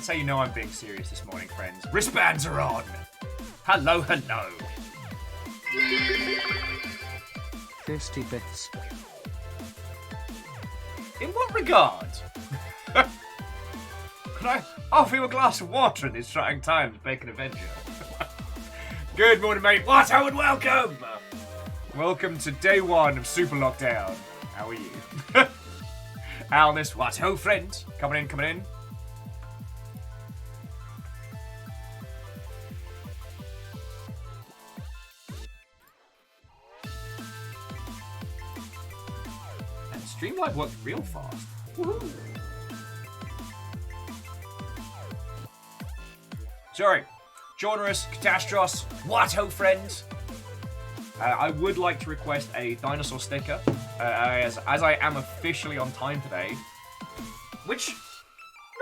That's how you know I'm being serious this morning, friends. Wristbands are on. Hello, hello. 50 bits. In what regard? Could I offer you a glass of water in these trying times, Bacon Avenger? Good morning, mate. Watto and welcome! Welcome to day one of Super Lockdown. How are you? Al, this Watto friend. Coming in, coming in. And Streamlight worked real fast. Woohoo! Sorry. Jonerus, Catastros, Watto friends. I would like to request a dinosaur sticker, as I am officially on time today. Which,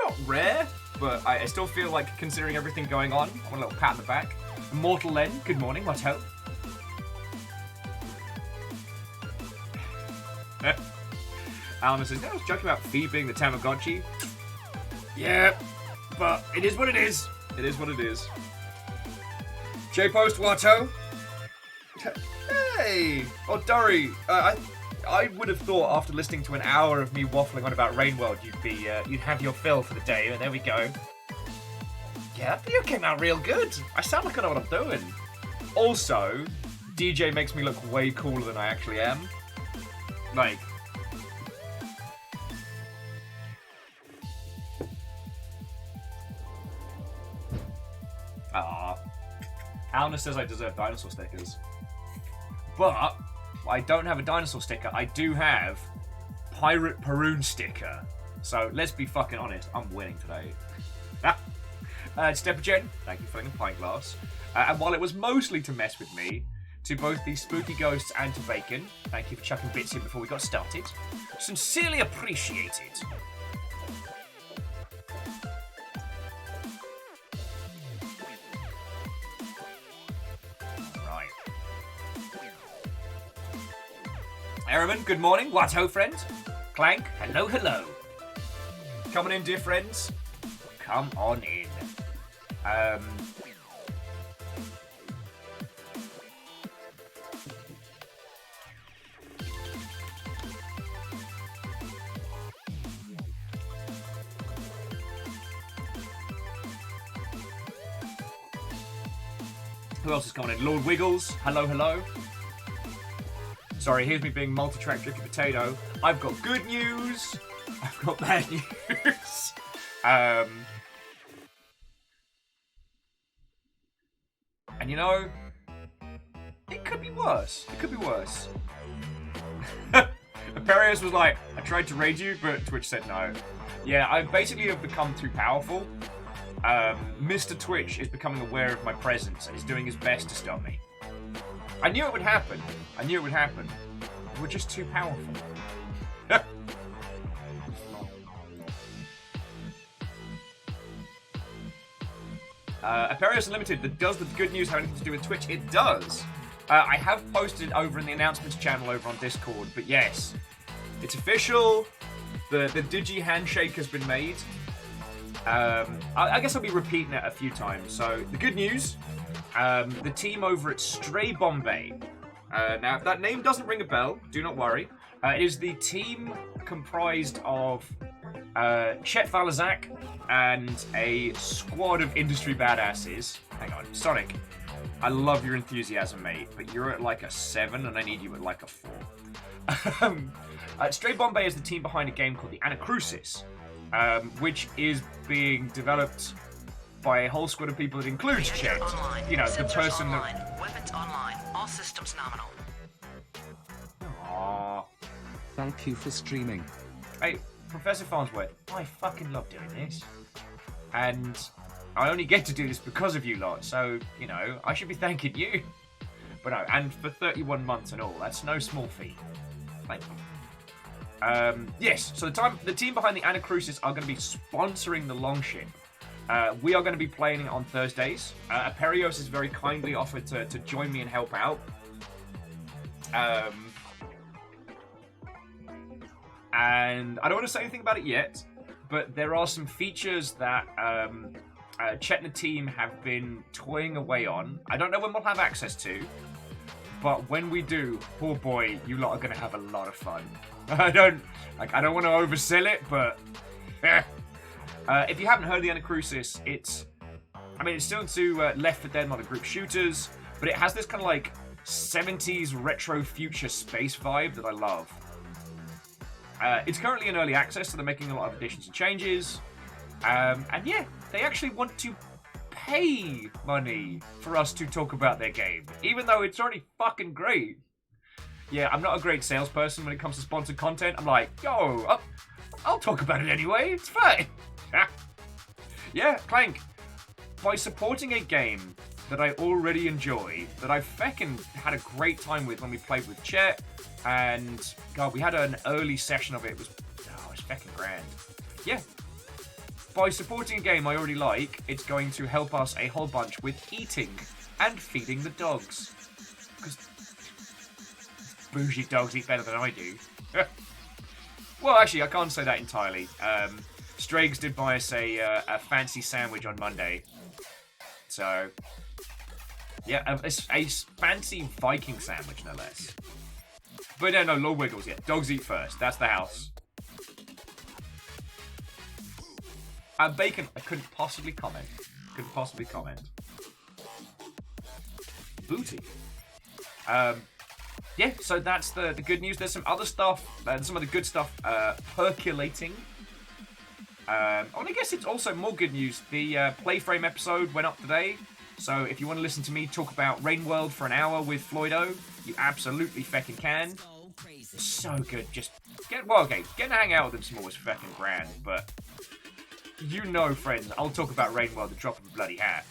not rare, but I still feel like, considering everything going on, I want a little pat on the back. Immortal Len, good morning, Watto. Alma says, I was joking about Fee being the Tamagotchi. Yeah, but it is what it is. It is what it is. J-Post Watto. Hey! Oh, Dory. I would have thought after listening to an hour of me waffling on about Rainworld, you'd have your fill for the day. But there we go. Yeah, that video came out real good. I sound like I know what I'm doing. Also, DJ makes me look way cooler than I actually am. Like... Alna says I deserve dinosaur stickers. But I don't have a dinosaur sticker. I do have Pirate Perun sticker. So let's be fucking honest. I'm winning today. Steppergen, thank you for filling a pint glass. And while it was mostly to mess with me, to both the spooky ghosts and to Bacon, thank you for chucking bits in before we got started. Sincerely appreciated. Ehrman, good morning. Watto friend. Clank, hello, hello. Coming in, dear friends. Come on in. Who else is coming in? Lord Wiggles, hello, hello. Sorry, here's me being multi-track tricky potato. I've got good news. I've got bad news. And you know, it could be worse. It could be worse. Aperius was like, I tried to raid you, but Twitch said no. Yeah, I basically have become too powerful. Mr. Twitch is becoming aware of my presence and is doing his best to stop me. I knew it would happen. I knew it would happen. We're just too powerful. Aperius Unlimited, does the good news have anything to do with Twitch? It does. I have posted over in the announcements channel over on Discord, but yes, it's official. The Digi handshake has been made. I guess I'll be repeating it a few times. So, the good news, the team over at Stray Bombay. Now, if that name doesn't ring a bell, do not worry. It is the team comprised of Chet Falazak and a squad of industry badasses. Hang on, Sonic, I love your enthusiasm, mate, but you're at like a 7 and I need you at like a 4. Stray Bombay is the team behind a game called the Anacrusis, which is being developed by a whole squad of people that includes Chet. You know, the person that... Weapons online. All systems nominal. Aww. Thank you for streaming. Hey, Professor Farnsworth, I fucking love doing this. And I only get to do this because of you lot, so, you know, I should be thanking you. But no, and for 31 months and all, that's no small feat. Thank you. Yes, so the team behind the Anacrusis are going to be sponsoring the Longship. We are going to be playing it on Thursdays. Aperios has very kindly offered to join me and help out. And I don't want to say anything about it yet, but there are some features that Chet and the team have been toying away on. I don't know when we'll have access to, but when we do, oh boy, you lot are going to have a lot of fun. I don't want to oversell it, but if you haven't heard of the Anacrusis, it's still to Left 4 Dead Modern Group Shooters, but it has this kind of like 70s retro future space vibe that I love. It's currently in early access, so they're making a lot of additions and changes. And yeah, they actually want to pay money for us to talk about their game, even though it's already fucking great. Yeah, I'm not a great salesperson when it comes to sponsored content. I'm like, yo, I'll talk about it anyway. It's fine. Yeah, Clank. By supporting a game that I already enjoy, that I feckin' had a great time with when we played with Chet, and God, we had an early session of it. It was feckin' grand. Yeah. By supporting a game I already like, it's going to help us a whole bunch with eating and feeding the dogs. Because bougie dogs eat better than I do. Well, actually, I can't say that entirely. Strags did buy us a fancy sandwich on Monday. So, yeah, a fancy Viking sandwich, no less. But no, Lord Wiggles, yeah. Dogs eat first. That's the house. Bacon, I couldn't possibly comment. Booty. Yeah, so that's the good news. There's some other stuff, some of the good stuff percolating. I guess it's also more good news. The Playframe episode went up today. So if you want to listen to me talk about Rain World for an hour with Floydo, you absolutely feckin' can. It's so good. Just getting to hang out with them some more is feckin' grand. But you know, friends, I'll talk about Rain World the drop of a bloody hat.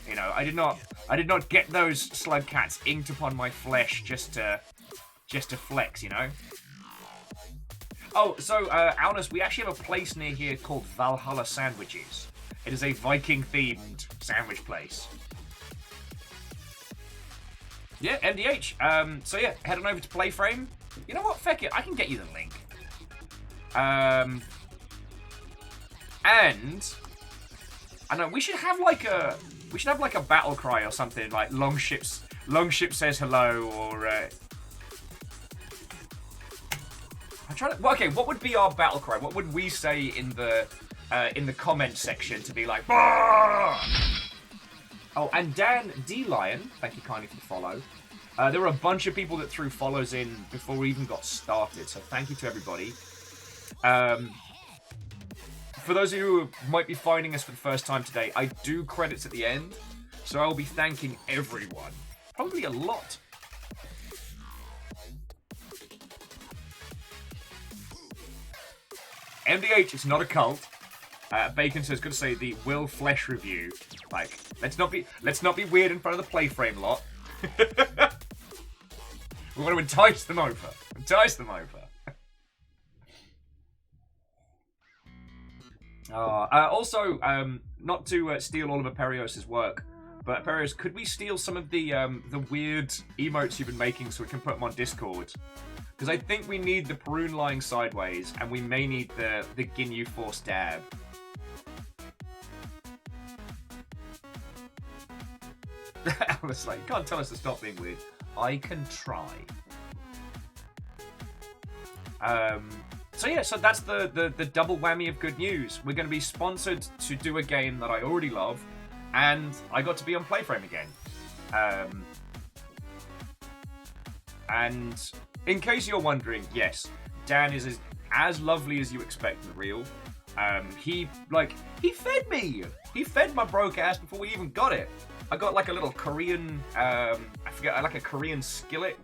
You know, I did not get those slug cats inked upon my flesh just to flex, you know. Oh, so, Alnus, we actually have a place near here called Valhalla Sandwiches. It is a Viking-themed sandwich place. Yeah, MDH. So yeah, head on over to Playframe. You know what? Feck it, I can get you the link. And I know we should have like a battle cry or something like Longship says hello, or I'm trying to. Well, okay, what would be our battle cry? What would we say in the comment section to be like? Bah! Oh, and Dan D Lion, thank you kindly for the follow. There were a bunch of people that threw follows in before we even got started, so thank you to everybody. For those of you who might be finding us for the first time today, I do credits at the end, so I'll be thanking everyone. Probably a lot. MDH, it's not a cult. Bacon says, good to say the Will Flesh review. Like, let's not be weird in front of the Playframe lot. We want to entice them over. Also, not to steal all of Aperios' work, but Aperios, could we steal some of the weird emotes you've been making so we can put them on Discord? Because I think we need the Perun lying sideways, and we may need the Ginyu Force dab. Alice, like, you can't tell us to stop being weird. I can try. So yeah, so that's the double whammy of good news. We're going to be sponsored to do a game that I already love, and I got to be on Playframe again. And in case you're wondering, yes, Dan is as lovely as you expect in the real. He fed me. He fed my broke ass before we even got it. I got like a little Korean, like a Korean skillet.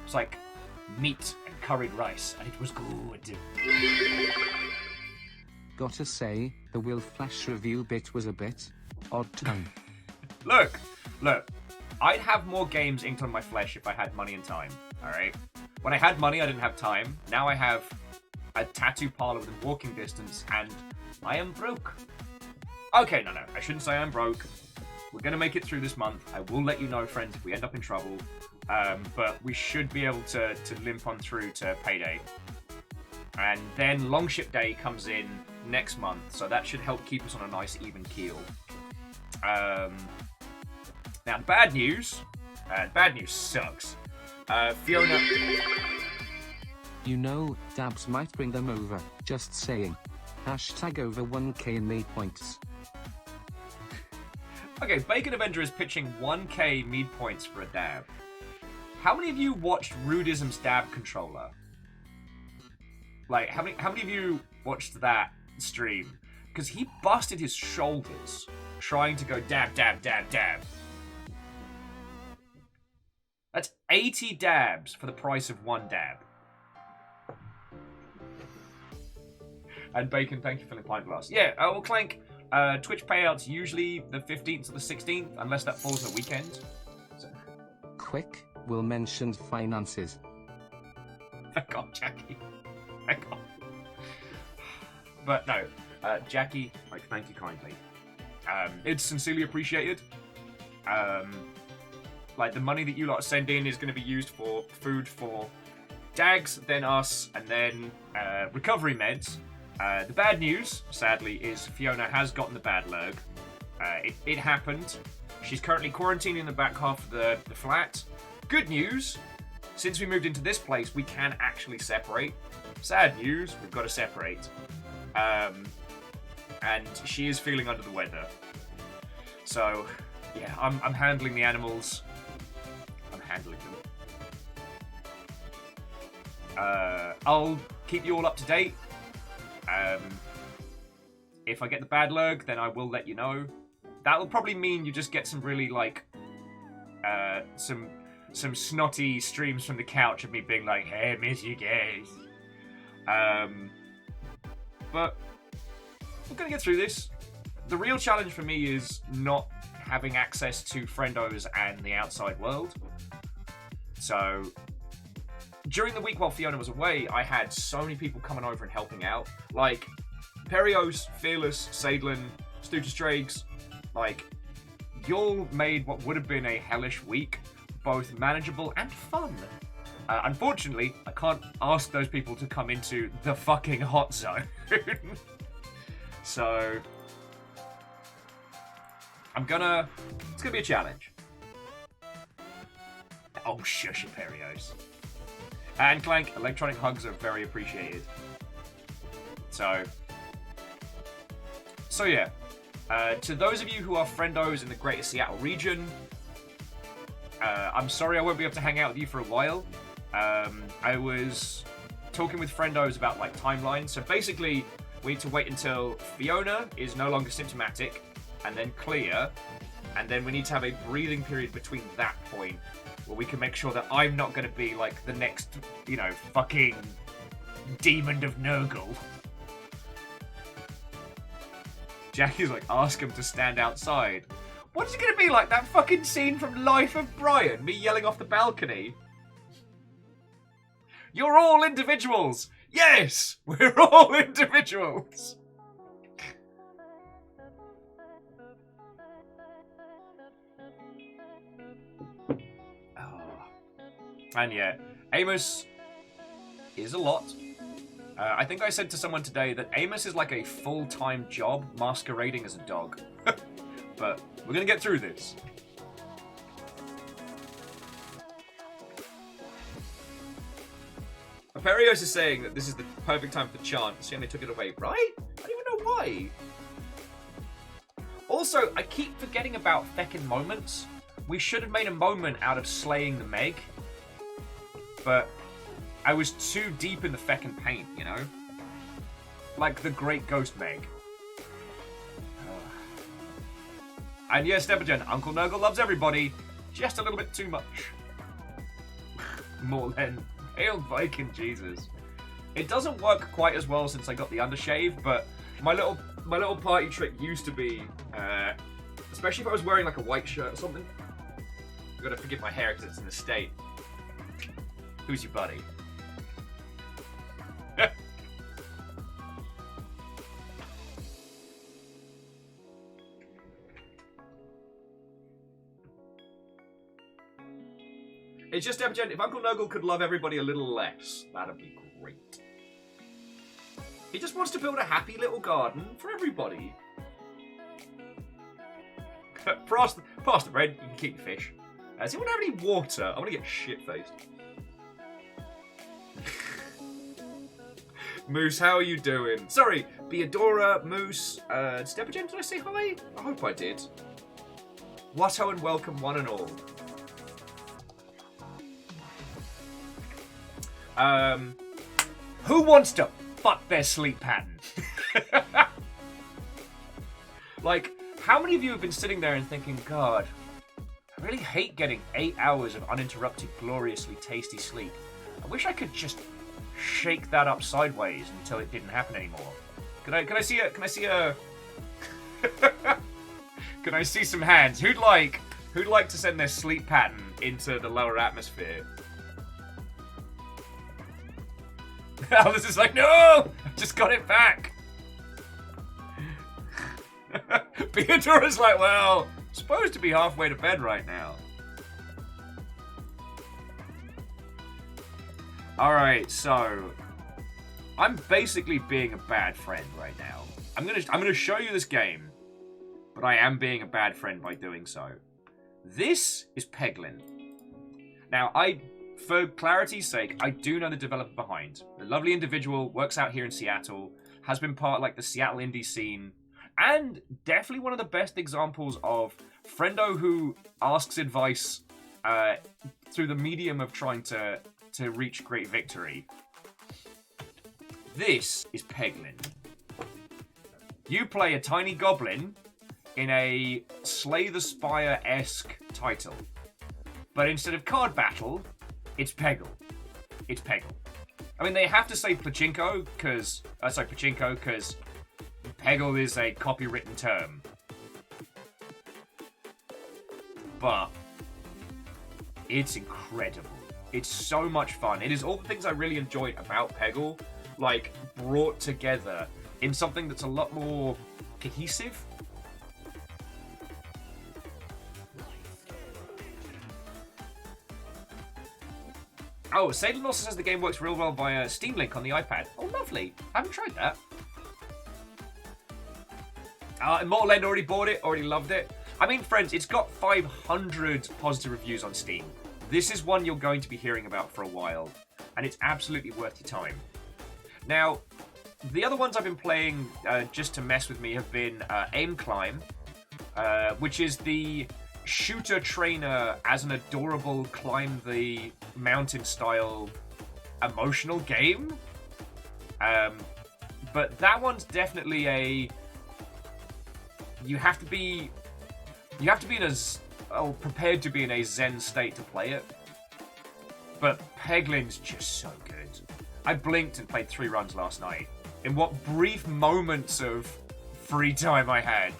It's like meat and curried rice, and it was good. Gotta say, the Will Flash review bit was a bit odd tone. Look, I'd have more games inked on my flesh if I had money and time, alright? When I had money, I didn't have time. Now I have a tattoo parlor within walking distance, and I am broke. Okay, no, I shouldn't say I'm broke. We're going to make it through this month. I will let you know, friends, if we end up in trouble. But we should be able to limp on through to payday. And then Longship Day comes in next month, so that should help keep us on a nice even keel. Now, the bad news sucks. Fiona... You know, dabs might bring them over, just saying. Hashtag over 1k in made points. Okay, Bacon Avenger is pitching 1k mead points for a dab. How many of you watched Rudism's dab controller? Like, how many of you watched that stream? Because he busted his shoulders trying to go dab, dab, dab, dab. That's 80 dabs for the price of one dab. And Bacon, thank you for the pint glass. Yeah, well, Clank, Twitch payouts usually the 15th or the 16th, unless that falls on a weekend. So. Quick, Will mentioned finances. Thank God, Jackie. Thank God. But no, Jackie, like, thank you kindly. It's sincerely appreciated. Like, the money that you lot send in is going to be used for food for Dags, then us, and then recovery meds. The bad news, sadly, is Fiona has gotten the bad lurg. It happened. She's currently quarantining in the back half of the flat. Good news, since we moved into this place, we can actually separate. Sad news, we've got to separate. And she is feeling under the weather. So, yeah, I'm handling the animals. I'm handling them. I'll keep you all up to date. If I get the bad lurg, then I will let you know. That will probably mean you just get some really, like, some snotty streams from the couch of me being like, hey, I miss you guys. But we're gonna get through this. The real challenge for me is not having access to friendos and the outside world. So, during the week while Fiona was away, I had so many people coming over and helping out. Like, Perios, Fearless, Sadlin, Stooges Drags. Like, y'all made what would have been a hellish week both manageable and fun. Unfortunately, I can't ask those people to come into the fucking hot zone. So, it's gonna be a challenge. Oh, shush it, Perios. And Clank, electronic hugs are very appreciated. So yeah. To those of you who are friendos in the greater Seattle region, I'm sorry I won't be able to hang out with you for a while. I was talking with friendos about, like, timelines. So basically, we need to wait until Fiona is no longer symptomatic, and then clear, and then we need to have a breathing period between that point, where we can make sure that I'm not going to be, like, the next, fucking demon of Nurgle. Jackie's like, ask him to stand outside. What is it going to be like, that fucking scene from Life of Brian? Me yelling off the balcony? You're all individuals! Yes! We're all individuals! And yeah, Amos is a lot. I think I said to someone today that Amos is like a full-time job masquerading as a dog. But we're gonna get through this. Perios is saying that this is the perfect time for chants, and they took it away, right? I don't even know why. Also, I keep forgetting about feckin' moments. We should have made a moment out of slaying the Meg. But I was too deep in the feckin' paint, you know? Like the Great Ghost Meg. And yes, Stepagen, Uncle Nurgle loves everybody, just a little bit too much. More than Hail Viking, Jesus. It doesn't work quite as well since I got the undershave, but my little party trick used to be, especially if I was wearing like a white shirt or something. I've got to forgive my hair because it's in the state. Who's your buddy? It's just, if Uncle Nurgle could love everybody a little less, that'd be great. He just wants to build a happy little garden for everybody. Pass the bread, you can keep your fish. Does anyone have any water? I want to get shit-faced. Moose, how are you doing? Sorry, Beadora, Moose, Stepagen, did I say hi? I hope I did. Watto and welcome one and all. Who wants to fuck their sleep pattern? Like, how many of you have been sitting there and thinking, God, I really hate getting 8 hours of uninterrupted, gloriously tasty sleep. I wish I could just shake that up sideways until it didn't happen anymore. Can I see some hands? Who'd like to send their sleep pattern into the lower atmosphere? Alice is like, no! I just got it back! Beadora's like, well, I'm supposed to be halfway to bed right now. Alright, so I'm basically being a bad friend right now. I'm gonna show you this game, but I am being a bad friend by doing so. This is Peglin. Now, for clarity's sake, I do know the developer behind. The lovely individual works out here in Seattle, has been part of like the Seattle indie scene, and definitely one of the best examples of friendo who asks advice through the medium of trying to reach great victory. This is Peglin. You play a tiny goblin in a Slay the Spire-esque title. But instead of card battle, it's Peggle. It's Peggle. I mean, they have to say Pachinko, because Peggle is a copywritten term. But it's incredible. It's so much fun. It is all the things I really enjoyed about Peggle, like, brought together in something that's a lot more cohesive. Oh, Salem also says the game works real well via Steam Link on the iPad. Oh, lovely. I haven't tried that. Immortal End already bought it, already loved it. I mean, friends, it's got 500 positive reviews on Steam. This is one you're going to be hearing about for a while, and it's absolutely worth your time. Now, the other ones I've been playing just to mess with me have been Aim Climb, which is the shooter trainer as an adorable climb the mountain style emotional game. But that one's definitely you have to be prepared to be in a zen state to play it. But Peglin's just so good. I blinked and played 3 runs last night. In what brief moments of free time I had.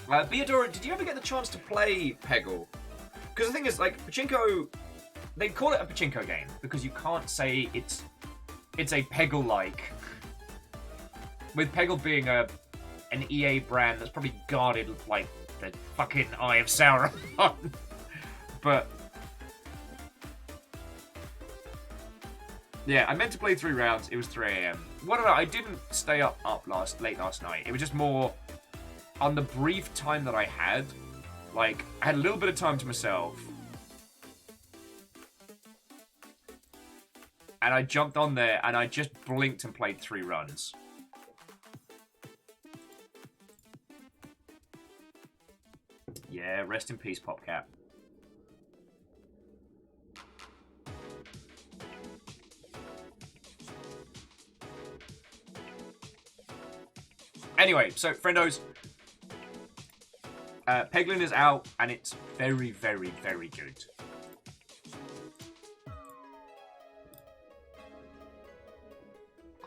Beadora, did you ever get the chance to play Peggle? Because the thing is, like, Pachinko, they call it a Pachinko game because you can't say it's a Peggle-like. With Peggle being an EA brand that's probably guarded like the fucking Eye of Sauron. But yeah, I meant to play 3 rounds. It was 3 AM. What did I didn't stay up late last night. It was just more on the brief time that I had. Like, I had a little bit of time to myself. And I jumped on there and I just blinked and played 3 runs. Yeah, rest in peace, PopCap. Anyway, so, friendos, Peglin is out, and it's very, very, very good.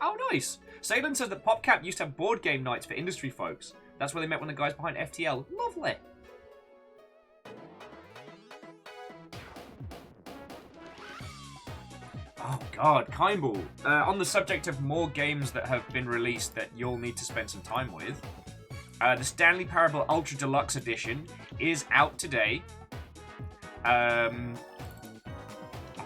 Oh, nice. Salem says that PopCap used to have board game nights for industry folks. That's where they met one of the guys behind FTL. Lovely. Oh god, Kimball. On the subject of more games that have been released that you'll need to spend some time with, the Stanley Parable Ultra Deluxe Edition is out today.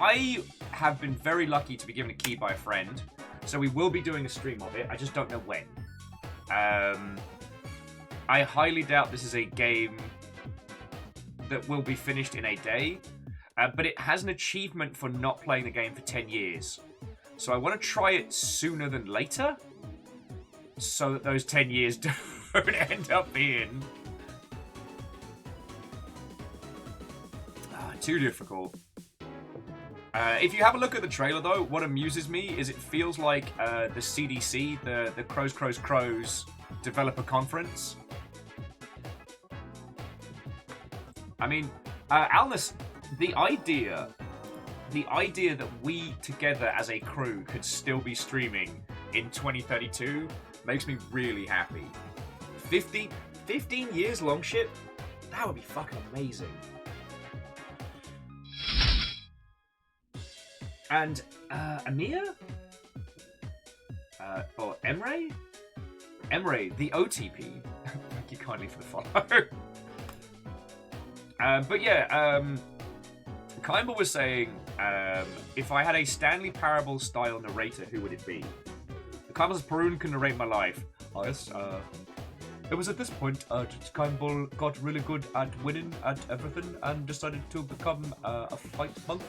I have been very lucky to be given a key by a friend, so we will be doing a stream of it. I just don't know when. I highly doubt this is a game that will be finished in a day, but it has an achievement for not playing the game for 10 years. So I want to try it sooner than later, so that those 10 years don't end up being too difficult. If you have a look at the trailer, though, what amuses me is it feels like the CDC, the Crows developer conference. I mean, Alnus, the idea that we together as a crew could still be streaming in 2032 makes me really happy. 15 years long ship? That would be fucking amazing. And Amir? Or Emre? Emre, the OTP. Thank you kindly for the follow. But yeah, Kaimba was saying, if I had a Stanley Parable style narrator, who would it be? Kaimba says, Perun can narrate my life. Oh, yes, it was at this point Kaimba got really good at winning at everything and decided to become a fight monk.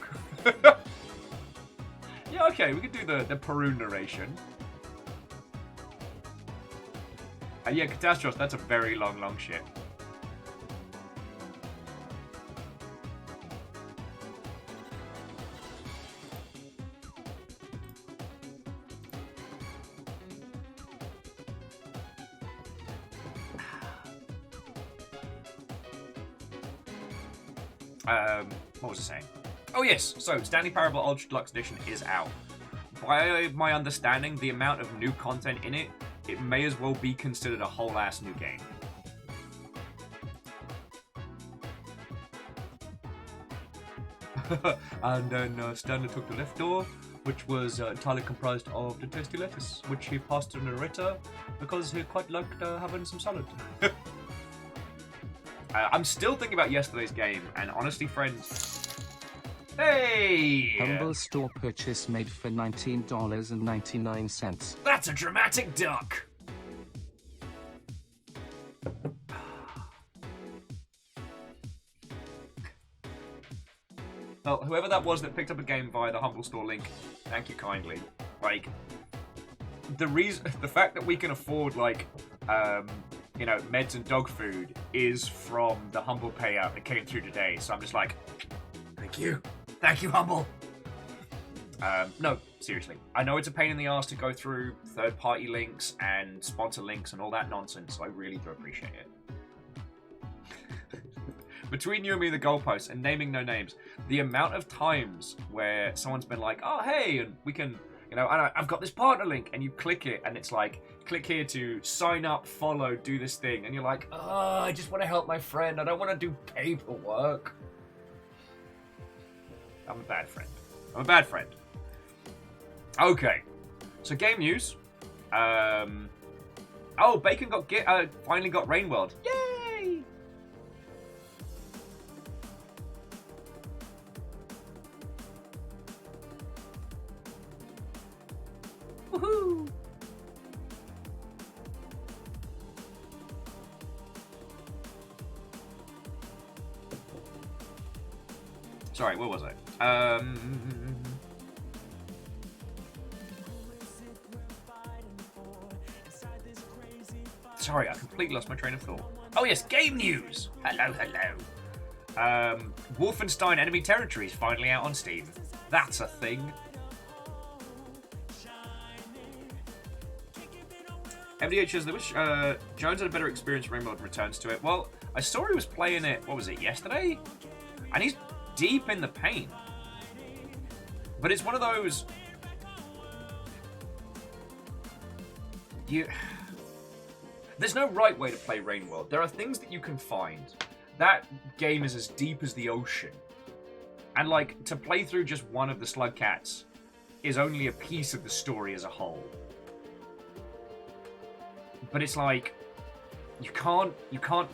Yeah, okay, we could do the Perun narration. Yeah, Catastrophe, that's a very long shit. What was I saying? Oh yes, so Stanley Parable Ultra Deluxe Edition is out. By my understanding, the amount of new content in it, it may as well be considered a whole ass new game. And then Stanley took the left door, which was entirely comprised of the tasty lettuce, which he passed to the narrator because he quite liked having some salad. I'm still thinking about yesterday's game, and honestly, friends... Hey! Humble store purchase made for $19.99. That's a dramatic duck! Well, whoever that was that picked up a game via the Humble Store link, thank you kindly. Like, the fact that we can afford, like, you know, meds and dog food is from the Humble payout that came through today. So I'm just like, thank you. Thank you, Humble. No, seriously. I know it's a pain in the ass to go through third-party links and sponsor links and all that nonsense, so I really do appreciate it. Between you and me, the goalposts, and naming no names, the amount of times where someone's been like, oh, hey, and we can, you know, I've got this partner link, and you click it, and it's like, click here to sign up, follow, do this thing, and you're like, oh, I just want to help my friend, I don't want to do paperwork. I'm a bad friend. I'm a bad friend. Okay, so game news. Oh, Bacon finally got Rainworld. Yay! Woohoo! Sorry, where was I? Sorry, I completely lost my train of thought. Oh yes, game news! Hello. Wolfenstein Enemy Territory is finally out on Steam. That's a thing. MDH says, I wish Jones had a better experience when Rainbow returns to it. Well, I saw he was playing it, what was it, yesterday? And he's deep in the paint. But it's one of those... There's no right way to play Rainworld. There are things that you can find. That game is as deep as the ocean. And, like, to play through just one of the Slug Cats is only a piece of the story as a whole. But it's like, you can't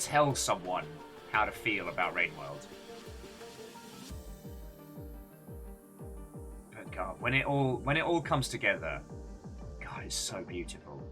tell someone how to feel about Rainworld. when it all comes together, God, it's so beautiful.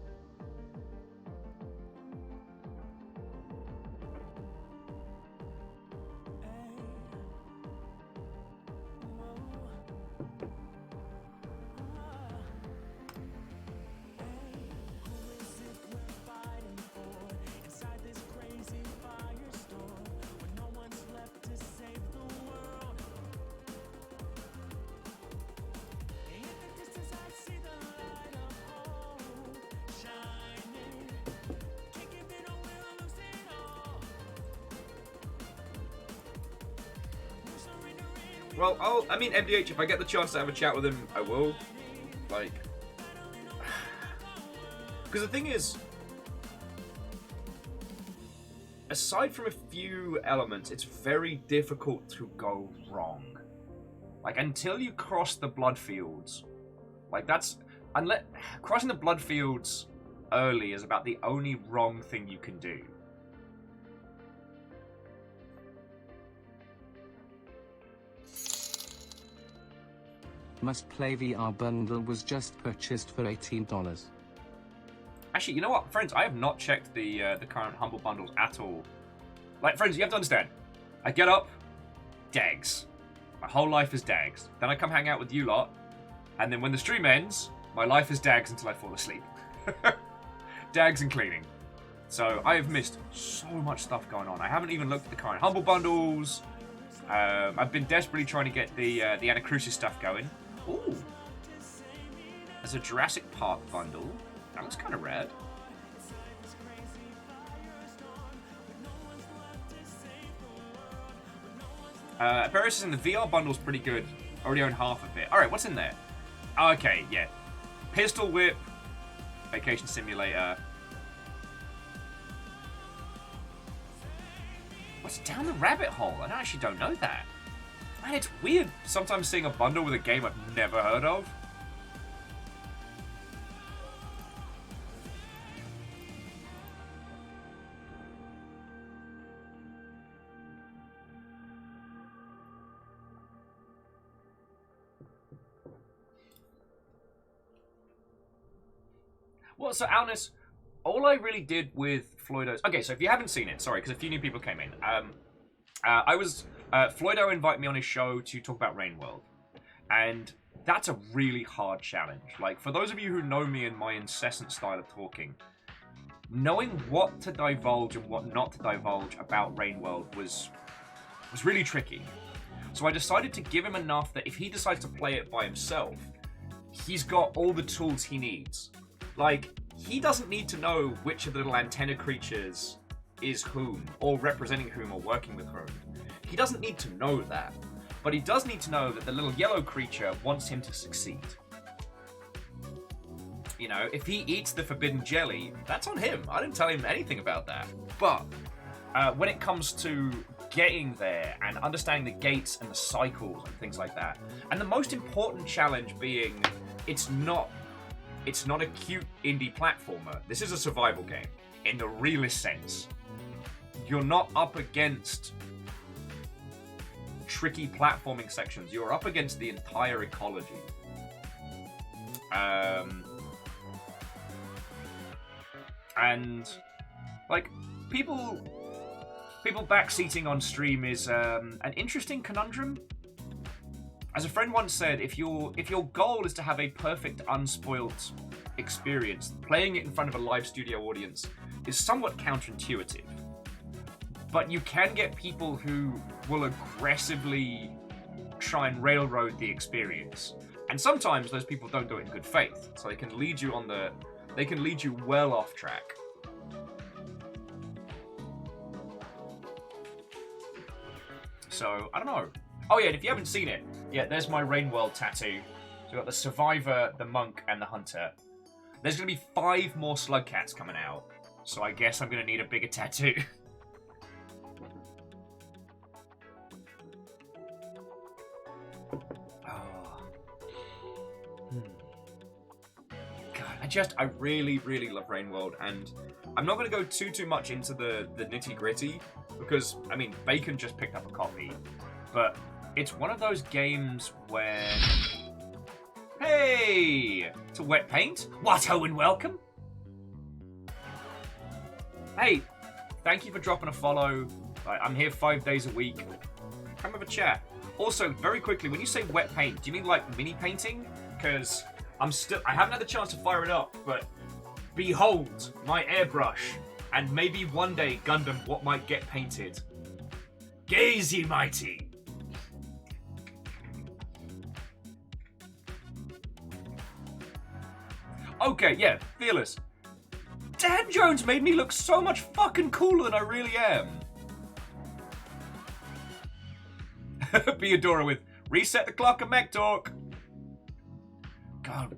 Well, I mean, MDH, if I get the chance to have a chat with him, I will. Like, because the thing is, aside from a few elements, it's very difficult to go wrong. Like, until you cross the blood fields, like crossing the blood fields early is about the only wrong thing you can do. Must Play VR bundle was just purchased for $18. Actually, you know what, friends? I have not checked the current Humble Bundles at all. Like, friends, you have to understand. I get up, Dags. My whole life is Dags. Then I come hang out with you lot, and then when the stream ends, my life is Dags until I fall asleep. Dags and cleaning. So I have missed so much stuff going on. I haven't even looked at the current Humble Bundles. I've been desperately trying to get the Anacrusis stuff going. Ooh. There's a Jurassic Park bundle. That looks kind of rad. Cerberus is in the VR bundle's pretty good. Already own half of it. Alright, what's in there? Okay, yeah. Pistol Whip. Vacation Simulator. What's down the rabbit hole? I actually don't know that. Man, it's weird sometimes seeing a bundle with a game I've never heard of. Well, so Alnus, all I really did with Floydo's... Okay, so if you haven't seen it, sorry, because a few new people came in. Floydo invited me on his show to talk about Rain World. And that's a really hard challenge. Like, for those of you who know me and my incessant style of talking, knowing what to divulge and what not to divulge about Rain World was really tricky. So I decided to give him enough that if he decides to play it by himself, he's got all the tools he needs. Like, he doesn't need to know which of the little antenna creatures is whom, or representing whom, or working with whom. He doesn't need to know that. But he does need to know that the little yellow creature wants him to succeed. You know, if he eats the forbidden jelly, that's on him. I didn't tell him anything about that. But when it comes to getting there and understanding the gates and the cycles and things like that, and the most important challenge being, it's not a cute indie platformer. This is a survival game, in the realest sense. You're not up against tricky platforming sections. You're up against the entire ecology. And, like, people backseating on stream is an interesting conundrum. As a friend once said, if your goal is to have a perfect, unspoilt experience, playing it in front of a live studio audience is somewhat counterintuitive. But you can get people who will aggressively try and railroad the experience. And sometimes those people don't do it in good faith. So they can lead you well off track. So, I don't know. Oh yeah, and if you haven't seen it, yeah, there's my Rain World tattoo. So we've got the Survivor, the Monk, and the Hunter. There's going to be 5 more Slug Cats coming out. So I guess I'm going to need a bigger tattoo. God, I really, really love Rain World, and I'm not going to go too much into the nitty-gritty, because, I mean, Bacon just picked up a copy, but it's one of those games where Hey! To Wet Paint. What, Owen, welcome. Hey, thank you for dropping a follow. I'm here 5 days a week. Come have a chat. Also, very quickly, when you say wet paint, do you mean like mini painting? Because I haven't had the chance to fire it up, but behold my airbrush, and maybe one day Gundam what might get painted. Gaze ye mighty. Okay, yeah, Fearless. Dan Jones made me look so much fucking cooler than I really am. Beadora with reset the clock and mech talk. God,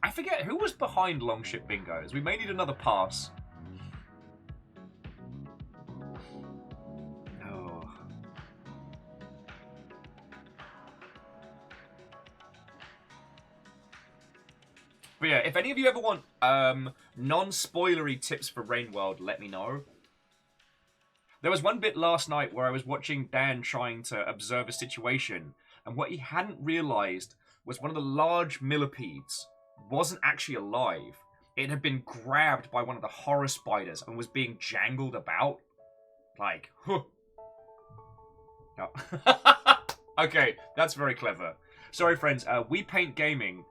I forget who was behind Longship Bingos. We may need another pass. Oh. But yeah, if any of you ever want non-spoilery tips for Rain World, let me know. There was one bit last night where I was watching Dan trying to observe a situation, and what he hadn't realized was one of the large millipedes wasn't actually alive. It had been grabbed by one of the horror spiders and was being jangled about. Like, huh. Oh. Okay, that's very clever. Sorry, friends, We Paint Gaming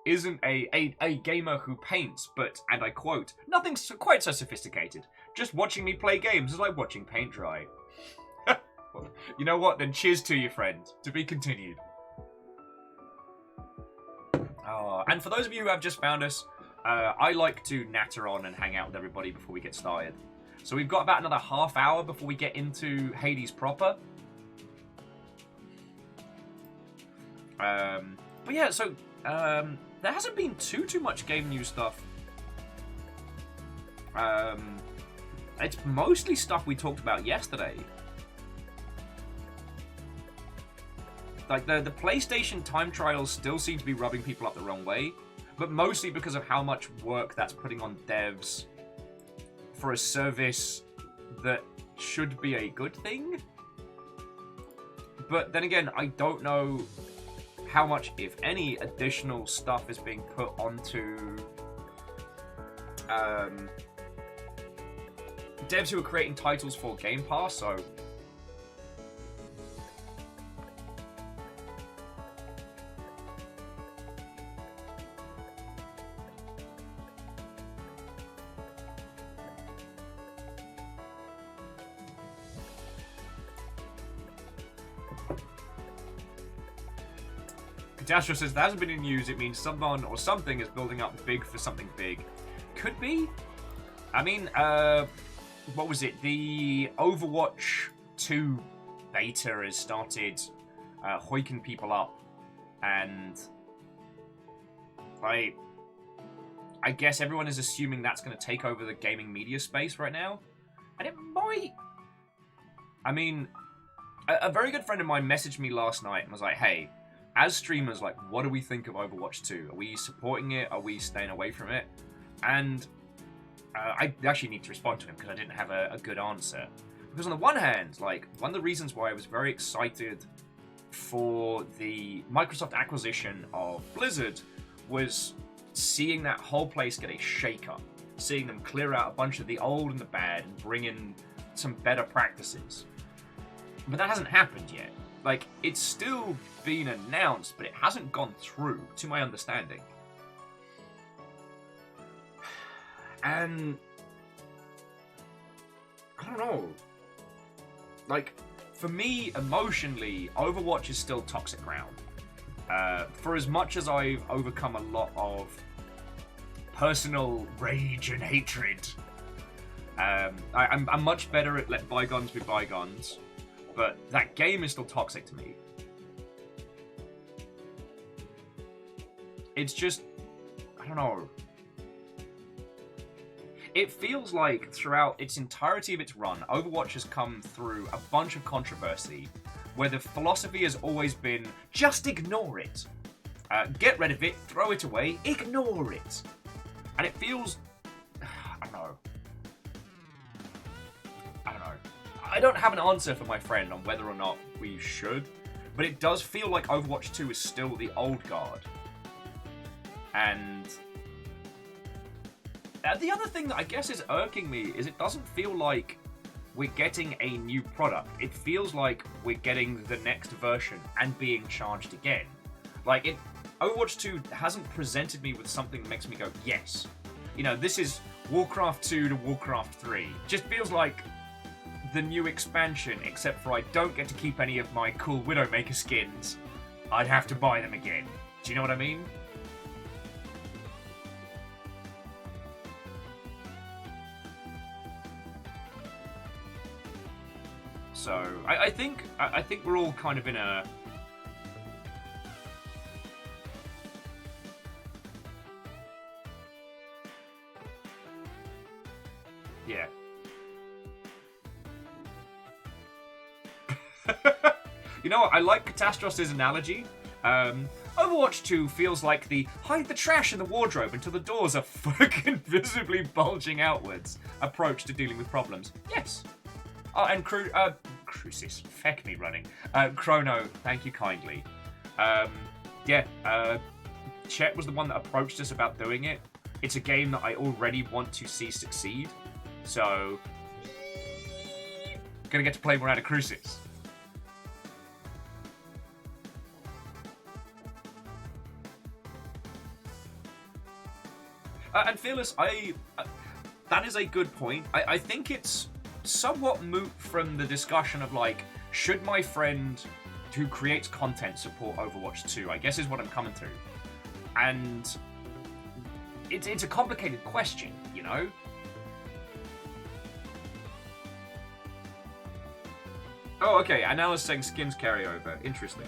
isn't a gamer who paints, but, and I quote, nothing quite so sophisticated. Just watching me play games is like watching paint dry. You know what? Then cheers to you, friend. To be continued. Oh, and for those of you who have just found us, I like to natter on and hang out with everybody before we get started. So we've got about another half hour before we get into Hades proper. But yeah, so there hasn't been too much game news stuff. It's mostly stuff we talked about yesterday. Like, the PlayStation time trials still seem to be rubbing people up the wrong way, but mostly because of how much work that's putting on devs for a service that should be a good thing. But then again, I don't know how much, if any, additional stuff is being put onto devs who are creating titles for Game Pass, so Catastro says that hasn't been in news. It means someone or something is building up big for something big. Could be. I mean, what was it? The Overwatch 2 beta has started hoiking people up, and I guess everyone is assuming that's going to take over the gaming media space right now, and it might. I mean, a very good friend of mine messaged me last night and was like, "Hey, as streamers, like, what do we think of Overwatch 2? Are we supporting it? Are we staying away from it?" And I actually need to respond to him because I didn't have a good answer. Because on the one hand, like, one of the reasons why I was very excited for the Microsoft acquisition of Blizzard was seeing that whole place get a shake-up. Seeing them clear out a bunch of the old and the bad and bring in some better practices. But that hasn't happened yet. Like, it's still been announced, but it hasn't gone through, to my understanding. And I don't know. Like, for me, emotionally, Overwatch is still toxic ground. For as much as I've overcome a lot of personal rage and hatred, I'm much better at let bygones be bygones. But that game is still toxic to me. It's just, I don't know. It feels like throughout its entirety of its run, Overwatch has come through a bunch of controversy where the philosophy has always been, just ignore it. Get rid of it, throw it away, ignore it. And it feels, I don't know. I don't have an answer for my friend on whether or not we should, but it does feel like Overwatch 2 is still the old guard. And the other thing that I guess is irking me is it doesn't feel like we're getting a new product. It feels like we're getting the next version and being charged again. Like, Overwatch 2 hasn't presented me with something that makes me go, yes. You know, this is Warcraft 2 to Warcraft 3. Just feels like the new expansion, except for I don't get to keep any of my cool Widowmaker skins. I'd have to buy them again. Do you know what I mean? So, I think we're all kind of in a... Yeah. You know what? I like Catastros' analogy. Overwatch 2 feels like the hide the trash in the wardrobe until the doors are fucking visibly bulging outwards approach to dealing with problems. Yes. Oh, and Crucis. Feck me running. Chrono, thank you kindly. Chet was the one that approached us about doing it. It's a game that I already want to see succeed. So, gonna get to play more out of Crucis. And Fearless, that is a good point. I think it's somewhat moot from the discussion of, like, should my friend who creates content support Overwatch 2, I guess is what I'm coming to. And it's a complicated question, you know? Oh, okay, and now it's saying skins carryover. Interesting.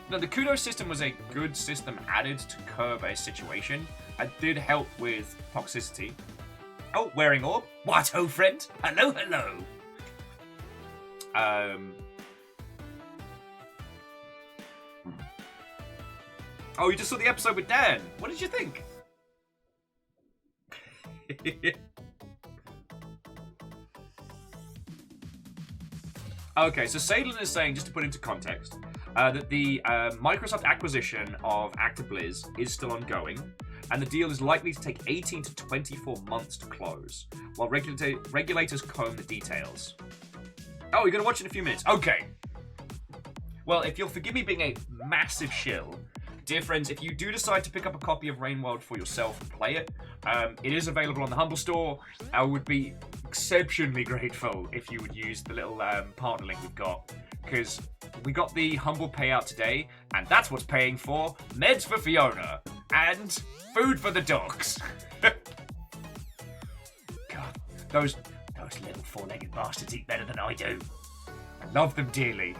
No, the kudos system was a good system added to curb a situation. It did help with toxicity. Oh, wearing orb? What, ho, friend? Hello. Oh, you just saw the episode with Dan. What did you think? Okay, so Sadlin is saying, just to put into context, that the Microsoft acquisition of ActiBliz is still ongoing, and the deal is likely to take 18 to 24 months to close, while regulators comb the details. Oh, you're going to watch it in a few minutes. Okay. Well, if you'll forgive me being a massive shill, dear friends, if you do decide to pick up a copy of Rainworld for yourself and play it, it is available on the Humble Store. I would be exceptionally grateful if you would use the little partner link we've got, because we got the Humble payout today, and that's what's paying for meds for Fiona and food for the dogs. God, those little four-legged bastards eat better than I do. I love them dearly.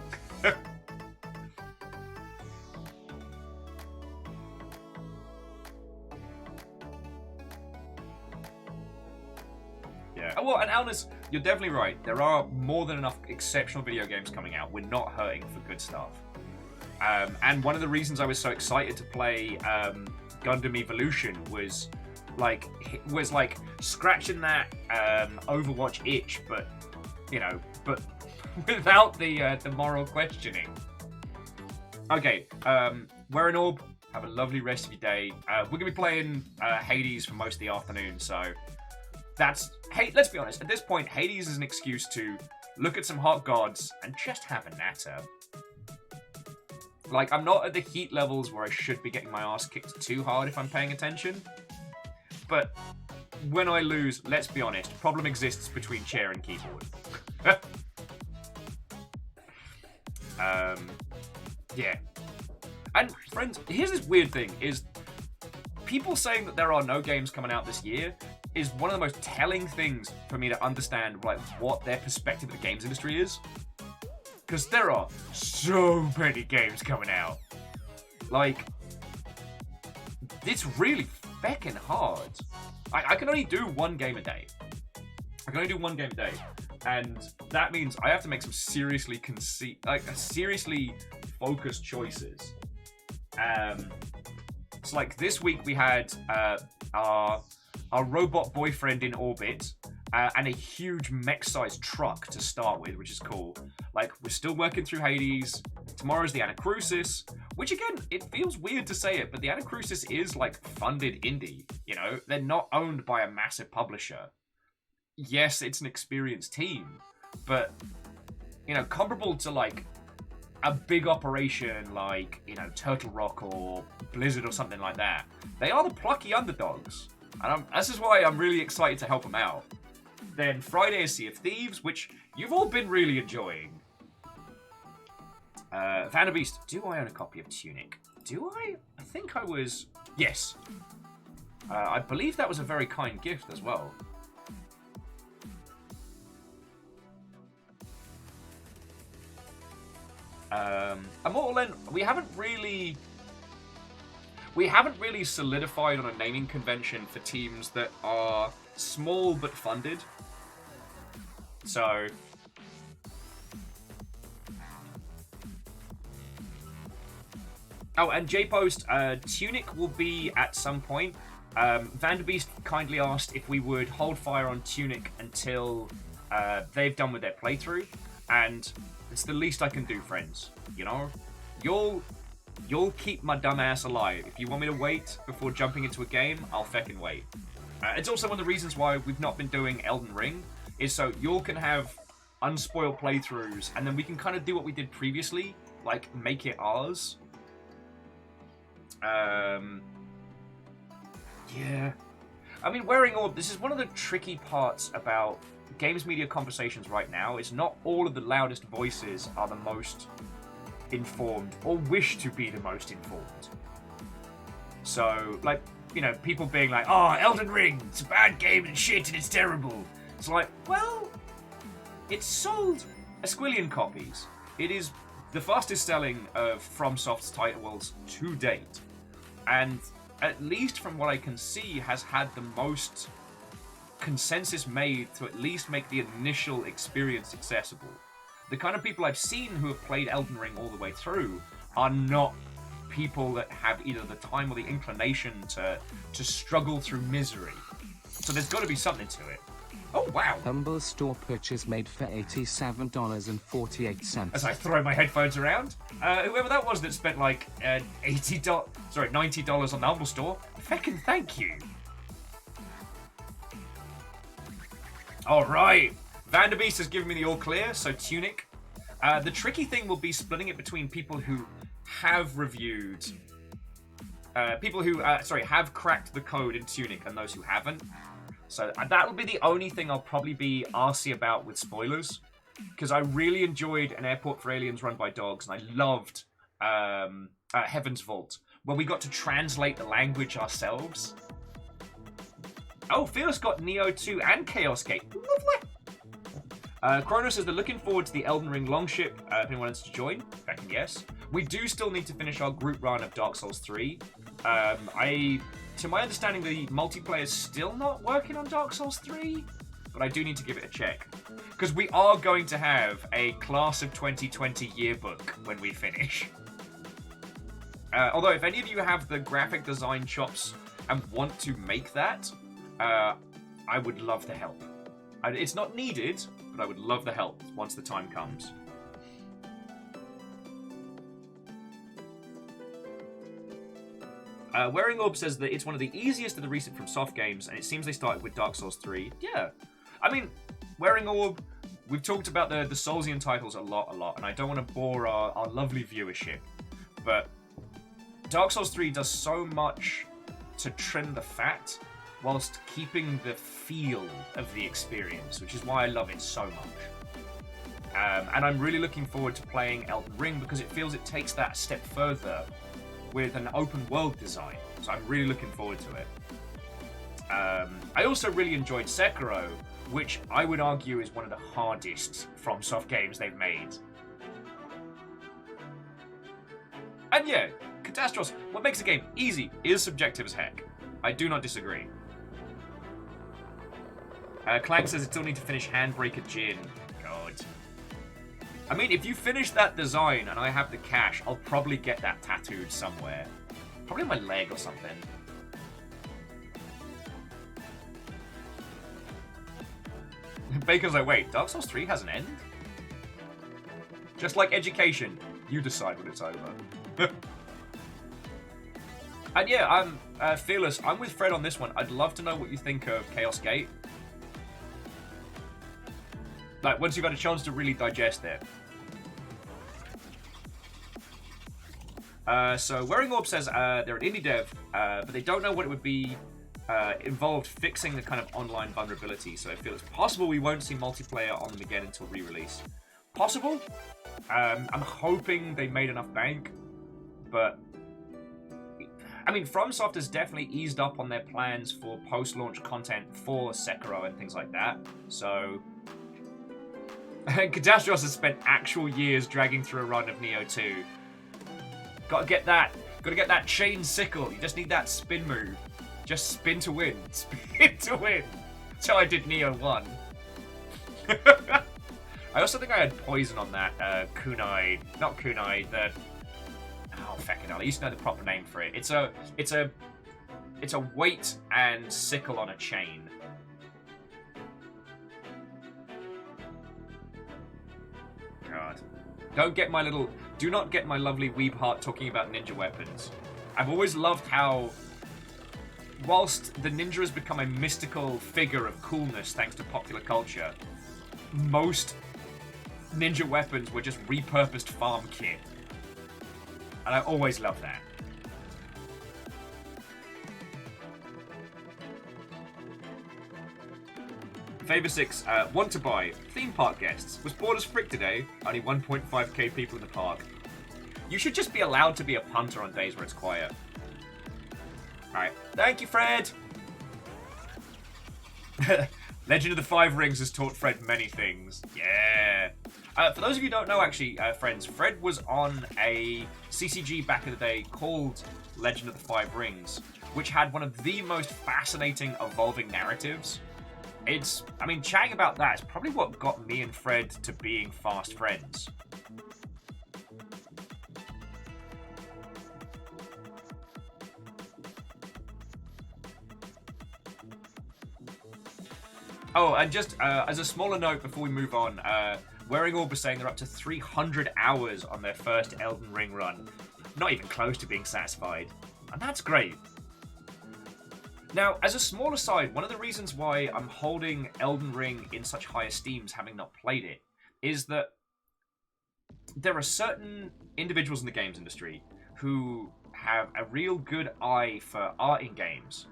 Yeah. Well, and Alnus, you're definitely right. There are more than enough exceptional video games coming out. We're not hurting for good stuff. And one of the reasons I was so excited to play Gundam Evolution was like scratching that Overwatch itch, but without the moral questioning. Okay, wear an orb. Have a lovely rest of your day. We're gonna be playing Hades for most of the afternoon, so hey, let's be honest. At this point, Hades is an excuse to look at some hot gods and just have a natter. Like, I'm not at the heat levels where I should be getting my ass kicked too hard if I'm paying attention. But when I lose, let's be honest, problem exists between chair and keyboard. Yeah. And friends, here's this weird thing, is people saying that there are no games coming out this year is one of the most telling things for me to understand, like, what their perspective of the games industry is. Because there are so many games coming out. Like, it's really feckin' hard. I can only do one game a day. And that means I have to make some seriously focused choices. It's like this week we had our robot boyfriend in orbit and a huge mech-sized truck to start with, which is cool. Like, we're still working through Hades. Tomorrow's the Anacrusis, which again, it feels weird to say it, but the Anacrusis is like funded indie. You know, they're not owned by a massive publisher. Yes, it's an experienced team, but you know, comparable to like a big operation like, you know, Turtle Rock or Blizzard or something like that. They are the plucky underdogs, and this is why I'm really excited to help them out. Then Friday is Sea of Thieves, which you've all been really enjoying. Vanderbeest, do I own a copy of Tunic? Do I? I think I was... Yes. I believe that was a very kind gift as well. Immortal End, we haven't really solidified on a naming convention for teams that are small but funded. So... Oh, and J-Post, Tunic will be at some point. Vanderbeest kindly asked if we would hold fire on Tunic until they've done with their playthrough, and it's the least I can do, friends. You know? You'll keep my dumb ass alive. If you want me to wait before jumping into a game, I'll feckin' wait. It's also one of the reasons why we've not been doing Elden Ring, is so you all can have unspoiled playthroughs, and then we can kind of do what we did previously, like make it ours. Yeah. I mean, Wearing Orb, this is one of the tricky parts about games media conversations right now. It's not all of the loudest voices are the most informed, or wish to be the most informed. So, like, you know, people being like, oh, Elden Ring, it's a bad game and shit and it's terrible. It's like, well, it's sold a squillion copies. It is the fastest selling of FromSoft's titles to date. And at least from what I can see, has had the most consensus made to at least make the initial experience accessible. The kind of people I've seen who have played Elden Ring all the way through are not people that have either the time or the inclination to struggle through misery. So there's got to be something to it. Oh, wow. Humble store purchase made for $87.48. As I throw my headphones around, whoever that was that spent like $90 on the Humble store, feckin' thank you. All right, Vanderbeest has given me the all clear, so Tunic. The tricky thing will be splitting it between people who have reviewed, have cracked the code in Tunic and those who haven't. So that'll be the only thing I'll probably be arsey about with spoilers, because I really enjoyed An Airport for Aliens Run by Dogs, and I loved Heaven's Vault, where we got to translate the language ourselves. Oh, Fearless got Neo 2 and Chaos Gate. Lovely. Chrono says they're looking forward to the Elden Ring Longship. If anyone wants to join, reckon yes. We do still need to finish our group run of Dark Souls 3. To my understanding, the multiplayer is still not working on Dark Souls 3, but I do need to give it a check. Because we are going to have a Class of 2020 yearbook when we finish. Although, if any of you have the graphic design chops and want to make that, I would love the help. It's not needed, but I would love the help once the time comes. Wearing Orb says that it's one of the easiest of the recent FromSoft games, and it seems they started with Dark Souls 3. Yeah. I mean, Wearing Orb, we've talked about the Soulsian titles a lot, and I don't want to bore our lovely viewership, but Dark Souls 3 does so much to trim the fat, whilst keeping the feel of the experience, which is why I love it so much. And I'm really looking forward to playing Elden Ring, because it feels it takes that step further with an open world design, so I'm really looking forward to it. I also really enjoyed Sekiro, which I would argue is one of the hardest FromSoft games they've made. And yeah, Catastros, what makes a game easy is subjective as heck. I do not disagree. Clank says I still need to finish Handbreaker Jin. God. I mean, if you finish that design and I have the cash, I'll probably get that tattooed somewhere. Probably on my leg or something. Baker's like, wait, Dark Souls 3 has an end? Just like education, You decide when it's over. And yeah, I'm Fearless. I'm with Fred on this one. I'd love to know what you think of Chaos Gate. Like, once you've had a chance to really digest it. So, Wearing Orb says they're an indie dev, but they don't know what it would be involved fixing the kind of online vulnerability. So I feel it's possible we won't see multiplayer on them again until re-release. Possible? I'm hoping they made enough bank, but I mean, FromSoft has definitely eased up on their plans for post-launch content for Sekiro and things like that. So, Catastros has spent actual years dragging through a run of Neo 2. Gotta get that chain sickle. You just need that spin move. Just spin to win. Spin to win. So I did Neo 1. I also think I had poison on that kunai. Not kunai, oh fucking hell, I used to know the proper name for it. It's a weight and sickle on a chain. God. Do not get my lovely weeb heart talking about ninja weapons. I've always loved how, whilst the ninja has become a mystical figure of coolness thanks to popular culture, most ninja weapons were just repurposed farm kit. And I always love that. Favor 6, want to buy. Theme park guests. Was bored as frick today. Only 1.5k people in the park. You should just be allowed to be a punter on days where it's quiet. Alright. Thank you, Fred! Legend of the Five Rings has taught Fred many things. Yeah. For those of you who don't know, actually, friends, Fred was on a CCG back in the day called Legend of the Five Rings, which had one of the most fascinating evolving narratives. I mean, chatting about that is probably what got me and Fred to being fast friends. Oh, and just as a smaller note before we move on, Wearing Orb is saying they're up to 300 hours on their first Elden Ring run. Not even close to being satisfied. And that's great. Now, as a small aside, one of the reasons why I'm holding Elden Ring in such high esteem, having not played it, is that there are certain individuals in the games industry who have a real good eye for art in games,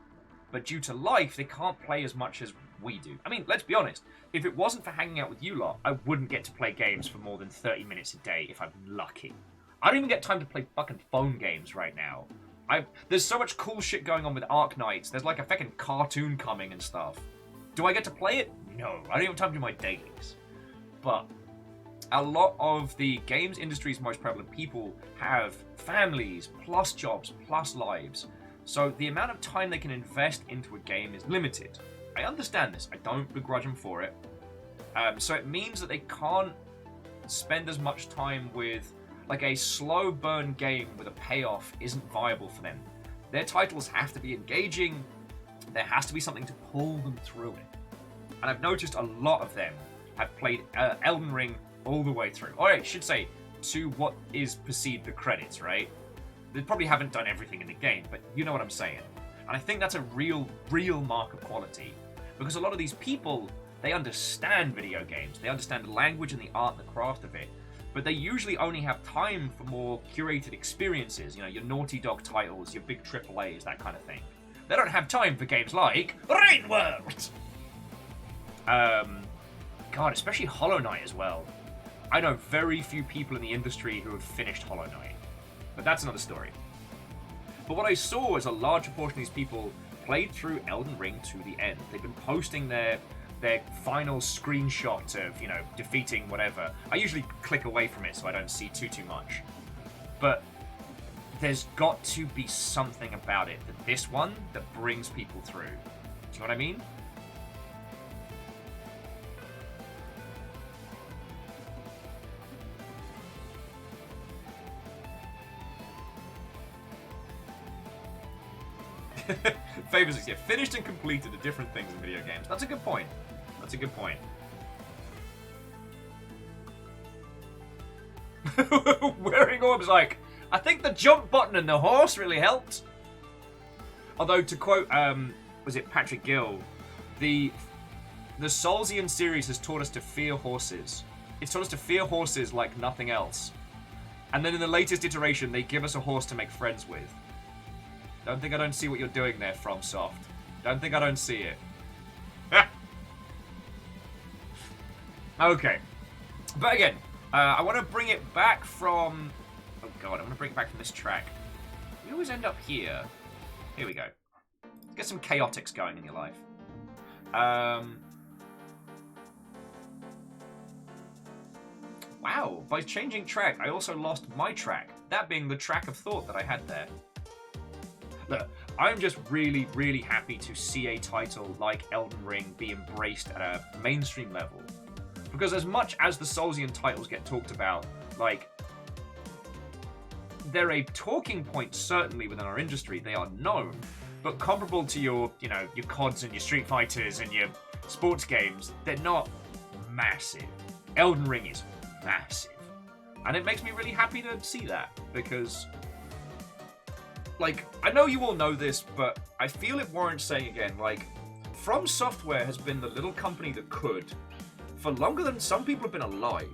but due to life, they can't play as much as we do. I mean, let's be honest. If it wasn't for hanging out with you lot, I wouldn't get to play games for more than 30 minutes a day if I'm lucky. I don't even get time to play fucking phone games right now. There's so much cool shit going on with Arc Knights. There's like a fucking cartoon coming and stuff. Do I get to play it? No. I don't even have time to do my dailies. But a lot of the games industry's most prevalent people have families, plus jobs, plus lives. So the amount of time they can invest into a game is limited. I understand this. I don't begrudge them for it. So it means that they can't spend as much time with like a slow burn game with a payoff isn't viable for them. Their titles have to be engaging. There has to be something to pull them through it. And I've noticed a lot of them have played Elden Ring all the way through. Or I should say, to what is perceived the credits, right? They probably haven't done everything in the game, but you know what I'm saying. And I think that's a real mark of quality. Because a lot of these people, they understand video games. They understand the language and the art and the craft of it. But they usually only have time for more curated experiences. You know, your Naughty Dog titles, your big AAAs, that kind of thing. They don't have time for games like Rain World! God, especially Hollow Knight as well. I know very few people in the industry who have finished Hollow Knight. But that's another story. But what I saw is a large proportion of these people played through Elden Ring to the end. They've been posting their final screenshot of, you know, defeating whatever. I usually click away from it so I don't see too much. But there's got to be something about it, this one, that brings people through. Do you know what I mean? Favors, yeah, finished and completed are different things in video games. That's a good point. That's a good point. Wearing Orb's like, I think the jump button and the horse really helped. Although, to quote, was it Patrick Gill, the Soulsian series has taught us to fear horses. It's taught us to fear horses like nothing else. And then in the latest iteration, they give us a horse to make friends with. Don't think I don't see what you're doing there, FromSoft. Don't think I don't see it. Okay. But again, I want to bring it back from... Oh god, I want to bring it back from this track. We always end up here. Here we go. Get some chaotics going in your life. Wow, by changing track, I also lost my track. That being the track of thought that I had there. Look, I'm just really, really happy to see a title like Elden Ring be embraced at a mainstream level. Because as much as the Soulsian titles get talked about, like, they're a talking point certainly within our industry. They are known, but comparable to your, you know, your CODs and your Street Fighters and your sports games, they're not massive. Elden Ring is massive. And it makes me really happy to see that, because, like, I know you all know this, but I feel it warrants saying again, like, From Software has been the little company that could, for longer than some people have been alive.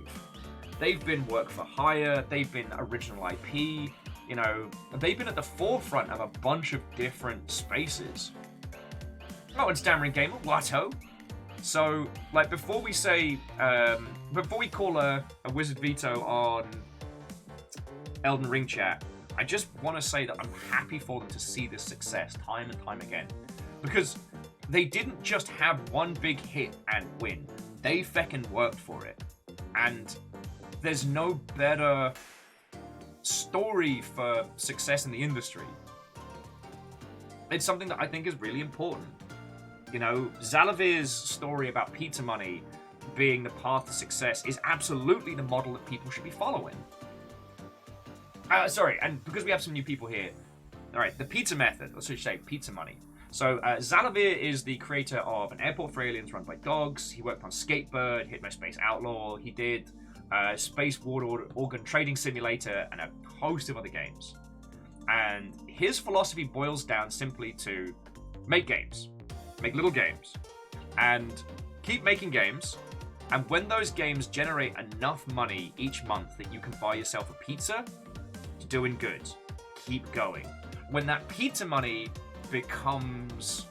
They've been work for hire, they've been original IP, you know, they've been at the forefront of a bunch of different spaces. Oh, and Stammering Gamer, what-ho? So, like, before we say, before we call a Wizard Veto on Elden Ring chat, I just want to say that I'm happy for them to see this success time and time again. Because they didn't just have one big hit and win. They feckin' worked for it. And there's no better story for success in the industry. It's something that I think is really important. You know, Zalavir's story about pizza money being the path to success is absolutely the model that people should be following. Sorry, and because we have some new people here. Alright, the pizza method, or should you say pizza money. So, Zalavir is the creator of An Airport for Aliens Run by Dogs. He worked on Skatebird, Hypnospace Outlaw. He did Space Water Organ Trading Simulator and a host of other games. And his philosophy boils down simply to make games. Make little games. And keep making games. And when those games generate enough money each month that you can buy yourself a pizza, you're doing good. Keep going. When that pizza money becomes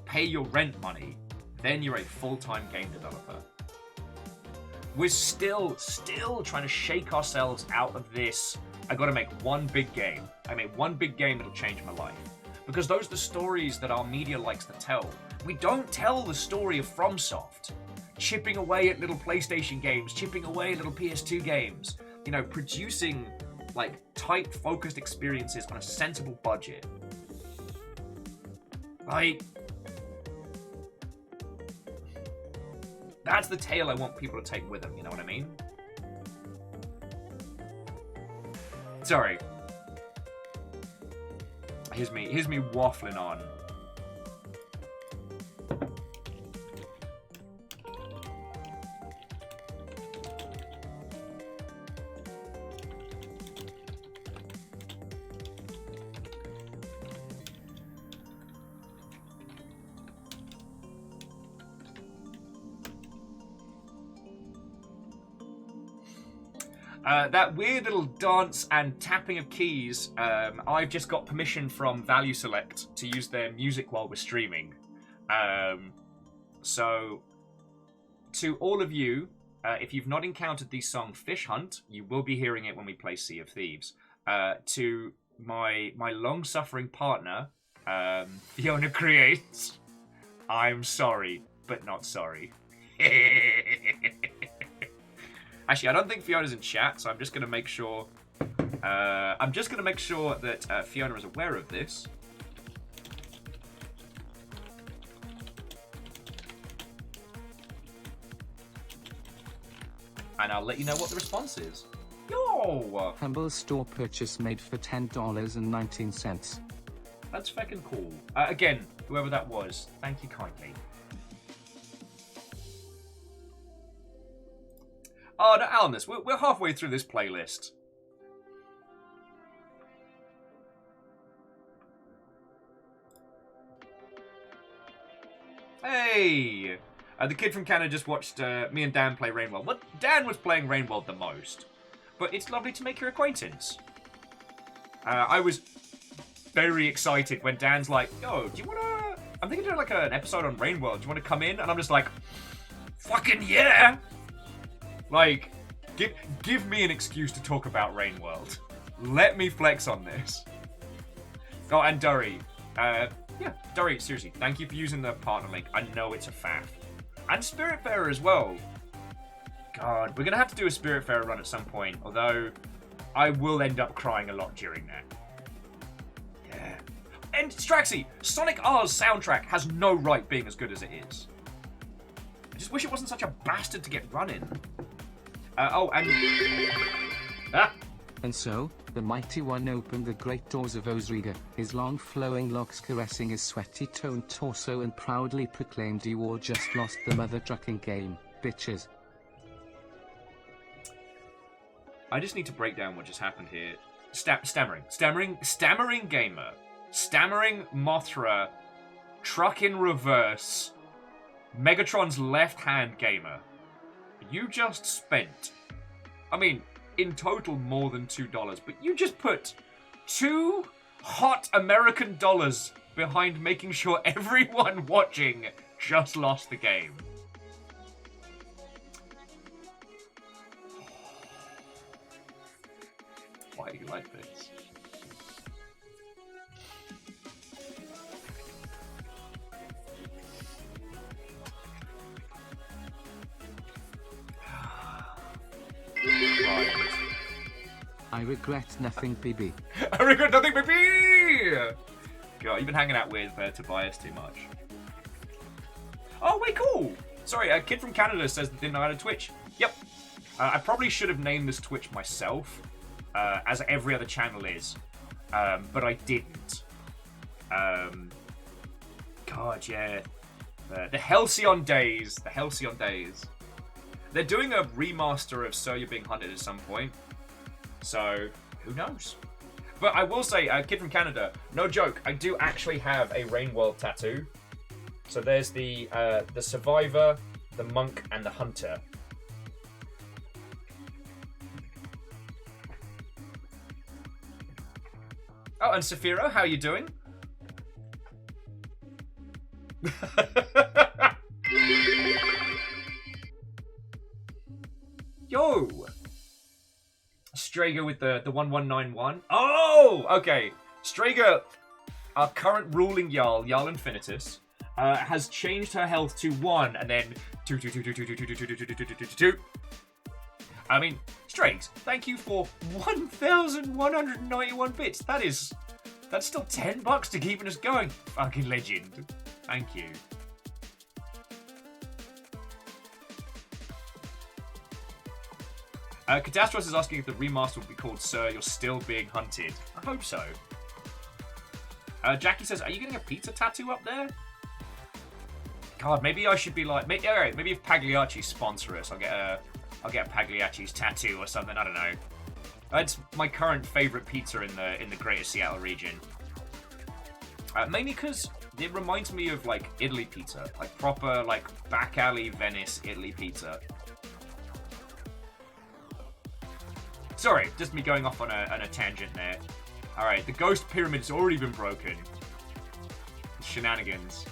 pay your rent money, then you're a full-time game developer. We're still trying to shake ourselves out of this. I gotta make one big game. I made one big game that'll change my life. Because those are the stories that our media likes to tell. We don't tell the story of FromSoft. Chipping away at little PlayStation games, chipping away at little PS2 games. You know, producing, like, tight, focused experiences on a sensible budget. Like, that's the tale I want people to take with them, you know what I mean? Sorry. Here's me waffling on. That weird little dance and tapping of keys, I've just got permission from Value Select to use their music while we're streaming. So, to all of you, if you've not encountered the song Fish Hunt, you will be hearing it when we play Sea of Thieves. To my long-suffering partner, Fiona Creates, I'm sorry, but not sorry. Actually, I don't think Fiona's in chat, so I'm just going to make sure... that Fiona is aware of this. And I'll let you know what the response is. Yo! Humble store purchase made for $10.19. That's fucking cool. Again, whoever that was, thank you kindly. Oh, no, Alnus, we're halfway through this playlist. Hey! The kid from Canada just watched me and Dan play Rainworld. Well, Dan was playing Rainworld the most. But it's lovely to make your acquaintance. I was very excited when Dan's like, yo, do you want to... I'm thinking of doing like an episode on Rainworld. Do you want to come in? And I'm just like, fucking yeah! Like, give me an excuse to talk about Rainworld. Let me flex on this. Oh, and Durry. Yeah, Durry, seriously, thank you for using the partner link. I know it's a faff. And Spiritfarer as well. God, we're going to have to do a Spiritfarer run at some point, although I will end up crying a lot during that. Yeah. And Straxy, Sonic R's soundtrack has no right being as good as it is. I just wish it wasn't such a bastard to get running. Oh, and... Ah! And so, the mighty one opened the great doors of Osriga, his long flowing locks caressing his sweaty toned torso, and proudly proclaimed, "You all just lost the mother trucking game, bitches." I just need to break down what just happened here. Stammering gamer, stammering Mothra, truck in reverse, Megatron's left-hand gamer. You just spent, I mean, in total more than $2, but you just put 2 hot American dollars behind making sure everyone watching just lost the game. Why are you like this? Right. I regret nothing, BB. I regret nothing, baby! God, you've been hanging out with Tobias too much. Oh, wait, cool! Sorry, a kid from Canada says they didn't know how to Twitch. Yep. I probably should have named this Twitch myself, as every other channel is, but I didn't. God, yeah. The Halcyon days. The Halcyon days. They're doing a remaster of Sir, You're Being Hunted at some point. So, who knows? But I will say, kid from Canada, no joke, I do actually have a Rainworld tattoo. So there's the Survivor, the Monk, and the Hunter. Oh, and Saphira, how are you doing? Yo! Strager with the 1191. Oh! Okay. Strager, our current ruling Jarl Infinitus, has changed her health to 1 and then 2. I mean, Strags, thank you for 1,191 bits. That's still $10 to keeping us going. Fucking legend. Thank you. Catastros is asking if the remaster will be called Sir, You're Still Being Hunted. I hope so. Jackie says, are you getting a pizza tattoo up there? God, maybe I should be like... Maybe if Pagliacci sponsor us, I'll get a Pagliacci's tattoo or something. I don't know. It's my current favourite pizza in the Greater Seattle region. Mainly because it reminds me of, like, Italy pizza. Like, proper, like, back alley Venice Italy pizza. Sorry, just me going off on a tangent there. Alright, the ghost pyramid's already been broken. Shenanigans.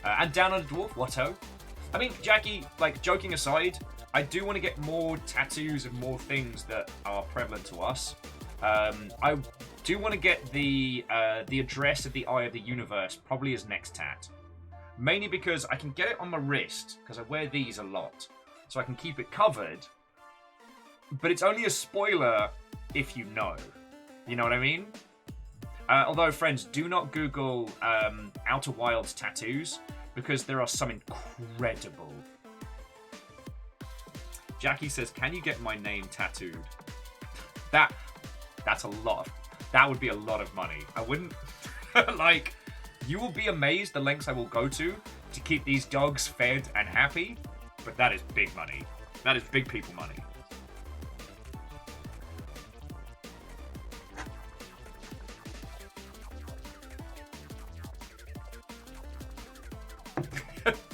And down on the dwarf, whatto? I mean, Jackie, like, joking aside, I do want to get more tattoos and more things that are prevalent to us. I do want to get the address of the Eye of the Universe, probably as next tat. Mainly because I can get it on my wrist, because I wear these a lot. So I can keep it covered. But it's only a spoiler if you know. You know what I mean? Although, friends, do not Google Outer Wilds tattoos, because there are some incredible. Jackie says, can you get my name tattooed? That's a lot. That would be a lot of money. I wouldn't... like, you will be amazed the lengths I will go to keep these dogs fed and happy, but that is big money. That is big people money.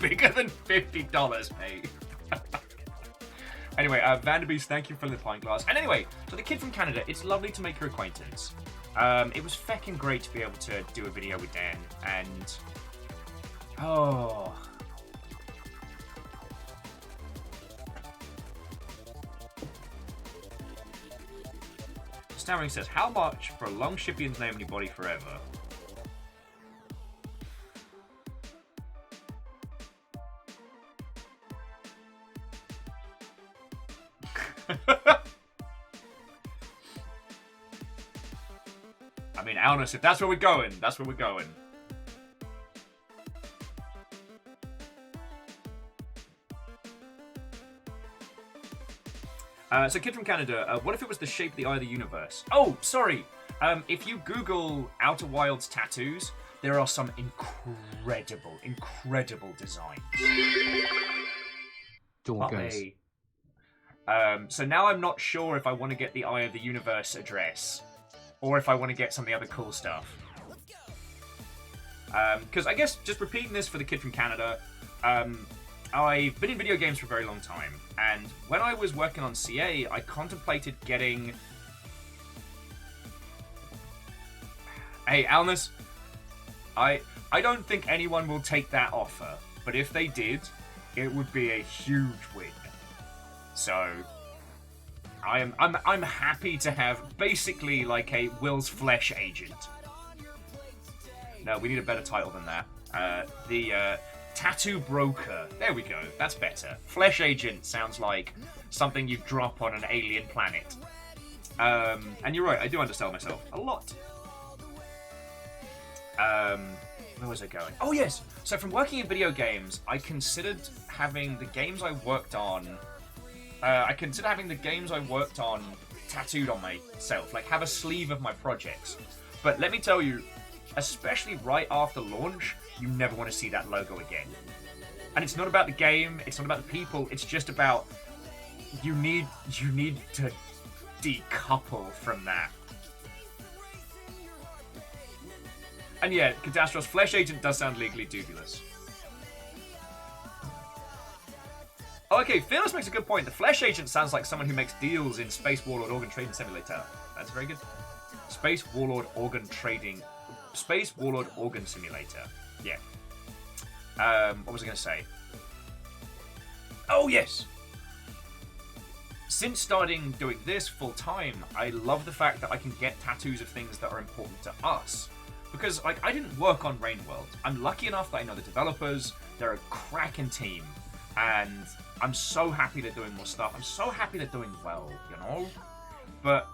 Bigger than $50, mate. Anyway, Vanderbeest, thank you for the pint glass. And anyway, so the kid from Canada, it's lovely to make your acquaintance. It was feckin' great to be able to do a video with Dan, and... Oh... Stammering says, how much for a long Shipian's name on your body forever? I mean, Alnus, if that's where we're going, that's where we're going. So kid from Canada, what if it was the shape of the eye of the universe? Oh, sorry. If you Google Outer Wilds tattoos, there are some incredible designs. Dorgers. So now I'm not sure if I want to get the Eye of the Universe address, or if I want to get some of the other cool stuff. Because I guess, just repeating this for the kid from Canada, I've been in video games for a very long time, and when I was working on CA, I contemplated getting... Hey, Alnus, I don't think anyone will take that offer, but if they did, it would be a huge win. So, I'm happy to have basically like a Will's Flesh agent. No, we need a better title than that. The Tattoo Broker. There we go. That's better. Flesh agent sounds like something you drop on an alien planet. And you're right, I do undersell myself a lot. Where was I going? Oh yes! So from working in video games, I considered having the games I worked on tattooed on myself, like have a sleeve of my projects. But let me tell you, especially right after launch, you never want to see that logo again. And it's not about the game, it's not about the people, it's just about you need to decouple from that. And yeah, Catastros Flesh Agent does sound legally dubious. Oh, okay, Fearless makes a good point. The Flesh Agent sounds like someone who makes deals in Space Warlord Organ Trading Simulator. That's very good. Space Warlord Organ Simulator. Yeah. What was I going to say? Oh, yes! Since starting doing this full time, I love the fact that I can get tattoos of things that are important to us. Because, like, I didn't work on Rainworld. I'm lucky enough that I know the developers. They're a cracking team. And I'm so happy they're doing more stuff. I'm so happy they're doing well, you know? But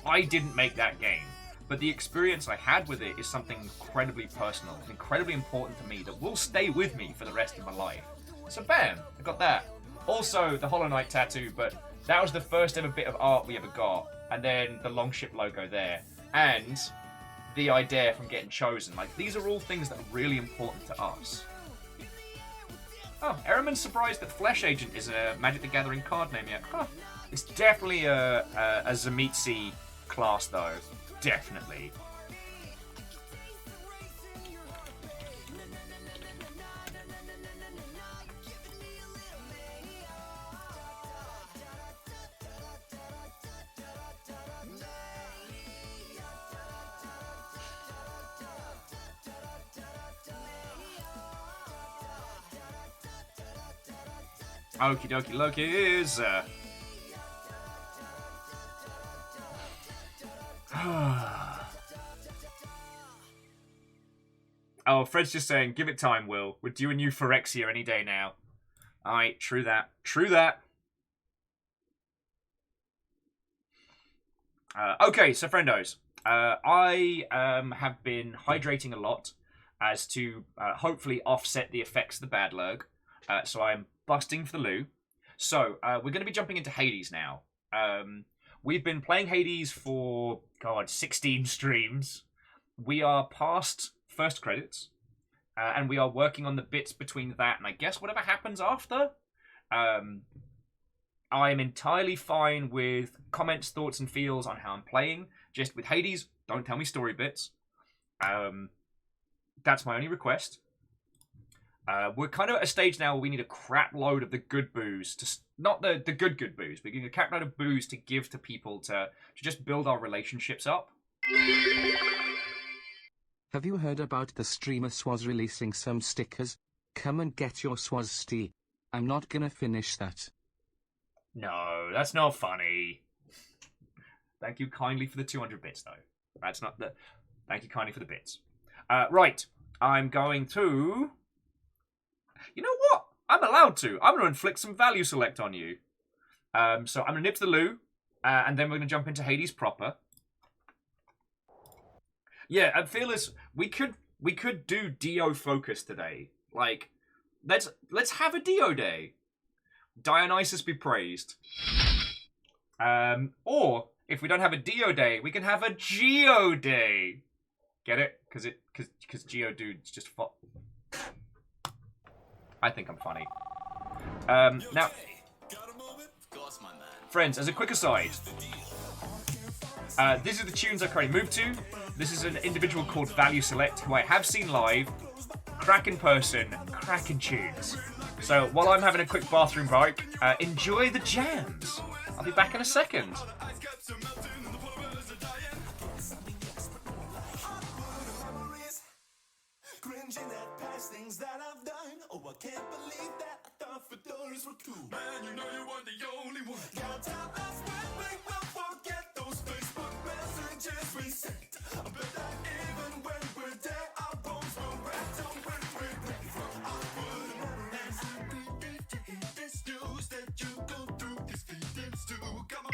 I didn't make that game. But the experience I had with it is something incredibly personal, incredibly important to me that will stay with me for the rest of my life. So bam, I got that. Also, the Hollow Knight tattoo, but that was the first ever bit of art we ever got. And then the Longship logo there. And the idea from getting chosen. Like, these are all things that are really important to us. Oh, Eraman's surprised that Flesh Agent is a Magic the Gathering card name yet. Huh. It's definitely a Zamitsi class, though. Definitely. Okie dokie Lokies. Oh, Fred's just saying, give it time, Will. We're due a new Phyrexia any day now. Alright, true that. True that. Okay, so friendos. I have been hydrating a lot as to hopefully offset the effects of the bad lurg. So I'm busting for the loo. So we're going to be jumping into Hades now. We've been playing Hades for, 16 streams. We are past first credits. and we are working on the bits between that and I guess whatever happens after. I am entirely fine with comments, thoughts, and feels on how I'm playing. Just with Hades, don't tell me story bits. That's my only request. We're kind of at a stage now where we need a crap load of the good booze to not the good booze, but a crap load of booze to give to people to just build our relationships up. Have you heard about the streamer Swaz releasing some stickers? Come and get your Swaz. I'm not gonna finish that. No, that's not funny. Thank you kindly for the 200 bits, though. That's not the. Thank you kindly for the bits. Right, I'm going to. You know what? I'm allowed to. I'm going to inflict some value select on you. So I'm going to nip to the loo, and then we're going to jump into Hades proper. Yeah, and Fearless, we could do Dio focus today. Like, let's have a Dio day. Dionysus be praised. Or if we don't have a Dio day, we can have a Geo day. Get it? Because Geodude's just fun. I think I'm funny. Now, friends, as a quick aside, these are the tunes I currently moved to. This is an individual called Value Select, who I have seen live. Cracking person, cracking tunes. So while I'm having a quick bathroom break, enjoy the jams. I'll be back in a second. Cringing at past things that I've done. Oh, I can't believe that I thought fedoras were cool. Man, you know you weren't the only one. Can't tell us when we will forget those Facebook messages we sent. I bet that even when we're dead, our bones will rattle when we're dead. I would and I believe to hear this news that you go through these feelings too. Come on,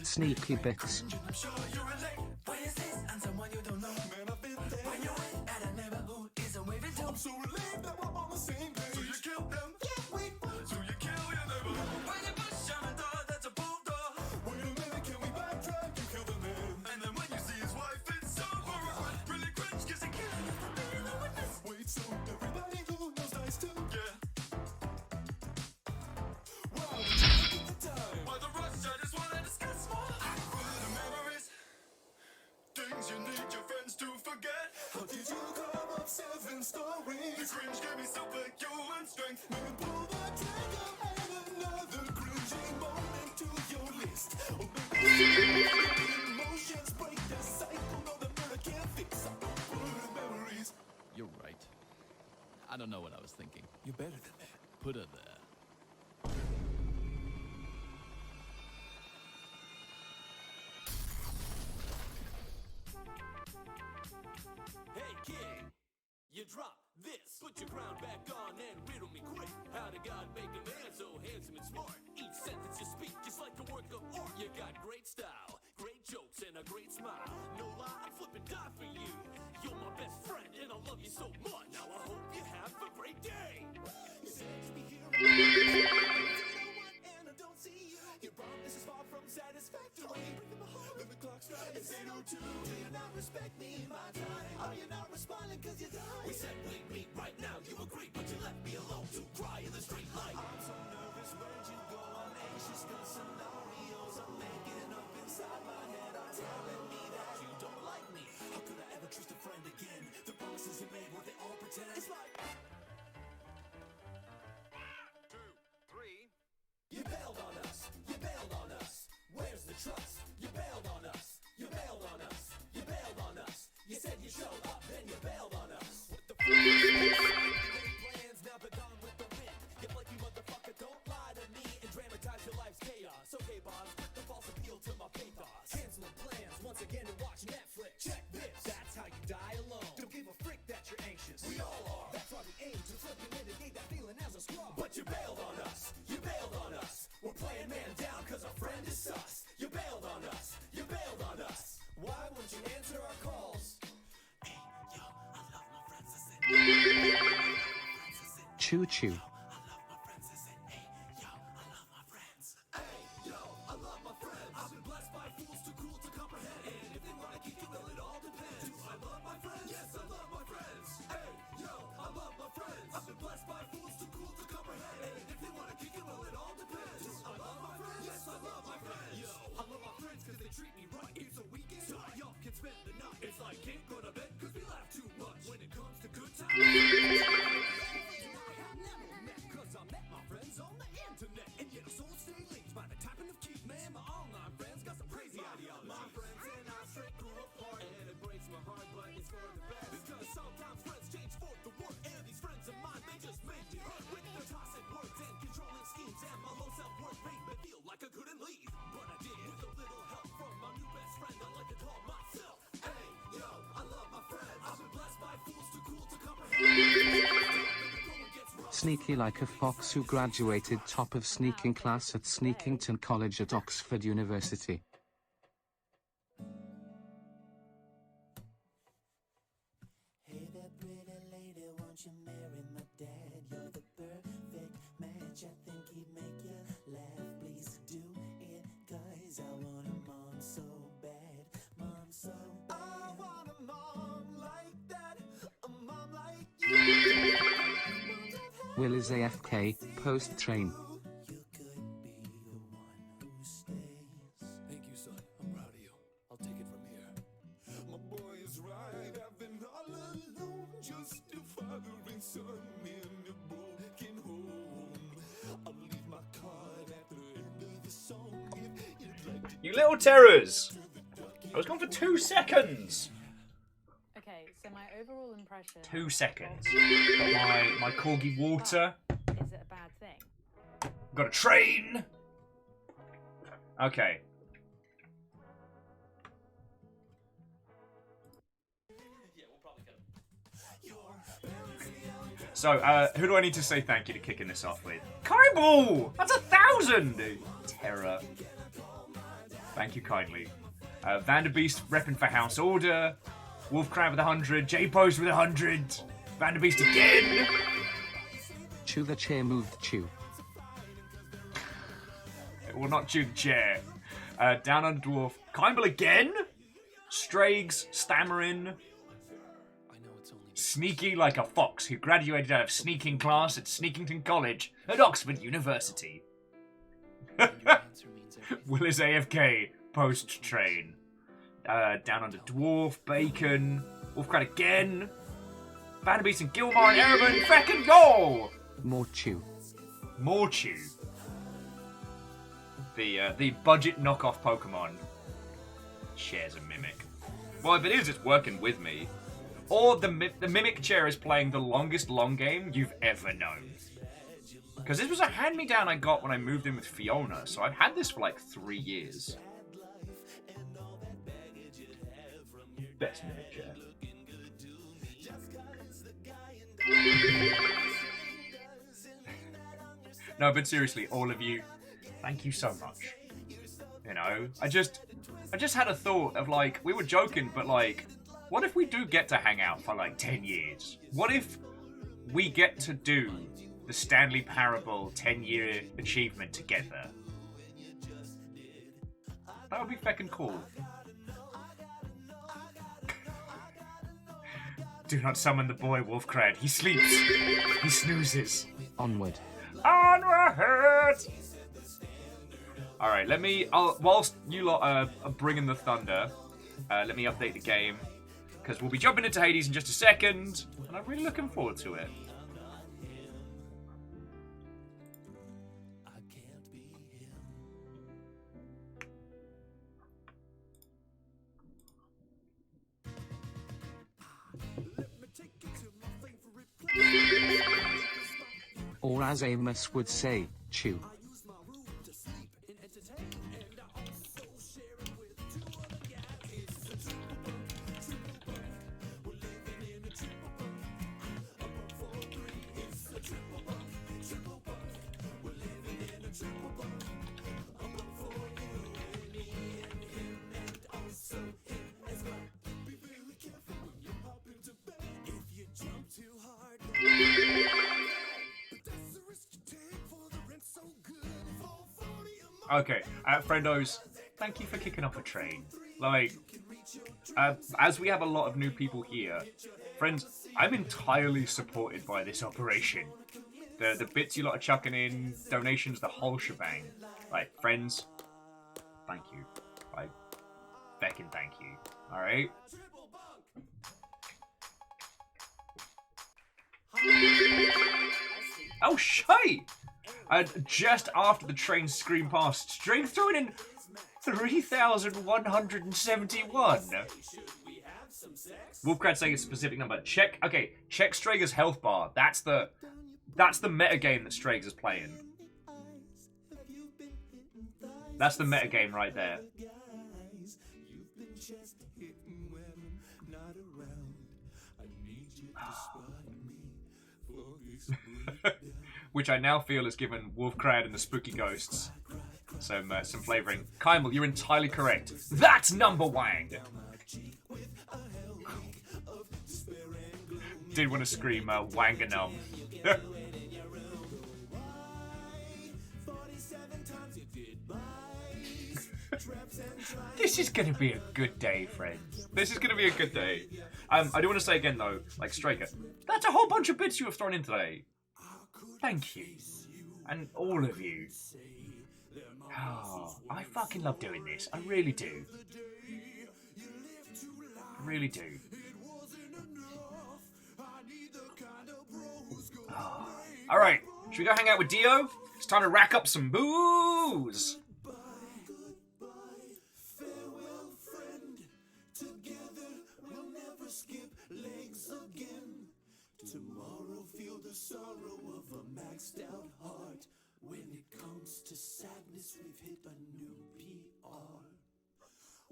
Sneaky bits. I'm sure you relate. What is this? And someone you don't know. Man, I've been there. When you're at a neighborhood, is a waving too. I'm so relieved that we're on the same page. So you killed them? Yeah, we would. So you kill your neighbor? When you push on a door, that's a bulldog. Wait a minute, can we backtrack? You killed the man. And then when you see his wife, it's over. Really cringe, cause he killed you. Wait, so everybody who knows dies too? Yeah. Wow, the time. Why the rush? I just wanna discuss more. The memories. Things you need your friends to forget. How did you come up 7 stories? The cringe gave me superhuman strength. Maybe pull the trigger, add another cringing moment to your list. Or maybe emotions break the cycle. No, the mirror can't fix up the memories. You're right. I don't know what I was thinking. You're better than that. Put her there. Hey kid, you drop this. Put your crown back on and riddle me quick. How did God make a man so handsome and smart? Each sentence you speak is like a work of art. You got great style, great jokes, and a great smile. No lie, I'd flip and die for you. You're my best friend, and I love you so much. Now I hope you have a great day. You said you'd be here. And I don't see you. Your promise is far from satisfactory. When the clock strikes, it's 8:02. Do you not respect me in my time? Are you not responding cause you died? We said we'd meet right now, you agreed, but you left me alone to cry in the street light. I'm so nervous, where'd you go? I'm anxious cause scenarios I'm making up inside my head are telling me that you don't like me. How could I ever trust a friend again? The promises you made, were they all pretend? It's like 2, 3. You bailed on us, you bailed on us. Where's the trust? You bailed on us, you bailed on us, you bailed on us. You said you showed up, then you bailed on us. What the f***? Plans now begone with the wind. You flaky motherfucker, don't lie to me and dramatize your life's chaos. Okay, boss, quit the false appeal to my pathos. Canceling plans once again to watch Netflix. Check this, that's how you die alone. Don't give a frick that you're anxious. We all are. That's why we aim to flip and mitigate that feeling as a scrub. But you bailed on us, you bailed on us. We're playing man down cause our friend is sus. You bailed on us, you bailed on us. Why won't you answer our calls? Hey, yo, I love my friends. Choo choo. I love my friends. Hey, yo, I love my friends. Hey, yo, I love my friends. I've been blessed by fools too cool to comprehend. And if they wanna keep it, well, it all depends. Do I love my friends? Yes, I love my friends. like ain't gonna bet cause we laugh too much. When it comes to good times, I have never met cause I met my friends on the internet. And yet our souls stay linked by the tapping of keys. Man, my online friends got some crazy ideology. My friends and I straight grew apart, and it breaks my heart, but it's for the best. Because sometimes friends change for the worse, and these friends of mine, they just make me hurt with their toxic words and controlling schemes. And my low self-worth made me feel like I couldn't leave, but I did. With a little help from my new best friend, I like to call myself. Hey, yo, I love my friends. I've been blessed by fools too cool to comprehend. Sneaky like a fox who graduated top of sneaking class at Sneakington College at Oxford University. Hey there, pretty lady, won't you marry my dad? You're the perfect match. I think he'd make you laugh. Please do it, guys. I want a mom so bad. Mom so bad. I want a mom like that. A mom like you. Will is AFK, post train. You could be the one who stays. Thank you, son. I'm proud of you. I'll take it from here. My boy is right. I've been all alone, just a father and son in a broken home. I'll leave my card at the end of the song if you'd like to. You little terrors! I was gone for 2 seconds! Okay, so my overall impression. 2 seconds. Got my corgi water. Is it a bad thing? Got a train! Okay. So, who do I need to say thank you to kicking this off with? Kyball! That's 1,000! Terror. Thank you kindly. Vanderbeest repping for House Order. Wolfcrab with 100. J-Pose with 100. Vanderbeest again! Chew the chair moved chew. It will not chew the chair. Down on Dwarf. Kymble again? Strags, stammering. Sneaky like a fox who graduated out of sneaking class at Sneakington College at Oxford University. Will is AFK, post-train. Down under Dwarf, Bacon, Wolfcrat again. Vanderbeest and Gilmore and Erebin, second goal! More chew. More chew. The budget knockoff Pokemon shares a Mimic. Well, if it is, it's working with me. Or the Mimic chair is playing the longest long game you've ever known. Because this was a hand-me-down I got when I moved in with Fiona, so I've had this for like 3 years. Best Mimic chair. No, but seriously, all of you, thank you so much. You know, I just had a thought of like, we were joking, but like, what if we do get to hang out for like 10 years? What if we get to do the Stanley Parable 10-year achievement together? That would be feckin' cool. Do not summon the boy, Wolfcrad. He sleeps. He snoozes. Onward. Onward! Alright, whilst you lot are bringing the thunder, let me update the game. Because we'll be jumping into Hades in just a second. And I'm really looking forward to it. Or as Amos would say, chew. Okay, friendos, thank you for kicking off a train. Like, as we have a lot of new people here, friends, I'm entirely supported by this operation. The bits you lot are chucking in, donations, the whole shebang. Like, friends, thank you. Like, Beck and thank you. Alright? Oh, shite! Just after the train screamed past, straight throwing in 3,171. Wolfcrat saying a specific number. Check Strager's health bar. That's the meta game that Strager's is playing. That's the meta game right there. Which I now feel has given Wolfcrad and the Spooky Ghosts some flavouring. Kymel, you're entirely correct. That's number Wang! Did want to scream Wanganum. This is going to be a good day, friends. This is going to be a good day. I do want to say again, though, like Straker, that's a whole bunch of bits you have thrown in today. Thank you. And all of you. Oh, I fucking love doing this. I really do. I really do. Oh. Alright, should we go hang out with Dio? It's time to rack up some booze! Tomorrow feel the sorrow of a maxed out heart. When it comes to sadness, we've hit a new PR.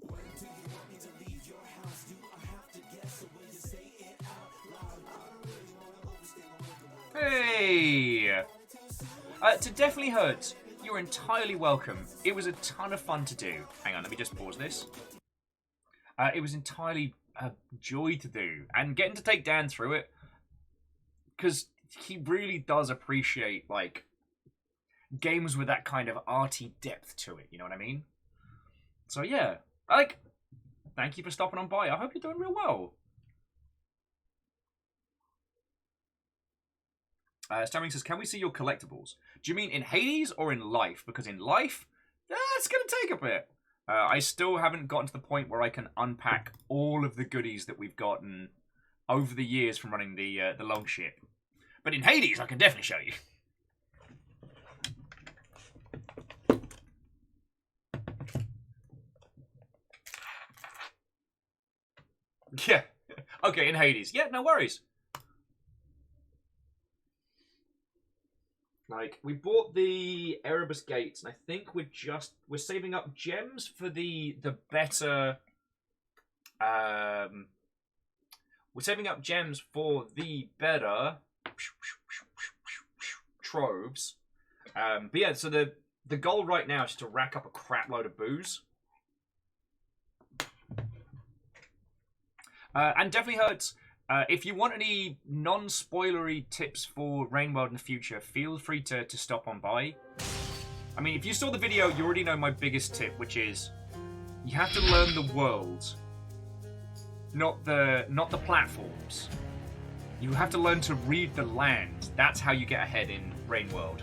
When do you want me to leave your house? Do I have to guess, or will you say it out loud? I don't really want to overstay my welcome. Hey! To Definitely Hurts, you're entirely welcome. It was a ton of fun to do. Hang on, let me just pause this. It was entirely a joy to do. And getting to take Dan through it, because he really does appreciate, like, games with that kind of arty depth to it, you know what I mean? So, yeah. Like, thank you for stopping on by. I hope you're doing real well. Stammering says, can we see your collectibles? Do you mean in Hades or in life? Because in life, that's going to take a bit. I still haven't gotten to the point where I can unpack all of the goodies that we've gotten over the years from running the longship. But in Hades, I can definitely show you. Yeah. Okay, in Hades. Yeah, no worries. Like, we bought the Erebus gates, and I think we're saving up gems for the better. We're saving up gems for the better troves. But yeah, so the goal right now is just to rack up a crap load of booze. And Definitely Hurts. If you want any non-spoilery tips for Rainworld in the future, feel free to stop on by. I mean, if you saw the video, you already know my biggest tip, which is you have to learn the world, not the platforms. You have to learn to read the land. That's how you get ahead in Rainworld.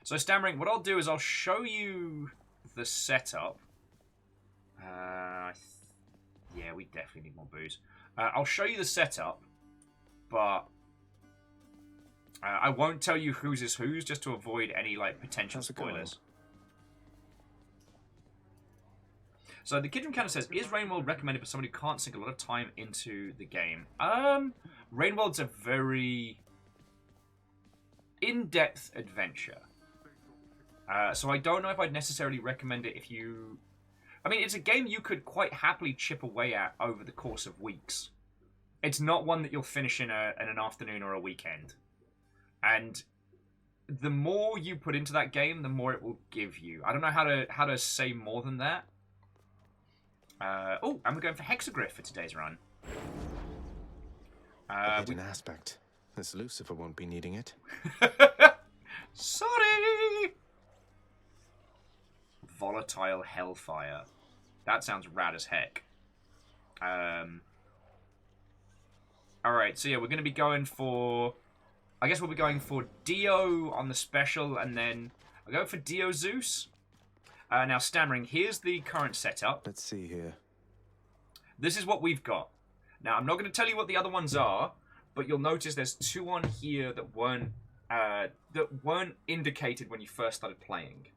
So Stammering, what I'll do is I'll show you the setup. Yeah, we definitely need more booze. I'll show you the setup, but I won't tell you whose is whose, just to avoid any like potential spoilers. So the Kidron Counter says, is Rainworld recommended for somebody who can't sink a lot of time into the game? Rainworld's a very in-depth adventure. So I don't know if I'd necessarily recommend it if you... I mean, it's a game you could quite happily chip away at over the course of weeks. It's not one that you'll finish in an afternoon or a weekend. And the more you put into that game, the more it will give you. I don't know how to say more than that. Oh, and we're going for Hexagriff for today's run. An aspect. This Lucifer won't be needing it. Sorry! Volatile Hellfire. That sounds rad as heck. Alright, so yeah, we're going to be going for... I guess we'll be going for Dio on the special, and then... I'll go for Dio Zeus. Now, Stammering, here's the current setup. Let's see here. This is what we've got. Now, I'm not going to tell you what the other ones are, but you'll notice there's 2 on here that weren't indicated when you first started playing.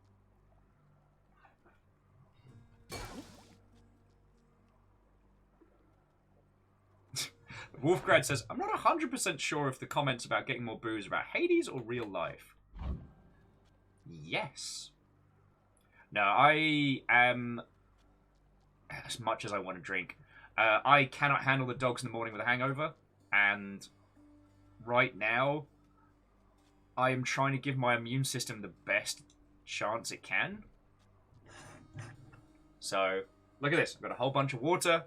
Wolfgrad says, I'm not 100% sure if the comments about getting more booze are about Hades or real life. Yes. No, I am... As much as I want to drink. I cannot handle the dogs in the morning with a hangover. And right now, I am trying to give my immune system the best chance it can. So, look at this. I've got a whole bunch of water.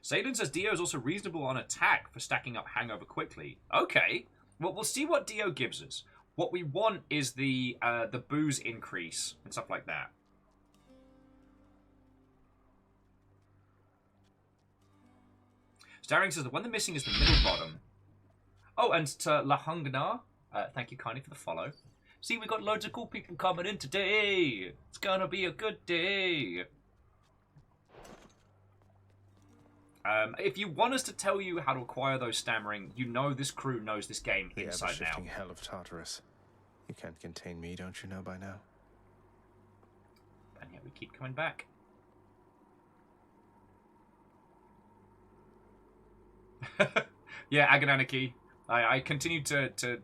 Zayden says Dio is also reasonable on attack for stacking up hangover quickly. Okay. Well, we'll see what Dio gives us. What we want is the booze increase and stuff like that. Starring says the one they're missing is the middle bottom. Oh, and to Lahungnar, thank you kindly for the follow. See, we got loads of cool people coming in today. It's gonna be a good day. If you want us to tell you how to acquire those Stammering, you know this crew knows this game inside The now. ever-shifting hell of Tartarus. You can't contain me, don't you know by now? And yet we keep coming back. Yeah, Agonanarchy. I continue to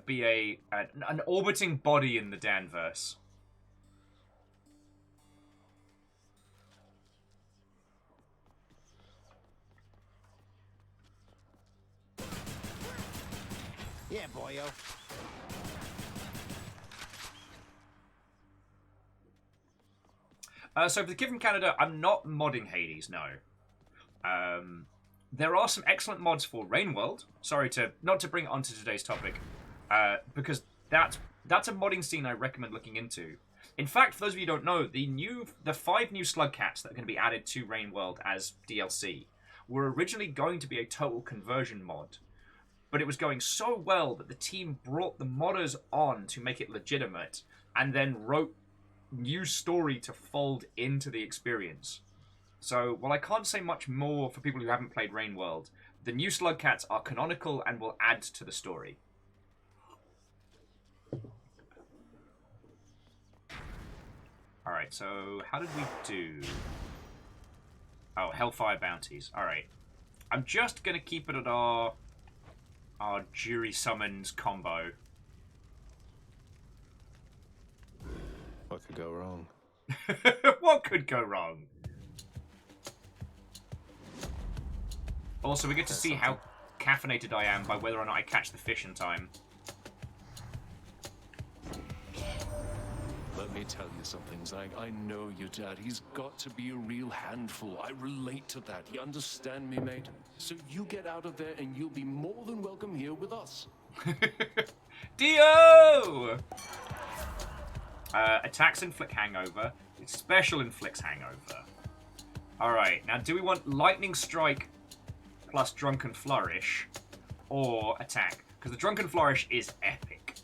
be an orbiting body in the Danverse. Yeah, boyo. So for the kid from Canada, I'm not modding Hades, no. There are some excellent mods for Rainworld. Sorry not to bring it onto today's topic, because that's a modding scene I recommend looking into. In fact, for those of you who don't know, the 5 new slug cats that are going to be added to Rainworld as DLC were originally going to be a total conversion mod. But it was going so well that the team brought the modders on to make it legitimate, and then wrote new story to fold into the experience. So, while I can't say much more for people who haven't played Rainworld, the new slug cats are canonical and will add to the story. Alright, so how did we do? Oh, Hellfire bounties. Alright. I'm just going to keep it at our jury summons combo. What could go wrong? What could go wrong? Also, we get to see how caffeinated I am by whether or not I catch the fish in time. Let me tell you something, Zag. I know your dad. He's got to be a real handful. I relate to that. You understand me, mate? So you get out of there and you'll be more than welcome here with us. Dio! Attacks inflict hangover. Special inflicts hangover. Alright, now do we want Lightning Strike plus Drunken Flourish or attack? Because the Drunken Flourish is epic.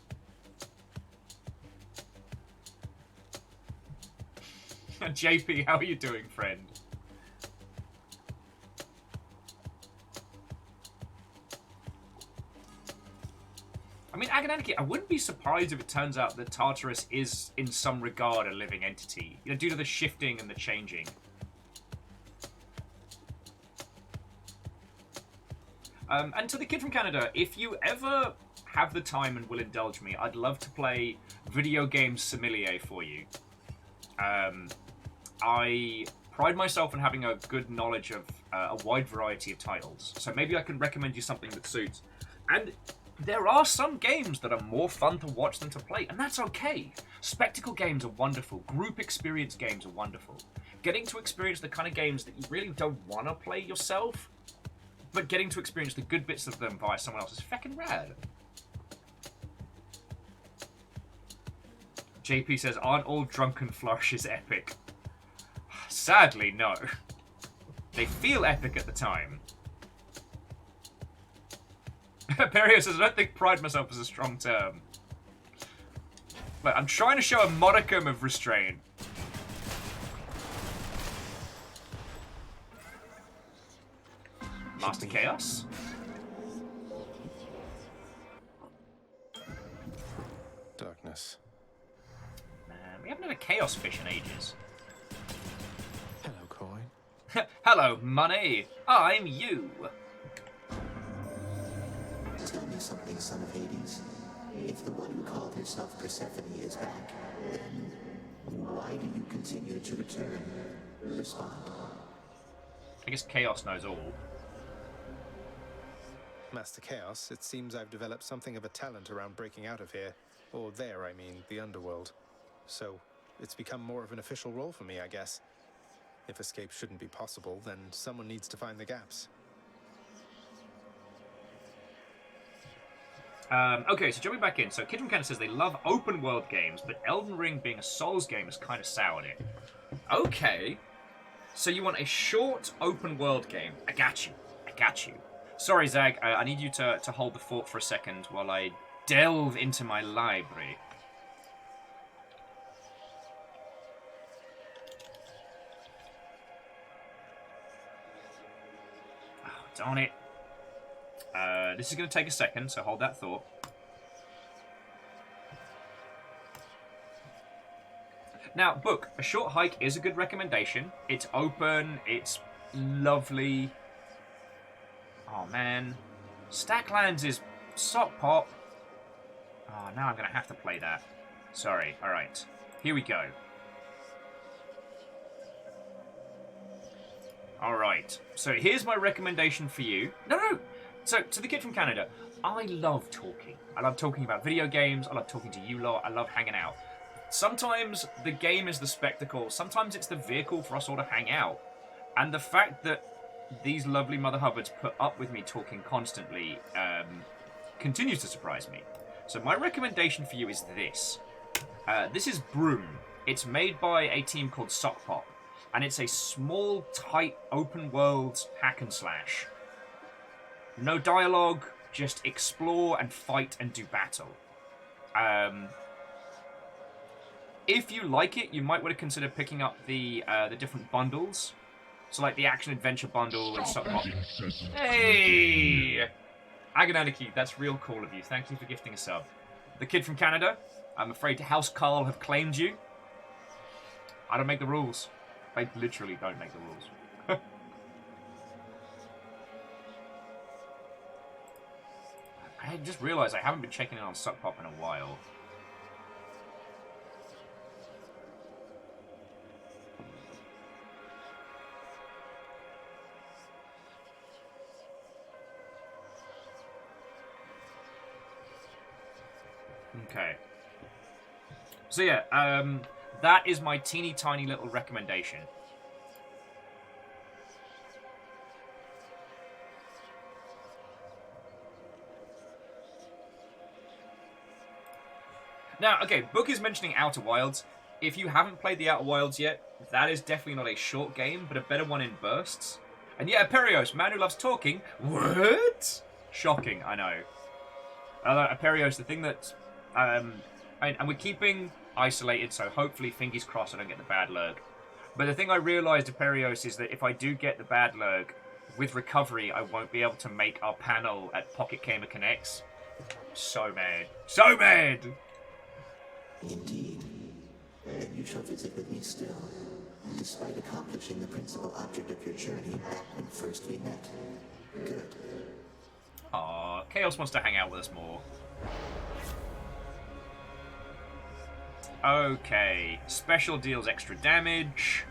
JP, how are you doing, friend? I mean, Agonanarchy, I wouldn't be surprised if it turns out that Tartarus is, in some regard, a living entity. You know, due to the shifting and the changing. And to the kid from Canada, if you ever have the time and will indulge me, I'd love to play video game sommelier for you. I pride myself on having a good knowledge of a wide variety of titles, so maybe I can recommend you something that suits. And there are some games that are more fun to watch than to play, and that's okay. Spectacle games are wonderful. Group experience games are wonderful. Getting to experience the kind of games that you really don't want to play yourself, but getting to experience the good bits of them via someone else is feckin' rad. JP says, aren't all Drunken Flourishes epic? Sadly, no. They feel epic at the time. Perio says, I don't think pride myself is a strong term. Look, I'm trying to show a modicum of restraint. Master Chaos? Darkness. Man, we haven't had a Chaos fish in ages. Hello, coin. Hello, money. I'm you. Tell me something, son of Hades. If the one who called herself Persephone is back, then why do you continue to return? Respond. I guess Chaos knows all. Master Chaos, it seems I've developed something of a talent around breaking out of here. Or there, I mean, the underworld. So, it's become more of an official role for me, I guess. If escape shouldn't be possible, then someone needs to find the gaps. Okay, so jumping back in. So Kid from Canada says they love open world games, but Elden Ring being a Souls game has kind of soured it. Okay. So you want a short open world game. I got you. I got you. Sorry, Zag. I need you to hold the fort for a second while I delve into my library. Oh, darn it. This is going to take a second, so hold that thought. Now, book, A Short Hike is a good recommendation. It's open, it's lovely. Oh, man. Stacklands is sock pop. Oh, now I'm going to have to play that. Sorry, alright. Here we go. Alright, so here's my recommendation for you. No! So, to the Kid from Canada, I love talking. I love talking about video games, I love talking to you lot, I love hanging out. Sometimes the game is the spectacle, sometimes it's the vehicle for us all to hang out. And the fact that these lovely Mother Hubbards put up with me talking constantly continues to surprise me. So my recommendation for you is this. This is Broom. It's made by a team called Sock Pop. And it's a small, tight, open world hack and slash. No dialogue, just explore and fight and do battle. If you like it, you might want to consider picking up the different bundles. So like the action adventure bundle and stuff. Hey! Agonaniki, that's real cool of you. Thank you for gifting a sub. The Kid from Canada, I'm afraid House Carl have claimed you. I don't make the rules. I literally don't make the rules. I just realised I haven't been checking in on Suck Pop in a while. Okay. So yeah, that is my teeny tiny little recommendation. Now, okay, Book is mentioning Outer Wilds. If you haven't played the Outer Wilds yet, that is definitely not a short game, but a better one in bursts. And yeah, Aperios, man who loves talking. What? Shocking, I know. Aperios, the thing that... and we're keeping isolated, so hopefully, fingers crossed, I don't get the bad lurg. But the thing I realised, Aperios, is that if I do get the bad lurg, with recovery, I won't be able to make our panel at Pocket Gamer Connects. So mad. So mad! Indeed. And you shall visit with me still, despite accomplishing the principal object of your journey when first we met. Good. Aw, Chaos wants to hang out with us more. Okay, special deals extra damage.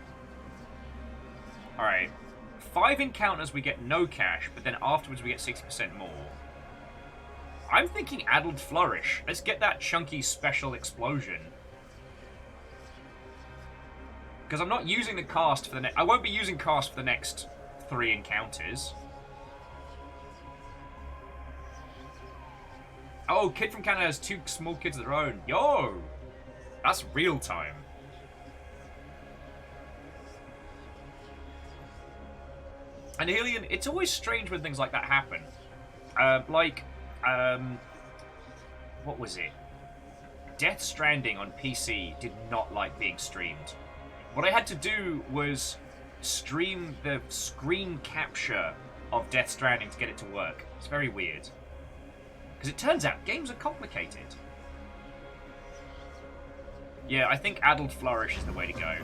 Alright. 5 encounters we get no cash, but then afterwards we get 60% more. I'm thinking Addled Flourish. Let's get that chunky special explosion. Because I'm not using the cast for the next... I won't be using cast for the next 3 encounters. Oh, Kid from Canada has 2 small kids of their own. Yo! That's real time. And Hillian, it's always strange when things like that happen. Like, what was it? Death Stranding on PC did not like being streamed. What I had to do was stream the screen capture of Death Stranding to get it to work. It's very weird. Because it turns out games are complicated. Yeah, I think Addled Flourish is the way to go.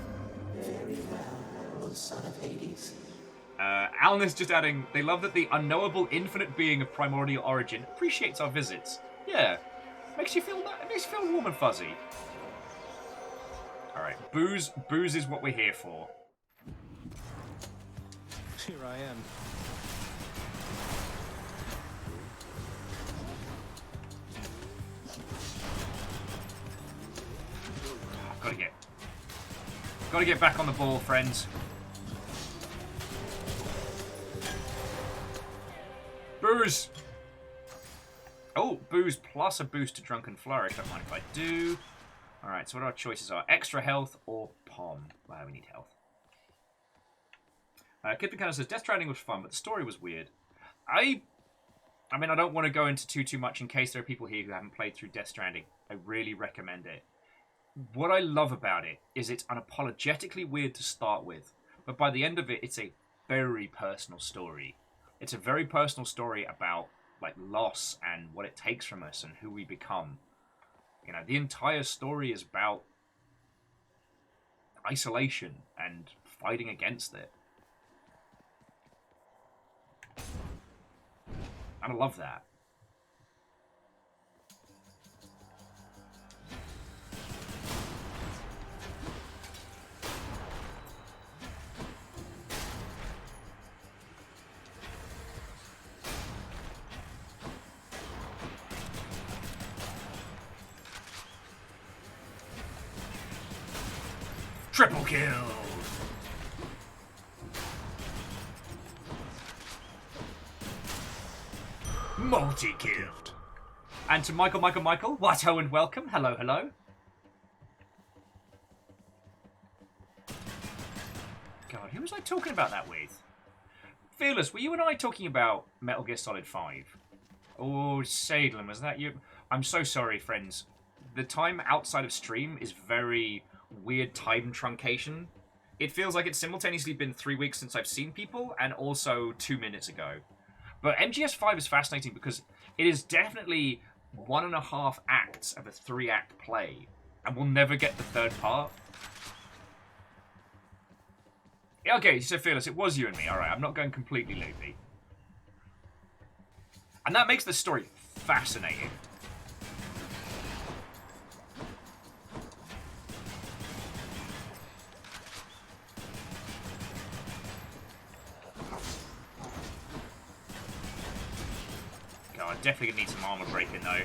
Very well, son of Hades. Alan is just adding, they love that the unknowable infinite being of primordial origin appreciates our visits. Yeah. Makes you feel warm and fuzzy. Alright, booze is what we're here for. Here I am. Gotta get back on the ball, friends. Booze! Oh, booze plus a boost to Drunken Flourish. Don't mind if I do. Alright, so what our choices are? Extra health or Pom? Wow, we need health. Kid McKenna says, Death Stranding was fun, but the story was weird. I mean, I don't want to go into too much in case there are people here who haven't played through Death Stranding. I really recommend it. What I love about it is it's unapologetically weird to start with, but by the end of it, it's a very personal story. It's a very personal story about like loss and what it takes from us and who we become. You know, the entire story is about isolation and fighting against it. And I love that. Triple kill! Multi-kill! And to Michael, what ho and welcome. Hello, hello. God, who was I talking about that with? Fearless, were you and I talking about Metal Gear Solid 5? Oh, Sadlin, was that you? I'm so sorry, friends. The time outside of stream is very weird time truncation. It feels like it's simultaneously been 3 weeks since I've seen people and also 2 minutes ago. But MGS5 is fascinating because it is definitely 1.5 acts of a 3-act play, and we'll never get the third part. Yeah, okay, so Fearless, it was you and me. Alright, I'm not going completely loopy. And that makes the story fascinating. God, definitely gonna need some armor breaking though.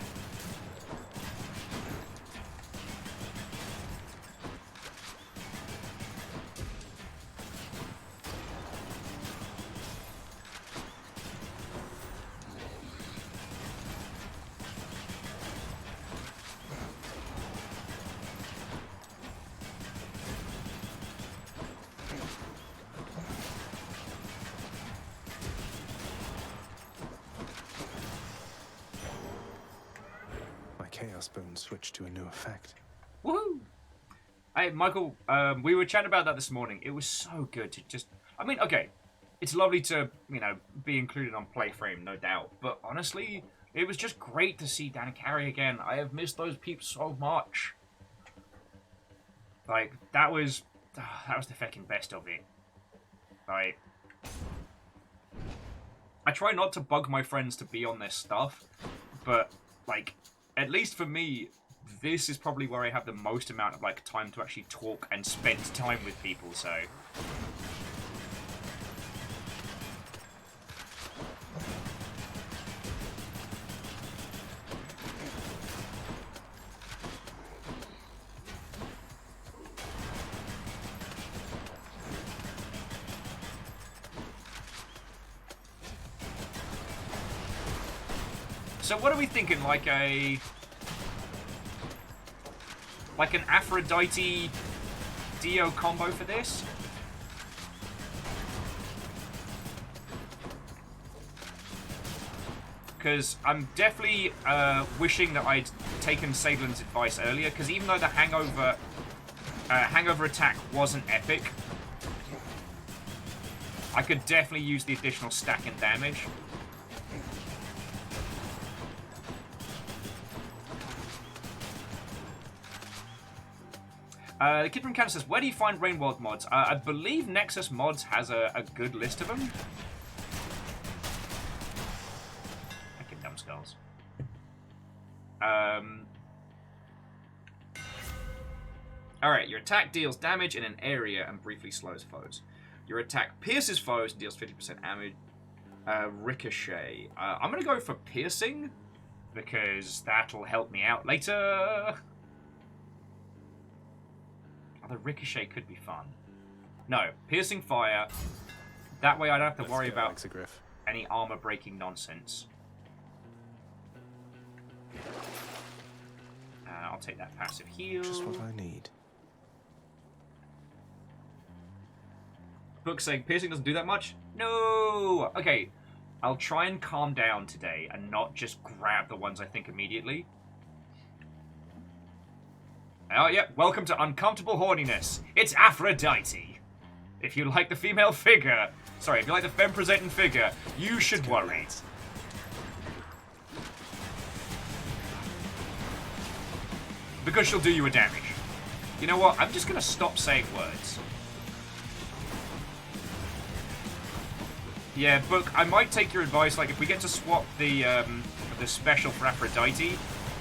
Chaos Bone switched to a new effect. Woohoo! Hey, Michael, we were chatting about that this morning. It was so good to just... I mean, okay, it's lovely to, you know, be included on Playframe, no doubt. But honestly, it was just great to see Dan Carey again. I have missed those peeps so much. Like, that was the fucking best of it. Like, I try not to bug my friends to be on their stuff, but, like... At least for me, this is probably where I have the most amount of like time to actually talk and spend time with people, so... So what are we thinking, like an Aphrodite Dio combo for this? because I'm definitely wishing that I'd taken Sablin's advice earlier, because even though the hangover attack wasn't epic, I could definitely use the additional stack and damage. The kid from Canada says, where do you find Rainworld mods? I believe Nexus Mods has a good list of them. Fucking numbskulls. Alright, your attack deals damage in an area and briefly slows foes. Your attack pierces foes and deals 50% damage. Ricochet. I'm going to go for piercing, because that'll help me out later. Although Ricochet could be fun. No, piercing fire. That way I don't have to worry about any armor-breaking nonsense. I'll take that passive heal. Just what I need. Book saying piercing doesn't do that much? No! Okay, I'll try and calm down today and not just grab the ones I think immediately. Oh, yep, welcome to Uncomfortable Horniness. It's Aphrodite. If you like the female figure, sorry, if you like the femme-presenting figure, you should worry. Because she'll do you a damage. You know what? I'm just going to stop saying words. Yeah, Book, I might take your advice, like, if we get to swap the special for Aphrodite,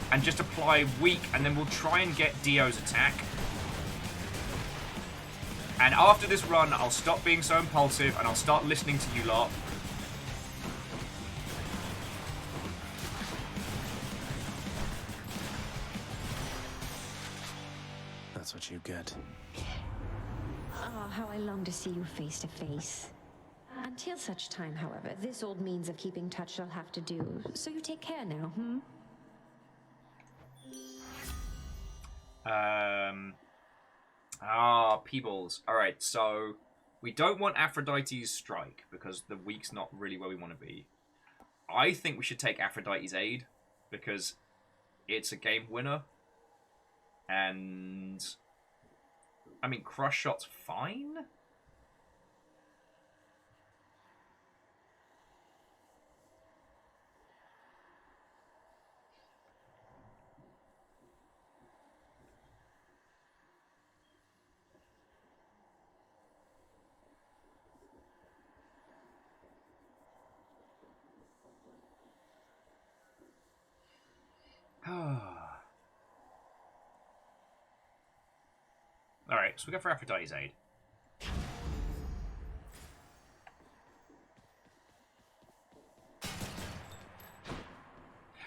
and just apply weak, and then we'll try and get Dio's attack. And after this run, I'll stop being so impulsive, and I'll start listening to you lot. That's what you get. Ah, how I long to see you face to face. Until such time, however, this old means of keeping touch shall have to do. So you take care now, hmm? Peebles. Alright, so we don't want Aphrodite's strike because the weak's not really where we want to be. I think we should take Aphrodite's aid because it's a game winner. And I mean, crush shot's fine. Alright, so we go for Aphrodite's aid.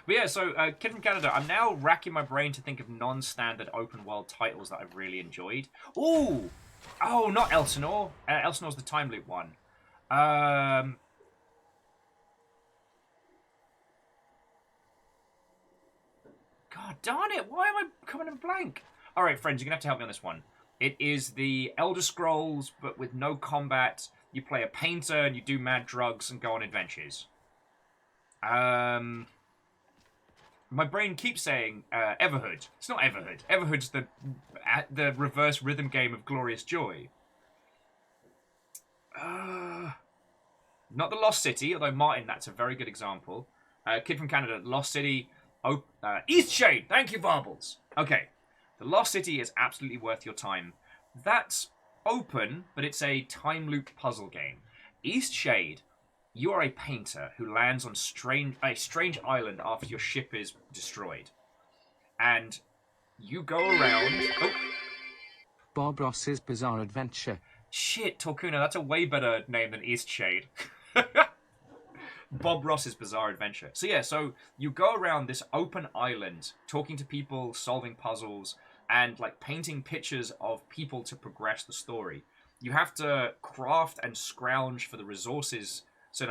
But yeah, so, Kid from Canada, I'm now racking my brain to think of non-standard open-world titles that I've really enjoyed. Ooh! Oh, not Elsinore. Elsinore's the time loop one. God darn it, why am I coming in blank? Alright, friends, you're going to have to help me on this one. It is the Elder Scrolls, but with no combat. You play a painter, and you do mad drugs, and go on adventures. My brain keeps saying Everhood. It's not Everhood. Everhood's the reverse rhythm game of Glorious Joy. Not the Lost City, although Martin, that's a very good example. Kid from Canada, Lost City... Eastshade! Thank you, Varbles! Okay. The Lost City is absolutely worth your time. That's open, but it's a time loop puzzle game. Eastshade, you are a painter who lands on a strange island after your ship is destroyed. And you go around... Oh. Bob Ross's Bizarre Adventure. Shit, Torcuna, that's a way better name than Eastshade. Bob Ross's Bizarre Adventure. So yeah, so you go around this open island, talking to people, solving puzzles, and like painting pictures of people to progress the story. You have to craft and scrounge for the resources, so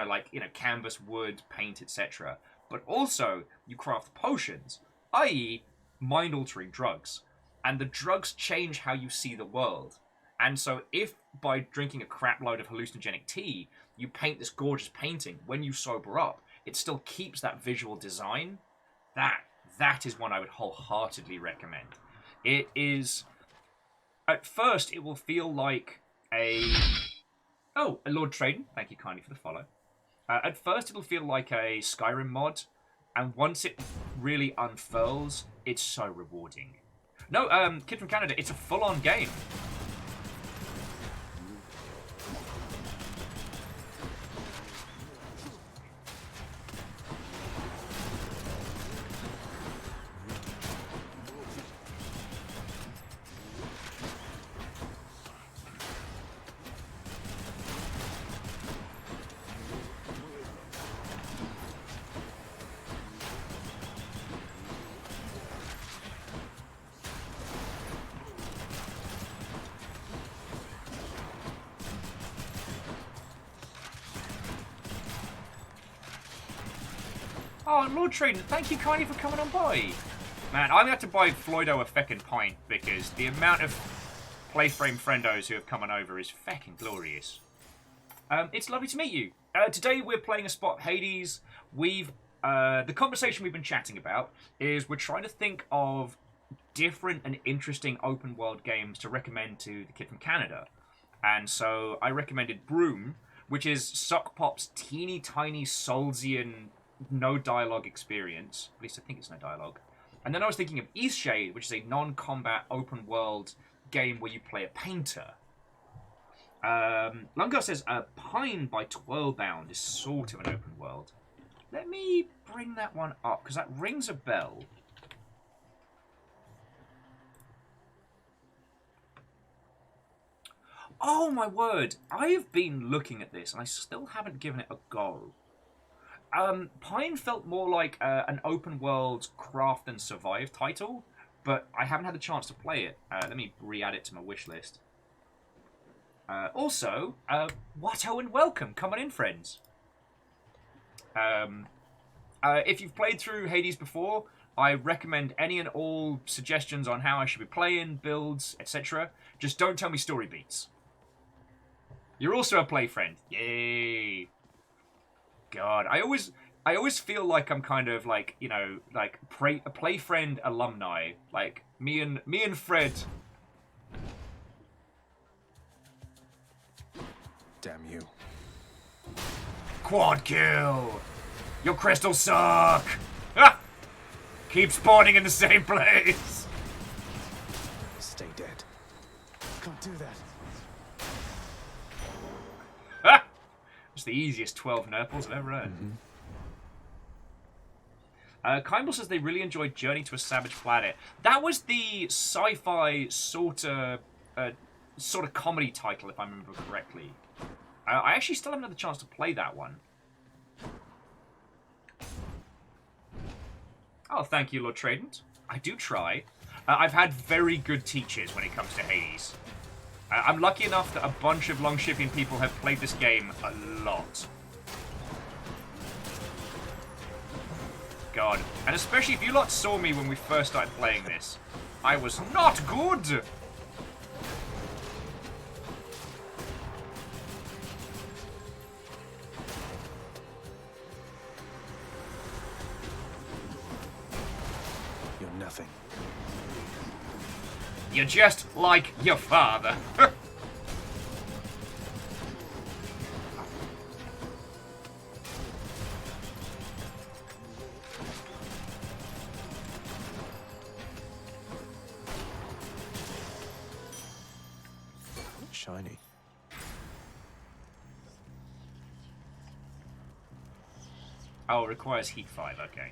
canvas, wood, paint, etc. But also, you craft potions, i.e. mind-altering drugs. And the drugs change how you see the world. And so if by drinking a crap load of hallucinogenic tea, you paint this gorgeous painting, when you sober up, it still keeps that visual design. That is one I would wholeheartedly recommend. It is... At first, it will feel like a... Oh, Lord Traden, thank you kindly for the follow. At first, it'll feel like a Skyrim mod, and once it really unfurls, it's so rewarding. No, Kid from Canada, it's a full-on game. Oh, Lord Traden, thank you kindly for coming on by. Man, I'm going to have to buy Floydo a feckin' pint because the amount of Playframe friendos who have come on over is feckin' glorious. It's lovely to meet you. Today we're playing a spot Hades. The conversation we've been chatting about is we're trying to think of different and interesting open world games to recommend to the kid from Canada. And so I recommended Broom, which is Suckpop's teeny tiny Soulsian no dialogue experience. At least I think it's no dialogue. And then I was thinking of Eastshade, which is a non-combat open world game where you play a painter. Lungar says Pine by Twirlbound is sort of an open world. Let me bring that one up because that rings a bell. Oh my word! I've been looking at this and I still haven't given it a go. Pine felt more like an open world craft and survive title, but I haven't had the chance to play it. Let me re-add it to my wish list. Also, Watto and welcome. Come on in, friends. If you've played through Hades before, I recommend any and all suggestions on how I should be playing, builds, etc. Just don't tell me story beats. You're also a play friend. Yay! God, I always feel like I'm kind of like, you know, like a play friend alumni. Like me and Fred. Damn you. Quad kill! Your crystals suck! Ah! Keep spawning in the same place! Stay dead. Can't do that. Ah! It's the easiest 12 Nurples I've ever heard. Kimball says they really enjoyed Journey to a Savage Planet. That was the sci-fi sort of comedy title, if I remember correctly. I actually still haven't had the chance to play that one. Oh, thank you, Lord Tradent. I do try. I've had very good teachers when it comes to Hades. I'm lucky enough that a bunch of long-shipping people have played this game a lot. God. And especially if you lot saw me when we first started playing this. I was not good! You're nothing. You're just like your father. Shiny. Oh, it requires heat 5, okay.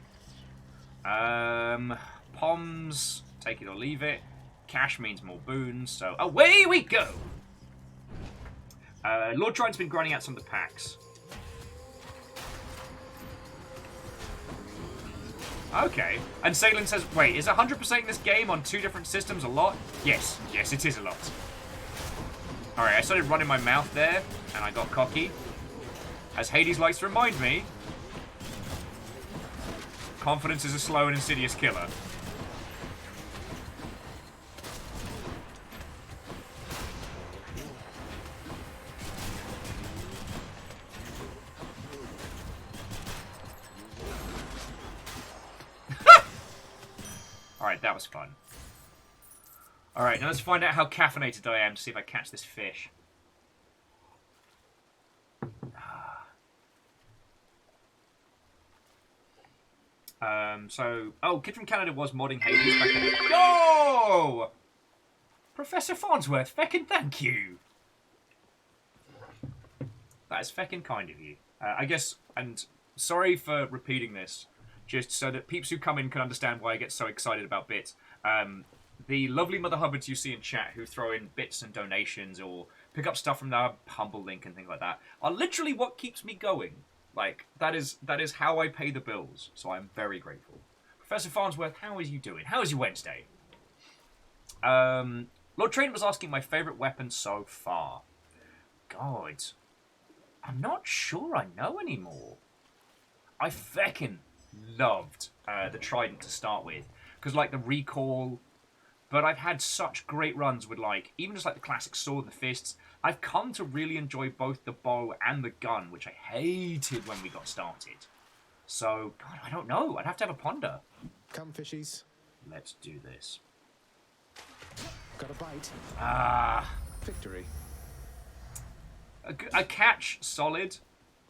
Poms, take it or leave it. Cash means more boons, so away we go! Lord Triton's been grinding out some of the packs. Okay. And Salin says, wait, is 100% this game on 2 different systems a lot? Yes. Yes, it is a lot. Alright, I started running my mouth there, and I got cocky. As Hades likes to remind me, confidence is a slow and insidious killer. Alright, that was fun. Alright, now let's find out how caffeinated I am to see if I catch this fish. Oh, Kid from Canada was modding Hades back in... Yo! Professor Farnsworth, feckin' thank you! That is feckin' kind of you. I guess, and sorry for repeating this, just so that peeps who come in can understand why I get so excited about bits. The lovely Mother Hubbards you see in chat who throw in bits and donations or pick up stuff from their Humble link and things like that are literally what keeps me going. Like, that is how I pay the bills, so I'm very grateful. Professor Farnsworth, how are you doing? How is your Wednesday? Lord Train was asking my favourite weapon so far. God, I'm not sure I know anymore. I feckin' loved the Trident to start with, because, like, the recoil... But I've had such great runs with, like, even just, like, the classic sword and the fists. I've come to really enjoy both the bow and the gun, which I hated when we got started. So, God, I don't know. I'd have to have a ponder. Come, fishies. Let's do this. Got a bite. Ah. Victory. A catch, solid,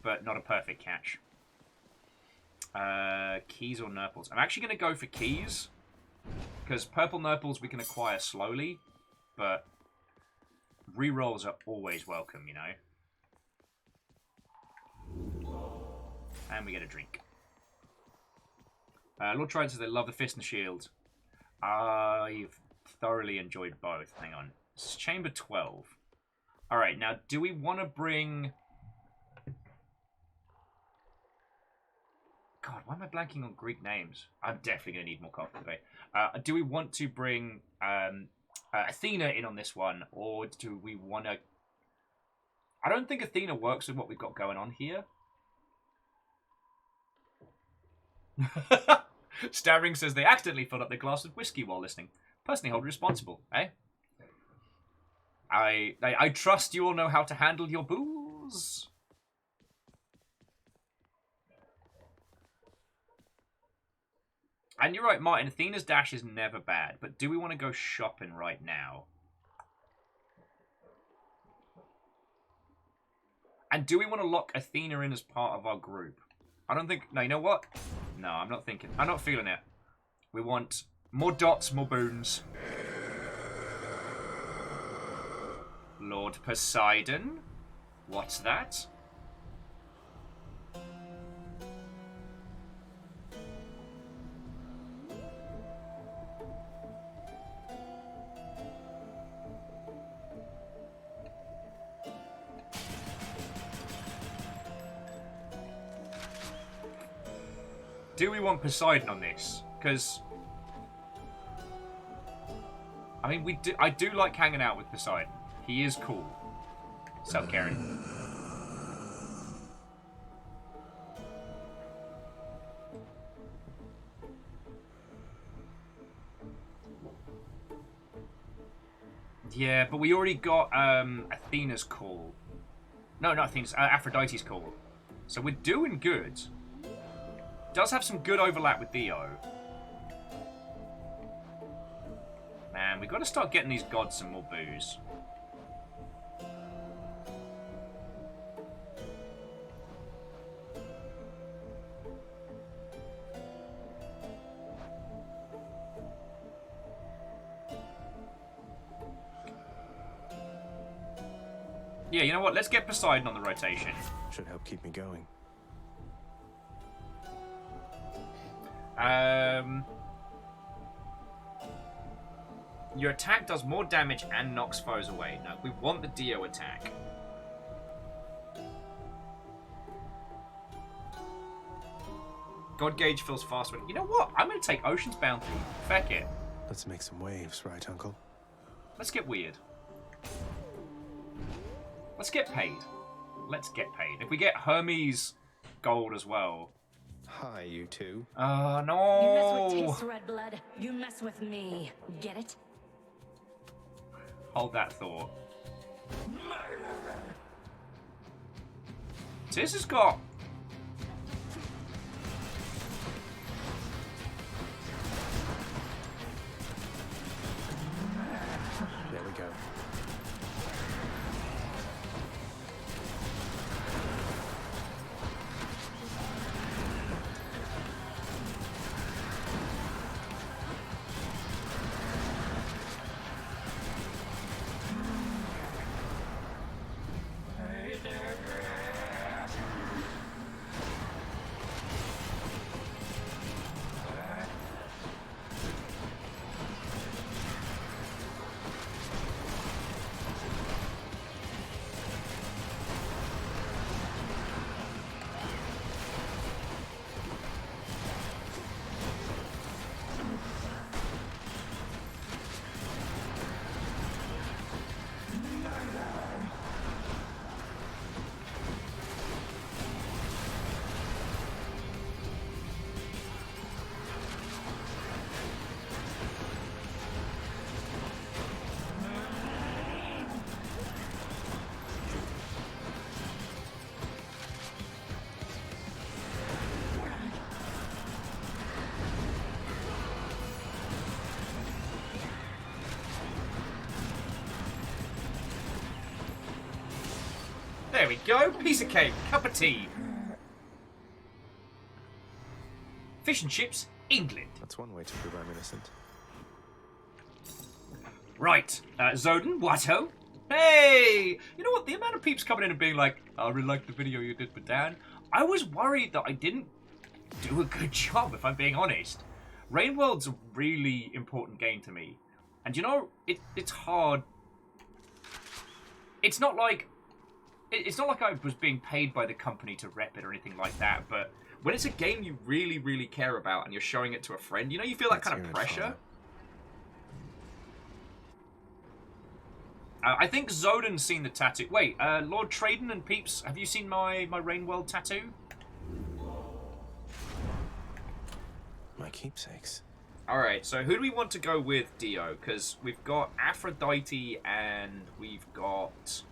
but not a perfect catch. Keys or nurples? I'm actually going to go for keys. Because purple nurples we can acquire slowly, but rerolls are always welcome, you know. And we get a drink. Lord Trident says they love the fist and shield. I've thoroughly enjoyed both. Hang on. This is chamber 12. Alright, now do we want to bring... God, why am I blanking on Greek names? I'm definitely going to need more coffee today. Do we want to bring Athena in on this one, or do we want to... I don't think Athena works with what we've got going on here. Staring says they accidentally filled up their glass with whiskey while listening. Personally hold responsible, eh? I trust you all know how to handle your booze. And you're right, Martin. Athena's dash is never bad. But do we want to go shopping right now? And do we want to lock Athena in as part of our group? I don't think... No, you know what? No, I'm not thinking. I'm not feeling it. We want more dots, more boons. Lord Poseidon? What's that? Do we want Poseidon on this? Because... I mean, I do like hanging out with Poseidon. He is cool. What's up, Karen? Yeah, but we already got Athena's call. No, not Athena's. Aphrodite's call. So we're doing good. Does have some good overlap with Dio. Man, we've got to start getting these gods some more booze. Yeah, you know what? Let's get Poseidon on the rotation. Should help keep me going. Your attack does more damage and knocks foes away. No, we want the Dio attack. God Gauge feels fast. You know what? I'm going to take Ocean's Bounty. Feck it. Let's make some waves, right, Uncle? Let's get weird. Let's get paid. Let's get paid. If we get Hermes gold as well. Hi, you two. Oh, no. You mess with Taste Red Blood, you mess with me. Get it? Hold that thought. This has got... There we go. Piece of cake. Cup of tea. Fish and chips, England. That's one way to prove I'm innocent. Right. Zoden, Watto. Hey! You know what? The amount of peeps coming in and being like, I really liked the video you did with Dan. I was worried that I didn't do a good job, if I'm being honest. Rainworld's a really important game to me. And you know, it's hard. It's not like I was being paid by the company to rep it or anything like that, but when it's a game you really, really care about and you're showing it to a friend, you know, you feel that kind of pressure. I think Zoden's seen the tattoo. Wait, Lord Traden and peeps, have you seen my Rainworld tattoo? My keepsakes. Alright, so who do we want to go with, Dio? Because we've got Aphrodite and we've got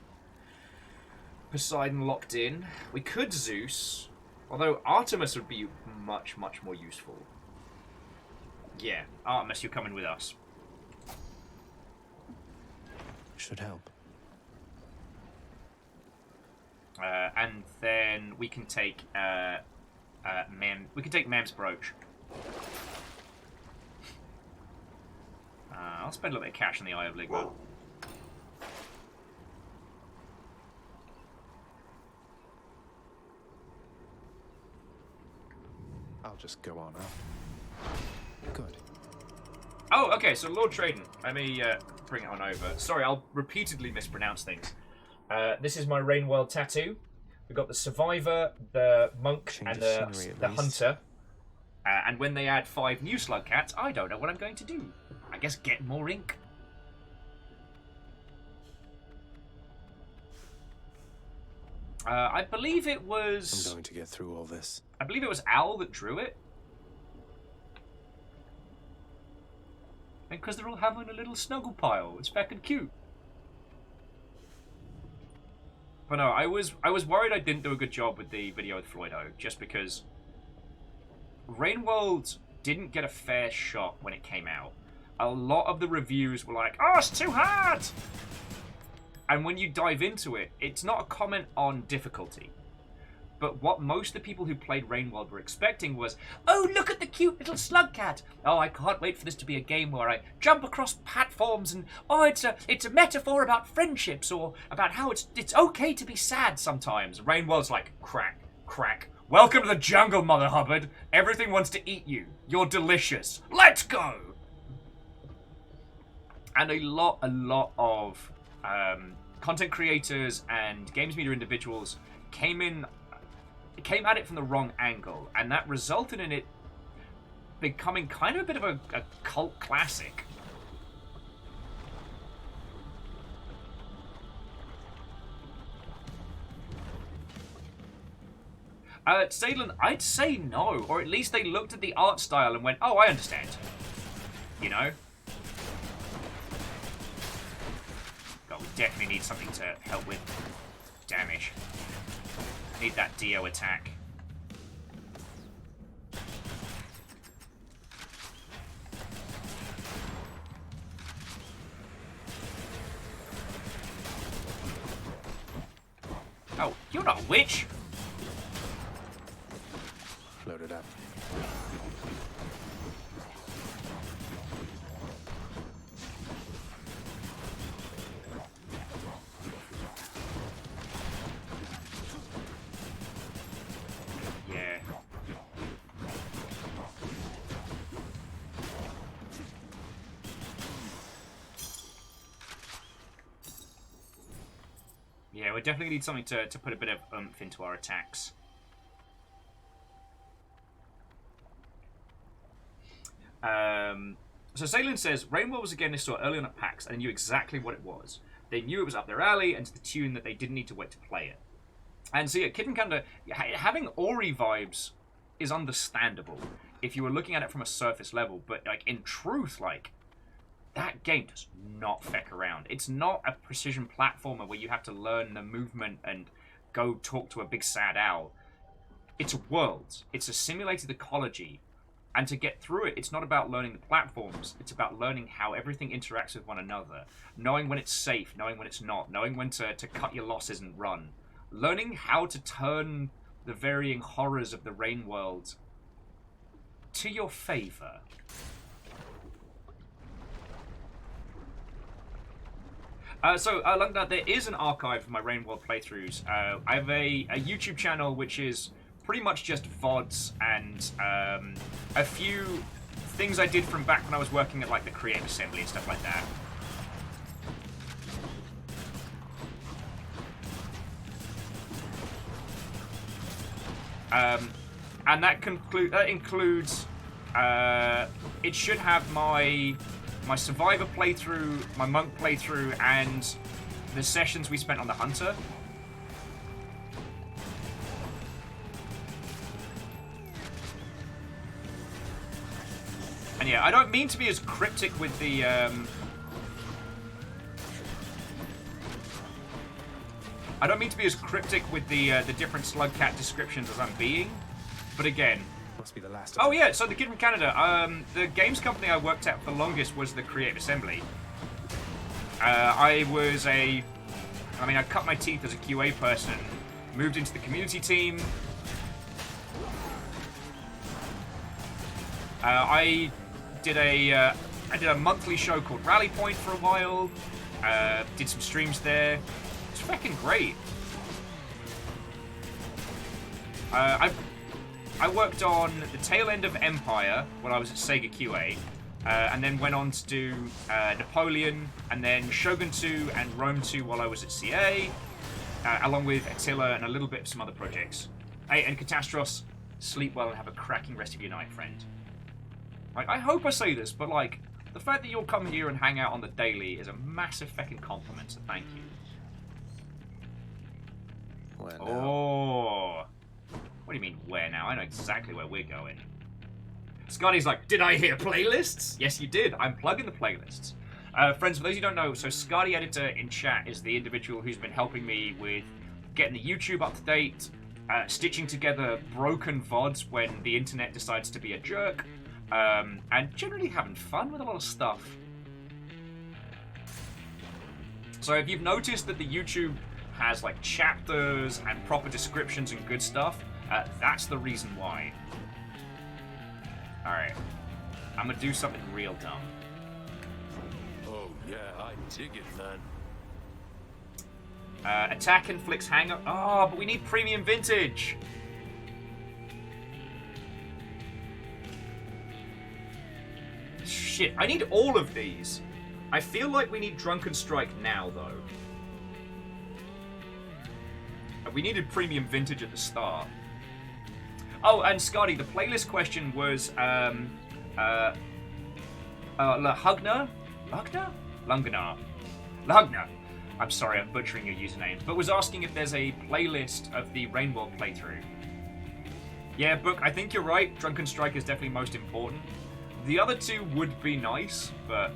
Poseidon locked in. We could Zeus, although Artemis would be much, much more useful. Yeah, Artemis, you're coming with us. Should help. And then we can take Mam's brooch. I'll spend a little bit of cash on the Eye of Ligma. I'll just go on up. Good. Oh, okay, so Lord Traden. Let me bring it on over. Sorry, I'll repeatedly mispronounce things. This is my Rainworld tattoo. We've got the Survivor, the Monk, and the Hunter. And when they add 5 new slug cats, I don't know what I'm going to do. I guess get more ink. I believe it was... I'm going to get through all this. I believe it was Owl that drew it. And because they're all having a little snuggle pile. It's feckin' cute. But no, I was worried I didn't do a good job with the video with Floydo, just because Rainworld didn't get a fair shot when it came out. A lot of the reviews were like, oh, it's too hard! And when you dive into it, it's not a comment on difficulty. But what most of the people who played Rainworld were expecting was, oh, look at the cute little slug cat. Oh, I can't wait for this to be a game where I jump across platforms and, oh, it's a metaphor about friendships or about how it's okay to be sad sometimes. Rainworld's like, crack, crack. Welcome to the jungle, Mother Hubbard. Everything wants to eat you. You're delicious. Let's go! And a lot of content creators and games media individuals came at it from the wrong angle, and that resulted in it becoming kind of a bit of a cult classic. Sadlin, I'd say no, or at least they looked at the art style and went, oh, I understand. You know? God, we definitely need something to help with damage. Need that Dio attack. Oh, you're not a witch! Load it up. Yeah. Yeah, we definitely need something to put a bit of oomph into our attacks. So Salin says, Rainbow was again they saw early on at PAX and knew exactly what it was. They knew it was up their alley and to the tune that they didn't need to wait to play it. And so yeah, Kid and Kanda, having Ori vibes is understandable if you were looking at it from a surface level, but like in truth, like that game does not feck around. It's not a precision platformer where you have to learn the movement and go talk to a big sad owl. It's a world. It's a simulated ecology. And to get through it, it's not about learning the platforms. It's about learning how everything interacts with one another. Knowing when it's safe, knowing when it's not. Knowing when to cut your losses and run. Learning how to turn the varying horrors of the Rain World to your favor. Lungna, there is an archive of my Rain World playthroughs. I have a YouTube channel which is pretty much just VODs and a few things I did from back when I was working at like the Creative Assembly and stuff like that. And that includes, it should have my Survivor playthrough, my Monk playthrough, and the sessions we spent on the Hunter. And yeah, I don't mean to be as cryptic with the, the different Slugcat descriptions as I'm being, but again... Must be the last. Oh yeah, so the kid from Canada, the games company I worked at for the longest was the Creative Assembly. I cut my teeth as a QA person, moved into the community team. I did a monthly show called Rally Point for a while, did some streams there. It's fucking great. I worked on the tail end of Empire when I was at Sega QA, and then went on to do Napoleon, and then Shogun 2 and Rome 2 while I was at CA, along with Attila and a little bit of some other projects. Hey, and Catastros, sleep well and have a cracking rest of your night, friend. Like, I hope I say this, but like, the fact that you'll come here and hang out on the daily is a massive fucking compliment, so thank you. Where now? Oh. What do you mean, where now? I know exactly where we're going. Scotty's like, did I hear playlists? Yes, you did. I'm plugging the playlists. Friends, for those who don't know, so Scotty Editor in chat is the individual who's been helping me with getting the YouTube up to date, stitching together broken VODs when the internet decides to be a jerk, and generally having fun with a lot of stuff. So if you've noticed that the YouTube has like chapters and proper descriptions and good stuff, that's the reason why. Alright. I'm gonna do something real dumb. Oh, yeah, I dig it, man. Attack inflicts hangover. Oh, but we need premium vintage! Shit, I need all of these. I feel like we need Drunken Strike now, though. We needed premium vintage at the start. Oh, and Scotty, the playlist question was Lahugna? Lahugna. I'm sorry, I'm butchering your username, but was asking if there's a playlist of the Rain World playthrough. Yeah, Book, I think you're right. Drunken Strike is definitely most important. The other two would be nice, but...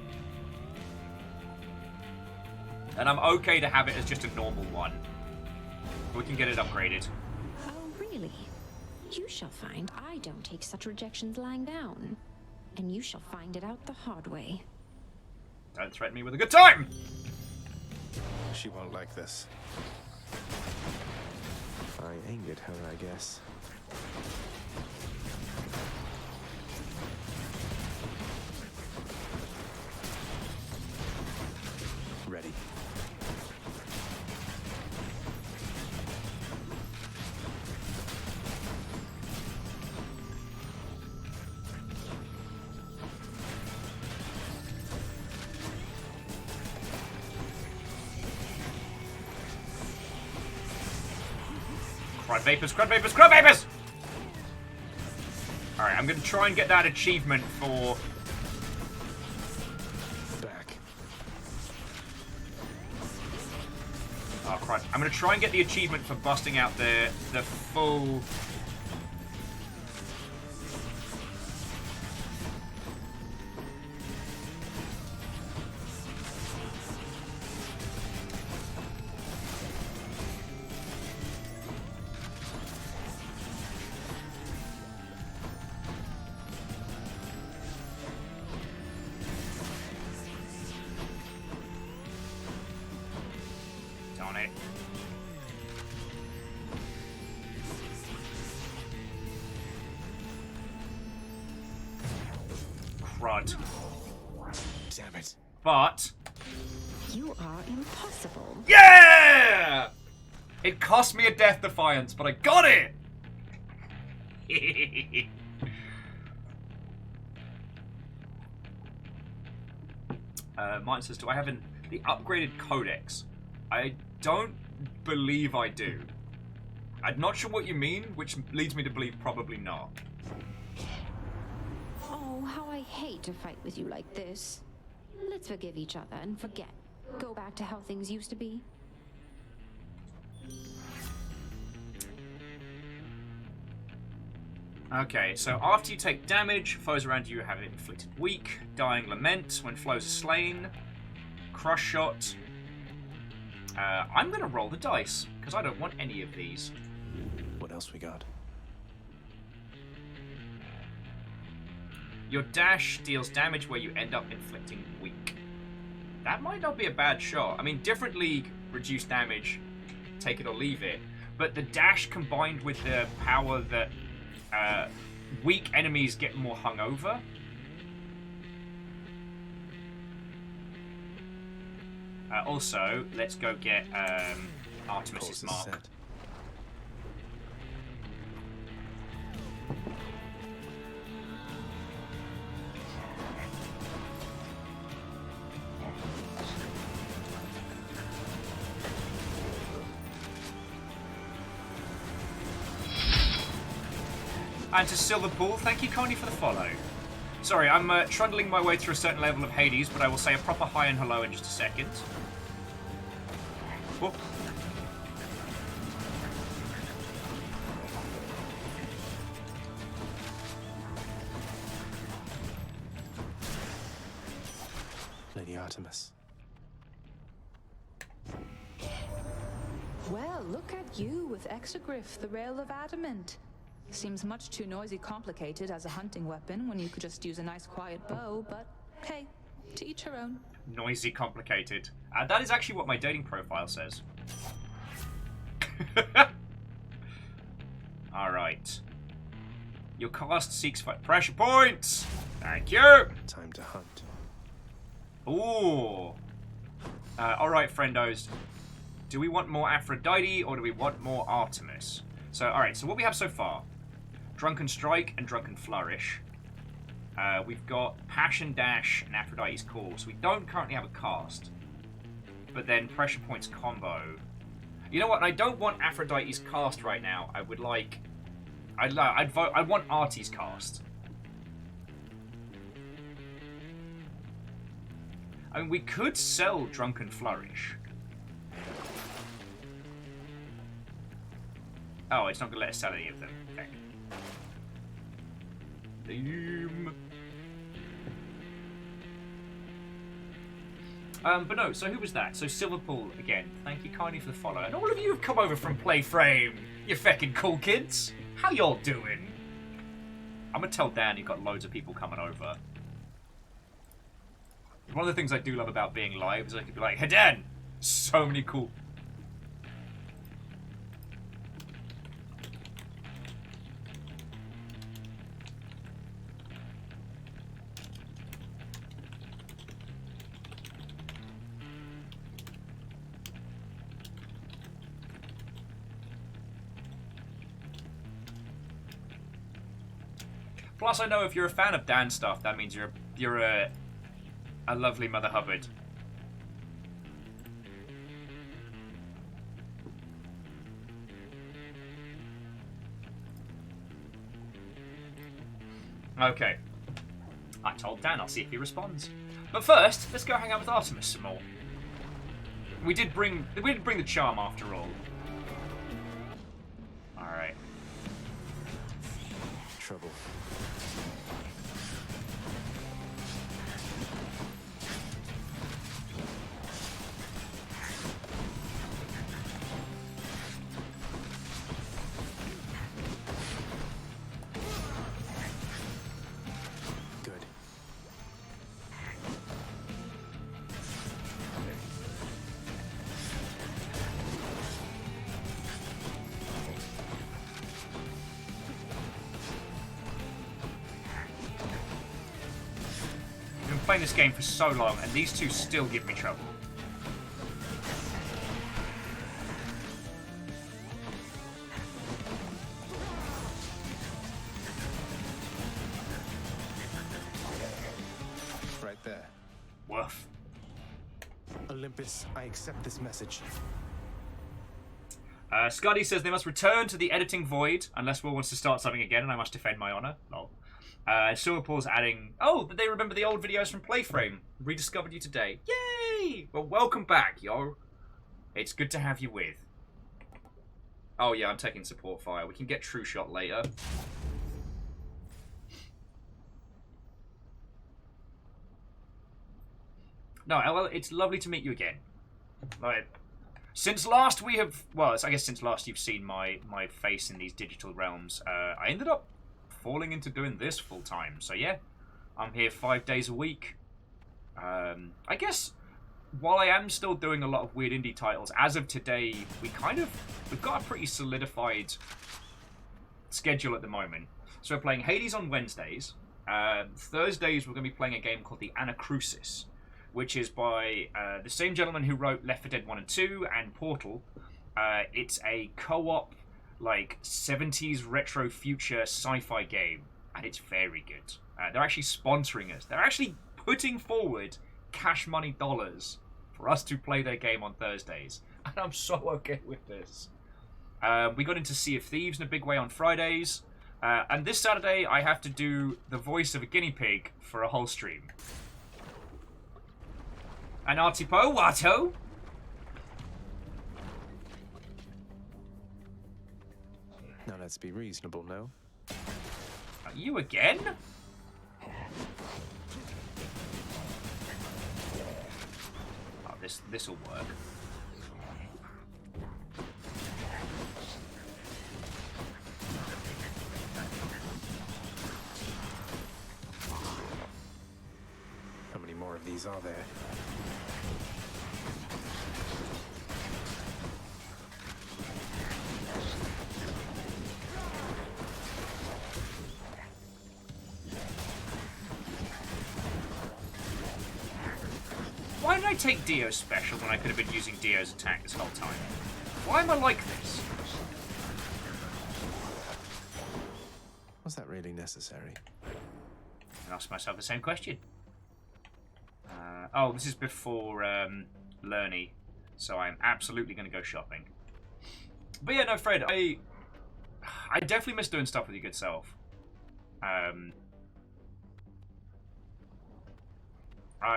And I'm okay to have it as just a normal one. We can get it upgraded. Oh, really? You shall find I don't take such rejections lying down. And you shall find it out the hard way. Don't threaten me with a good time! She won't like this. I angered her, I guess. Ready. Crud vapors, crud vapors, crud vapors! Alright, I'm gonna try and get that achievement for... Back. Oh, crud. I'm gonna try and get the achievement for busting out the full... god. Damn it. But... You are impossible. Yeah! It cost me a death defiance, but I got it! Mine says, do I have the upgraded codex? I don't believe I do. I'm not sure what you mean, which leads me to believe probably not. Oh, how I hate to fight with you like this. Let's forgive each other and forget. Go back to how things used to be. Okay, so after you take damage, foes around you have inflicted weak, dying lament when foes are slain, crush shot. I'm gonna roll the dice, because I don't want any of these. What else we got? Your dash deals damage where you end up inflicting weak. That might not be a bad shot. I mean, different league, reduce damage, take it or leave it. But the dash combined with the power that weak enemies get more hungover. Also, let's go get Artemis's mark. Set. And to Silverpool, thank you kindly for the follow. Sorry, I'm trundling my way through a certain level of Hades, but I will say a proper hi and hello in just a second. Oh. Lady Artemis. Well, look at you with Exegriff, the Rail of Adamant. Seems much too noisy complicated as a hunting weapon when you could just use a nice quiet bow, but hey, to each her own. Noisy complicated. That is actually what my dating profile says. Alright. Your cast seeks for pressure points! Thank you! Time to hunt. Ooh. Alright, friendos. Do we want more Aphrodite or do we want more Artemis? So, alright, so what we have so far. Drunken Strike and Drunken Flourish. We've got Passion Dash and Aphrodite's Call. So we don't currently have a cast. But then Pressure Points combo. You know what? I don't want Aphrodite's cast right now. I would like... I want Artie's cast. I mean, we could sell Drunken Flourish. Oh, it's not going to let us sell any of them. Okay. Damn. But no, so who was that? So Silverpool, again, thank you kindly for the follow. And all of you have come over from Playframe, you feckin' cool kids. How y'all doing? I'm going to tell Dan you've got loads of people coming over. One of the things I do love about being live is I can be like, hey Dan, so many cool... Plus, I know if you're a fan of Dan stuff, that means you're a lovely Mother Hubbard. Okay. I told Dan I'll see if he responds. But first, let's go hang out with Artemis some more. We did bring the charm after all. Alright. Trouble. playing this game for so long, and these two still give me trouble. Right there. Woof. Olympus, I accept this message. Scotty says they must return to the editing void unless Will wants to start something again, and I must defend my honor. Lol. Silverpool's adding, oh, did they remember the old videos from Playframe? Rediscovered you today. Yay! Well, welcome back, yo. It's good to have you with. Oh, yeah, I'm taking support fire. We can get True Shot later. No, well, it's lovely to meet you again. Like, since last we have... Well, I guess since last you've seen my face in these digital realms, I ended up falling into doing this full time. So yeah, I'm here 5 days a week. I guess while I am still doing a lot of weird indie titles, as of today, we've got a pretty solidified schedule at the moment. So we're playing Hades on Wednesdays. Thursdays we're going to be playing a game called the Anacrusis, which is by the same gentleman who wrote Left 4 Dead 1 and 2 and Portal. It's a co-op, like, 70s retro future sci-fi game, and it's very good. They're actually sponsoring us. They're actually putting forward cash money dollars for us to play their game on Thursdays, and I'm so okay with this. We got into Sea of Thieves in a big way on Fridays, and this Saturday I have to do the voice of a guinea pig for a whole stream. And Artipo, Watto? Now let's be reasonable, no? You again? Oh, this'll work. How many more of these are there? Why did I take Dio's special when I could have been using Dio's attack this whole time? Why am I like this? Was that really necessary? I asked myself the same question. Oh, this is before Lerny, so I'm absolutely going to go shopping. But yeah, no, Fred, I definitely miss doing stuff with your good self.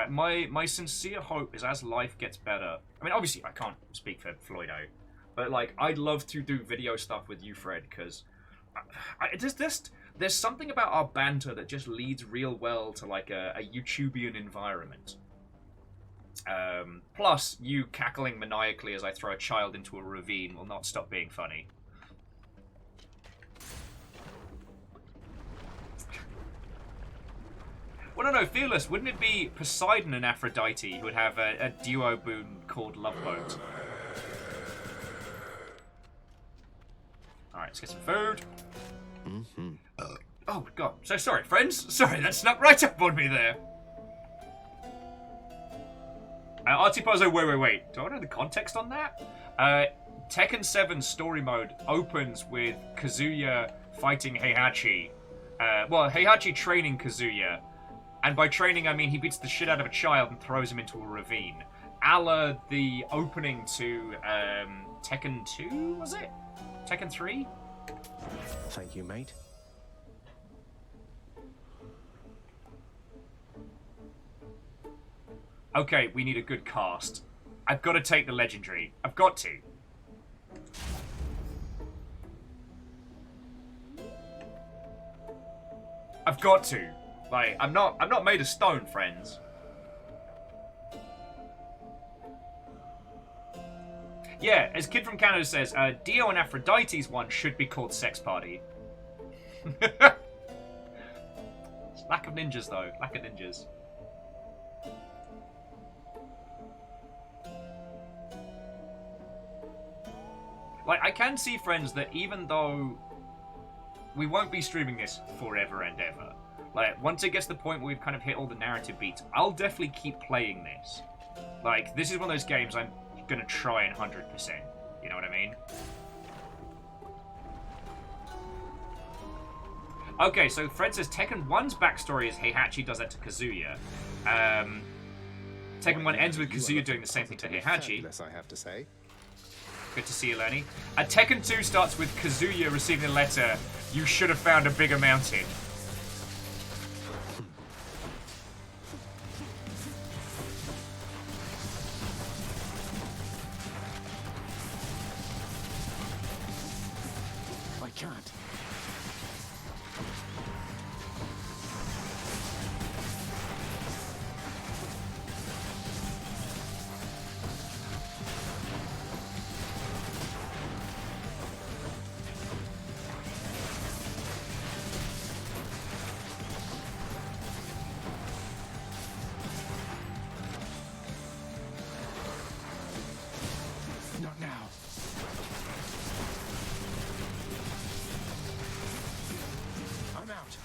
My sincere hope is as life gets better. I mean, obviously, I can't speak for Floydo, but like, I'd love to do video stuff with you, Fred, because there's something about our banter that just leads real well to like a YouTubian environment. Plus, you cackling maniacally as I throw a child into a ravine will not stop being funny. Well, no, Fearless, wouldn't it be Poseidon and Aphrodite who would have a duo boon called Love Boat? Alright, let's get some food. Oh, God. So sorry, friends. Sorry, that snuck right up on me there. Artipozo, wait. Do I know the context on that? Tekken 7 story mode opens with Kazuya fighting Heihachi. Well, Heihachi training Kazuya. And by training, I mean he beats the shit out of a child and throws him into a ravine. A la the opening to Tekken 2, was it? Tekken 3? Thank you, mate. Okay, we need a good cast. I've got to take the legendary. I've got to. I've got to. Like, I'm not made of stone, friends. Yeah, as Kid from Canada says, Dio and Aphrodite's one should be called Sex Party. Lack of ninjas, though. Lack of ninjas. Like, I can see, friends, that even though we won't be streaming this forever and ever, Like, once it gets to the point where we've kind of hit all the narrative beats, I'll definitely keep playing this. Like, this is one of those games I'm gonna try and 100%. You know what I mean? Okay, so Fred says Tekken 1's backstory is Heihachi does that to Kazuya. Tekken 1 ends with Kazuya doing the same thing to Heihachi. I have to say. Good to see you, Lenny. And Tekken 2 starts with Kazuya receiving a letter, "You should have found a bigger mountain." I can't. Not now. I'm out.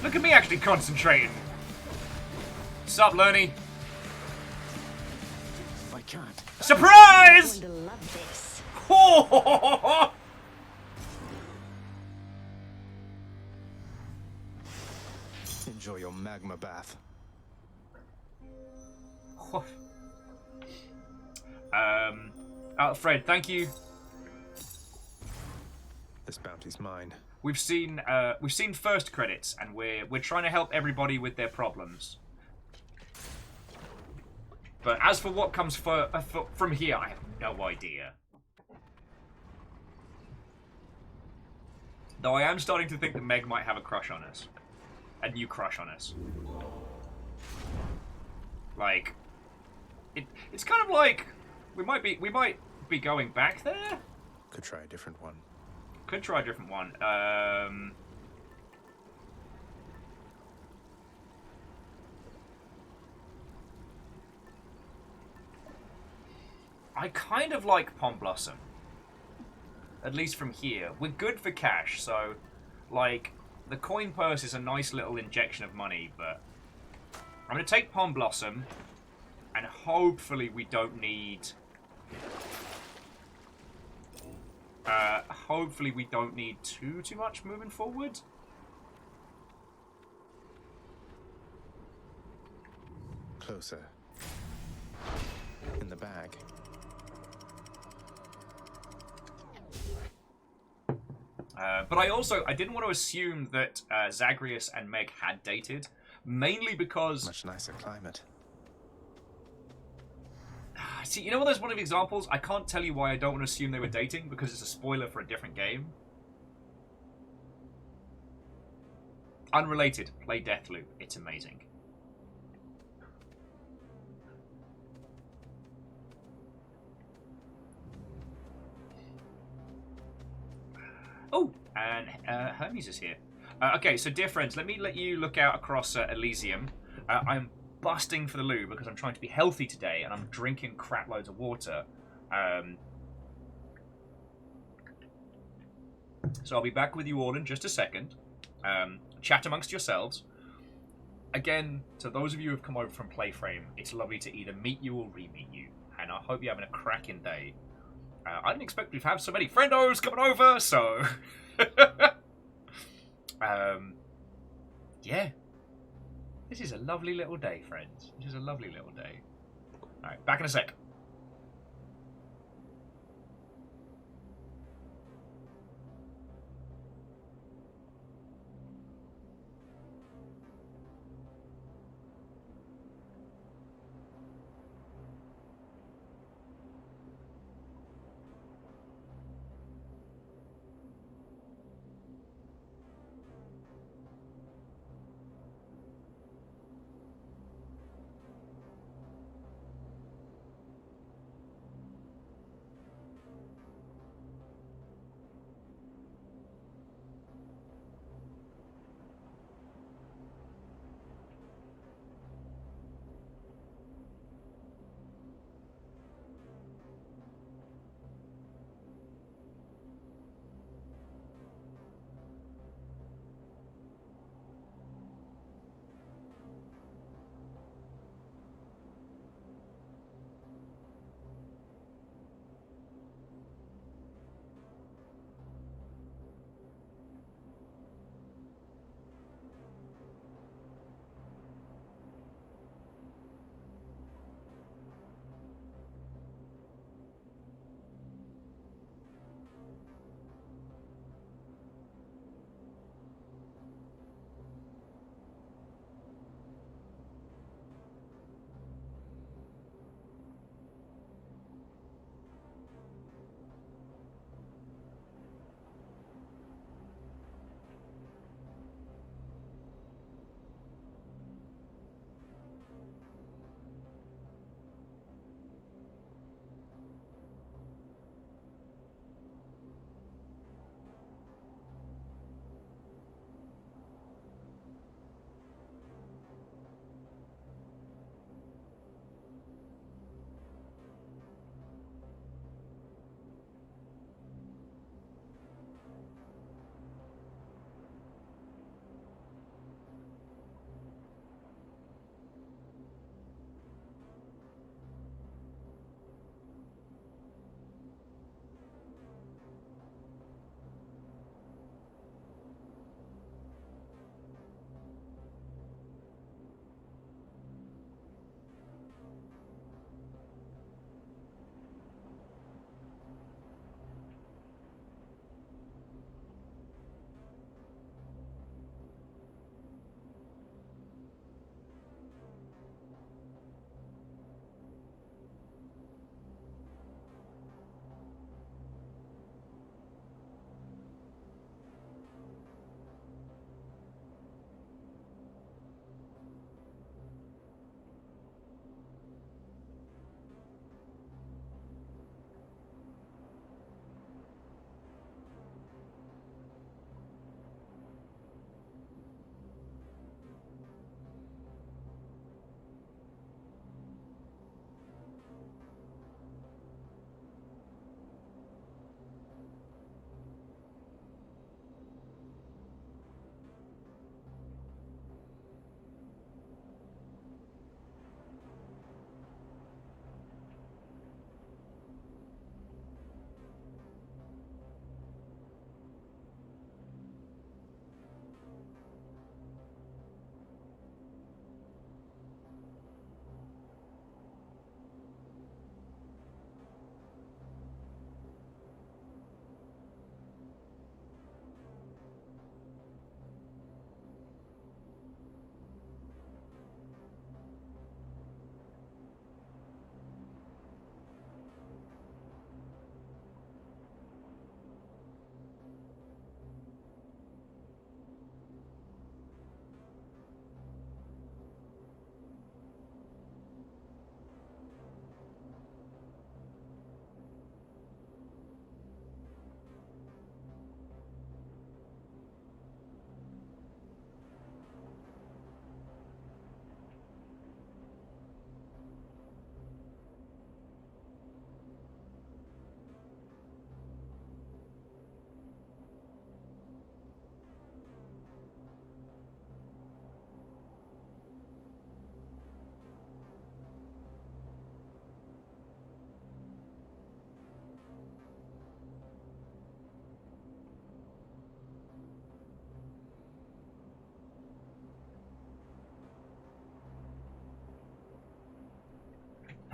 Look at me actually concentrating. Sup, Lerny? I can't. Surprise! I'm going to love this. Enjoy your magma bath. Fred, thank you. This bounty's mine. We've seen first credits, and we're trying to help everybody with their problems. But as for what comes from here, I have no idea. Though I am starting to think that Meg might have a crush on us, a new crush on us. Like, it's kind of like we might be going back there. Could try a different one. Could try a different one. I kind of like Pom Blossom. At least from here. We're good for cash, so, like, the coin purse is a nice little injection of money, but I'm going to take Pom Blossom, and hopefully we don't need... hopefully we don't need too much moving forward. Closer. In the bag. But I didn't want to assume that Zagreus and Meg had dated, mainly because... Much nicer climate. See, you know what, there's one of the examples? I can't tell you why I don't want to assume they were dating, because it's a spoiler for a different game. Unrelated, play Deathloop. It's amazing. Oh, and Hermes is here. Okay, so dear friends, let you look out across Elysium. I'm busting for the loo because I'm trying to be healthy today, and I'm drinking crap loads of water. So I'll be back with you all in just a second. Chat amongst yourselves. Again, to those of you who have come over from Playframe, it's lovely to either meet you or re-meet you, and I hope you're having a cracking day. I didn't expect we'd have so many friendos coming over, so... yeah. This is a lovely little day, friends. This is a lovely little day. Alright, back in a sec.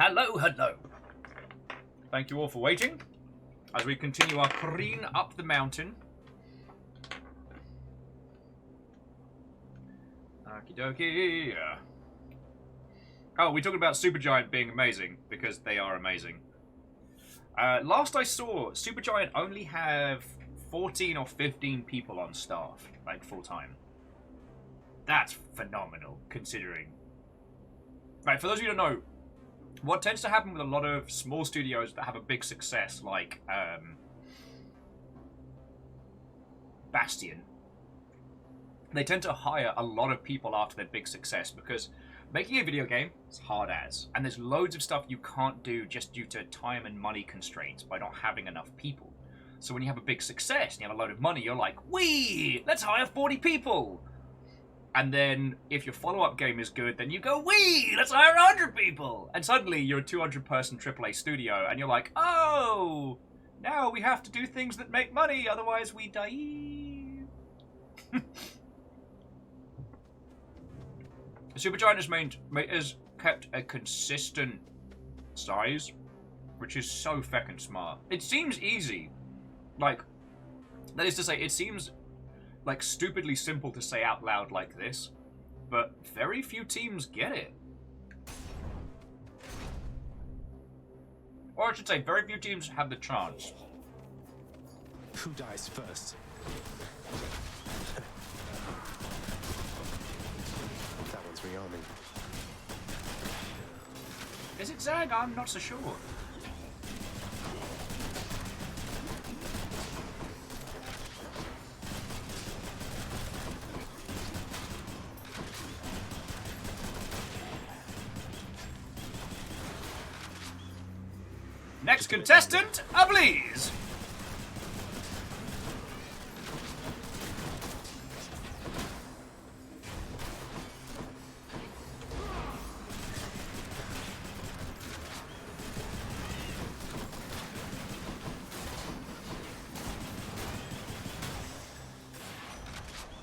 Hello, hello. Thank you all for waiting as we continue our careen up the mountain. Okie dokie. Oh, we're talking about Supergiant being amazing, because they are amazing. Last I saw, Supergiant only have 14 or 15 people on staff, like full-time. That's phenomenal, considering. Right, for those of you who don't know, what tends to happen with a lot of small studios that have a big success, like Bastion, they tend to hire a lot of people after their big success, because making a video game is hard as, and there's loads of stuff you can't do just due to time and money constraints by not having enough people. So when you have a big success and you have a load of money, you're like, wee, let's hire 40 people. And then if your follow-up game is good, then you go, wee, let's hire 100 people. And suddenly you're a 200-person AAA studio, and you're like, oh, now we have to do things that make money, otherwise we die. Supergiant has kept a consistent size, which is so feckin' smart. It seems easy. Like, that is to say, it seems like stupidly simple to say out loud like this, but very few teams get it. Or I should say, very few teams have the chance. Who dies first? That one's rearming. Is it Zag? I'm not so sure. Next contestant, Ablees!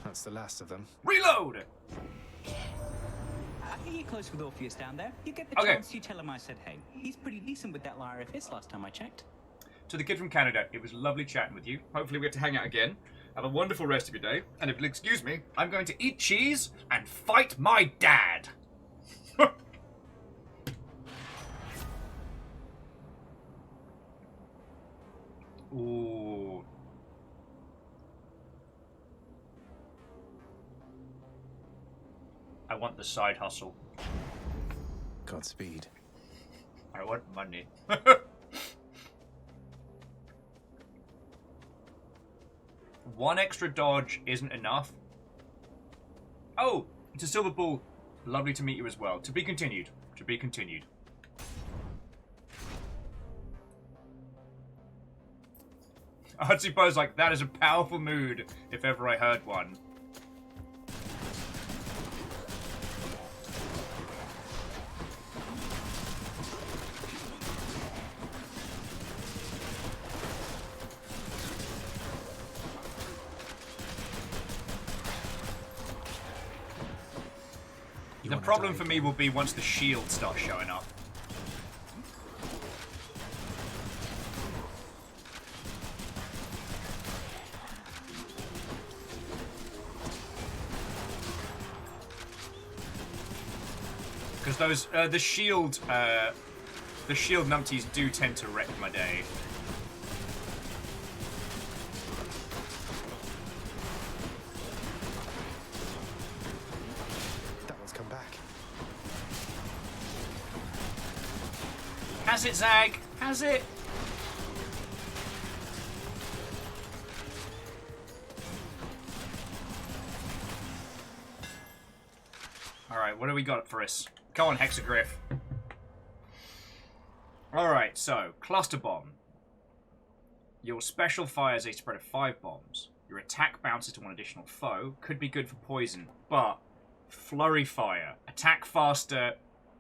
That's the last of them. Reload! You're close with Orpheus down there. You get the chance, you tell him I said hey. He's pretty decent with that lyre of his last time I checked. To the kid from Canada, it was lovely chatting with you. Hopefully we get to hang out again. Have a wonderful rest of your day. And if you'll excuse me, I'm going to eat cheese and fight my dad. Ooh. I want the side hustle. Godspeed. I want money. One extra dodge isn't enough. Oh, it's a silver bull. Lovely to meet you as well. To be continued. To be continued. I'd suppose, like, that is a powerful mood, if ever I heard one. The problem for me will be once the shield starts showing up. Because those the shield numpties do tend to wreck my day. Has it, Zag? Has it? Alright, what do we got for us? Come on, Hexagriff. Alright, so, Cluster Bomb. Your special fires a spread of 5 bombs. Your attack bounces to one additional foe. Could be good for poison, but Flurry Fire. Attack faster,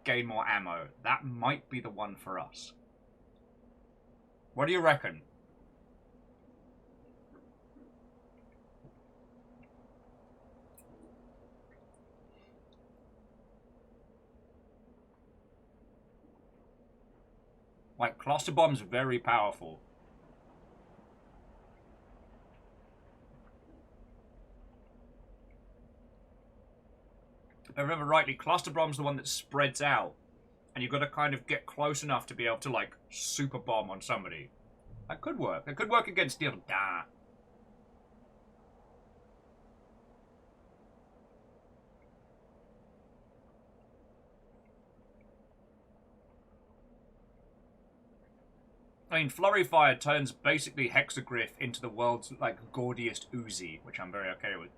gain more ammo. That might be the one for us. What do you reckon? Like, cluster bombs are very powerful. If I remember rightly, cluster bomb's the one that spreads out. And you've got to kind of get close enough to be able to, like, super bomb on somebody. That could work. That could work against the other. I mean, Flurry Fire turns basically Hexagriff into the world's, like, gaudiest Uzi, which I'm very okay with.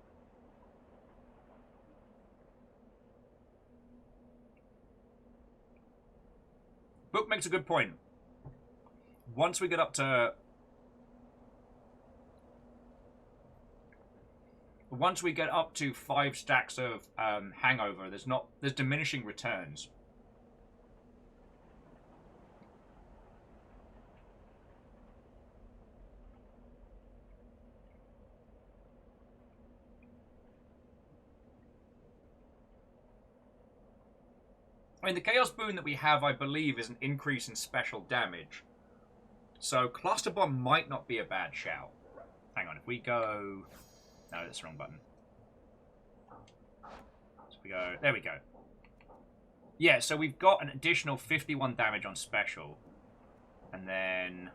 Book makes a good point. Once we get up to... Once we get up to 5 stacks of Hangover, there's diminishing returns. I mean, the Chaos Boon that we have, I believe, is an increase in special damage. So, Cluster Bomb might not be a bad shout. Hang on, if we go... No, that's the wrong button. So we go... There we go. Yeah, so we've got an additional 51 damage on special. And then...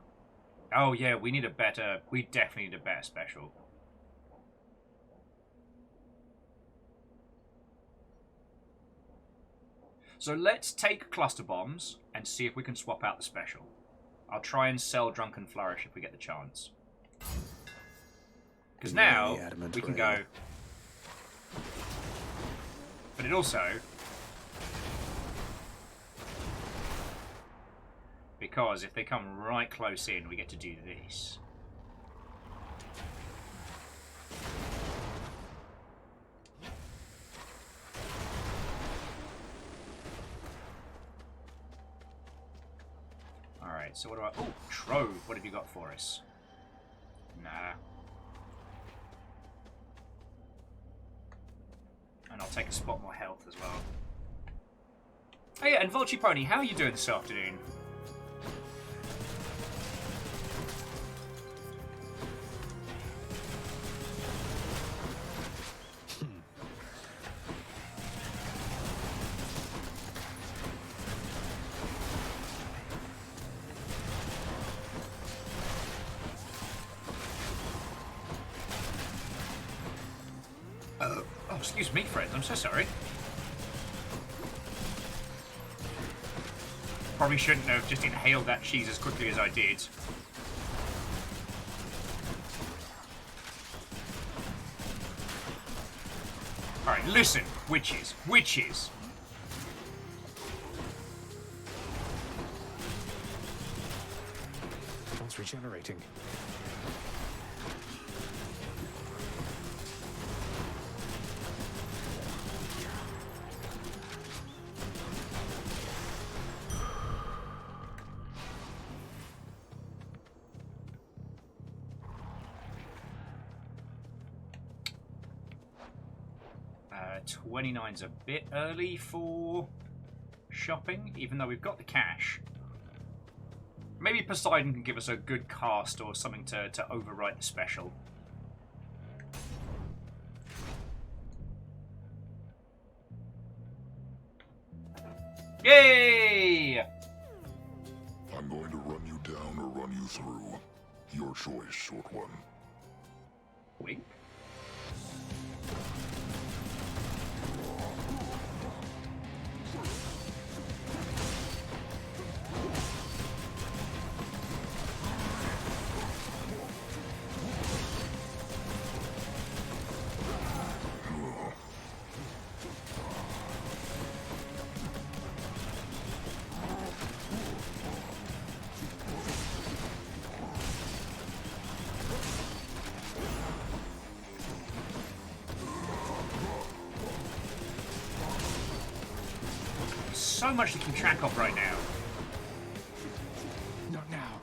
Oh, yeah, we need a better... We definitely need a better special. So let's take Cluster Bombs and see if we can swap out the special. I'll try and sell Drunken Flourish if we get the chance. Because now we can go... But it also... Because if they come right close in, we get to do this. Alright, so what do I... Oh, Trove, what have you got for us? Nah. And I'll take a spot more health as well. Oh yeah, and Vulture Pony, how are you doing this afternoon? Excuse me, friend. I'm so sorry. Probably shouldn't have just inhaled that cheese as quickly as I did. Alright, listen. Witches. Witches. It's regenerating. $29's a bit early for shopping, even though we've got the cash. Maybe Poseidon can give us a good cast or something to overwrite the special. Yay! I'm going to run you down or run you through. Your choice, short one. Wink. So much to keep track of right now. Not now.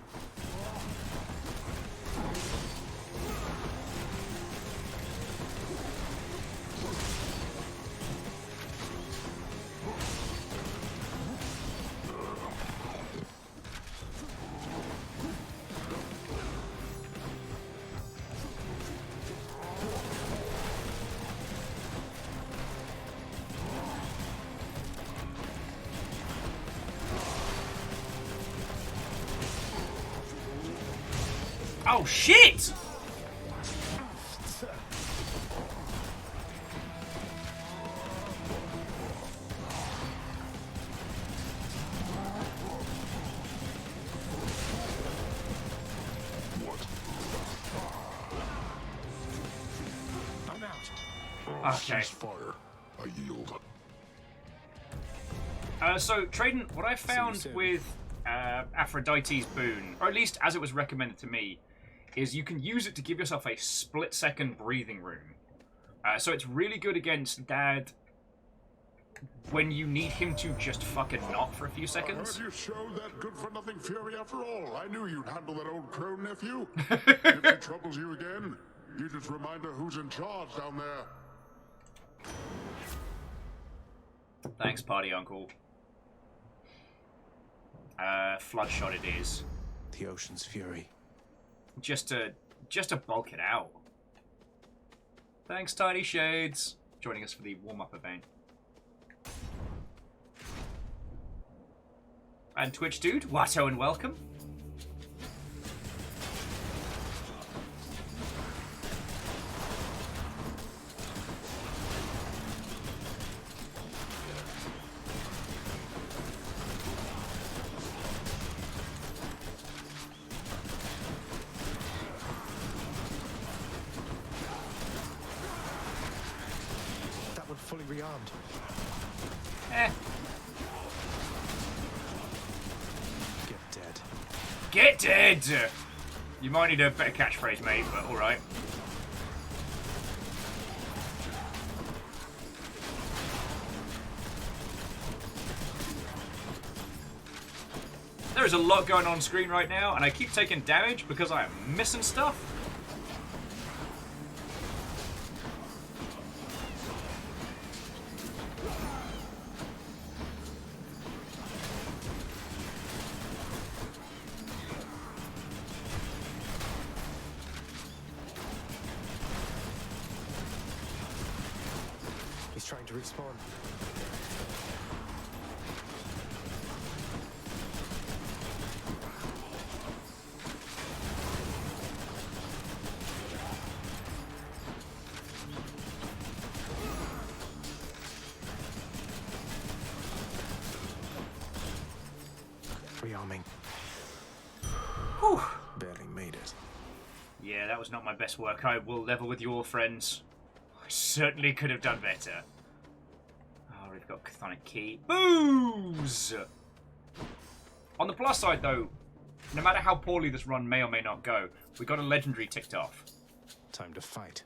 Oh, shit! I'm out. Okay. Cease fire. I yield. So, Traden, what I found with Aphrodite's boon, or at least as it was recommended to me, is you can use it to give yourself a split-second breathing room. So it's really good against Dad when you need him to just fucking not for a few seconds. I heard you showed that good-for-nothing fury after all. I knew you'd handle that old crone, nephew. If he troubles you again, you just remind her who's in charge down there. Thanks, party uncle. Floodshot it is. The ocean's fury. Just to bulk it out. Thanks, Tiny Shades, joining us for the warm-up event. And Twitch dude, Watto and welcome. Fully rearmed. Eh. Get dead. Get dead! You might need a better catchphrase, mate, but alright. There is a lot going on screen right now, and I keep taking damage because I am missing stuff. Trying to respawn. Rearming. Whew. Barely made it. Yeah, that was not my best work. I will level with you all, friends. I certainly could have done better. Oh, we've got Chthonic Key. Booze! On the plus side, though, no matter how poorly this run may or may not go, we got a legendary ticked off. Time to fight.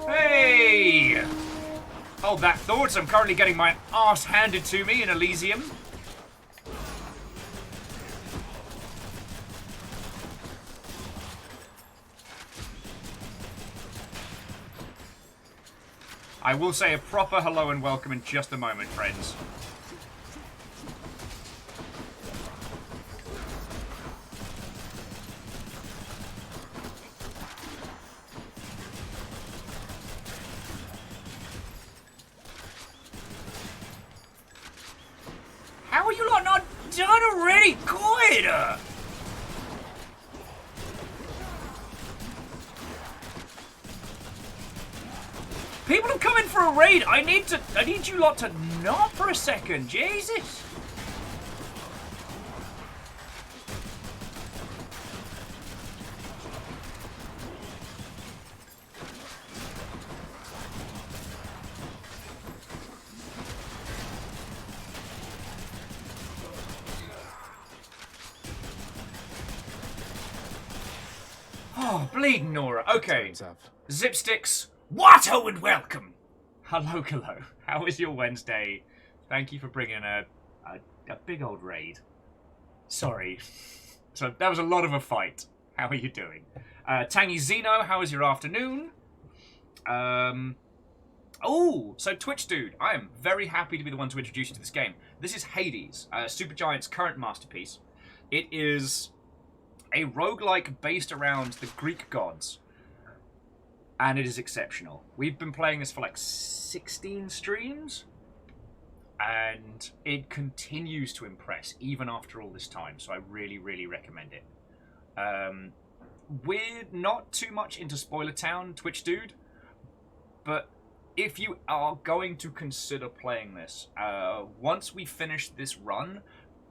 Hey! Hold that thought. I'm currently getting my arse handed to me in Elysium. I will say a proper hello and welcome in just a moment, friends. How are you lot not done already? Good! People are coming for a raid. I need you lot to not for a second. Jesus. Oh, bleeding Nora. Okay. Zipsticks. Watto and welcome! Hello, hello. How is your Wednesday? Thank you for bringing a big old raid. Sorry. So that was a lot of a fight. How are you doing? Tangy Zeno, how is your afternoon? Oh, so Twitch Dude, I am very happy to be the one to introduce you to this game. This is Hades, Supergiant's current masterpiece. It is a roguelike based around the Greek gods. And it is exceptional. We've been playing this for like 16 streams. And it continues to impress, even after all this time. So I really, really recommend it. We're not too much into Spoiler Town, Twitch Dude. But if you are going to consider playing this, once we finish this run,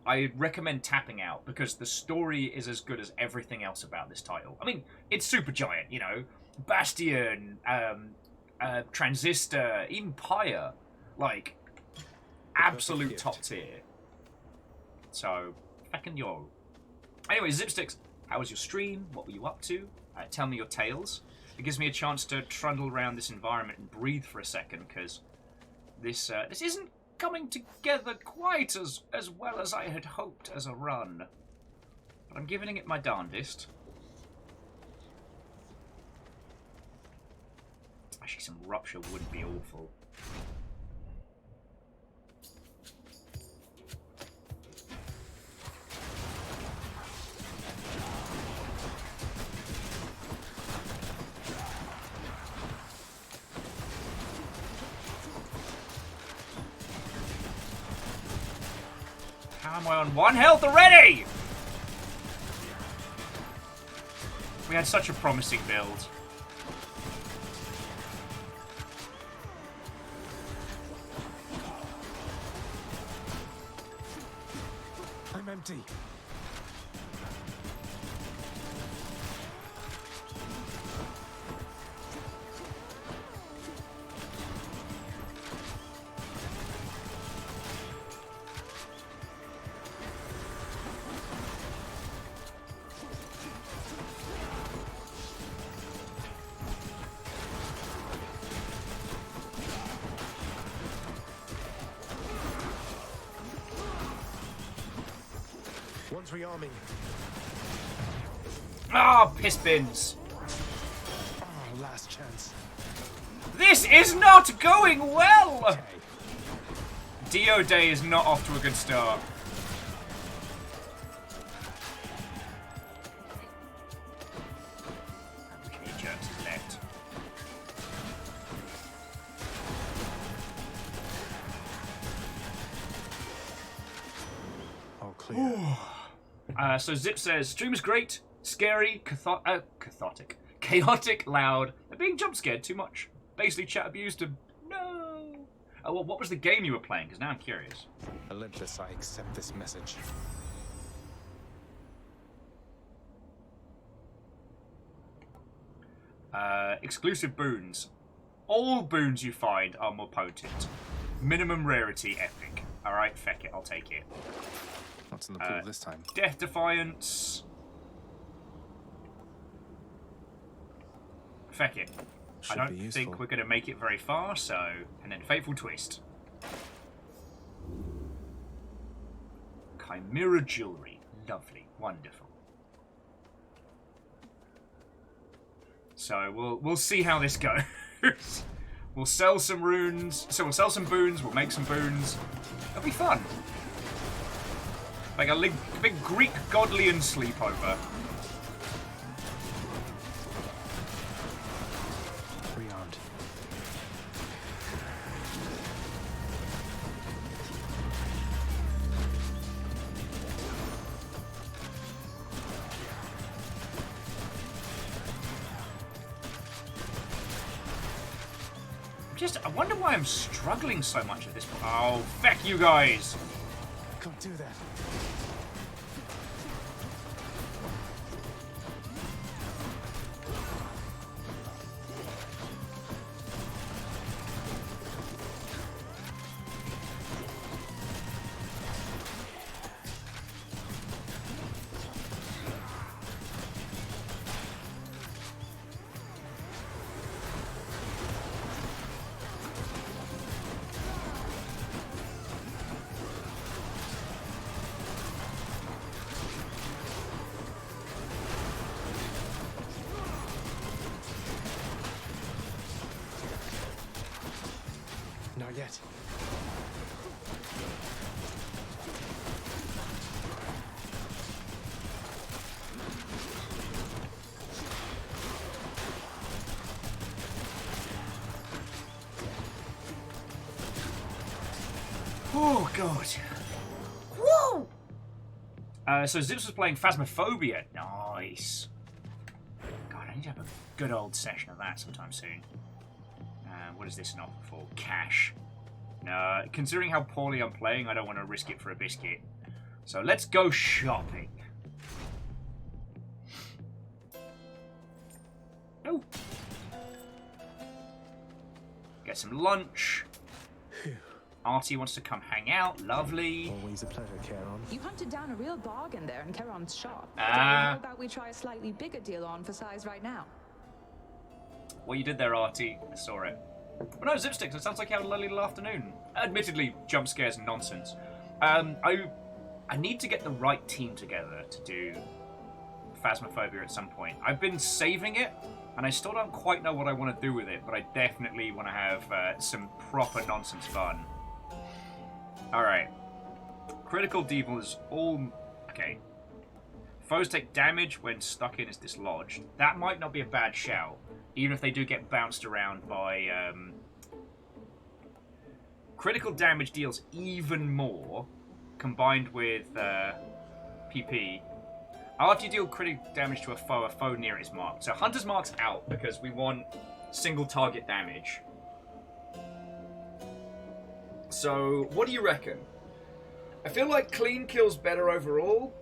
I recommend tapping out. Because the story is as good as everything else about this title. I mean, it's Supergiant, you know. Bastion, Transistor, even Pyre. Like... absolute top tier. So, fucking yo. Anyway, Zipsticks, how was your stream? What were you up to? Tell me your tales. It gives me a chance to trundle around this environment and breathe for a second, because this isn't coming together quite as well as I had hoped as a run. But I'm giving it my darndest. Actually, some rupture wouldn't be awful. How am I on 1 health already? We had such a promising build. I'm empty. One's rearming. Ah, piss bins. Oh, last chance. This is not going well! Dio Day is not off to a good start. Okay, jerks left. All clear. So Zip says, stream is great, scary, chaotic, loud, and being jump scared too much. Basically chat abused to no. Oh, well, what was the game you were playing? Because now I'm curious. Relentless, I accept this message. Exclusive boons. All boons you find are more potent. Minimum rarity epic. Alright, feck it, I'll take it. What's in the pool this time? Death Defiance. Feck it. Should I be don't useful. think we're going to make it very far, so... And then Fateful Twist. Chimera Jewelry. Lovely. Wonderful. So we'll see how this goes. We'll sell some runes. So we'll sell some boons. We'll make some boons. It'll be fun. Like a big Greek Godlian sleepover. Rearmed. I wonder why I'm struggling so much at this point. Oh, feck you guys. Can't do that. Not yet. Oh, God. Woo! So Zips was playing Phasmophobia. Nice. God, I need to have a good old session of that sometime soon. What is this an offer for? Cash. No, considering how poorly I'm playing, I don't want to risk it for a biscuit. So let's go shopping. Oh. Get some lunch. Artie wants to come hang out. Lovely. Always a pleasure, Charon. You hunted down a real bargain there in Charon's shop. Ah. How about we try a slightly bigger deal on for size right now? What you did there, Artie. I saw it. But no, Zipsticks, it sounds like you had a lovely little afternoon. Admittedly, jump scares and nonsense. I need to get the right team together to do Phasmophobia at some point. I've been saving it, and I still don't quite know what I want to do with it, but I definitely want to have some proper nonsense fun. Alright. Critical Devil is all... Okay. Foes take damage when stuck in is dislodged. That might not be a bad shout, even if they do get bounced around by... Critical damage deals even more, combined with PP. After you deal critical damage to a foe near it is marked. So Hunter's Mark's out because we want single target damage. So, what do you reckon? I feel like clean kill's better overall.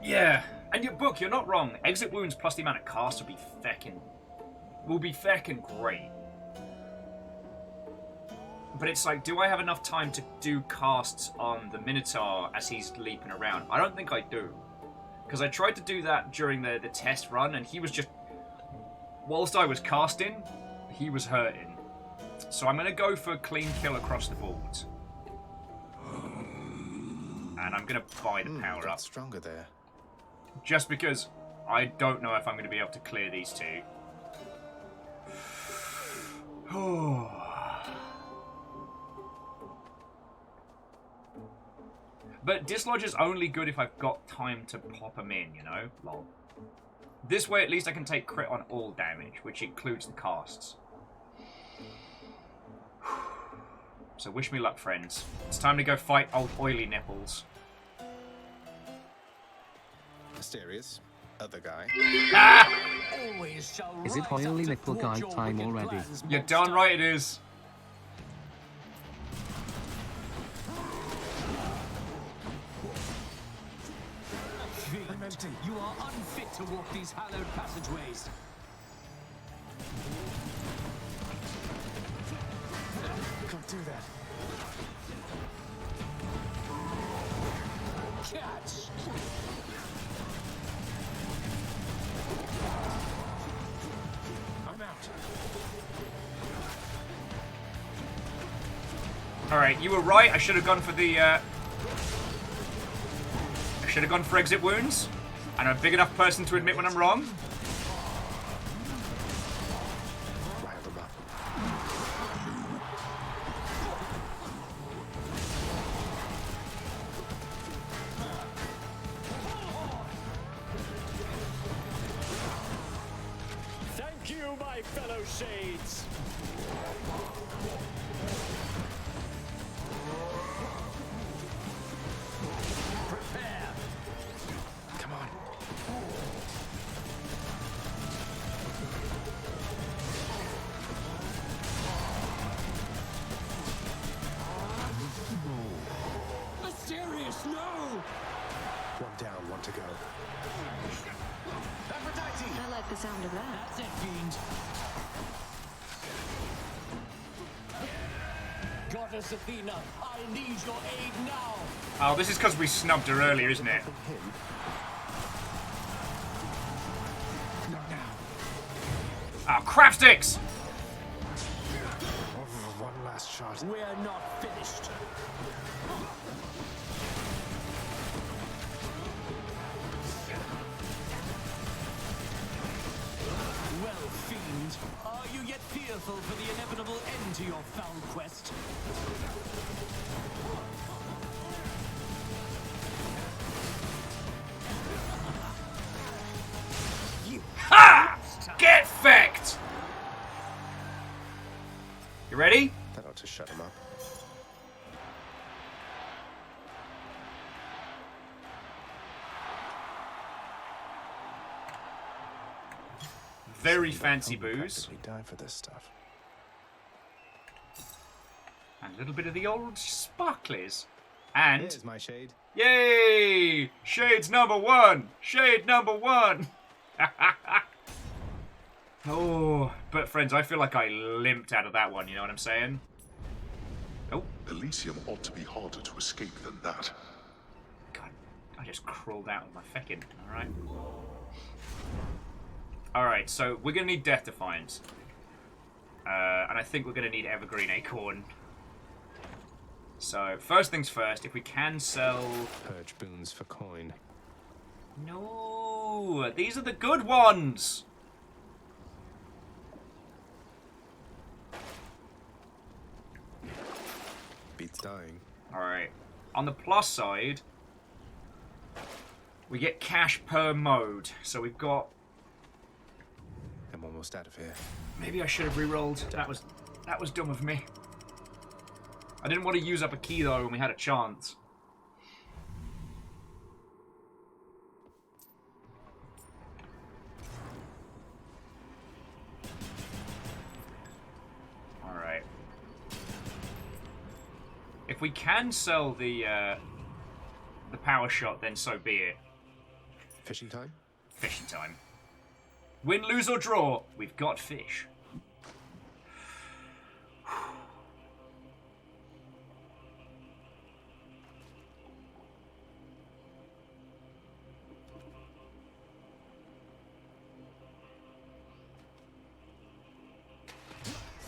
Yeah, and your book, you're not wrong. Exit wounds plus the amount of cast will be feckin' great. But it's like, do I have enough time to do casts on the Minotaur as he's leaping around? I don't think I do. Because I tried to do that during the test run, and he was just... Whilst I was casting, he was hurting. So I'm going to go for clean kill across the board. And I'm going to buy the power up. Stronger there. Just because I don't know if I'm going to be able to clear these two. But dislodge is only good if I've got time to pop them in, you know? Lol. This way at least I can take crit on all damage, which includes the casts. So wish me luck, friends. It's time to go fight old oily nipples. Mysterious. Other guy. Ah! Is it oily nipple guy time already? You're darn right it is. I'm empty. You are unfit to walk these hallowed passageways. Can't do that. Catch! I'm out. Alright, you were right. I should have gone for the... I should have gone for exit wounds. And I'm a big enough person to admit when I'm wrong. Riled him up. Thank you, my fellow shades. Prepare. Come on. Mysterious, no! One down, one to go. I like the sound of that. That's it, fiend. Goddess Athena, I need your aid now. Oh, this is because we snubbed her earlier, isn't it? Not now. Oh, crap sticks! Oh, one last shot. We're not finished. Well, fiend, are you yet fearful for the inevitable end to your foul quest? Ha! Get fecked! You ready? That ought to shut him up. very fancy booze. Practically die for this stuff. And a little bit of the old sparklies. And... Here's my shade. Yay! Shade's number 1! Shade number 1! Oh, but friends, I feel like I limped out of that one, you know what I'm saying? Oh. Elysium ought to be harder to escape than that. God, I just crawled out of my feckin', alright? Alright, so we're gonna need Death Defiance. And I think we're gonna need Evergreen Acorn. So, first things first, if we can sell... Purge boons for coin. No! These are the good ones! Beats dying. Alright. On the plus side, we get cash per mode. So we've got... I'm almost out of here. Maybe I should have re-rolled. That was dumb of me. I didn't want to use up a key though when we had a chance. Alright. If we can sell the power shot, then so be it. Fishing time? Fishing time. Win, lose, or draw, we've got fish.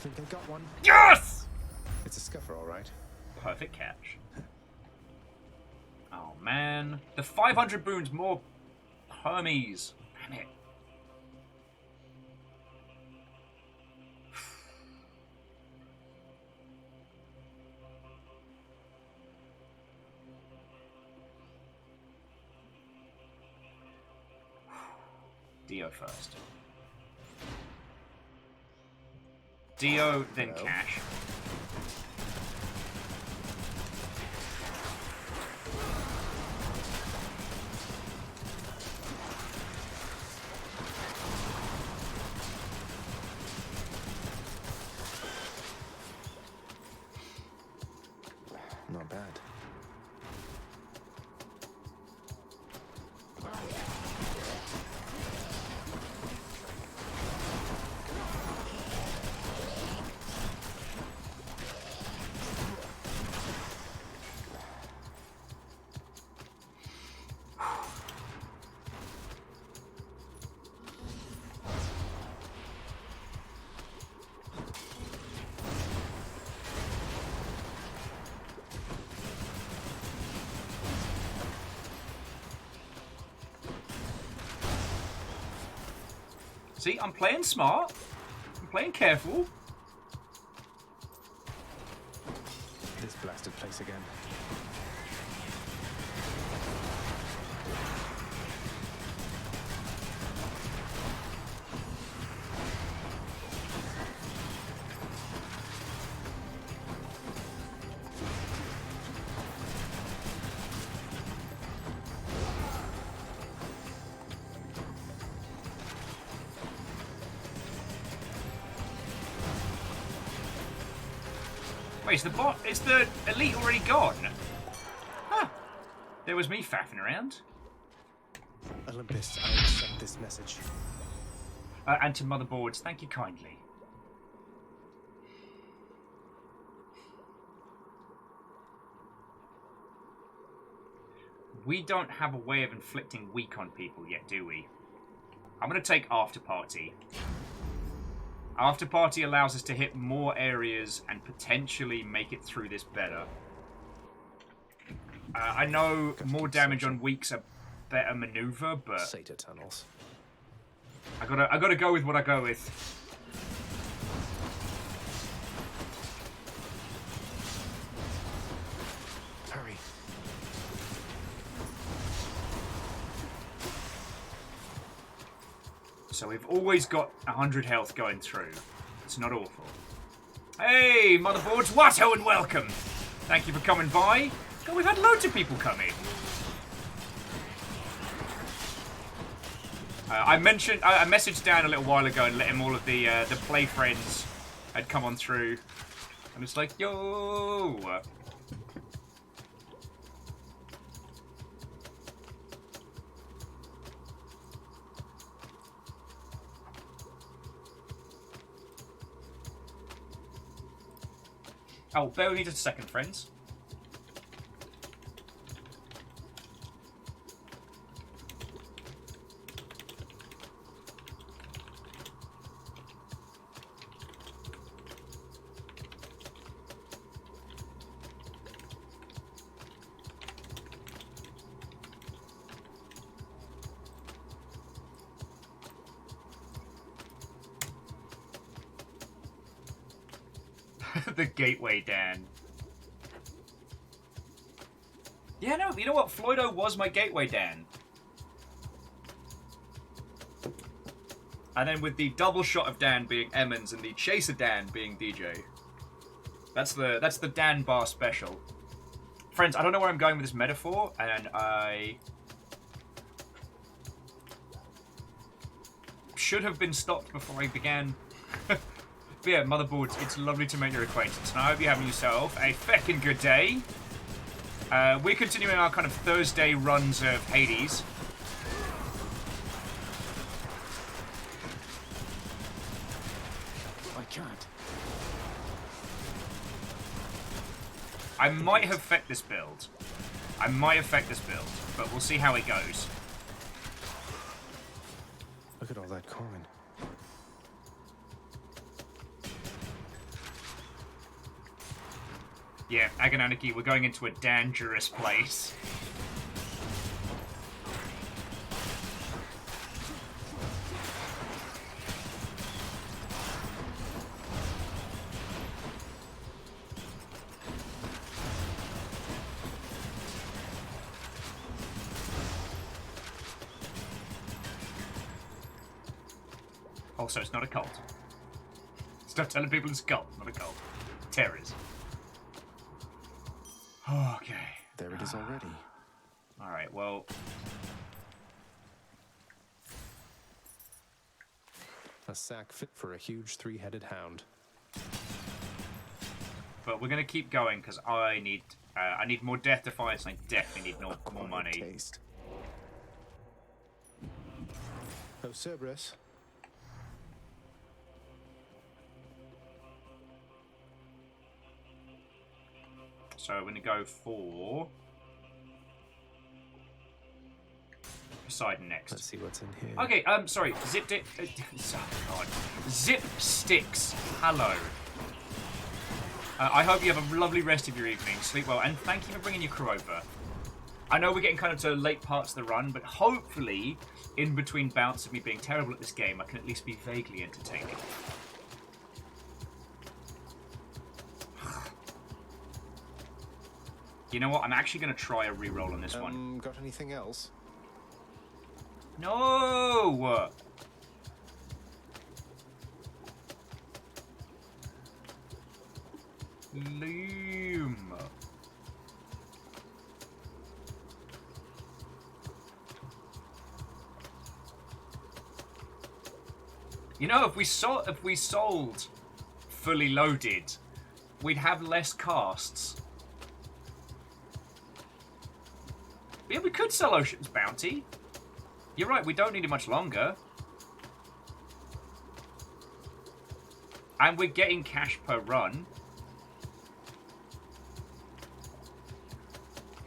Think I got one. Yes! It's a scuffer, all right. Perfect catch. Oh man, the 500 boons more Hermes. Damn it. Dio first. Dio, then cash. Not bad. See, I'm playing smart. I'm playing careful. This blasted place again. Wait, is the elite already gone? Huh. There was me faffing around. Olympus, I accept this message. And to motherboards, thank you kindly. We don't have a way of inflicting weak on people yet, do we? I'm going to take After Party. After Party allows us to hit more areas and potentially make it through this better. I know more damage on weak's a better maneuver, but Sata tunnels. I gotta go with what I go with. Hurry. So we've always got 100 health going through. It's not awful. Hey, motherboards, Watto and welcome! Thank you for coming by. God, we've had loads of people come in. I messaged Dan a little while ago and let him all of the play friends had come on through, and it's like, yo. Oh, bear with me just a second, friends. The Gateway Dan. Yeah, no, you know what? Floydo was my Gateway Dan. And then with the double shot of Dan being Emmons and the chaser Dan being DJ. That's the Dan bar special. Friends, I don't know where I'm going with this metaphor, and I should have been stopped before I began. But yeah, motherboards, it's lovely to make your acquaintance, and I hope you're having yourself a feckin' good day. We're continuing our kind of Thursday runs of Hades. I can't. I might have fecked this build. But we'll see how it goes. Look at all that coin. Yeah, Agonaniki, we're going into a dangerous place. Also, it's not a cult. Stop telling people it's a cult, not a cult. Terrors. Okay. There it is already. Alright, well. A sack fit for a huge three-headed hound. But we're gonna keep going because I need more Death Defiance and I definitely need more money. Taste. Oh, Cerberus. So we're going to go for Poseidon next. Let's see what's in here. Okay, sorry. Zip Sticks. Hello. I hope you have a lovely rest of your evening. Sleep well, and thank you for bringing your crew over. I know we're getting kind of to late parts of the run, but hopefully, in between bouts of me being terrible at this game, I can at least be vaguely entertaining. You know what? I'm actually going to try a reroll on this one. Got anything else? No! Loom. You know, if we sold fully loaded, we'd have less casts. Yeah, we could sell Ocean's Bounty. You're right, we don't need it much longer. And we're getting cash per run.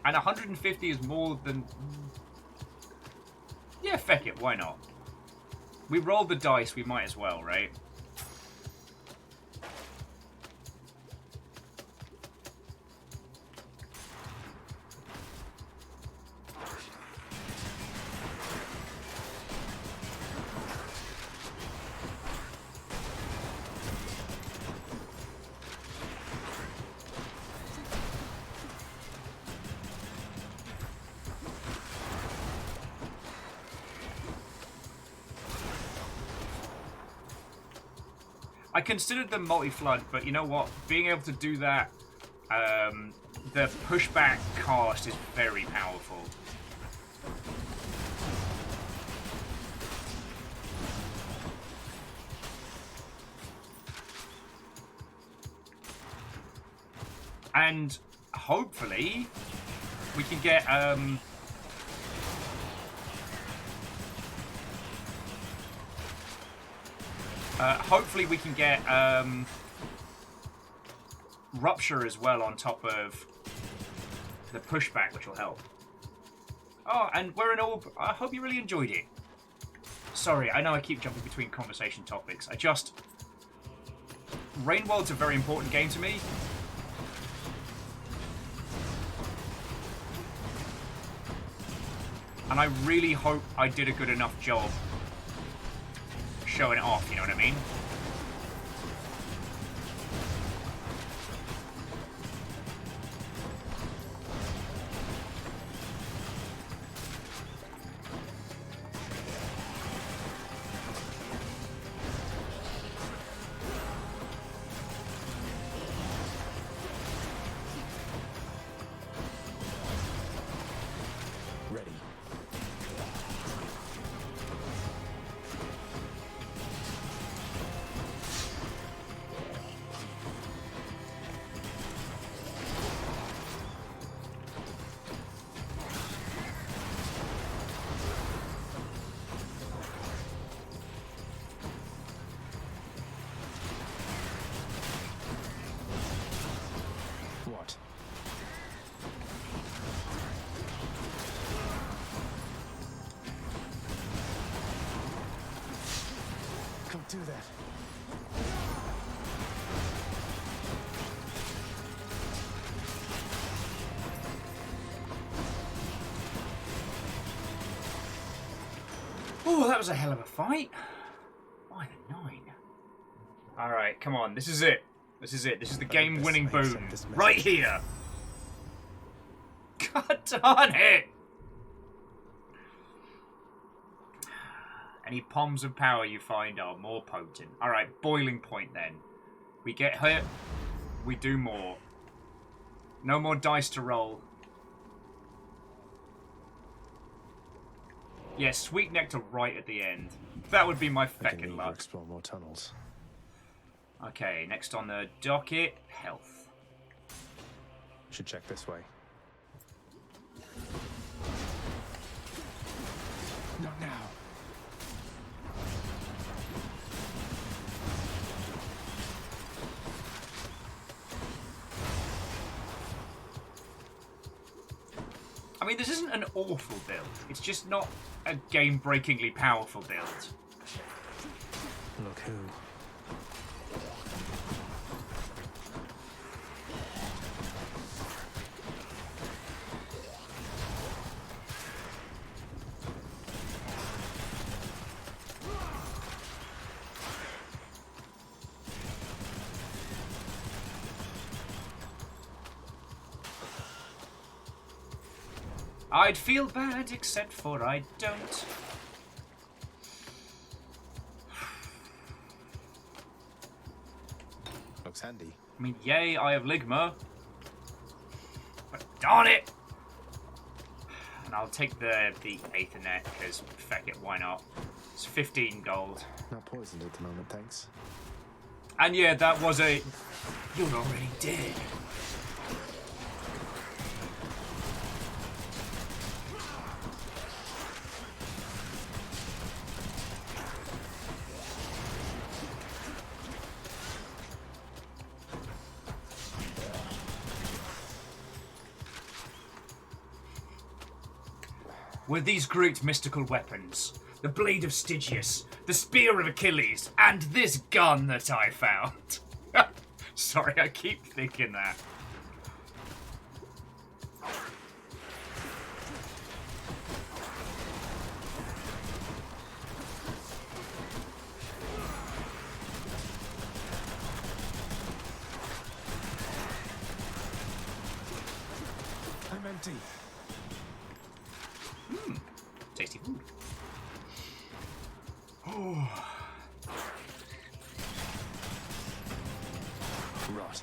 And 150 is more than... Yeah, feck it, why not? We rolled the dice, we might as well, right? I considered them multi-flood, but you know what? Being able to do that, the pushback cast is very powerful. And hopefully we can get Rupture as well on top of the pushback, which will help. Oh, and we're an orb. I hope you really enjoyed it. Sorry, I know I keep jumping between conversation topics. Rainworld's a very important game to me. And I really hope I did a good enough job showing it off, you know what I mean? Do that. Oh, that was a hell of a fight. By the 9. Alright, come on. This is it. This is it. This is the game-winning boom. Right here. God darn it. Any palms of power you find are more potent. Alright, boiling point then. We get hurt, we do more. No more dice to roll. Yeah, sweet nectar right at the end. That would be my feckin' luck. Explore more tunnels. Okay, next on the docket, health. Should check this way. Not now. I mean, this isn't an awful build. It's just not a game-breakingly powerful build. Look who. I'd feel bad, except for I don't. Looks handy. I mean, yay, I have Ligma. But darn it! And I'll take the Aethernet, because feck it, why not? It's 15 gold. Not poisoned at the moment, thanks. And yeah, that was a... You're already dead. With these great mystical weapons, the blade of Stygius, the spear of Achilles, and this gun that I found. Sorry, I keep thinking that. I'm empty. Tasty food. Oh. Rot.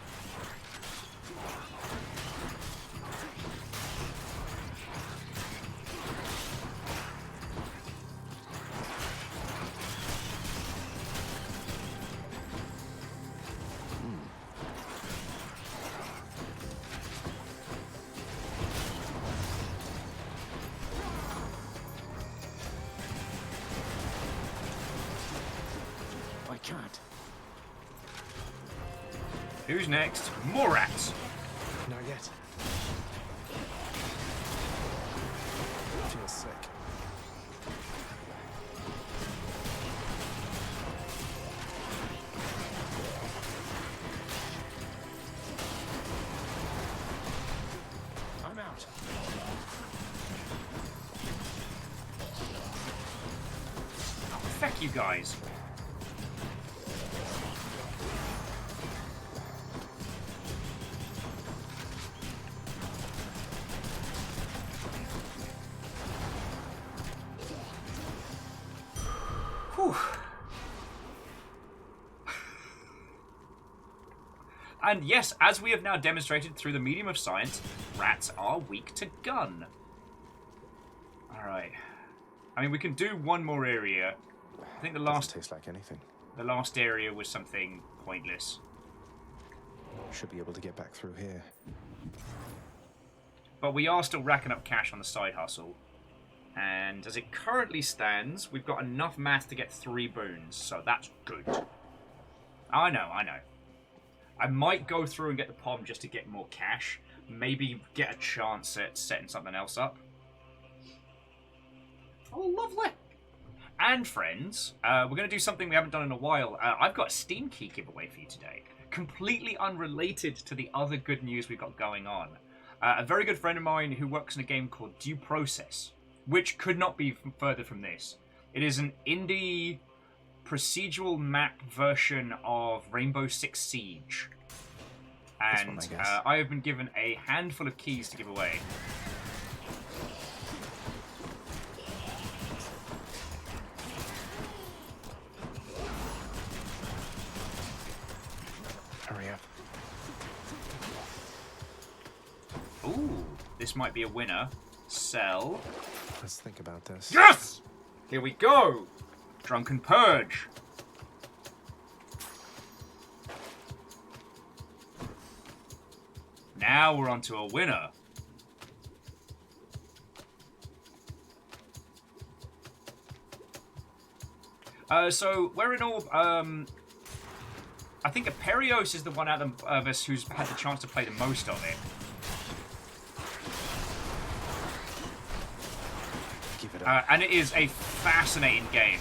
Who's next? More rats. Not yet. Feels sick. I'm out. Oh, feck you guys. Whew. And yes, as we have now demonstrated through the medium of science, rats are weak to gun. Alright. I mean, we can do one more area. I think the last... Doesn't taste like anything. The last area was something pointless. Should be able to get back through here. But we are still racking up cash on the side hustle. And as it currently stands, we've got enough math to get 3 boons, so that's good. I know. I might go through and get the POM just to get more cash. Maybe get a chance at setting something else up. Oh, lovely. And friends, we're going to do something we haven't done in a while. I've got a Steam key giveaway for you today. Completely unrelated to the other good news we've got going on. A very good friend of mine who works in a game called Due Process, which could not be further from this. It is an indie procedural map version of Rainbow Six Siege. And I have been given a handful of keys to give away. Hurry up. Ooh, this might be a winner. Sell. Let's think about this. Yes! Here we go! Drunken Purge. Now we're on to a winner. So we're in all. I think Aperios is the one out of us who's had the chance to play the most of it. Give it up. And it is a fascinating game.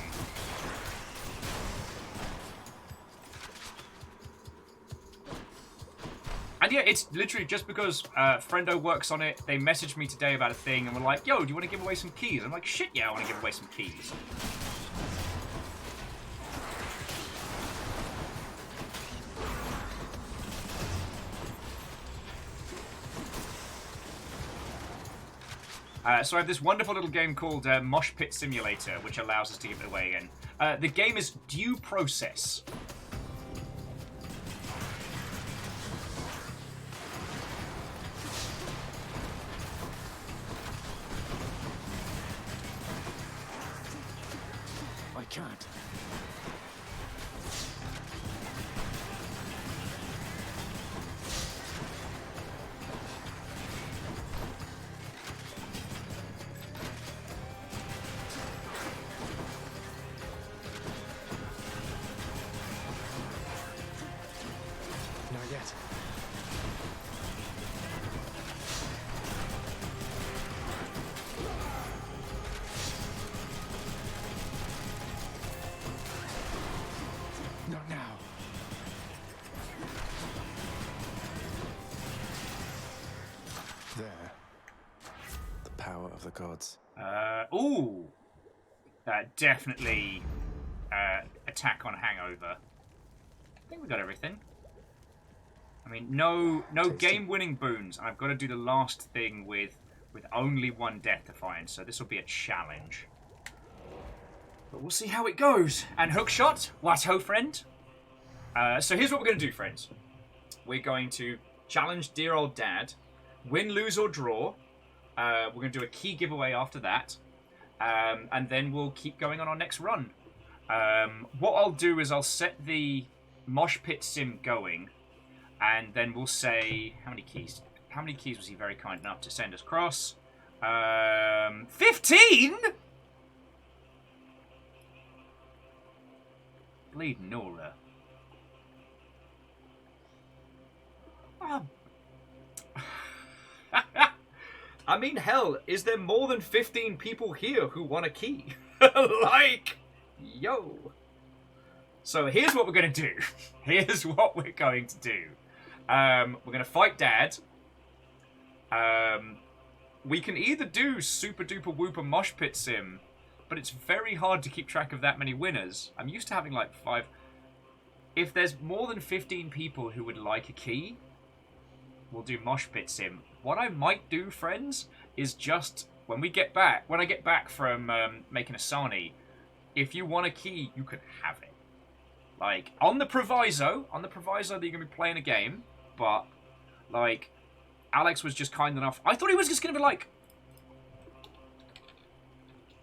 And yeah, it's literally just because Friendo works on it. They messaged me today about a thing and were like, yo, do you want to give away some keys? I'm like, shit, yeah, I want to give away some keys. So I have this wonderful little game called Mosh Pit Simulator, which allows us to give it away again. The game is Due Process. I can't. Not yet. Not now. There. The power of the gods. Ooh. Definitely attack on hangover. I think we got everything. I mean, no game-winning boons. I've got to do the last thing with only one death to find, so this will be a challenge. But we'll see how it goes. And hookshot, what ho, friend? So here's what we're going to do, friends. We're going to challenge dear old dad, win, lose, or draw. We're going to do a key giveaway after that. And then we'll keep going on our next run. What I'll do is I'll set the Mosh Pit Sim going, and then we'll say how many keys. How many keys was he very kind enough to send us across? 15. Bleed Nora. I mean, hell, is there more than 15 people here who want a key? Like, yo. So here's what we're going to do. Here's what we're going to do. We're going to fight Dad. We can either do Super Duper Whooper Mosh Pit Sim, but it's very hard to keep track of that many winners. I'm used to having like 5. If there's more than 15 people who would like a key, we'll do Mosh Pit Sim. What I might do, friends, is just when I get back from making a Sarnie, if you want a key, you can have it. Like, on the proviso that you're going to be playing a game, but, like, Alex was just kind enough. I thought he was just going to be like...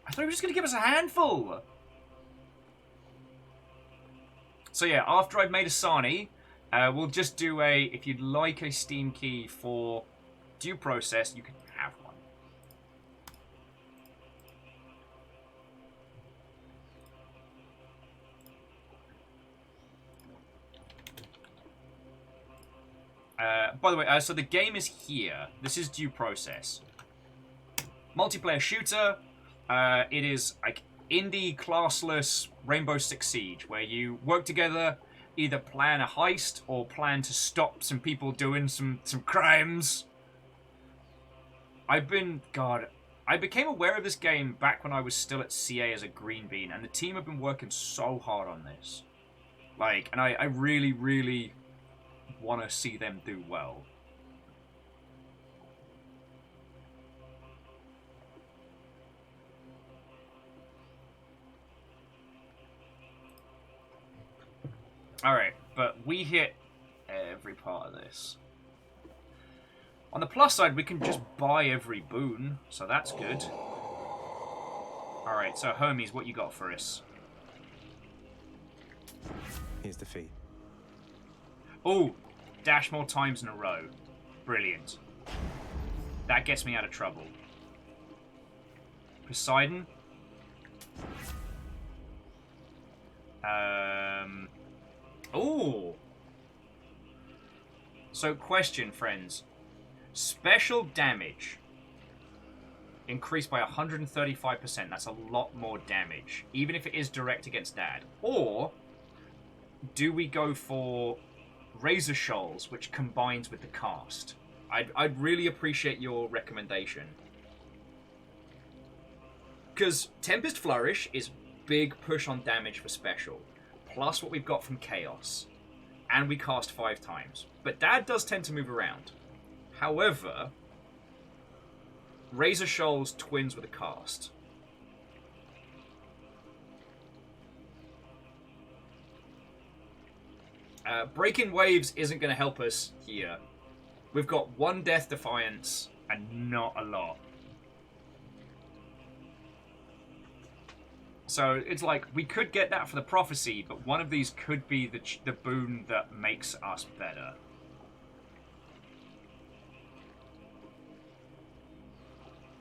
I thought he was just going to give us a handful. So yeah, after I've made a Sarnie, we'll just do a... If you'd like a Steam key for due process, you can have one. By the way, so the game is here. This is due process. Multiplayer shooter. It is like indie classless Rainbow Six Siege, where you work together, either plan a heist or plan to stop some people doing some crimes. I became aware of this game back when I was still at CA as a green bean, and the team have been working so hard on this. Like, and I really, really want to see them do well. Alright, but we hit every part of this. On the plus side, we can just buy every boon, so that's good. Alright, so Hermes, what you got for us? Here's the fee. Oh, dash more times in a row. Brilliant. That gets me out of trouble. Poseidon. Oh. So, question, friends. Special damage increased by 135%. That's a lot more damage, even if it is direct against Dad. Or do we go for Razor Shoals, which combines with the cast? I'd really appreciate your recommendation. Because Tempest Flourish is big push on damage for special, plus what we've got from Chaos, and we cast 5 times. But Dad does tend to move around. However, Razor Shoals twins with a cast. Breaking Waves isn't going to help us here. We've got 1 Death Defiance and not a lot. So it's like, we could get that for the Prophecy, but one of these could be the boon that makes us better.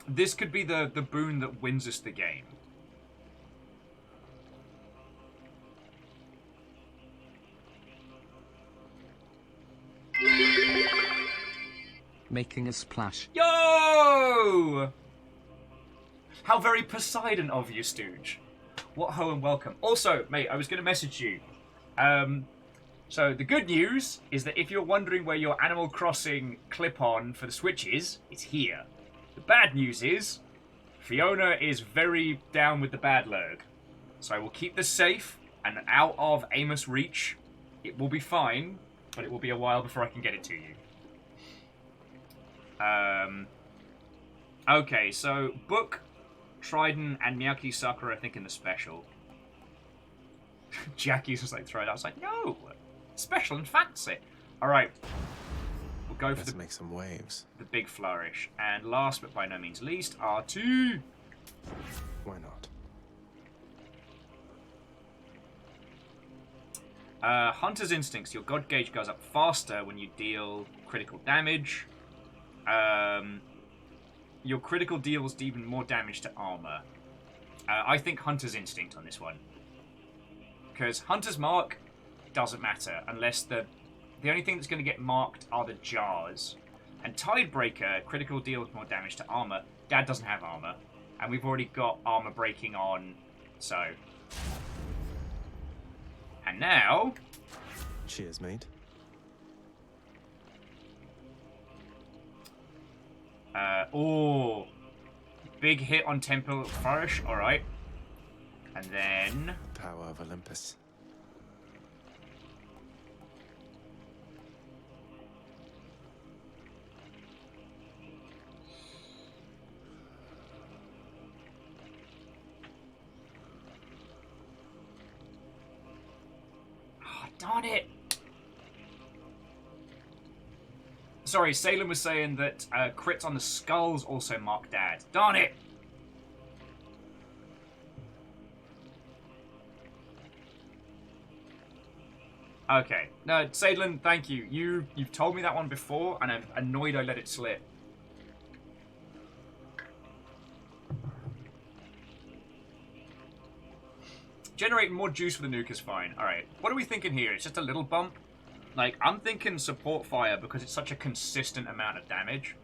This could be the boon that wins us the game. Making a splash. Yo! How very Poseidon of you, Stooge. What ho and welcome. Also, mate, I was going to message you. So the good news is that if you're wondering where your Animal Crossing clip-on for the Switch is, it's here. The bad news is, Fiona is very down with the bad lurg. So I will keep this safe and out of Amos reach. It will be fine, but it will be a while before I can get it to you. Okay, so Book, Trident, and Miyaki Sakura, I think, in the special. Jackie's just like throwing it out. I was like, no! Special and fancy. Alright. We'll go for make some waves. The big flourish. And last but by no means least, RT. Why not? Hunter's Instincts. Your God gauge goes up faster when you deal critical damage. Your critical deals even more damage to armor. I think Hunter's Instinct on this one. Because Hunter's Mark doesn't matter unless the only thing that's going to get marked are the jars. And Tidebreaker, critical deals more damage to armor. Dad doesn't have armor. And we've already got armor breaking on, so... And now... Cheers, mate. Oh, big hit on Temple Flourish, alright. And then... Power of Olympus. Oh, darn it! Sorry, Salem was saying that crits on the skulls also mark Dad. Darn it! Okay. No, Salem, thank you. You've told me that one before, and I'm annoyed I let it slip. Generating more juice with the nuke is fine. Alright, what are we thinking here? It's just a little bump? Like, I'm thinking support fire because it's such a consistent amount of damage.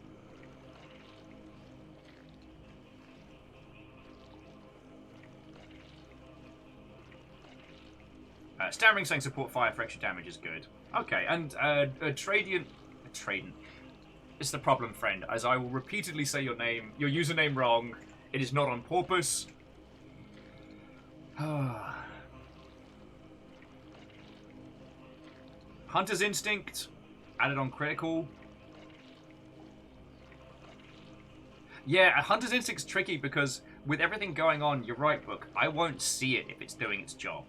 Stammering saying support fire for extra damage is good. Okay, and Tradient... It's the problem, friend, as I will repeatedly say your username wrong. It is not on purpose. Hunter's Instinct, added on critical. Yeah, Hunter's Instinct's tricky because with everything going on, you're right, Book, I won't see it if it's doing its job.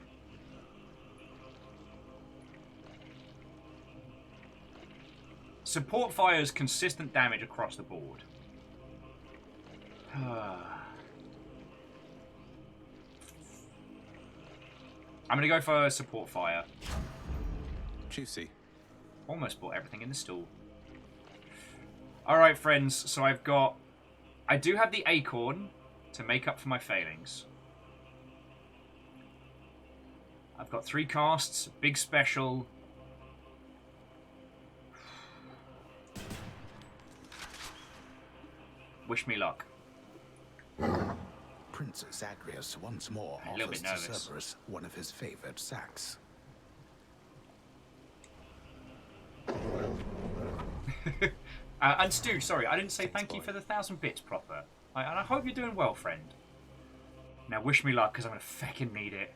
Support fires consistent damage across the board. I'm gonna go for support fire. Juicy. Almost bought everything in the stall. Alright, friends, so I do have the acorn to make up for my failings. I've got 3 casts, big special. Wish me luck. Princess Agrius once more offers to Cerberus one of his favored sacks. And Stu, sorry, I didn't say thank you for the 1,000 bits proper. And I hope you're doing well, friend. Now wish me luck, because I'm going to feckin' need it.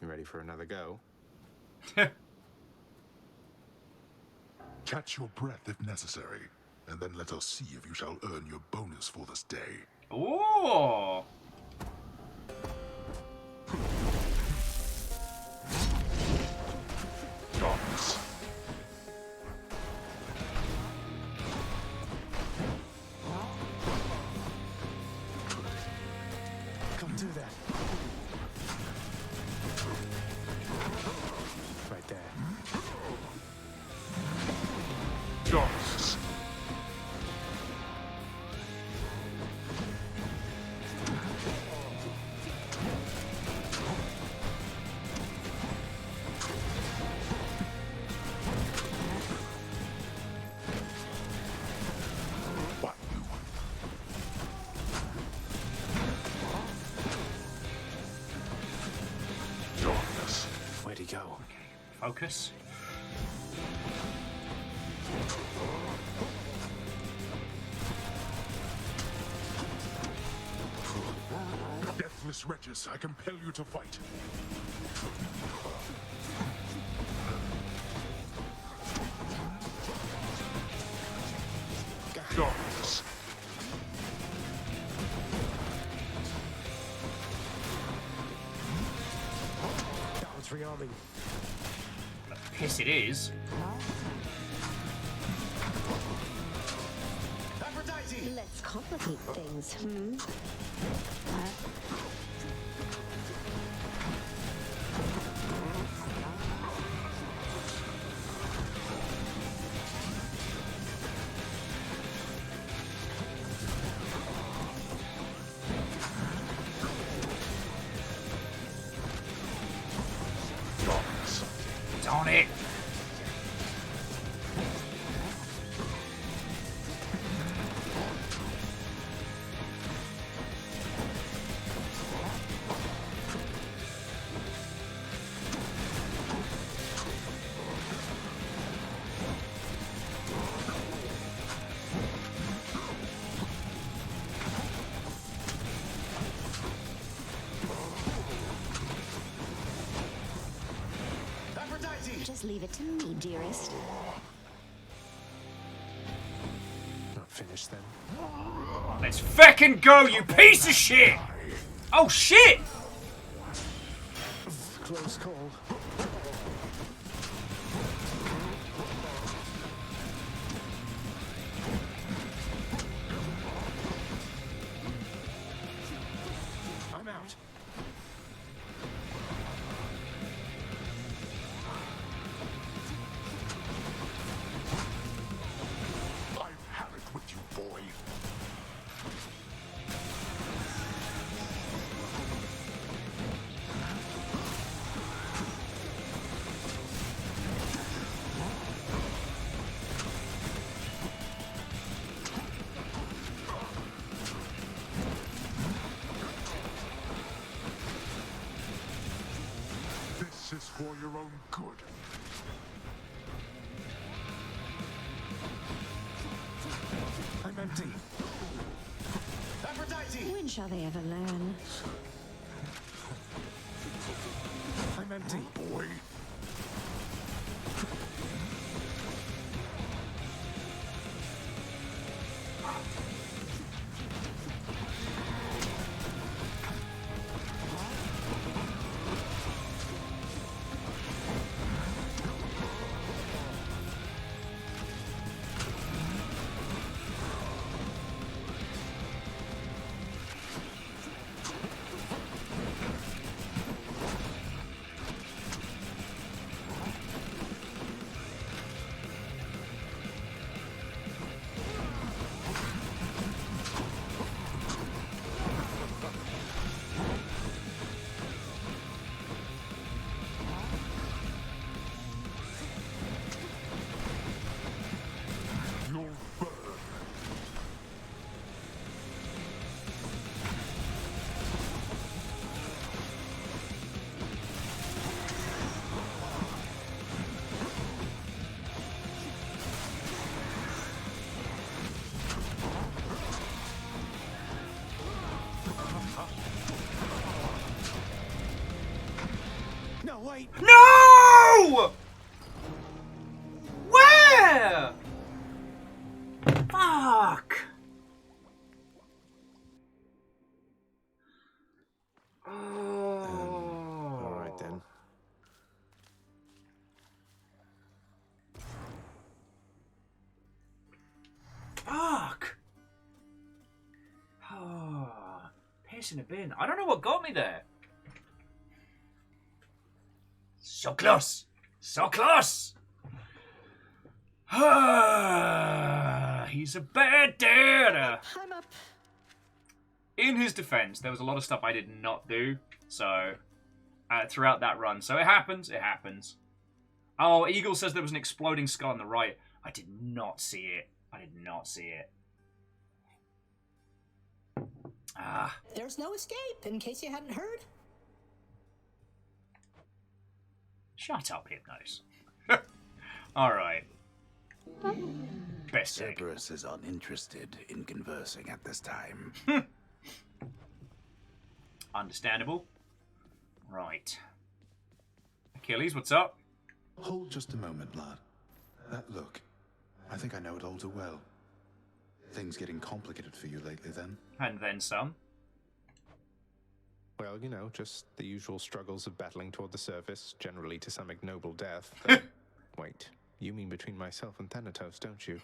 You ready for another go? Catch your breath if necessary, and then let us see if you shall earn your bonus for this day. Ooh! Darkness. Come do that. Right there. Darkness. Where'd he go? Okay, focus. Deathless wretches, I compel you to fight. Darkness. That was rearming. Piss it is. Let's complicate things, Just leave it to me, dearest. Not finished then. Let's feckin' go, you piece of shit! Oh shit! Close call. I'm out. I've had it with you, boy. This is for your own good. I'm empty. Aphrodite! When shall they ever learn? I'm empty. Boy. You'll burn. No, wait! No! Where? Fuck! Alright then. Fuck! Oh, piss in a bin. I don't know what got me there. So close! So close! He's a bad dad. I'm up. In his defense, there was a lot of stuff I did not do, so throughout that run. So it happens, it happens. Oh, Eagle says there was an exploding skull on the right. I did not see it. I did not see it. Ah. There's no escape, in case you hadn't heard. Shut up, Hypnos. Alright. Best egg. Cerberus is uninterested in conversing at this time. Understandable. Right. Achilles, what's up? Hold just a moment, lad. That look. I think I know it all too well. Things getting complicated for you lately, then? And then some. Well, you know, just the usual struggles of battling toward the surface, generally to some ignoble death. Wait, you mean between myself and Thanatos, don't you?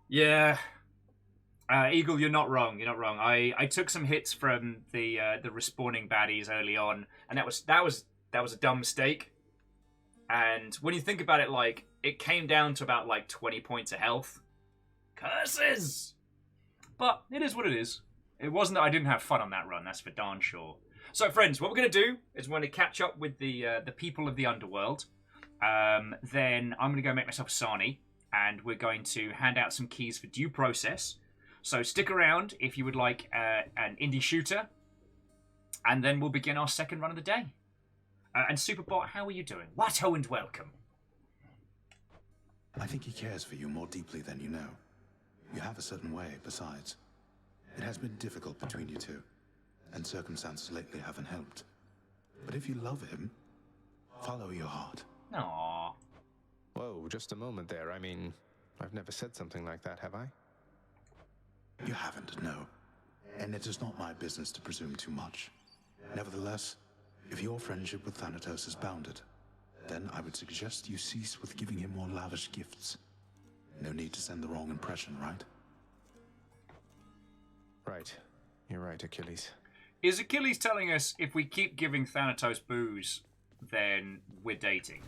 Yeah. Eagle, you're not wrong. You're not wrong. I took some hits from the respawning baddies early on, and that was a dumb mistake. And when you think about it, like, it came down to about like 20 points of health. Curses! But it is what it is. It wasn't that I didn't have fun on that run, that's for darn sure. So, friends, what we're going to do is we're going to catch up with the people of the underworld. Then I'm going to go make myself a Sarnie, and we're going to hand out some keys for due process. So stick around if you would like an indie shooter, and then we'll begin our second run of the day. And Superbot, how are you doing? Watto and welcome. I think he cares for you more deeply than you know. You have a certain way, besides. It has been difficult between you two. and circumstances lately haven't helped. But if you love him, follow your heart. Aww. Whoa, just a moment there. I mean, I've never said something like that, have I? You haven't, no. And it is not my business to presume too much. Nevertheless, if your friendship with Thanatos is bounded, then I would suggest you cease with giving him more lavish gifts. No need to send the wrong impression, right? Right. You're right, Achilles. Is Achilles telling us if we keep giving Thanatos booze, then we're dating?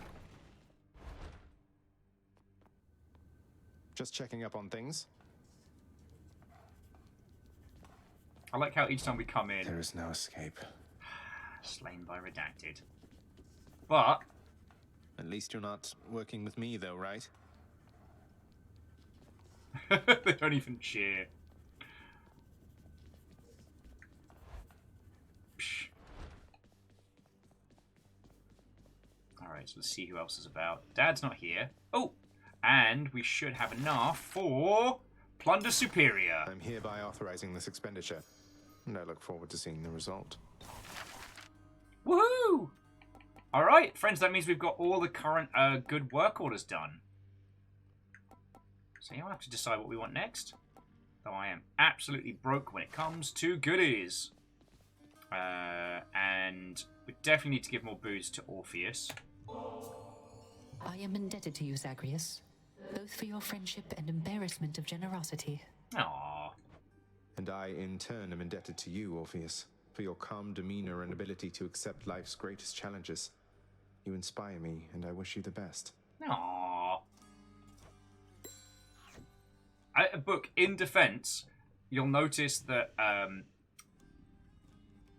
Just checking up on things. I like how each time we come in... There is no escape. Slain by Redacted. But... At least you're not working with me, though, right? They don't even cheer. Psh. Alright, so let's see who else is about. Dad's not here. Oh! And we should have enough for... Plunder Superior. I'm hereby authorizing this expenditure, and I look forward to seeing the result. Woohoo! Alright, friends, that means we've got all the current good work orders done. So you'll have to decide what we want next. Though I am absolutely broke when it comes to goodies. And we definitely need to give more booze to Orpheus. I am indebted to you, Zagreus, both for your friendship and embarrassment of generosity. Aww. And I, in turn, am indebted to you, Orpheus, for your calm demeanor and ability to accept life's greatest challenges. You inspire me, and I wish you the best. Aww. Book, in defense, you'll notice that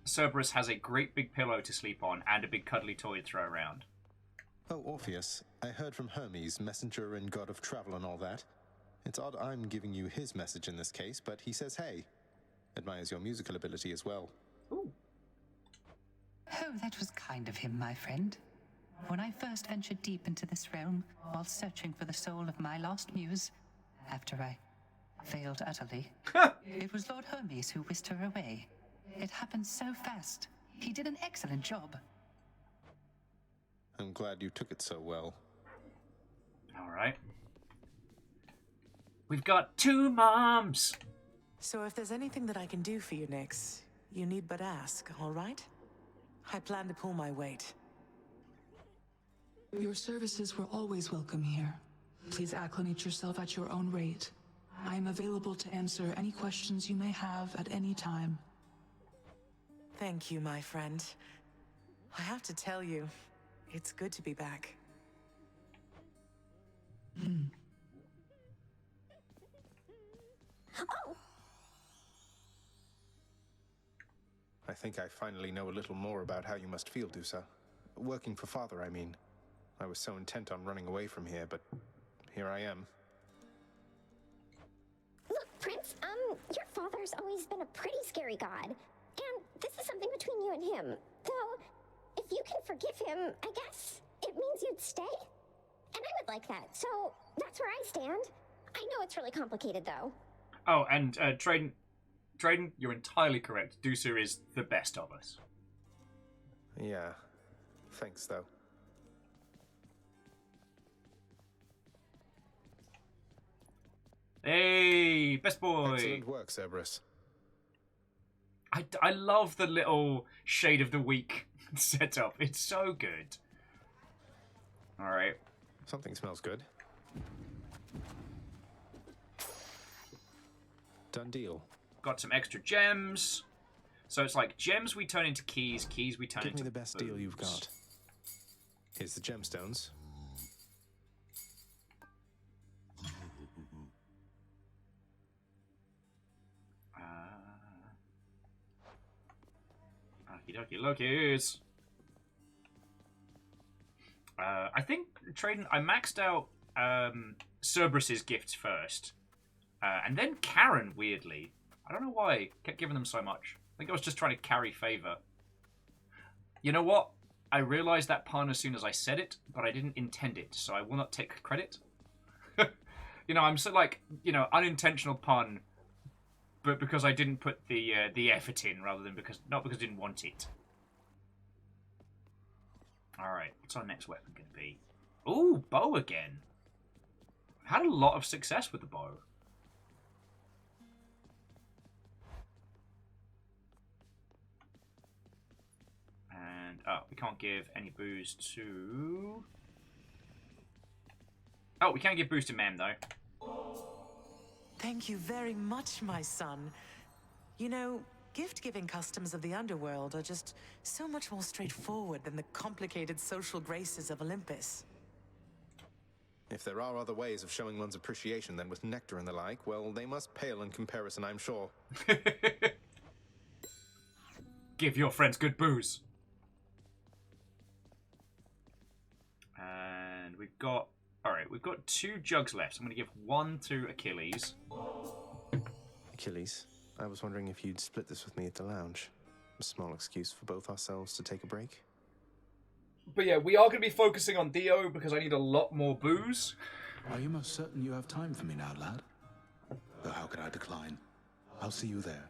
Cerberus has a great big pillow to sleep on and a big cuddly toy to throw around. Oh, Orpheus, I heard from Hermes, messenger and god of travel and all that. It's odd I'm giving you his message in this case, but he says hey. Admires your musical ability as well. Ooh. Oh, that was kind of him, my friend. When I first ventured deep into this realm, while searching for the soul of my lost muse, after I failed utterly, it was Lord Hermes who whisked her away. It happened so fast. He did an excellent job. I'm glad you took it so well. Alright. We've got 2 moms! So if there's anything that I can do for you, Nyx, you need but ask, all right? I plan to pull my weight. Your services were always welcome here. Please acclimate yourself at your own rate. I am available to answer any questions you may have at any time. Thank you, my friend. I have to tell you, it's good to be back. Oh! I think I finally know a little more about how you must feel, Dusa. Working for Father, I mean. I was so intent on running away from here, but here I am. Look, Prince, your father's always been a pretty scary god. And this is something between you and him. Though, if you can forgive him, I guess it means you'd stay. And I would like that, so that's where I stand. I know it's really complicated, though. Oh, and Traden, you're entirely correct. Dusa is the best of us. Yeah. Thanks, though. Hey, best boy! Excellent work, Cerberus. I love the little Shade of the Week setup. It's so good. Alright. Something smells good. Done deal. Got some extra gems. So it's like gems we turn into keys, keys we turn Give into me the best deal you've got. Here's the gemstones. Okie dokie lookies. I think trading. I maxed out Cerberus's gifts first, and then Karen. Weirdly, I don't know why I kept giving them so much. I think I was just trying to carry favor. You know what? I realized that pun as soon as I said it, but I didn't intend it, so I will not take credit. You know, I'm so like, you know, unintentional pun. but because I didn't put the effort in, rather than not because I didn't want it. All right, what's our next weapon going to be? Ooh, bow again. Had a lot of success with the bow. And we can't give any booze to. Oh, we can give booze to Mem though. Thank you very much, my son. You know, gift-giving customs of the underworld are just so much more straightforward than the complicated social graces of Olympus. If there are other ways of showing one's appreciation than with nectar and the like, well, they must pale in comparison, I'm sure. Give your friends good booze. And we've got... Alright, we've got 2 jugs left. So I'm going to give 1 to Achilles. Achilles, I was wondering if you'd split this with me at the lounge. A small excuse for both ourselves to take a break. But yeah, we are going to be focusing on Dio because I need a lot more booze. Are you most certain you have time for me now, lad? Though how could I decline? I'll see you there.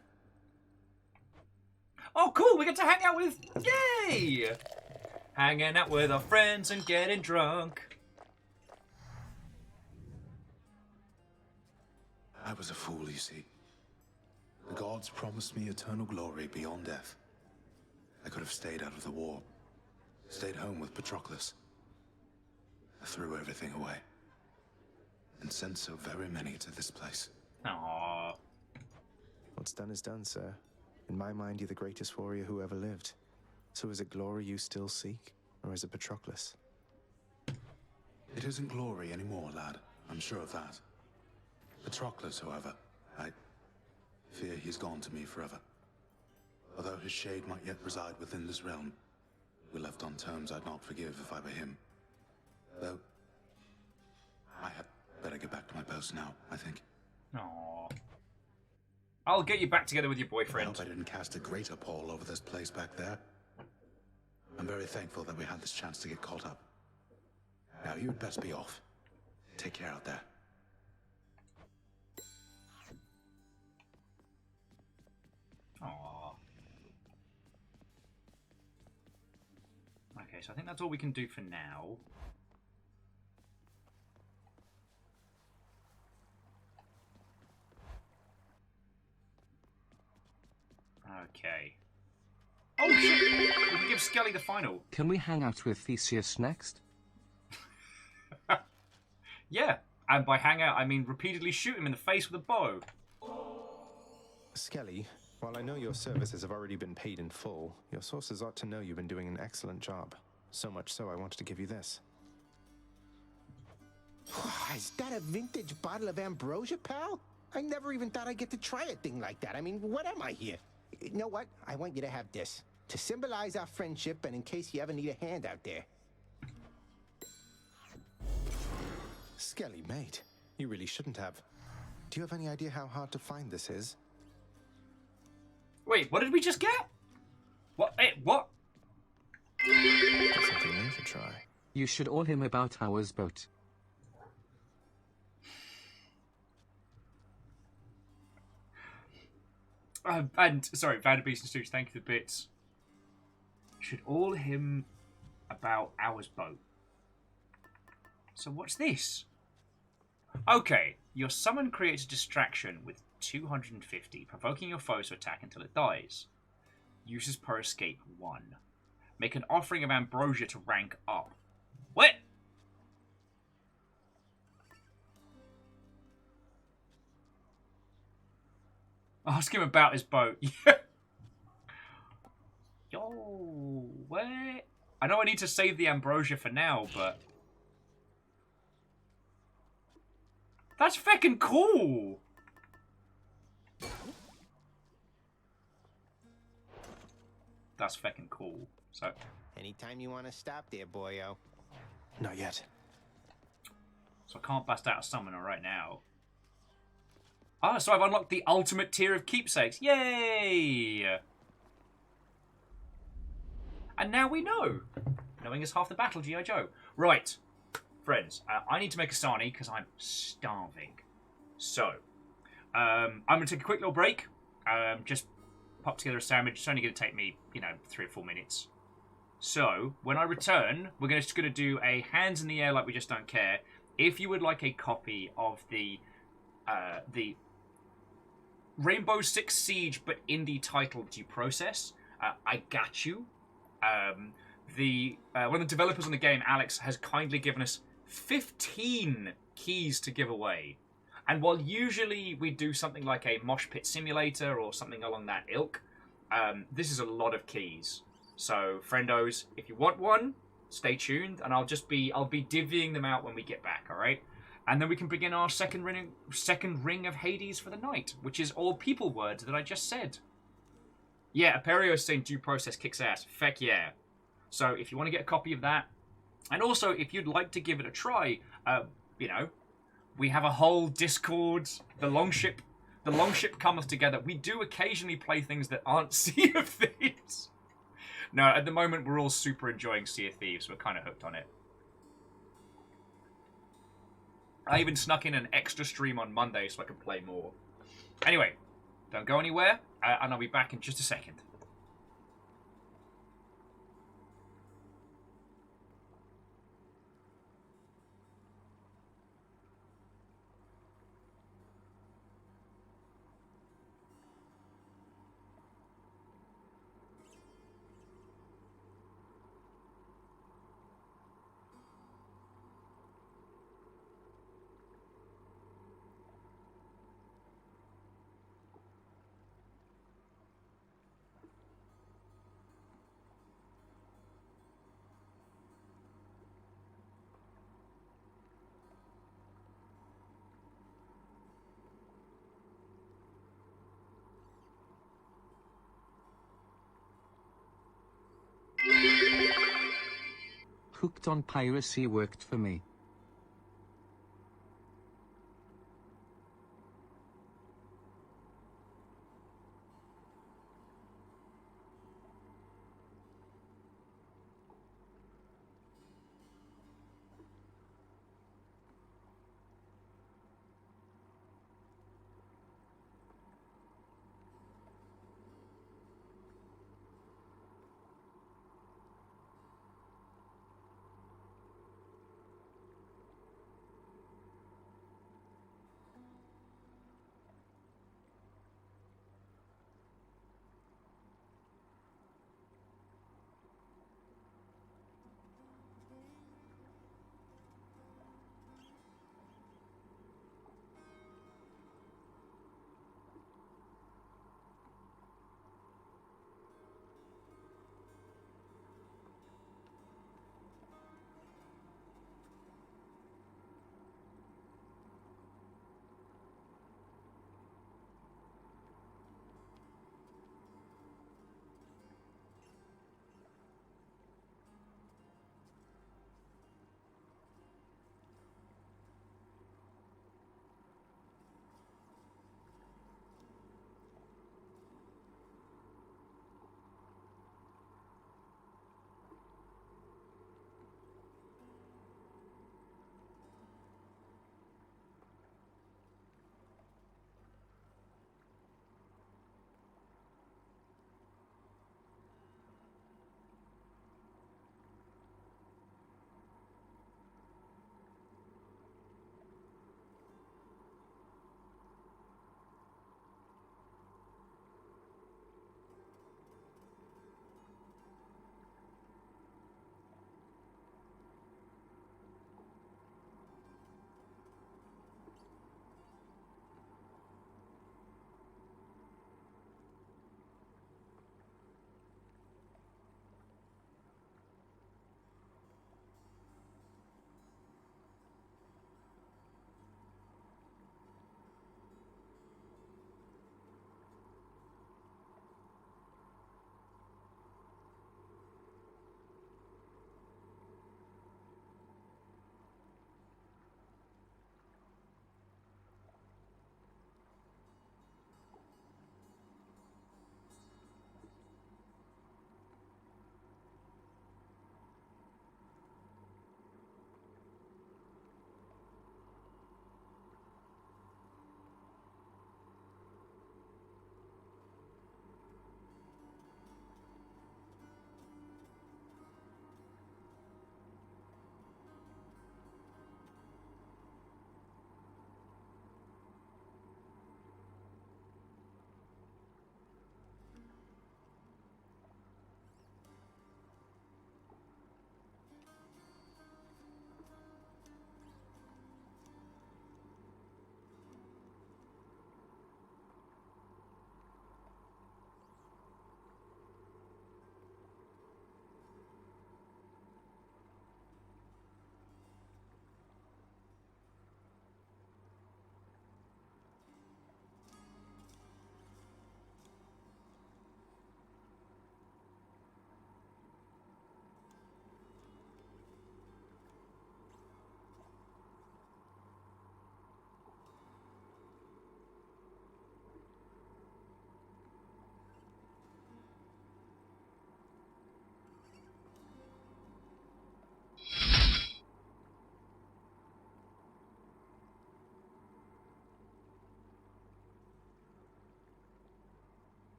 Oh, cool! We get to hang out with... Yay! Hanging out with our friends and getting drunk. I was a fool, you see. The gods promised me eternal glory beyond death. I could have stayed out of the war. Stayed home with Patroclus. I threw everything away. And sent so very many to this place. Aww. What's done is done, sir. In my mind, you're the greatest warrior who ever lived. So is it glory you still seek? Or is it Patroclus? It isn't glory anymore, lad. I'm sure of that. Patroclus, however, I fear he's gone to me forever. Although his shade might yet reside within this realm, we left on terms I'd not forgive if I were him. Though, I had better get back to my post now, I think. Aww. I'll get you back together with your boyfriend. I hope I didn't cast a greater pall over this place back there. I'm very thankful that we had this chance to get caught up. Now you'd best be off. Take care out there. Aww. Okay, so I think that's all we can do for now. Okay. Oh shit! We can give Skelly the final. Can we hang out with Theseus next? Yeah, and by hang out I mean repeatedly shoot him in the face with a bow. Skelly, while I know your services have already been paid in full, your sources ought to know you've been doing an excellent job. So much so I wanted to give you this. Is that a vintage bottle of ambrosia, pal? I never even thought I'd get to try a thing like that. I mean, what am I here? You know what? I want you to have this. To symbolize our friendship and in case you ever need a hand out there. Skelly, mate, you really shouldn't have. Do you have any idea how hard to find this is? Wait, what did we just get? What? What? That's something new to try. You should all him about Hour's boat. And sorry, Vanderbeest and Stooge, thank you for the bits. Should all him about Hour's boat. So what's this? Okay, your summon creates a distraction with 250, provoking your foes to attack until it dies. Uses per escape 1. Make an offering of ambrosia to rank up. What? Ask him about his boat. Yo, what? I know I need to save the ambrosia for now, but... That's feckin' cool! That's feckin' cool. So... Anytime you want to stop there, boyo. Not yet. So I can't bust out a summoner right now. Ah, so I've unlocked the ultimate tier of keepsakes. Yay! And now we know. Knowing is half the battle, G.I. Joe. Right. Friends, I need to make a Sarnie because I'm starving. So, I'm going to take a quick little break. Just pop together a sandwich. It's only going to take me, 3 or 4 minutes. So, when I return, we're just going to do a hands in the air like we just don't care. If you would like a copy of the Rainbow Six Siege but indie title due process, I got you. One of the developers on the game, Alex, has kindly given us 15 keys to give away. And while usually we do something like a mosh pit simulator or something along that ilk, this is a lot of keys. So, friendos, if you want one, stay tuned, and I'll be divvying them out when we get back, all right? And then we can begin our second ring of Hades for the night, which is all people words that I just said. Yeah, Aperio is saying due process kicks ass. Feck yeah. So if you want to get a copy of that, and also if you'd like to give it a try, we have a whole Discord. The longship cometh together. We do occasionally play things that aren't Sea of Thieves. No, at the moment we're all super enjoying Sea of Thieves. We're kind of hooked on it. I even snuck in an extra stream on Monday so I could play more. Anyway, don't go anywhere, and I'll be back in just a second. Hooked on piracy worked for me.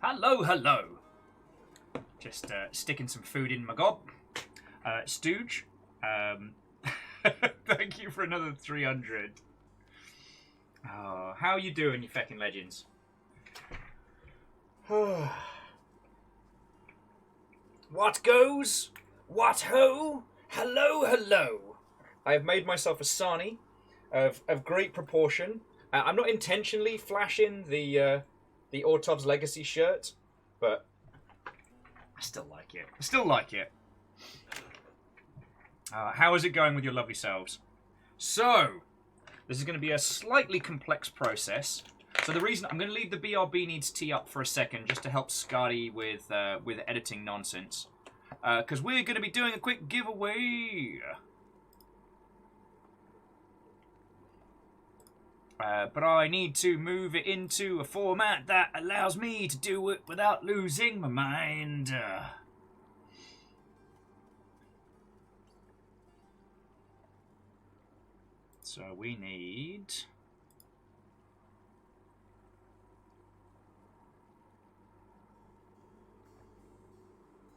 Hello, hello. Just sticking some food in my gob. Stooge, thank you for another 300. Oh, how are you doing, you feckin' legends? What goes? What ho? Hello, hello. I have made myself a Sarnie of great proportion. I'm not intentionally flashing the Ortov's Legacy shirt, but I still like it. I still like it. How is it going with your lovely selves? So, this is going to be a slightly complex process. So the reason I'm going to leave the BRB needs tea up for a second, just to help Scotty with editing nonsense, because we're going to be doing a quick giveaway. But I need to move it into a format that allows me to do it without losing my mind. So we need...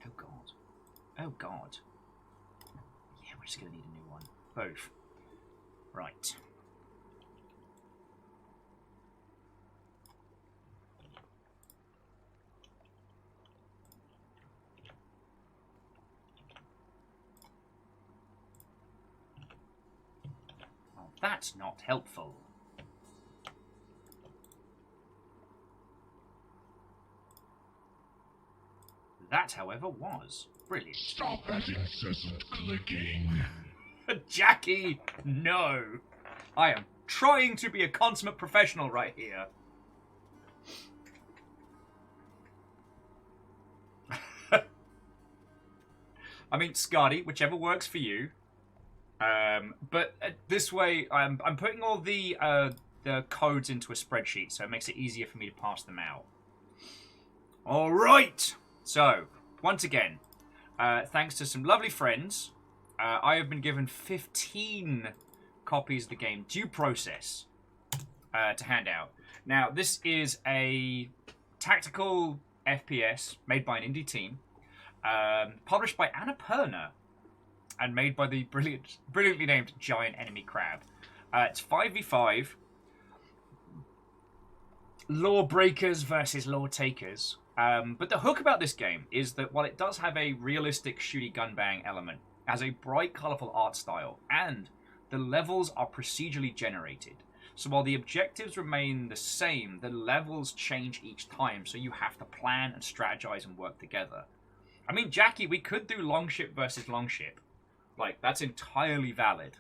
Oh god. Oh god. Yeah, we're just going to need a new one. Both. Right. Well, that's not helpful. That, however, was brilliant. Stop that incessant clicking. Jackie, no. I am trying to be a consummate professional right here. I mean, Scotty, whichever works for you. But this way, I'm putting all the codes into a spreadsheet, so it makes it easier for me to pass them out. All right. So, once again, thanks to some lovely friends, I have been given 15 copies of the game Due Process to hand out. Now, this is a tactical FPS made by an indie team, published by Annapurna, and made by the brilliantly named Giant Enemy Crab. It's 5v5, lawbreakers versus law takers. But the hook about this game is that while it does have a realistic shooty gun bang element, it has a bright, colourful art style, and the levels are procedurally generated. So while the objectives remain the same, the levels change each time, so you have to plan and strategize and work together. I mean, Jackie, we could do longship versus longship. Like, that's entirely valid.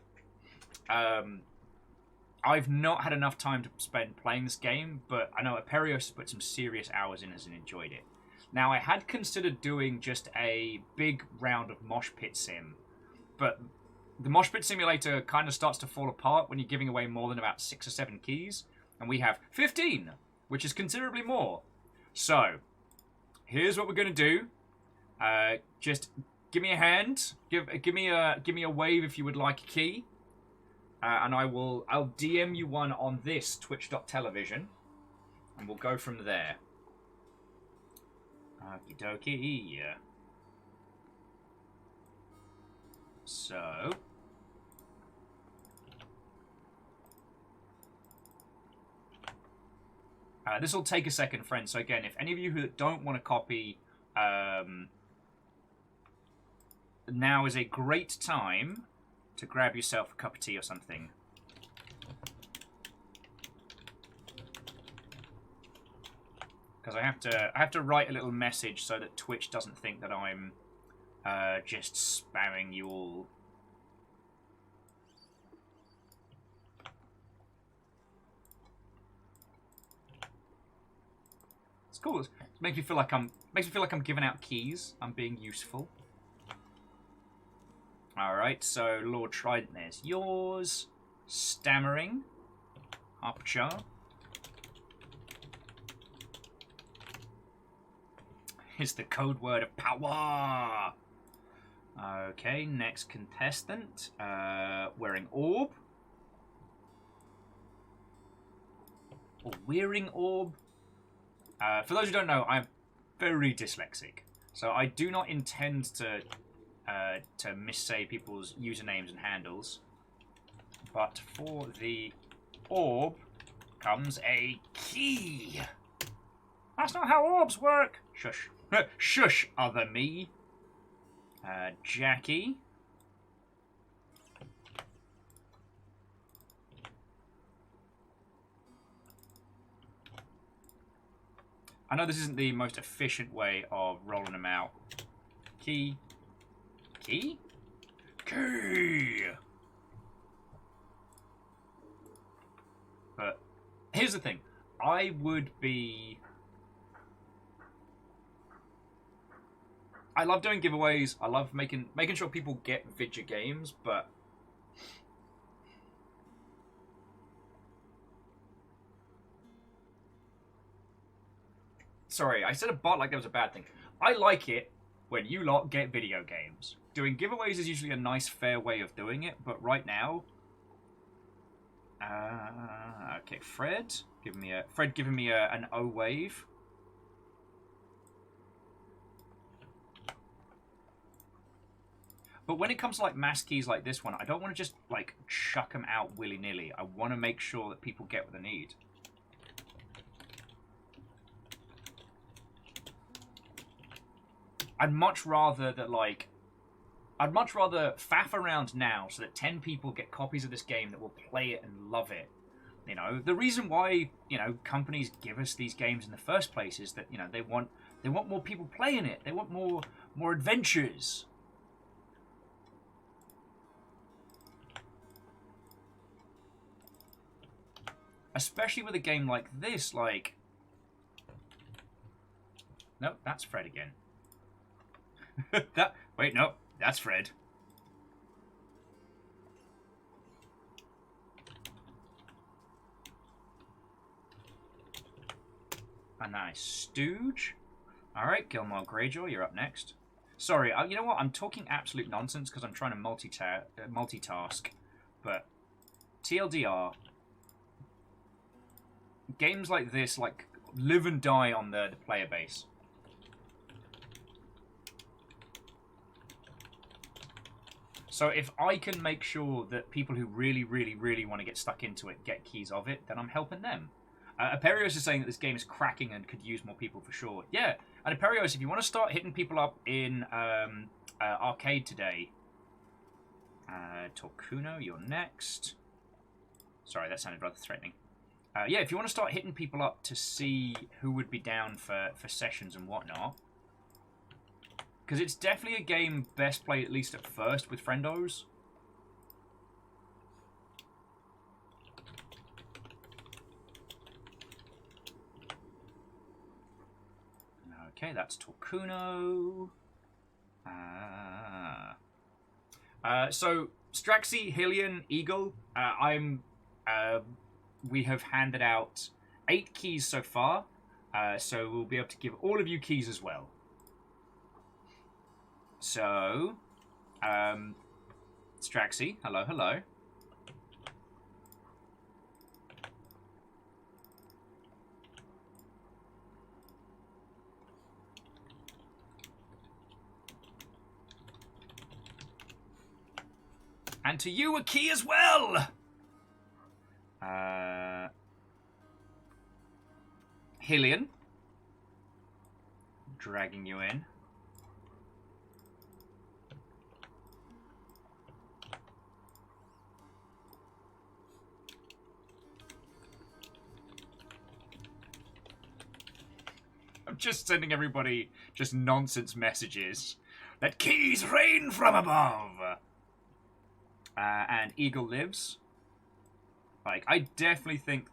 I've not had enough time to spend playing this game, but I know Aperios put some serious hours in and enjoyed it. Now, I had considered doing just a big round of Mosh Pit Sim, but the Mosh Pit Simulator kind of starts to fall apart when you're giving away more than about 6 or 7 keys, and we have 15, which is considerably more. So, here's what we're going to do. Just give me a hand, give me a wave if you would like a key. And I'll DM you one on this twitch.television, and we'll go from there. Okie dokie. So, this will take a second, friends. So again, if any of you who don't want to copy, now is a great time to grab yourself a cup of tea or something. Because I have to write a little message so that Twitch doesn't think that I'm just spamming you all. It's cool. It makes me feel like I'm giving out keys. I'm being useful. Alright, so Lord Trident, there's yours. Stammering. Aperture. Is the code word of power. Okay, next contestant. Wearing orb. Or wearing orb. For those who don't know, very dyslexic. So I do not intend to missay people's usernames and handles. But for the orb comes a key. That's not how orbs work. Shush. Shush, other me. Jackie. I know this isn't the most efficient way of rolling them out. Key. Key? Key! But here's the thing. I would be... I love doing giveaways. I love making sure people get video games, but... Sorry, I said a bot like that was a bad thing. I like it when you lot get video games. Doing giveaways is usually a nice, fair way of doing it, but right now... okay, Fred giving me an O wave. But when it comes to like mass keys like this one, I don't want to just like chuck them out willy-nilly. I want to make sure that people get what they need. I'd much rather faff around now so that 10 people get copies of this game that will play it and love it. You know, the reason why, you know, companies give us these games in the first place is that, you know, they want more people playing it. They want more adventures. Especially with a game like this, like... Nope, that's Fred again. Wait, no, that's Fred. A nice stooge. Alright, Gilmore Greyjoy, you're up next. Sorry, you know what? I'm talking absolute nonsense because I'm trying to multitask. But TLDR, games like this like live and die on the player base. So if I can make sure that people who really, really, really want to get stuck into it get keys of it, then I'm helping them. Aperios is saying that this game is cracking and could use more people for sure. Yeah, and Aperios, if you want to start hitting people up in arcade today, Torcuno, you're next. Sorry, that sounded rather threatening. Yeah, if you want to start hitting people up to see who would be down for sessions and whatnot, because it's definitely a game best played at least at first with friendos. Okay, that's Torcuno. So, Straxy, Hillian, Eagle, we have handed out 8 keys so far, so we'll be able to give all of you keys as well. So, Straxy, hello, hello. And to you a key as well! Hillian. Dragging you in. I'm just sending everybody just nonsense messages. Let keys rain from above! And Eagle lives. Like, I definitely think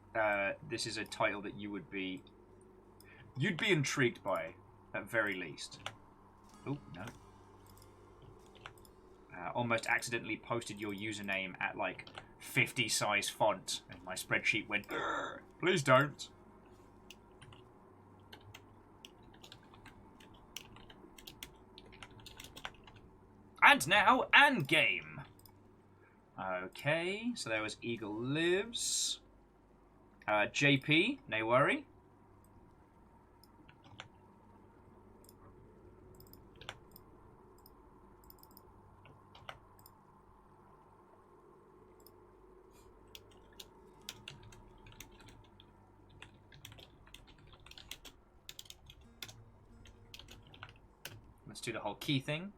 this is a title that you'd be intrigued by, at very least. Oh, no. Almost accidentally posted your username at, like, 50 size font, and my spreadsheet went, please don't. And now, and game. Okay, so there was Eagle lives. JP, no worry. do the whole key thing.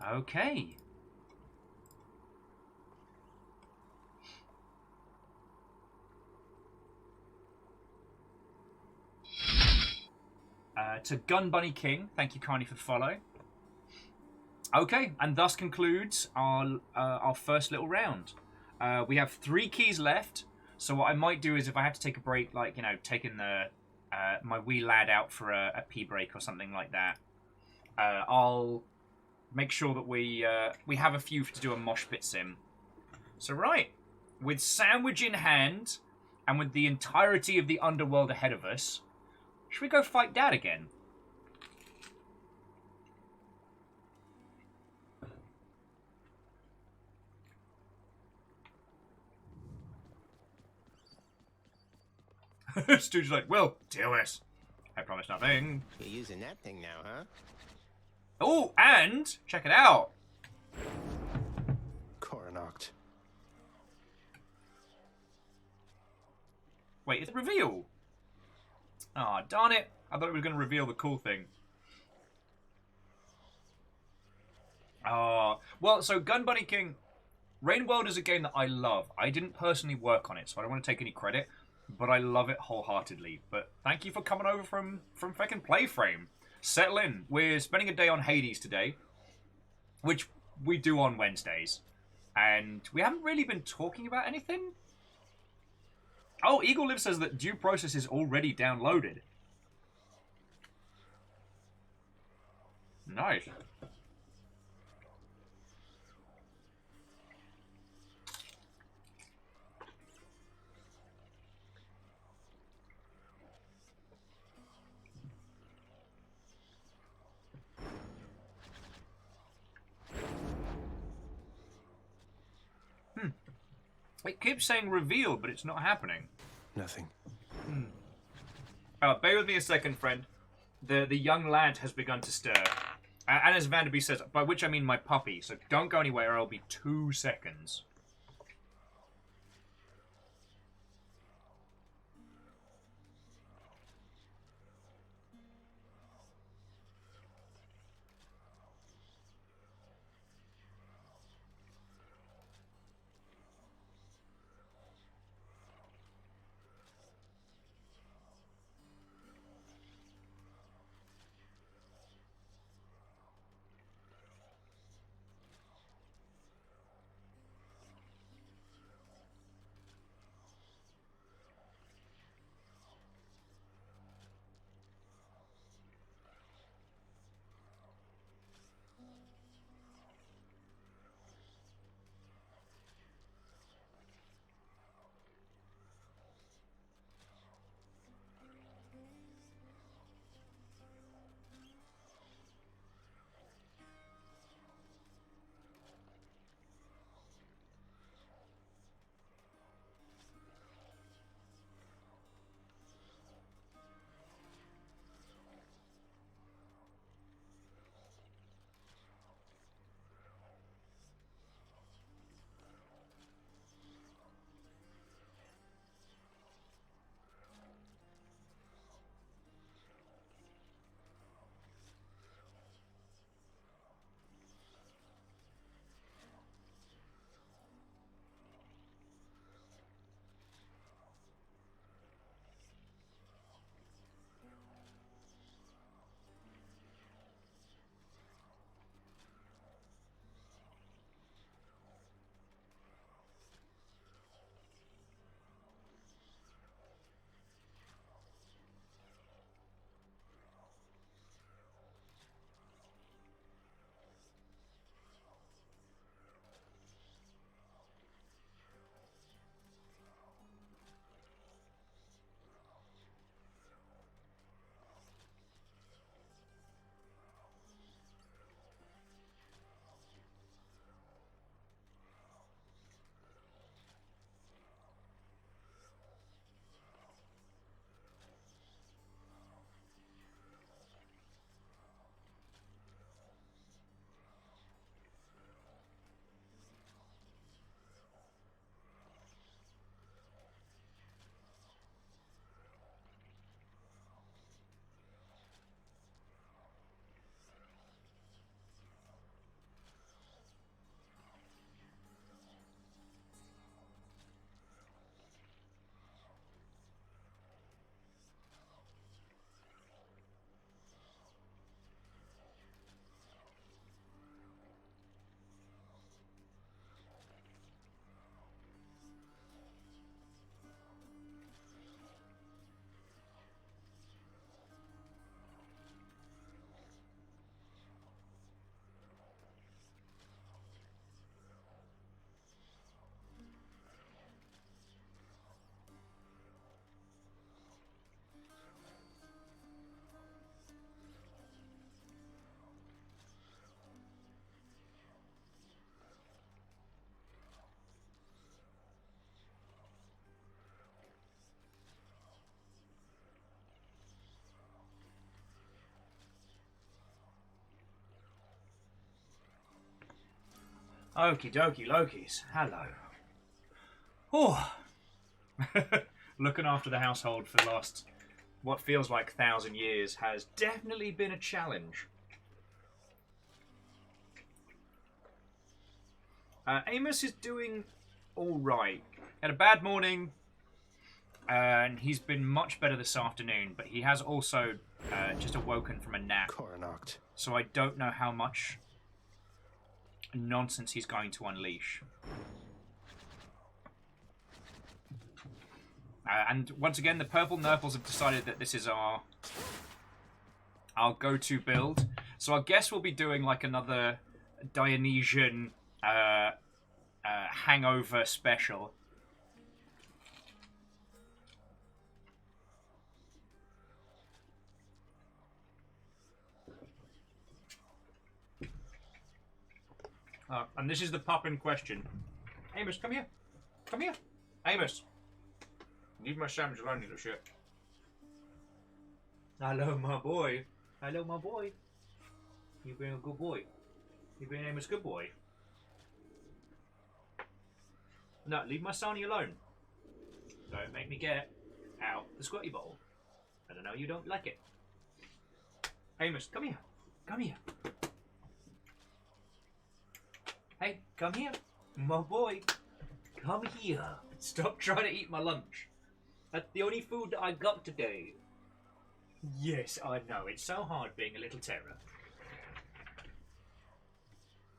Okay. To Gun Bunny King, thank you kindly for the follow. Okay, and thus concludes our first little round. We have 3 keys left, so what I might do is if I have to take a break, like, you know, taking the my wee lad out for a pee break or something like that, I'll make sure that we have a few to do a mosh pit sim. So right, with sandwich in hand, and with the entirety of the underworld ahead of us, should we go fight Dad again? Stooge's like, well, do it. I promise nothing. You're using that thing now, huh? Oh, and check it out. Coronoct. Wait, it's a reveal. Ah, oh, darn it. I thought it was going to reveal the cool thing. Well, so Gun Bunny King, Rain World is a game that I love. I didn't personally work on it, so I don't want to take any credit, but I love it wholeheartedly. But thank you for coming over from fucking Playframe. Settle in. We're spending a day on Hades today, which we do on Wednesdays. And we haven't really been talking about anything. Oh, Eagle Live says that Due Process is already downloaded. Nice. It keeps saying revealed, but it's not happening. Nothing. Bear with me a second, friend. The young lad has begun to stir. And as Vanderby says, by which I mean my puppy, so don't go anywhere or I'll be 2 seconds. Okie dokie Lokis. Hello. Oh. Looking after the household for the last, what feels like 1,000 years has definitely been a challenge. Amos is doing alright. Had a bad morning, and he's been much better this afternoon, but he has also just awoken from a nap. Coronach. So I don't know how much nonsense he's going to unleash. And once again, the Purple Nurples have decided that this is our go-to build. So I guess we'll be doing like another Dionysian hangover special. And this is the pup in question. Amos, come here. Come here. Amos. Leave my sandwich alone, little shit. Hello, my boy. Hello, my boy. You've been a good boy. You've been Amos' good boy. No, leave my Sarnie alone. Don't make me get out the squirty bowl. I don't know, you don't like it. Amos, come here. Come here. Hey, come here. My boy. Come here. Stop trying to eat my lunch. That's the only food that I got today. Yes, I know. It's so hard being a little terror.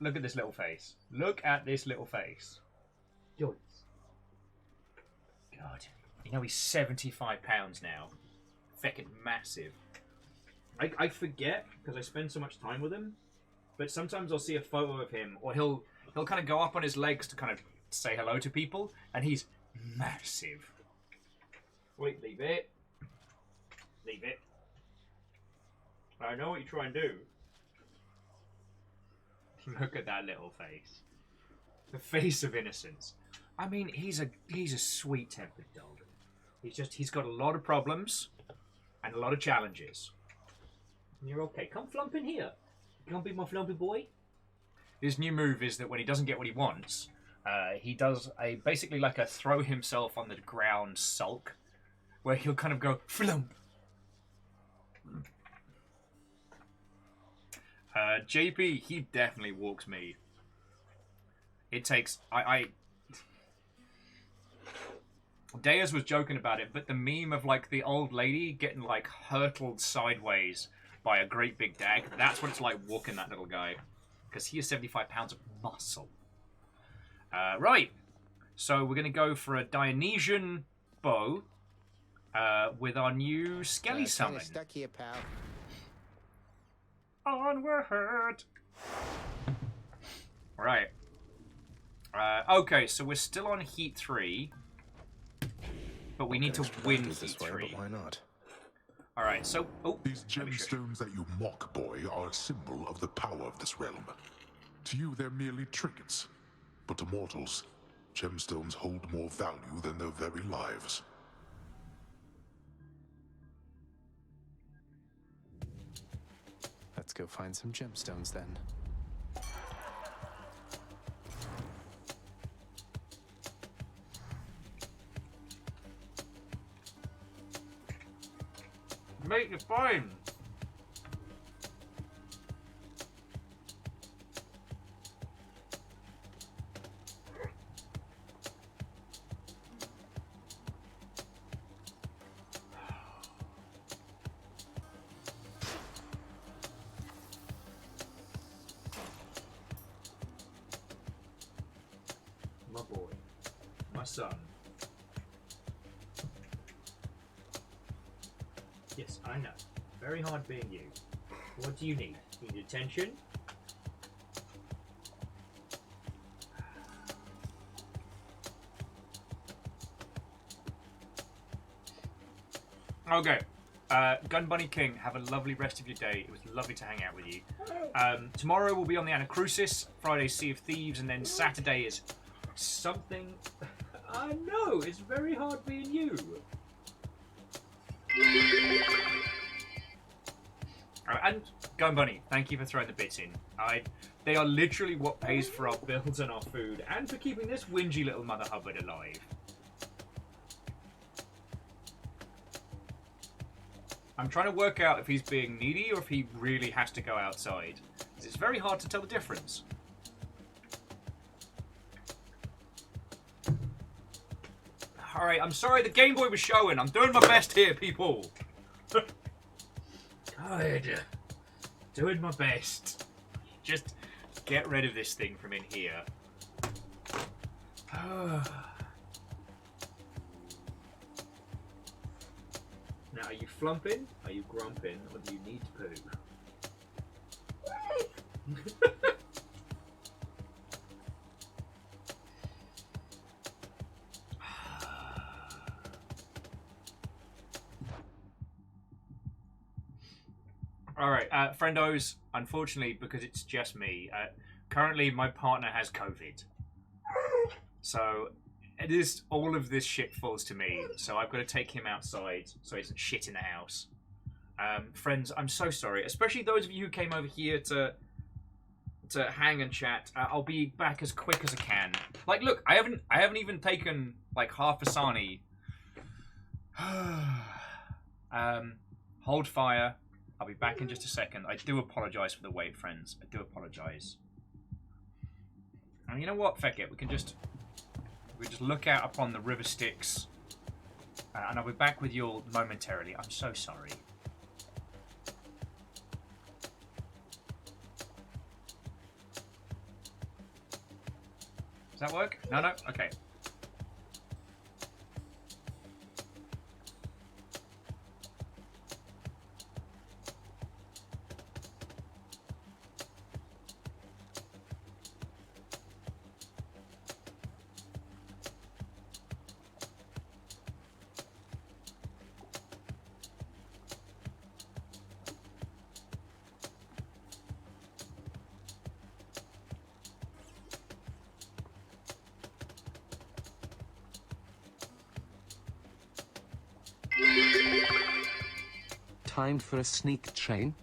Look at this little face. Look at this little face. God. You know he's 75 pounds now. Feckin' massive. I forget because I spend so much time with him. But sometimes I'll see a photo of him, or he'll kind of go up on his legs to kind of say hello to people, and he's massive. Wait, leave it. Leave it. I know what you try and do. Look at that little face. The face of innocence. I mean, he's a sweet-tempered dog. He's got a lot of problems and a lot of challenges. And you're okay. Come flump in here. Come be my flumpy boy. His new move is that when he doesn't get what he wants, he does basically like a throw himself on the ground sulk, where he'll kind of go flump. JP, he definitely walks me. It takes Deas was joking about it, but the meme of like the old lady getting like hurtled sideways by a great big dag, that's what it's like walking that little guy. Because he is 75 pounds of muscle. Right. So we're going to go for a Dionysian bow with our new Skelly summon. Stuck here, pal. Onward. Right. Okay, so we're still on Heat 3. But we need to win Heat 3. Why not? Alright, so... Oh, these gemstones that you mock, boy, are a symbol of the power of this realm. To you, they're merely trinkets. But to mortals, gemstones hold more value than their very lives. Let's go find some gemstones then. Mate, you're fine. My boy. My son. Yes, I know. Very hard being you. What do you need? You need attention? Okay. Gun Bunny King, have a lovely rest of your day. It was lovely to hang out with you. Tomorrow we'll be on the Anacrusis, Friday Sea of Thieves, and then Saturday is something... I know, it's very hard being you. And Gun Bunny, thank you for throwing the bits in. They are literally what pays for our bills and our food, and for keeping this whingy little Mother Hubbard alive. I'm trying to work out if he's being needy or if he really has to go outside. It's very hard to tell the difference. Alright, I'm sorry the Game Boy was showing. I'm doing my best here, people. Good. Doing my best. Just get rid of this thing from in here. Now, are you flumping? Are you grumping? Or do you need to poo? Alright, friendos, unfortunately, because it's just me, currently my partner has COVID. So, all of this shit falls to me, so I've got to take him outside so he doesn't shit in the house. Friends, I'm so sorry, especially those of you who came over here to hang and chat. I'll be back as quick as I can. Like, look, I haven't even taken like half a Sarnie. Hold fire. I'll be back in just a second. I do apologise for the wait, friends. I do apologise. And you know what? Feck it. We just look out upon the river Styx, and I'll be back with you all momentarily. I'm so sorry. Does that work? No, no? Okay. Time for a sneak train.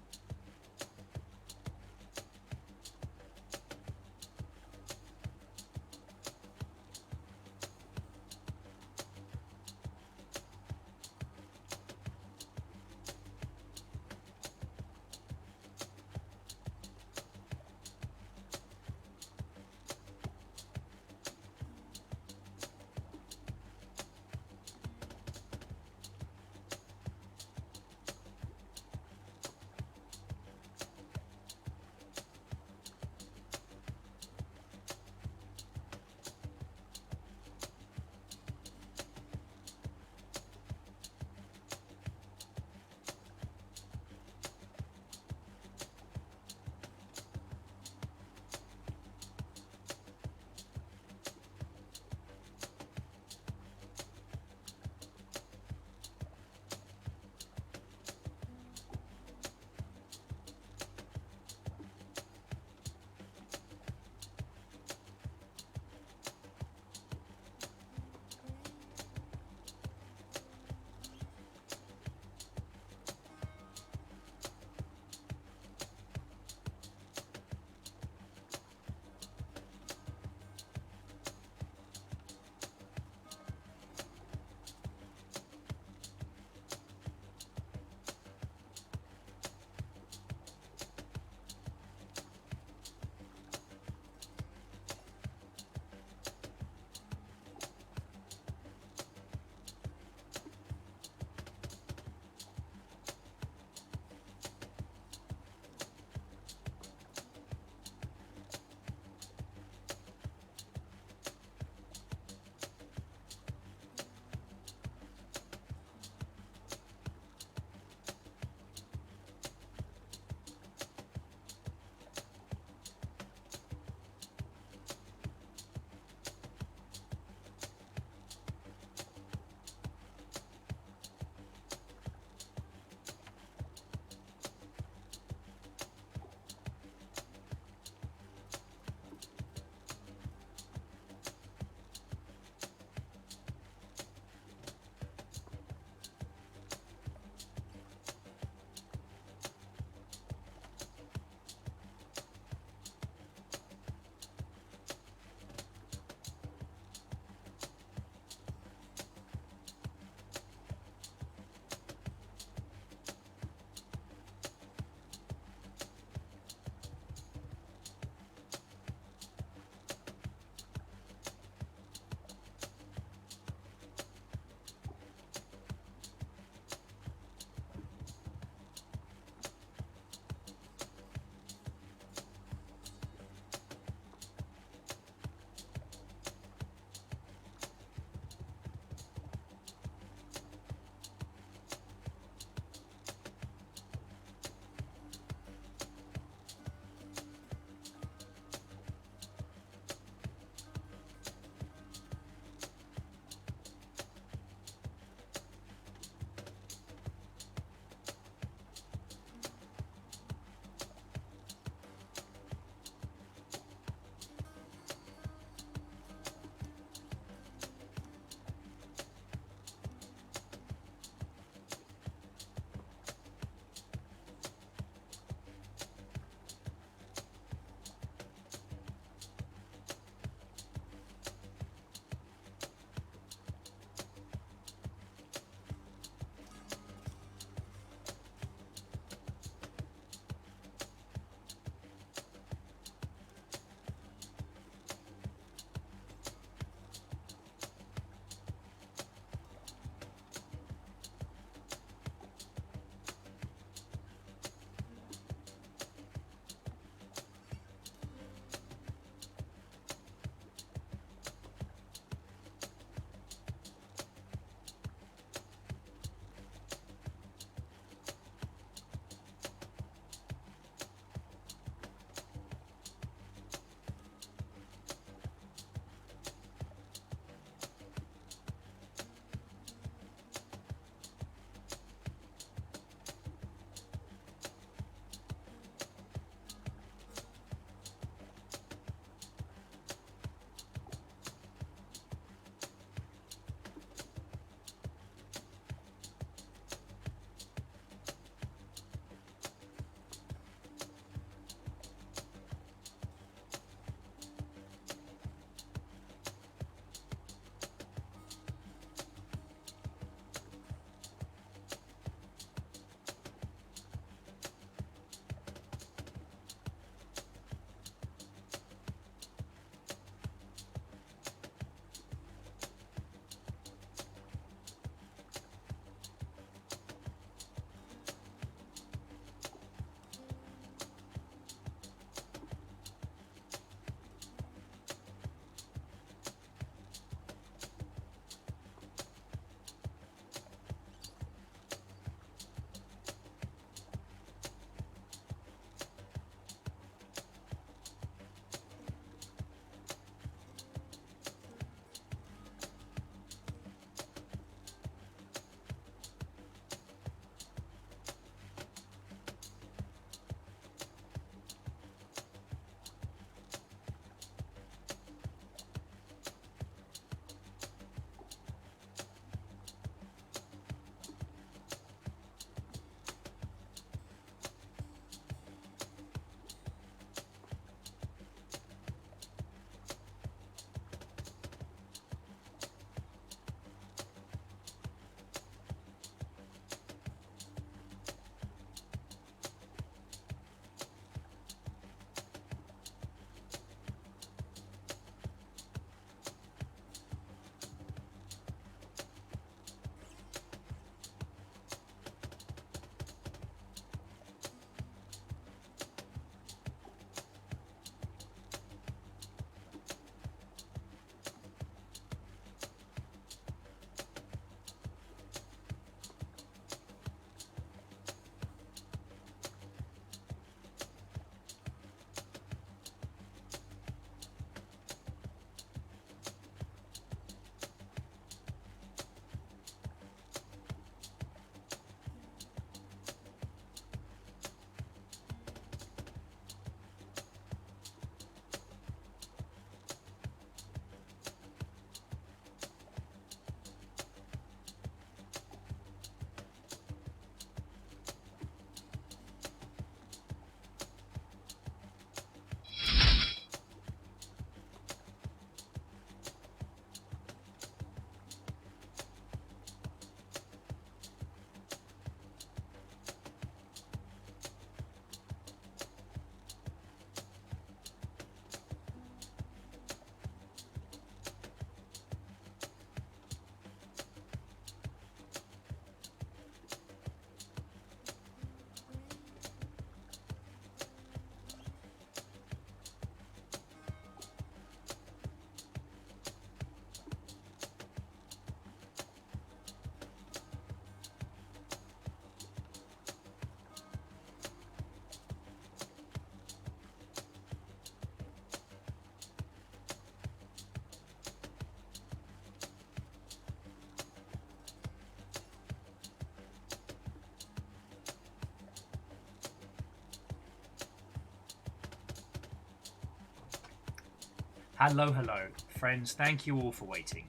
Hello, hello. Friends, thank you all for waiting.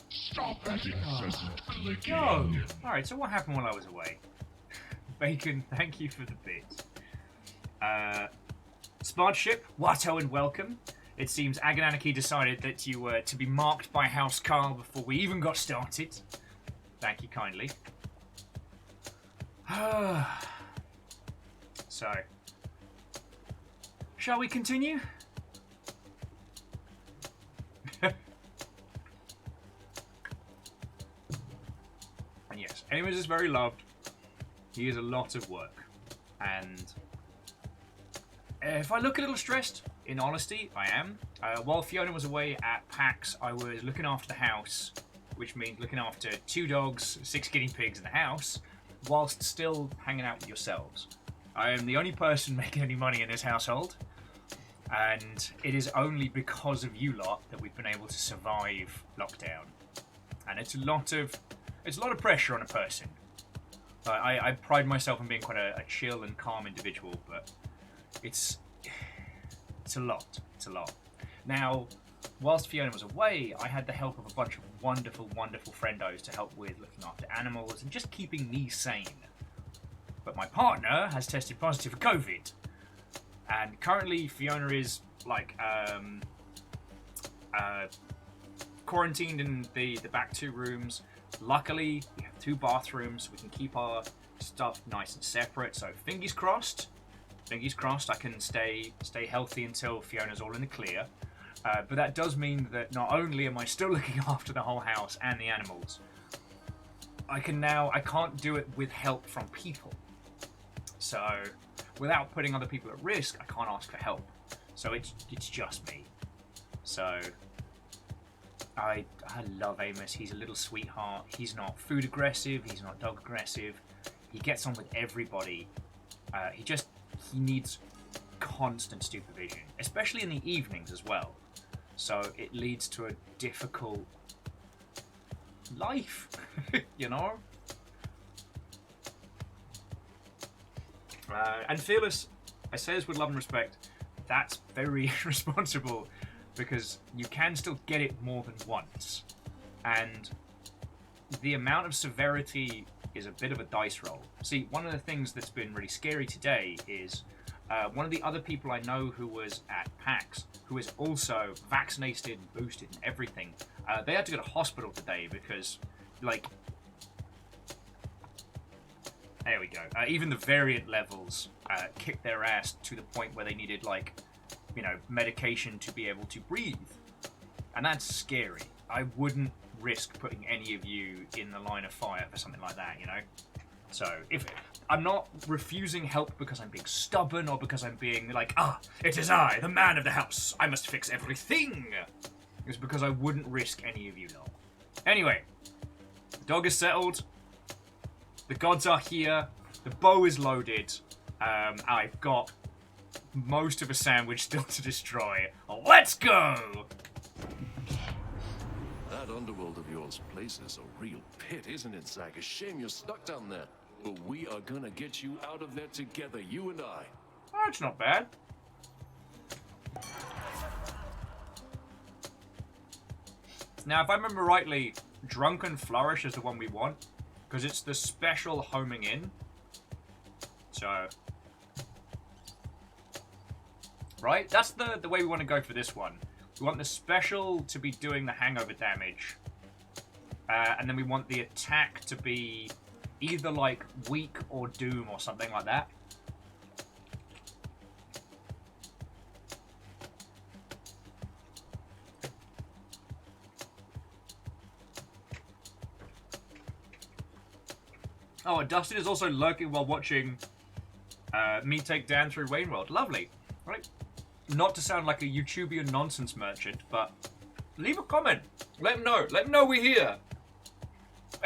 Stop that incessant clicking. No! Alright, so what happened while I was away? Bacon, thank you for the bit. Smart ship, Watto and welcome. It seems Agananaki decided that you were to be marked by House Carl before we even got started. Thank you kindly. So, shall we continue? And yes, Amos is very loved. He is a lot of work. And if I look a little stressed, in honesty, I am. While Fiona was away at PAX, I was looking after the house, which means looking after 2 dogs, 6 guinea pigs in the house, whilst still hanging out with yourselves. I am the only person making any money in this household, and it is only because of you lot that we've been able to survive lockdown. And it's a lot of pressure on a person. I pride myself on being quite a chill and calm individual, but it's a lot. It's a lot. Now, whilst Fiona was away, I had the help of a bunch of wonderful, wonderful friendos to help with looking after animals and just keeping me sane. But my partner has tested positive for COVID, and currently Fiona is like quarantined in the back 2 rooms. Luckily, we have 2 bathrooms, so we can keep our stuff nice and separate. So fingers crossed, I can stay healthy until Fiona's all in the clear. But that does mean that not only am I still looking after the whole house and the animals, I can't do it with help from people. So without putting other people at risk, I can't ask for help. So it's just me. So I love Amos. He's a little sweetheart. He's not food aggressive. He's not dog aggressive. He gets on with everybody. He needs constant supervision, especially in the evenings as well. So it leads to a difficult life, you know? And Fearless, I say this with love and respect, that's very irresponsible, because you can still get it more than once. And the amount of severity is a bit of a dice roll. See, one of the things that's been really scary today is one of the other people I know who was at PAX, who is also vaccinated and boosted and everything, they had to go to hospital today because, like, there we go. Even the variant levels kicked their ass to the point where they needed, like, you know, medication to be able to breathe. And that's scary. I wouldn't risk putting any of you in the line of fire for something like that, you know? So, if I'm not refusing help because I'm being stubborn or because I'm being like, it is I, the man of the house, I must fix everything. It's because I wouldn't risk any of you lot. Anyway, the dog is settled. The gods are here. The bow is loaded. I've got most of a sandwich still to destroy. Let's go! That underworld of yours places a real pit, isn't it, Zach? A shame you're stuck down there. But we are gonna get you out of there together, you and I. That's not bad. Now, if I remember rightly, Drunken Flourish is the one we want, because it's the special homing in. So, right? That's the way we want to go for this one. We want the special to be doing the hangover damage. And then we want the attack to be either like weak or doom or something like that. Oh, and Dustin is also lurking while watching me take Dan through Wayne World. Lovely. Right. Not to sound like a YouTubian nonsense merchant, but leave a comment. Let them know. Let them know we're here.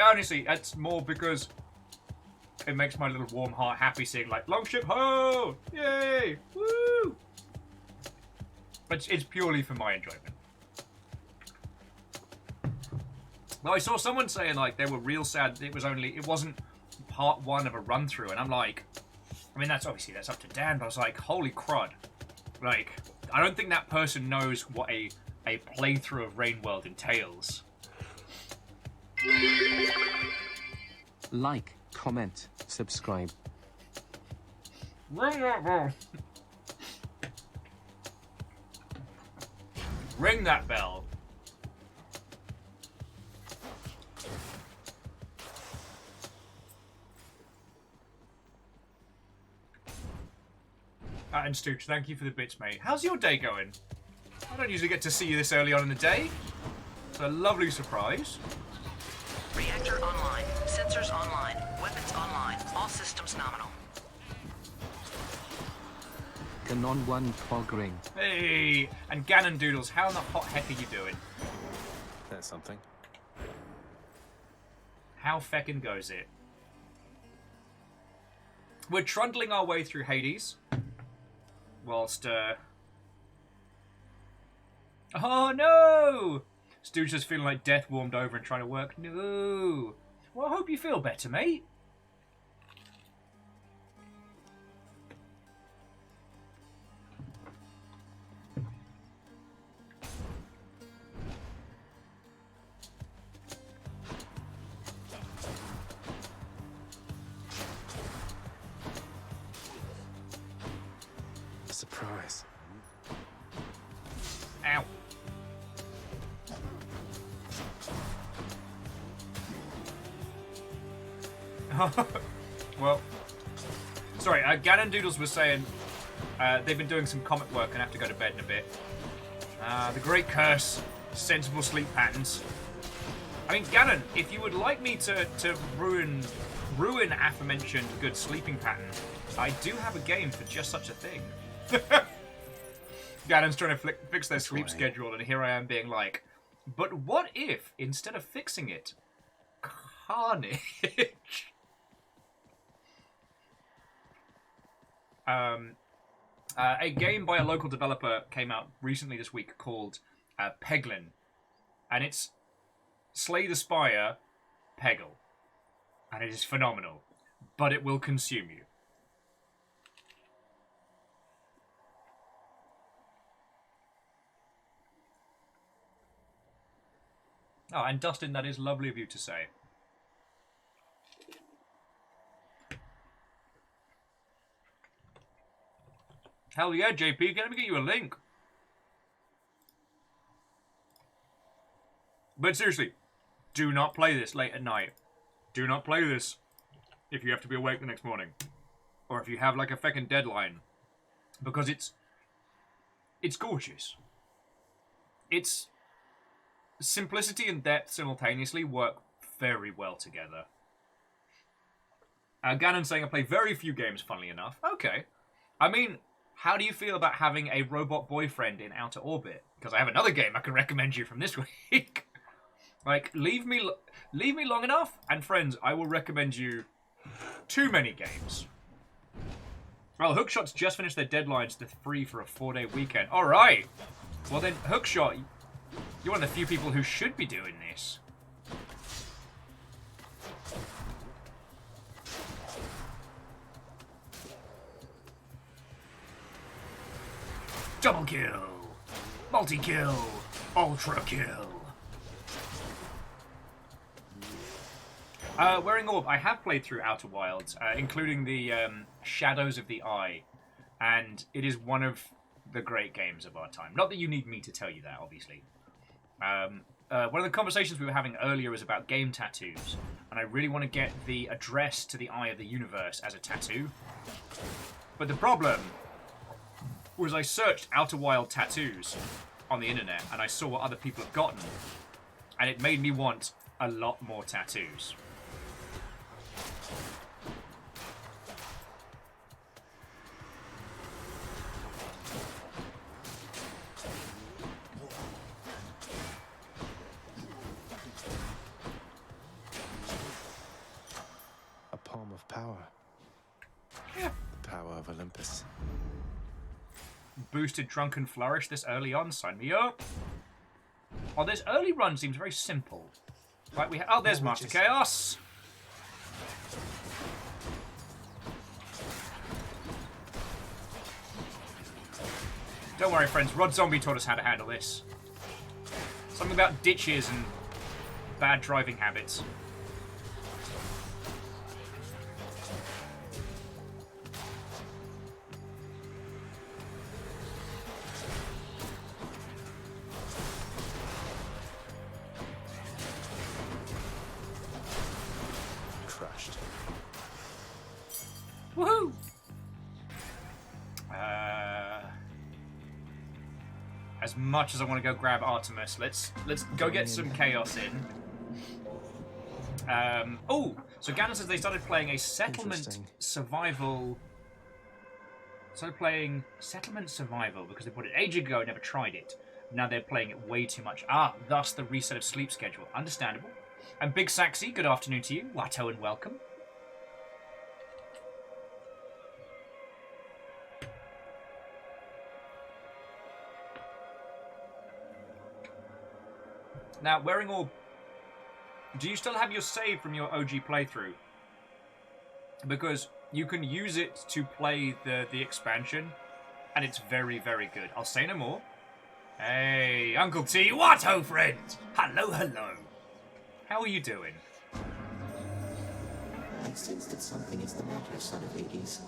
Honestly, it's more because it makes my little warm heart happy seeing, like, Longship ho! Yay! Woo! But it's purely for my enjoyment. Though I saw someone saying, like, they were real sad it wasn't part 1 of a run-through, and I'm like, I mean, that's up to Dan, but I was like, holy crud. Like, I don't think that person knows what a playthrough of Rainworld entails. Like, comment, subscribe. Ring that bell. Ring that bell. And Stooch, thank you for the bits, mate. How's your day going? I don't usually get to see you this early on in the day. It's a lovely surprise. Reactor online. Sensors online. Weapons online. All systems nominal. Canon 1 Pog Ring. Hey! And Ganon Doodles, how in the hot heck are you doing? That's something. How feckin' goes it? We're trundling our way through Hades. Whilst, oh no! Stu's just feeling like death warmed over and trying to work. No! Well, I hope you feel better, mate. Surprise. Ow. Well, sorry, Ganon Doodles was saying they've been doing some comic work and have to go to bed in a bit. The great curse, sensible sleep patterns. I mean, Ganon, if you would like me to ruin aforementioned good sleeping pattern, I do have a game for just such a thing. Ganon's trying to fix their sleep schedule, and here I am being like, but what if, instead of fixing it, carnage? A game by a local developer came out recently this week called Peglin, and it's Slay the Spire, Peggle, and it is phenomenal, but it will consume you. Oh, and Dustin, that is lovely of you to say. Hell yeah, JP, let me get you a link. But seriously, do not play this late at night. Do not play this if you have to be awake the next morning. Or if you have like a feckin' deadline. Because it's gorgeous. It's simplicity and depth simultaneously work very well together. Ganon saying I play very few games, funnily enough. Okay. I mean, how do you feel about having a robot boyfriend in Outer Orbit? Because I have another game I can recommend you from this week. Like, leave me long enough, and friends, I will recommend you too many games. Well, Hookshot's just finished their deadlines to free for a 4-day weekend. All right. Well then, Hookshot, you're one of the few people who should be doing this. Double kill, multi-kill, ultra kill. Wearing Orb, I have played through Outer Wilds, including the Shadows of the Eye, and it is one of the great games of our time. Not that you need me to tell you that, obviously. One of the conversations we were having earlier was about game tattoos, and I really want to get the address to the Eye of the Universe as a tattoo. But the problem was I searched Outer Wild tattoos on the internet, and I saw what other people have gotten, and it made me want a lot more tattoos. A palm of power. Yeah. The power of Olympus. Boosted Drunken Flourish this early on. Sign me up. Oh, this early run seems very simple. Right, oh, there's Master Chaos. Don't worry, friends. Rod Zombie taught us how to handle this. Something about ditches and bad driving habits. Crushed. Woohoo! As much as I want to go grab Artemis, let's go get some chaos in. Oh, so Ganon says they started playing a settlement survival. Started playing settlement survival because they bought it ages ago and never tried it. Now they're playing it way too much. Thus the reset of sleep schedule. Understandable. And Big Saxy, good afternoon to you. Watto and welcome. Now, wearing all... Do you still have your save from your OG playthrough? Because you can use it to play the expansion, and it's very, very good. I'll say no more. Hey, Uncle T, Watto friend! Hello, hello. How are you doing? I sense that something is the matter, son of Hades.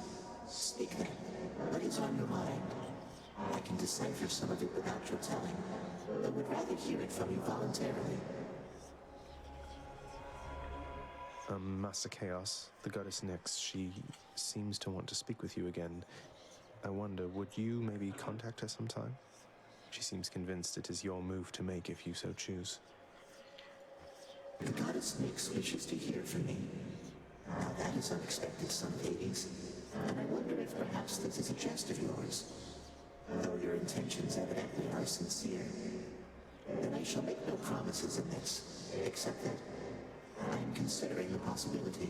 Speak then. What is on your mind? I can decipher some of it without your telling, but would rather hear it from you voluntarily. Master Chaos, the goddess Nyx, she seems to want to speak with you again. I wonder, would you maybe contact her sometime? She seems convinced it is your move to make if you so choose. The goddess Nyx wishes to hear from me. Now that is unexpected, son of Hades, and I wonder if perhaps this is a jest of yours. Though your intentions evidently are sincere, then I shall make no promises in this, except that I am considering the possibility.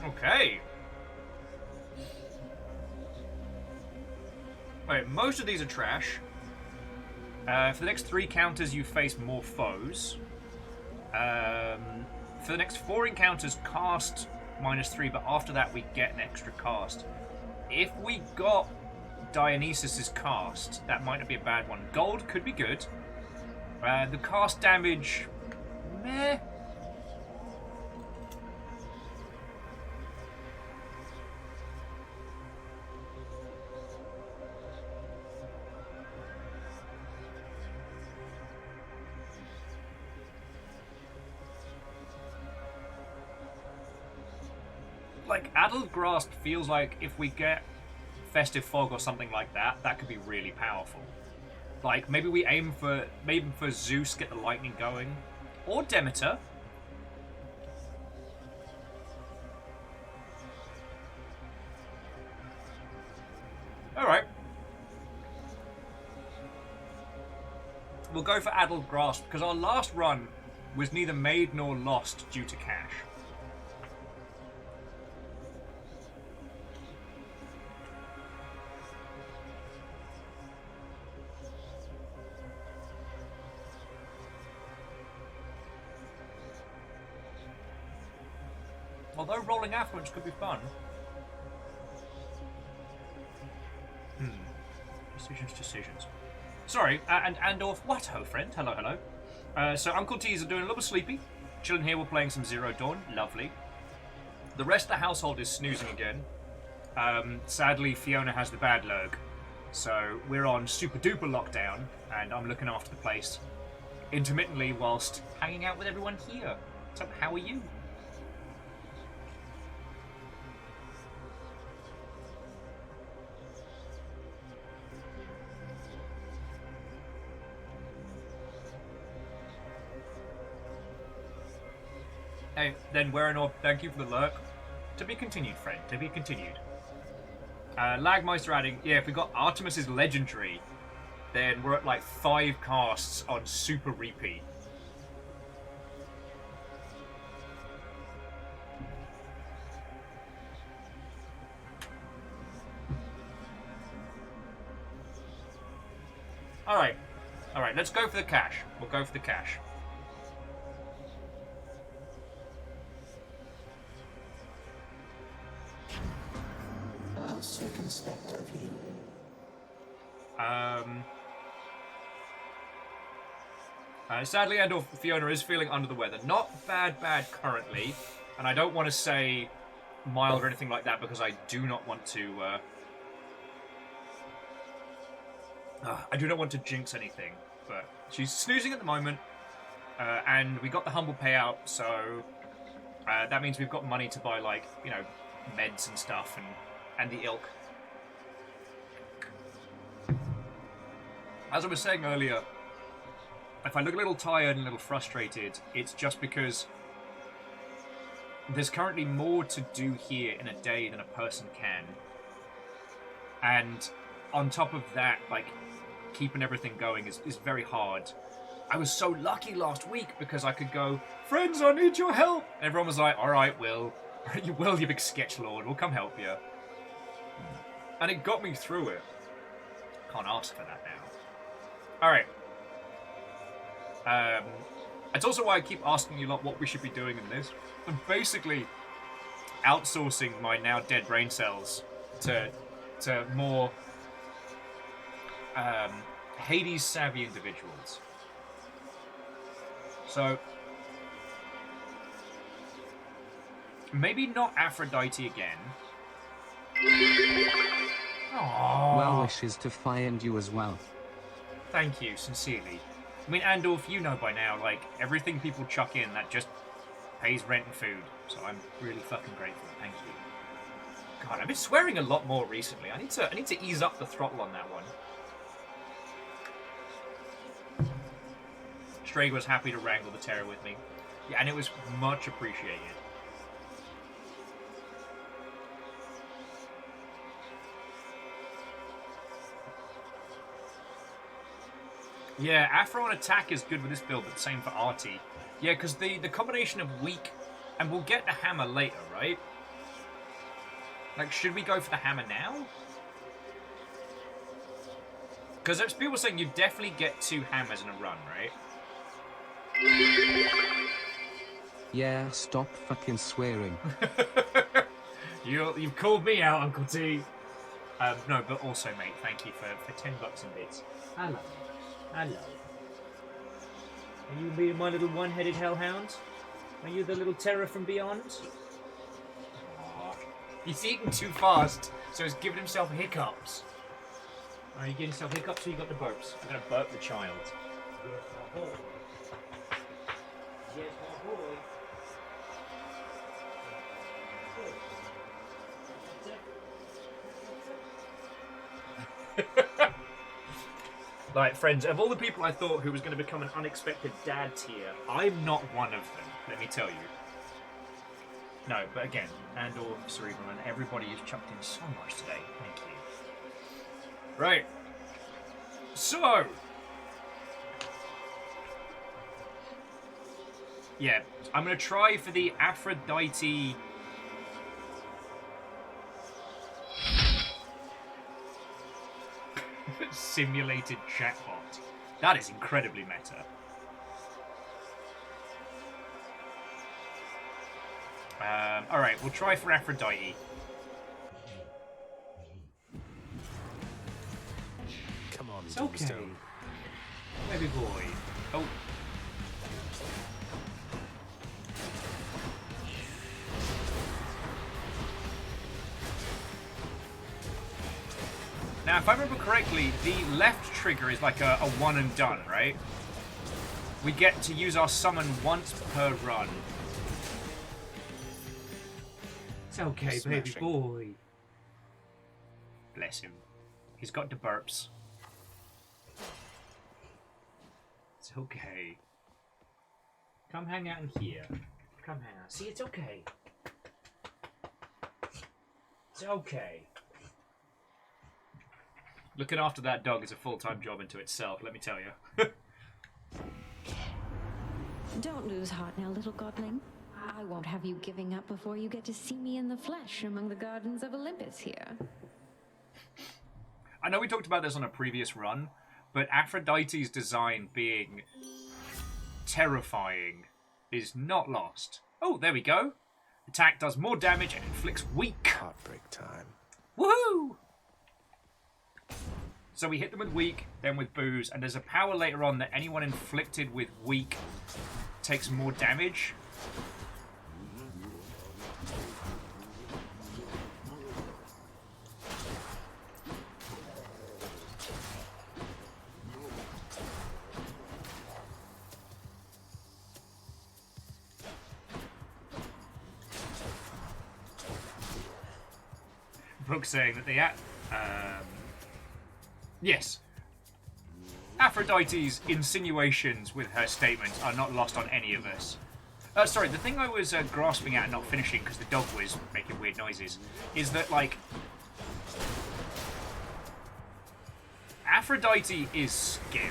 Okay. Wait, most of these are trash. For the next 3 counters, you face more foes. For the next 4 encounters, cast -3, but after that we get an extra cast. If we got Dionysus's cast, that might not be a bad one. Gold could be good. The cast damage, meh. Like, Addled Grasp feels like if we get Festive Fog or something like that, that could be really powerful. Like, maybe we aim for Zeus, get the lightning going. Or Demeter. Alright. We'll go for Addled Grasp, because our last run was neither made nor lost due to cash. Although rolling affluence could be fun. Decisions. Sorry, and off Watto, friend. Hello, hello. So Uncle T's are doing a little sleepy. Chilling here, we're playing some Zero Dawn. Lovely. The rest of the household is snoozing again. Sadly, Fiona has the bad lurg. So we're on super duper lockdown, and I'm looking after the place intermittently whilst hanging out with everyone here. So how are you? Hey, then Werenor, thank you for the lurk. To be continued, friend. To be continued. Lagmeister adding, yeah, if we got Artemis's legendary, then we're at like 5 casts on super repeat. Alright. Alright, let's go for the cash. We'll go for the cash. circumspect of you. Sadly, Andor Fiona is feeling under the weather. Not bad currently, and I don't want to say mild or anything like that because I do not want to. I do not want to jinx anything, but she's snoozing at the moment, and we got the humble payout, so that means we've got money to buy, like, you know, meds and stuff, and the ilk. As I was saying earlier, if I look a little tired and a little frustrated, it's just because there's currently more to do here in a day than a person can. And on top of that, like, keeping everything going is very hard. I was so lucky last week because I could go, friends, I need your help. And everyone was like, all right, Will. You will, you big sketch lord. We'll come help you. And it got me through it. Can't ask for that now. All right. It's also why I keep asking you lot what we should be doing in this. I'm basically outsourcing my now dead brain cells to more Hades-savvy individuals. So, maybe not Aphrodite again. Aww. Well wishes to find you as well. Thank you, sincerely. I mean, Andorf, you know by now, like, everything people chuck in, that just pays rent and food. So I'm really fucking grateful. Thank you. God, I've been swearing a lot more recently. I need to ease up the throttle on that one. Strayg was happy to wrangle the terror with me. Yeah, and it was much appreciated. Yeah, Afro on attack is good with this build, but same for Artie. Yeah, because the combination of weak, and we'll get the hammer later, right? Like, should we go for the hammer now? Because there's people saying you definitely get 2 hammers in a run, right? Yeah, stop fucking swearing. You've called me out, Uncle T. No, but also, mate, thank you for $10 and bits. Hello. Hello. Are you being my little one-headed hellhound? Are you the little terror from beyond? Aww. He's eating too fast, so he's giving himself hiccups. Are you giving yourself hiccups or you got the burps? I'm going to burp the child. Yes, my boy. Yes, my boy. Like, friends, of all the people I thought who was going to become an unexpected dad tier, I'm not one of them, let me tell you. No, but again, Andor, Cerebral, and everybody has chucked in so much today. Thank you. Right. So. Yeah, I'm going to try for the Aphrodite... simulated chatbot. That is incredibly meta. Alright, we'll try for Aphrodite. Come on, it's okay. Tombstone. Baby boy. Oh. Now, if I remember correctly, the left trigger is like a one and done, right? We get to use our summon once per run. It's okay, baby boy. Bless him. He's got the burps. It's okay. Come hang out in here. Come hang out. See, it's okay. It's okay. Looking after that dog is a full-time job into itself, let me tell you. Don't lose heart now, little godling. I won't have you giving up before you get to see me in the flesh among the gardens of Olympus here. I know we talked about this on a previous run, but Aphrodite's design being terrifying is not lost. Oh, there we go. Attack does more damage and inflicts weak. Heartbreak time. Woohoo! So we hit them with weak, then with booze, and there's a power later on that anyone inflicted with weak takes more damage. Brooke's saying that the yes, Aphrodite's insinuations with her statements are not lost on any of us. Sorry, the thing I was grasping at and not finishing because the dog was making weird noises is that, like, Aphrodite is scary.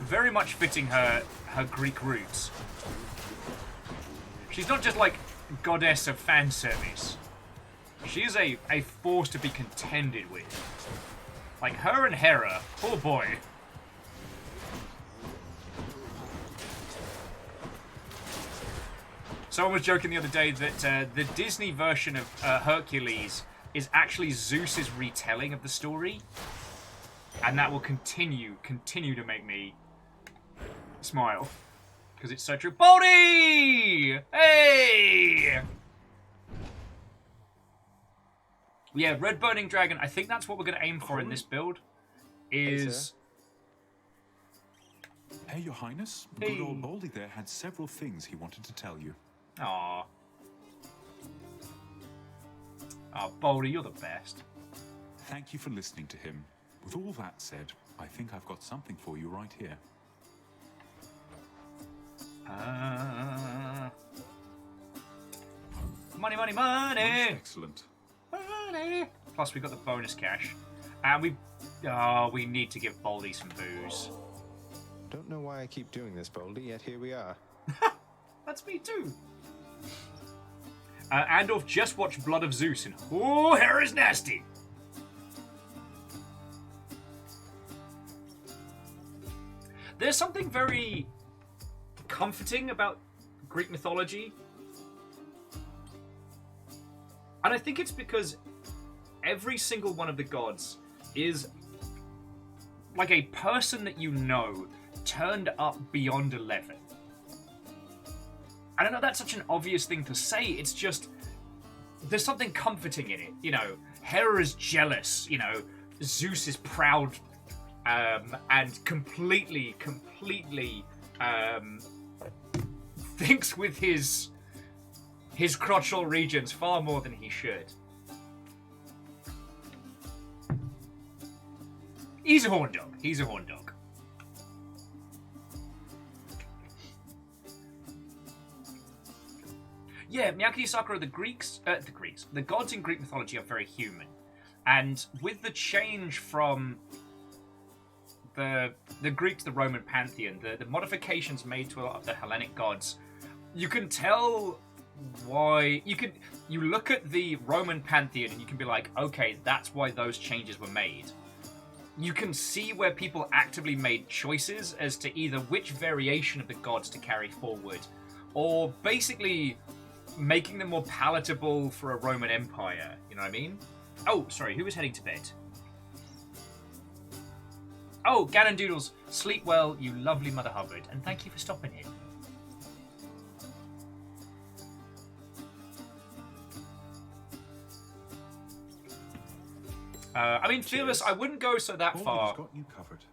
Very much fitting her Greek roots. She's not just like goddess of fan service. She is a force to be contended with. Like her and Hera, oh boy. Someone was joking the other day that the Disney version of Hercules is actually Zeus's retelling of the story, and that will continue to make me smile. Because it's so true. Baldy! Hey! Yeah, Red Burning Dragon. I think that's what we're going to aim for in this build. Is... Hey, Your Highness. Hey. Good old Baldy there had several things he wanted to tell you. Aww. Oh, Baldy, you're the best. Thank you for listening to him. With all that said, I think I've got something for you right here. Money, money, money! Excellent. Money! Plus, we got the bonus cash. And we need to give Baldy some booze. Don't know why I keep doing this, Baldy, yet here we are. That's me too. Andorf just watched Blood of Zeus, and oh, hair is nasty. There's something very comforting about Greek mythology. And I think it's because every single one of the gods is like a person that you know turned up beyond 11. I don't know, that's such an obvious thing to say. It's just, there's something comforting in it. You know, Hera is jealous. You know, Zeus is proud and completely thinks with his crotchal regions far more than he should. He's a horn dog. He's a horn dog. Yeah, Miyake Sakura, the gods in Greek mythology are very human. And with the change from the Greek to the Roman pantheon, the modifications made to a lot of the Hellenic gods, you can tell why. You look at the Roman pantheon and you can be like, okay, that's why those changes were made. You can see where people actively made choices as to either which variation of the gods to carry forward, or basically making them more palatable for a Roman Empire. You know what I mean? Oh, sorry, who was heading to bed? Oh, Ganon Doodles, sleep well, you lovely Mother Hubbard, and thank you for stopping in. I mean, Fearless, I wouldn't go that far. Got you covered.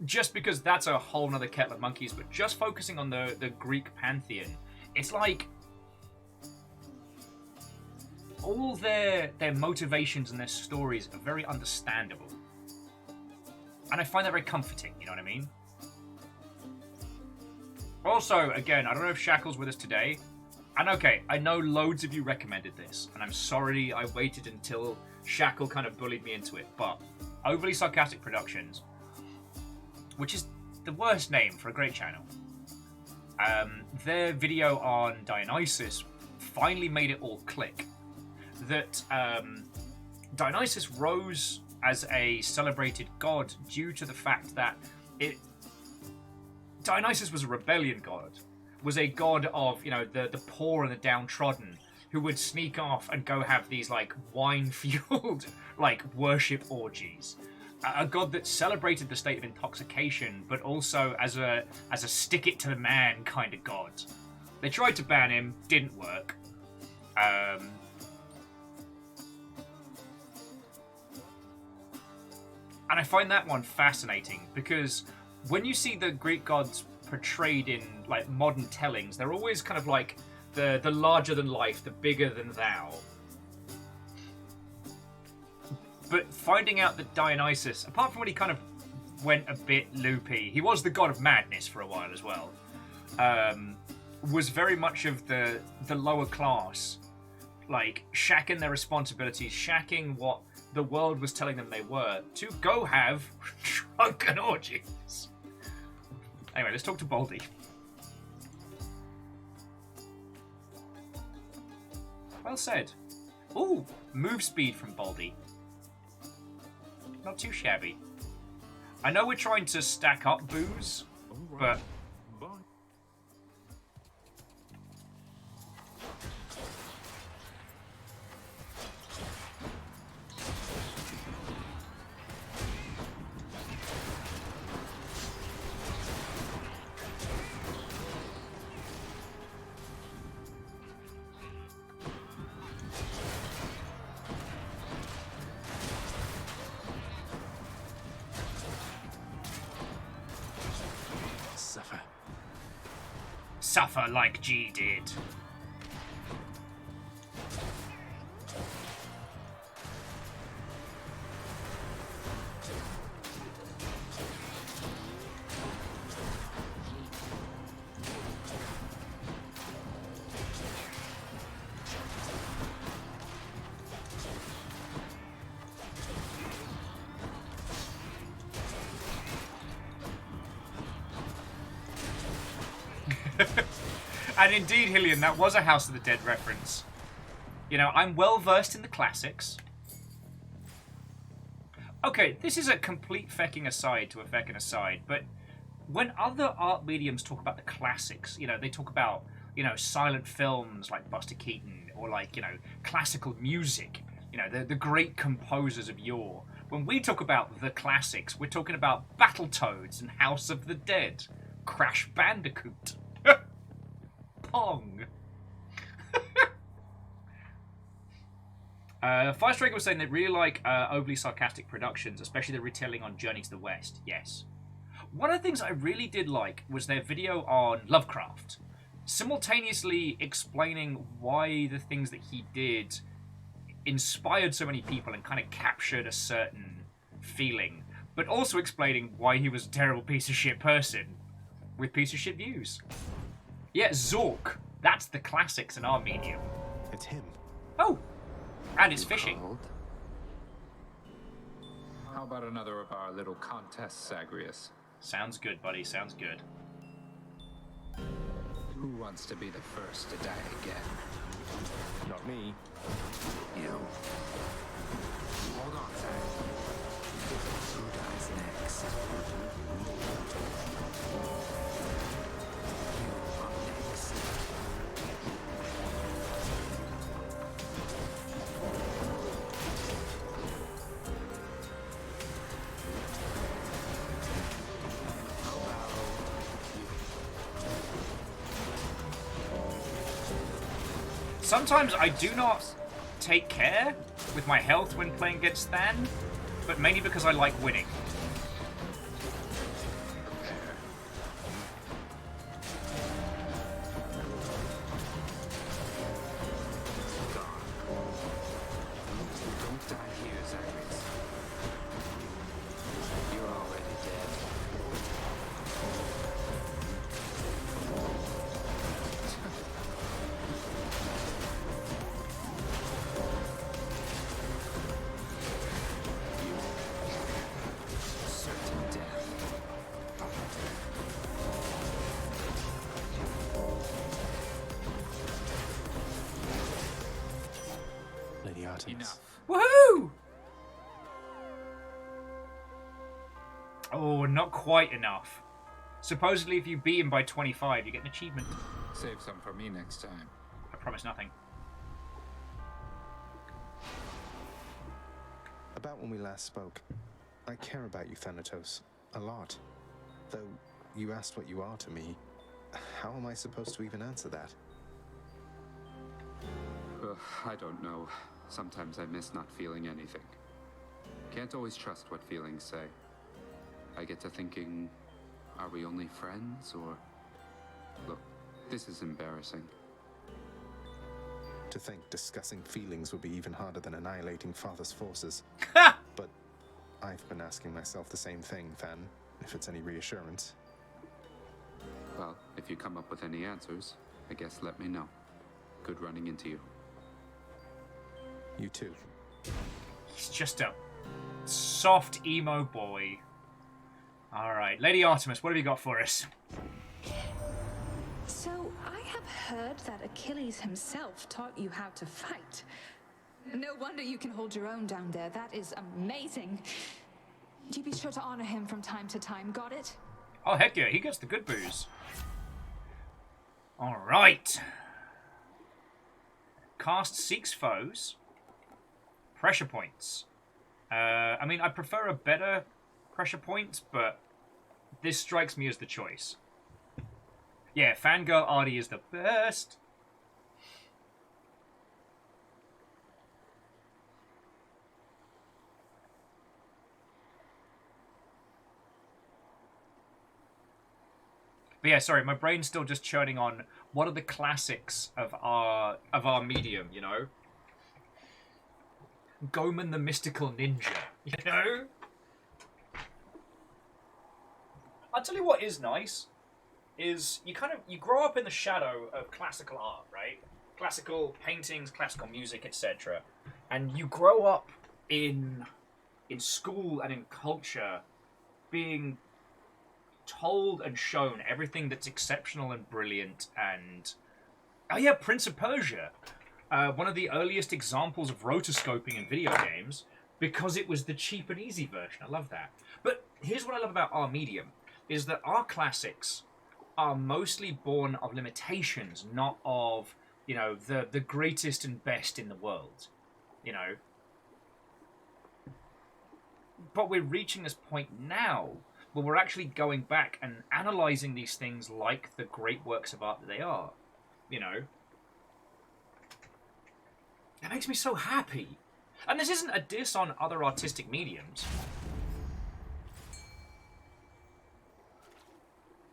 Just because that's a whole nother kettle of monkeys, but just focusing on the Greek pantheon, it's like all their motivations and their stories are very understandable. And I find that very comforting, you know what I mean? Also, again, I don't know if Shackle's with us today. And okay, I know loads of you recommended this, and I'm sorry I waited until Shackle kind of bullied me into it, but Overly Sarcastic Productions, which is the worst name for a great channel, their video on Dionysus finally made it all click. That Dionysus rose as a celebrated god due to the fact that Dionysus was a rebellion god, was a god of, you know, the poor and the downtrodden, who would sneak off and go have these, like, wine-fueled, like, worship orgies. A god that celebrated the state of intoxication, but also as a stick-it-to-the-man kind of god. They tried to ban him, didn't work. And I find that one fascinating, because when you see the Greek gods portrayed in, like, modern tellings, they're always kind of like the larger-than-life, the bigger-than-thou. But finding out that Dionysus, apart from when he kind of went a bit loopy, he was the god of madness for a while as well, was very much of the lower class, like, shacking their responsibilities, shacking what the world was telling them they were, to go have drunken orgies. Anyway, let's talk to Baldy. Well said. Ooh, move speed from Baldy. Not too shabby. I know we're trying to stack up booze, but... Suffer like G did. And indeed, Hillian, that was a House of the Dead reference. You know, I'm well versed in the classics. Okay, this is a complete fecking aside to a fecking aside, but when other art mediums talk about the classics, you know, they talk about, you know, silent films like Buster Keaton, or like, you know, classical music, you know, the great composers of yore. When we talk about the classics, we're talking about Battletoads and House of the Dead, Crash Bandicoot. Pong. Firestriker was saying they really like overly sarcastic productions, especially the retelling on Journey to the West. Yes. One of the things I really did like was their video on Lovecraft, simultaneously explaining why the things that he did inspired so many people and kind of captured a certain feeling, but also explaining why he was a terrible piece of shit person with piece of shit views. Yeah, Zork. That's the classics in our medium. It's him. Oh, and it's fishing. How about another of our little contests, Zagreus? Sounds good, buddy. Sounds good. Who wants to be the first to die again? Not me. You. Hold on, Zag. Who dies next? Sometimes I do not take care with my health when playing against Stan, but mainly because I like winning. Don't die here, Zagreus. You're already dead. Certain death. Lady Artemis. Enough. Woohoo! Oh, not quite enough. Supposedly, if you beat him by 25, you get an achievement. Save some for me next time. I promise nothing. About when we last spoke, I care about you, Thanatos, a lot. Though you asked what you are to me, how am I supposed to even answer that? I don't know. Sometimes I miss not feeling anything. Can't always trust what feelings say. I get to thinking, are we only friends, or... Look, this is embarrassing. To think discussing feelings would be even harder than annihilating Father's forces. But I've been asking myself the same thing, Than, if it's any reassurance. Well, if you come up with any answers, I guess let me know. Good running into you. You too. He's just a soft emo boy. Alright, Lady Artemis, what have you got for us? So, I have heard that Achilles himself taught you how to fight. No wonder you can hold your own down there. That is amazing. Do be sure to honor him from time to time, got it? Oh, heck yeah, he gets the good booze. Alright. Cast seeks foes. Pressure points. I mean, I prefer a better pressure point, but this strikes me as the choice. Yeah, Fangirl Artie is the best. But yeah, sorry, my brain's still just churning on what are the classics of our medium, you know? Goman the Mystical Ninja, you know? I'll tell you what is nice, is you grow up in the shadow of classical art, right? Classical paintings, classical music, etc. And you grow up in school and in culture being told and shown everything that's exceptional and brilliant and... Oh yeah, Prince of Persia. One of the earliest examples of rotoscoping in video games, because it was the cheap and easy version. I love that. But here's what I love about our medium, is that our classics are mostly born of limitations, not of, you know, the greatest and best in the world, you know. But we're reaching this point now where we're actually going back and analysing these things like the great works of art that they are, you know. It makes me so happy. And this isn't a diss on other artistic mediums.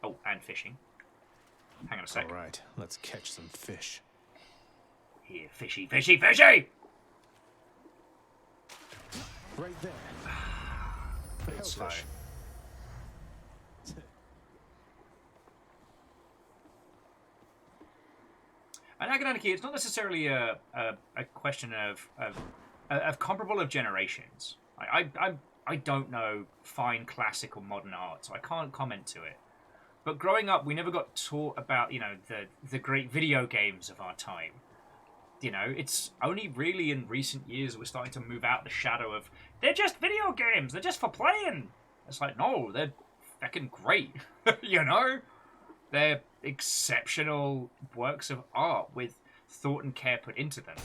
Oh, and fishing. Hang on a sec. All right, let's catch some fish. Here, fishy, fishy, fishy! Right there. Bit slow. And Agonaniki, it's not necessarily a question of comparable of generations. I don't know fine classic or modern art, so I can't comment to it. But growing up, we never got taught about, you know, the great video games of our time. You know, it's only really in recent years we're starting to move out the shadow of, they're just video games, they're just for playing. It's like, no, they're fucking great, you know? They're exceptional works of art with thought and care put into them.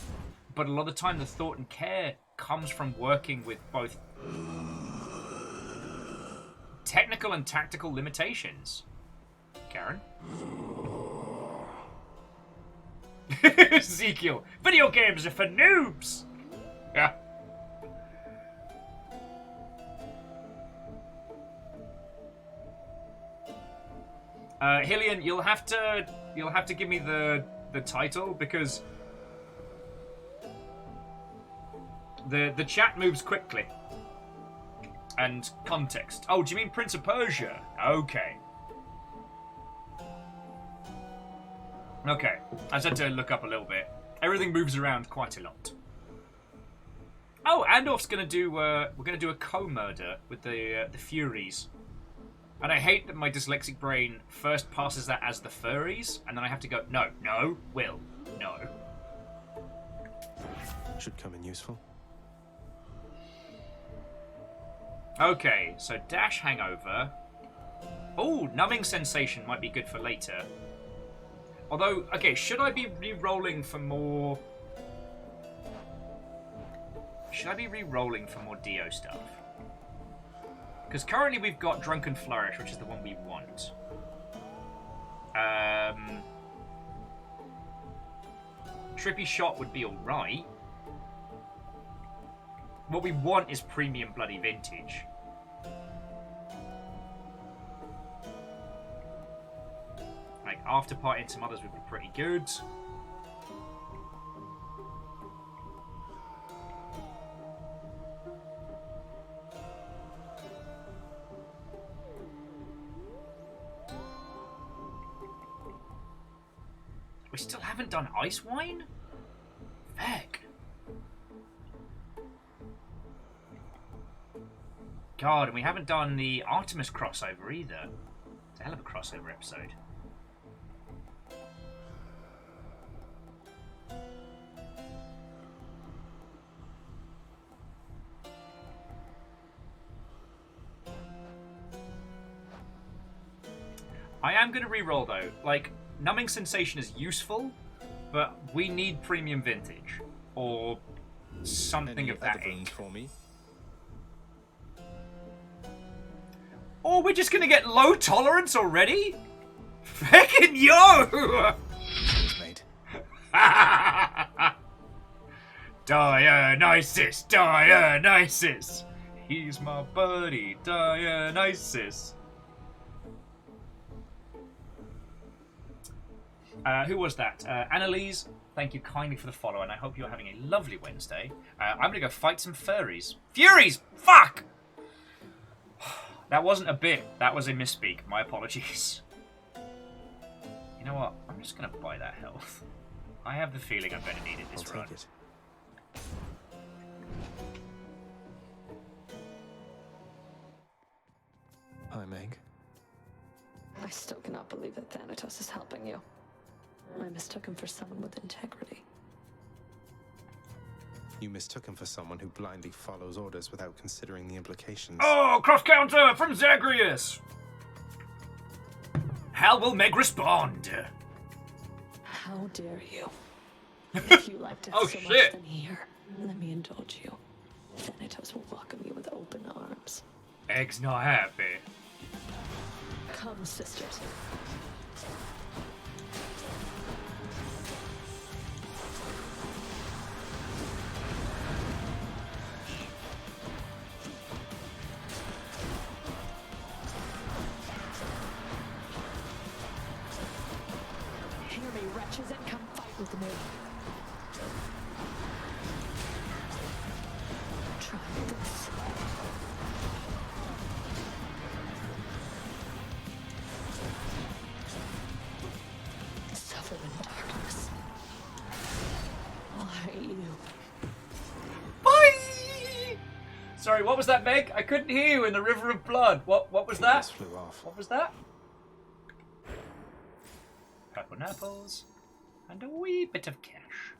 But a lot of the time, the thought and care comes from working with both technical and tactical limitations. Karen? Ezekiel, video games are for noobs! Yeah. Hillian, you'll have to give me the title, because the chat moves quickly. And context. Oh, do you mean Prince of Persia? Okay. Okay, I just had to look up a little bit. Everything moves around quite a lot. Oh, Andorf's gonna do. We're gonna do a co-murder with the Furies, and I hate that my dyslexic brain first passes that as the furries, and then I have to go no, Will, no. Should come in useful. Okay, so dash hangover. Oh, numbing sensation might be good for later. Although, okay, should I be re-rolling for more... Should I be re-rolling for more Dio stuff? Because currently we've got Drunken Flourish, which is the one we want. Trippy Shot would be alright. What we want is Premium Bloody Vintage. Like, After Party and some others would be pretty good. We still haven't done Ice Wine? Heck. God, and we haven't done the Artemis crossover either. It's a hell of a crossover episode. I am going to re-roll though. Like, numbing sensation is useful, but we need premium vintage or something of that ilk. For me? Oh, we're just going to get low tolerance already? Feckin' yo! Dionysus, Dionysus. He's my buddy, Dionysus. Who was that? Annalise, thank you kindly for the follow, and I hope you're having a lovely Wednesday. I'm going to go fight some furries. Furies! Fuck! That wasn't a bit. That was a misspeak. My apologies. You know what? I'm just going to buy that health. I have the feeling I'm going to need it this run. Take it. Hi, Meg. I still cannot believe that Thanatos is helping you. I mistook him for someone with integrity. You mistook him for someone who blindly follows orders without considering the implications. Oh, cross counter from Zagreus! How will Meg respond? How dare you? If you like death Oh, so shit. much, then here, let me indulge you. Thanatos will welcome you with open arms. Meg's not happy. Come, sisters. Hear me, wretches, and come fight with me. Try this. Suffer in darkness. Why you? Bye! Sorry, what was that, Meg? I couldn't hear you in the River of Blood. What was that? Just flew off. What was that? Purple apples and a wee bit of cash.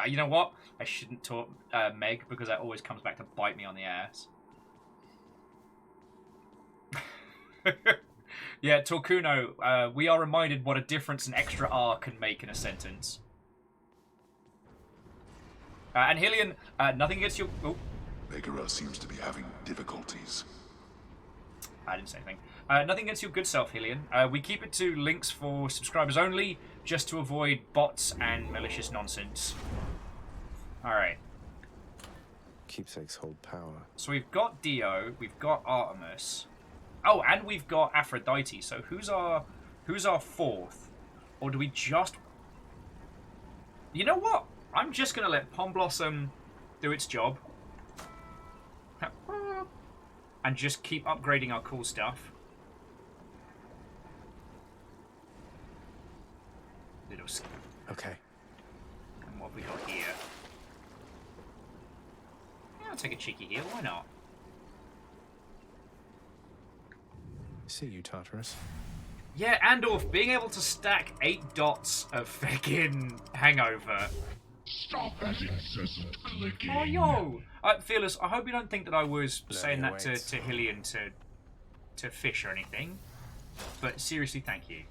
You know what? I shouldn't talk Meg because that always comes back to bite me on the ass. Yeah, Torcuno, we are reminded what a difference an extra R can make in a sentence. And Hillian, nothing against you. Oh. Megara seems to be having difficulties. I didn't say anything. Nothing against your good self, Hillian. We keep it to links for subscribers only, just to avoid bots and malicious nonsense. Alright. Keepsakes hold power. So we've got Dio, we've got Artemis. Oh, and we've got Aphrodite. So who's our fourth? Or do we just... You know what? I'm just going to let Pom Blossom do its job. And just keep upgrading our cool stuff. Little... Okay. And what have we got here? Yeah, I'll take a cheeky heal, why not? See you, Tartarus. Yeah, Andorf, being able to stack 8 dots of fucking hangover. Stop that incessant clicking. Oh, yo! Fearless, I hope you don't think that I was saying that to Hillian to fish or anything. But seriously, thank you.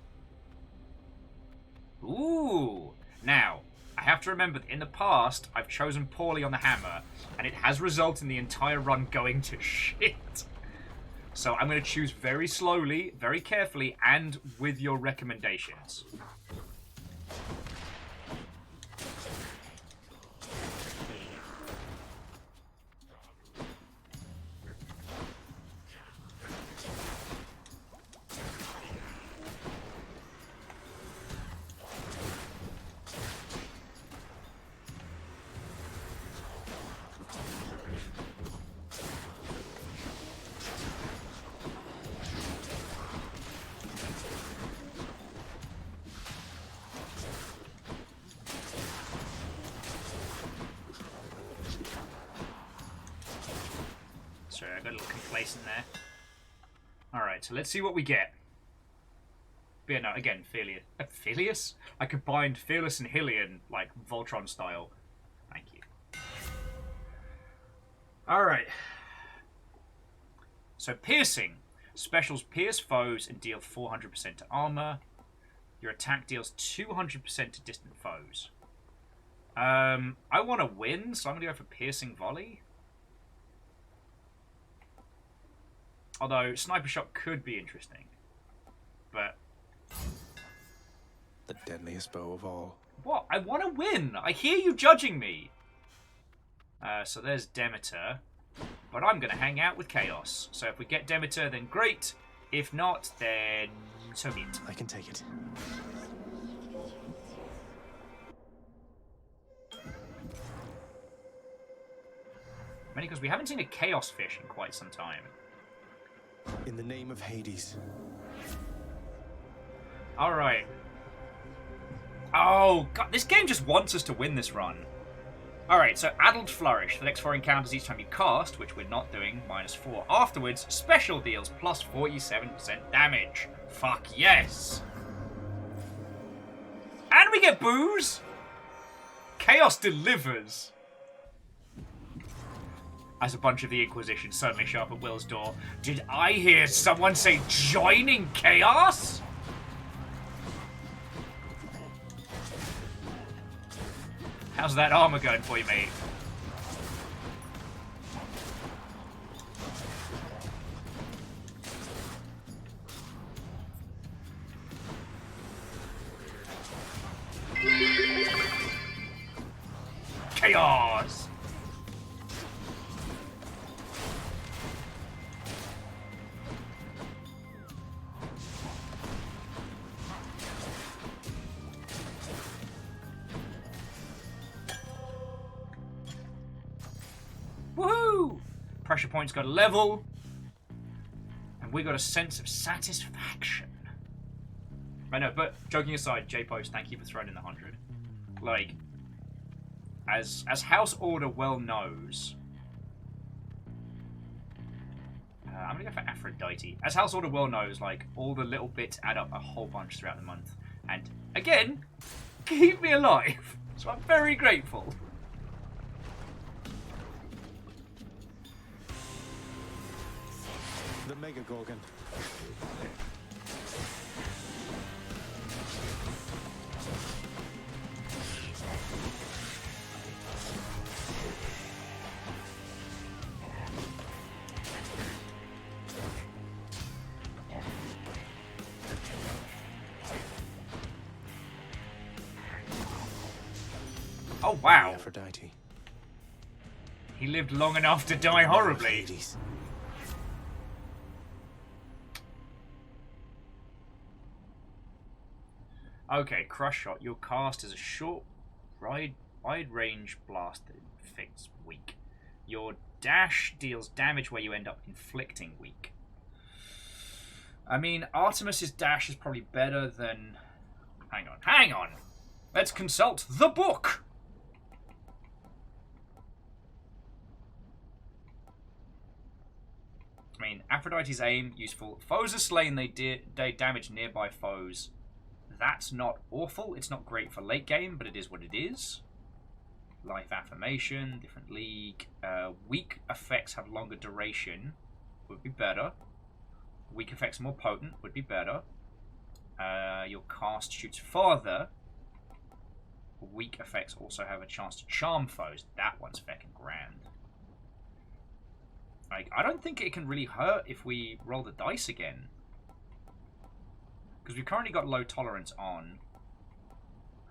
Ooh! Now, I have to remember that in the past, I've chosen poorly on the hammer, and it has resulted in the entire run going to shit. So I'm going to choose very slowly, very carefully, and with your recommendations. Sorry, I got a little complacent there. Alright, so let's see what we get. But yeah, no, again, Phileas. Phileas? I combined Fearless and Hylian, like, Voltron style. Thank you. Alright. So, Piercing. Specials pierce foes and deal 400% to armor. Your attack deals 200% to distant foes. I want to win, so I'm going to go for Piercing Volley. Although, Sniper Shot could be interesting. But... The deadliest bow of all. What? I want to win! I hear you judging me! So there's Demeter. But I'm going to hang out with Chaos. So if we get Demeter, then great. If not, then so be it. I can take it. Mainly because we haven't seen a Chaos Fish in quite some time. In the name of Hades. Alright. Oh, God, this game just wants us to win this run. Alright, so Addled Flourish. For the next 4 encounters each time you cast, which we're not doing, -4. Afterwards, special deals plus 47% damage. Fuck yes! And we get booze! Chaos delivers! As a bunch of the Inquisition suddenly show up at Will's door. Did I hear someone say joining Chaos? How's that armor going for you, mate? Chaos! Woohoo! Pressure points got a level. And we got a sense of satisfaction. I know, but joking aside, J-Post, thank you for throwing in the 100. Like, as House Order well knows... I'm gonna go for Aphrodite. As House Order well knows, like, all the little bits add up a whole bunch throughout the month. And, again, keep me alive. So I'm very grateful. The Mega Gorgon. Oh wow! Aphrodite. He lived long enough to die horribly. Okay, Crush Shot. Your cast is a short, wide-range blast that inflicts weak. Your dash deals damage where you end up inflicting weak. I mean, Artemis's dash is probably better than... Hang on! Let's consult the book! I mean, Aphrodite's aim, useful. Foes are slain, they damage nearby foes. That's not awful. It's not great for late game, but it is what it is. Life Affirmation, different league. Weak effects have longer duration. Would be better. Weak effects more potent would be better. Your cast shoots farther. Weak effects also have a chance to charm foes. That one's feckin' grand. Like, I don't think it can really hurt if we roll the dice again. Because we've currently got low tolerance on.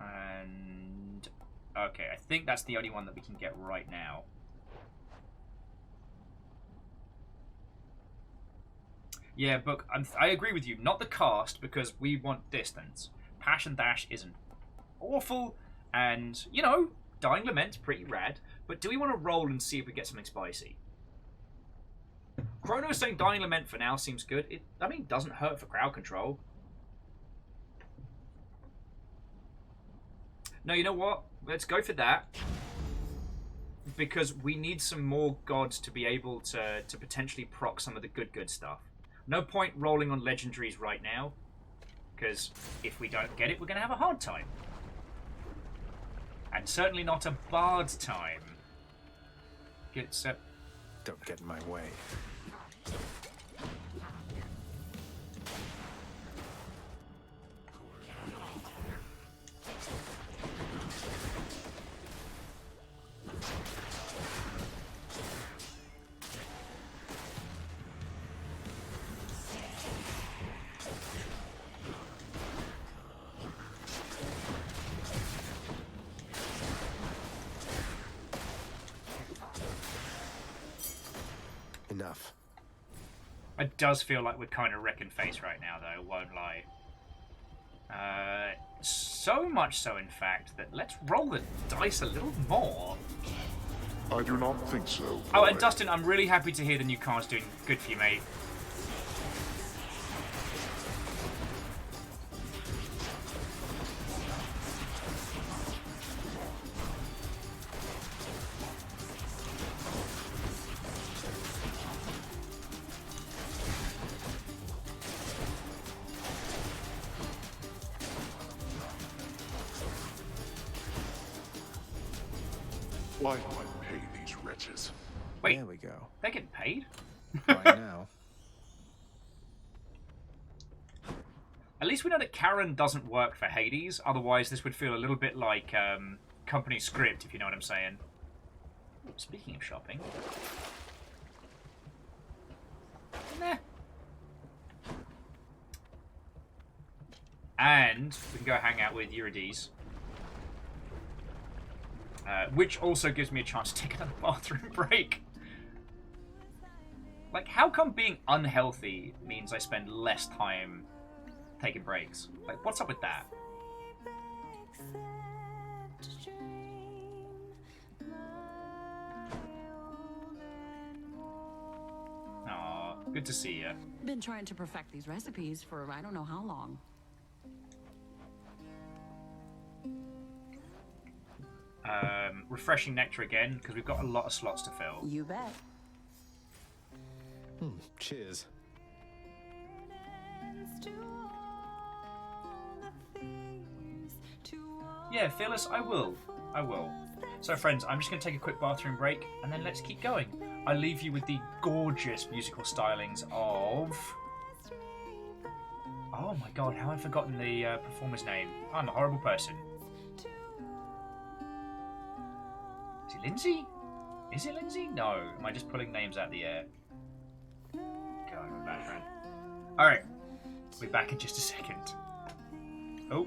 And... okay, I think that's the only one that we can get right now. Yeah, but I agree with you. Not the cast, because we want distance. Passion Dash isn't awful, and, you know, Dying Lament's pretty rad, but do we want to roll and see if we get something spicy? Chrono's saying Dying Lament for now seems good. It, I mean, doesn't hurt for crowd control. No, you know what? Let's go for that. Because we need some more gods to be able to potentially proc some of the good stuff. No point rolling on legendaries right now, because if we don't get it, we're going to have a hard time. And certainly not a bard time. Get set. Don't get in my way. Enough. It does feel like we're kind of wrecking face right now, though, won't lie. So much so, in fact, that let's roll the dice a little more. I do not think so. Oh, and Dustin, I'm really happy to hear the new car's doing good for you, mate. Why do I pay these wretches? Wait, there we go. They're getting paid? Right now. At least we know that Karen doesn't work for Hades. Otherwise, this would feel a little bit like company script, if you know what I'm saying. Speaking of shopping. Nah. And we can go hang out with Eurydice. Which also gives me a chance to take another bathroom break. Like, how come being unhealthy means I spend less time taking breaks? Like, what's up with that? Aw, good to see you. Been trying to perfect these recipes for I don't know how long. Refreshing nectar again, because we've got a lot of slots to fill. You bet. Cheers. Yeah, Fearless, I will. I will. So, friends, I'm just going to take a quick bathroom break, and then let's keep going. I leave you with the gorgeous musical stylings of... oh my god, how have I forgotten the performer's name? I'm a horrible person. Is it Lindsay? Is it Lindsay? No. Am I just pulling names out of the air? God, I'm a bad friend. Alright. We'll be back in just a second. Oh.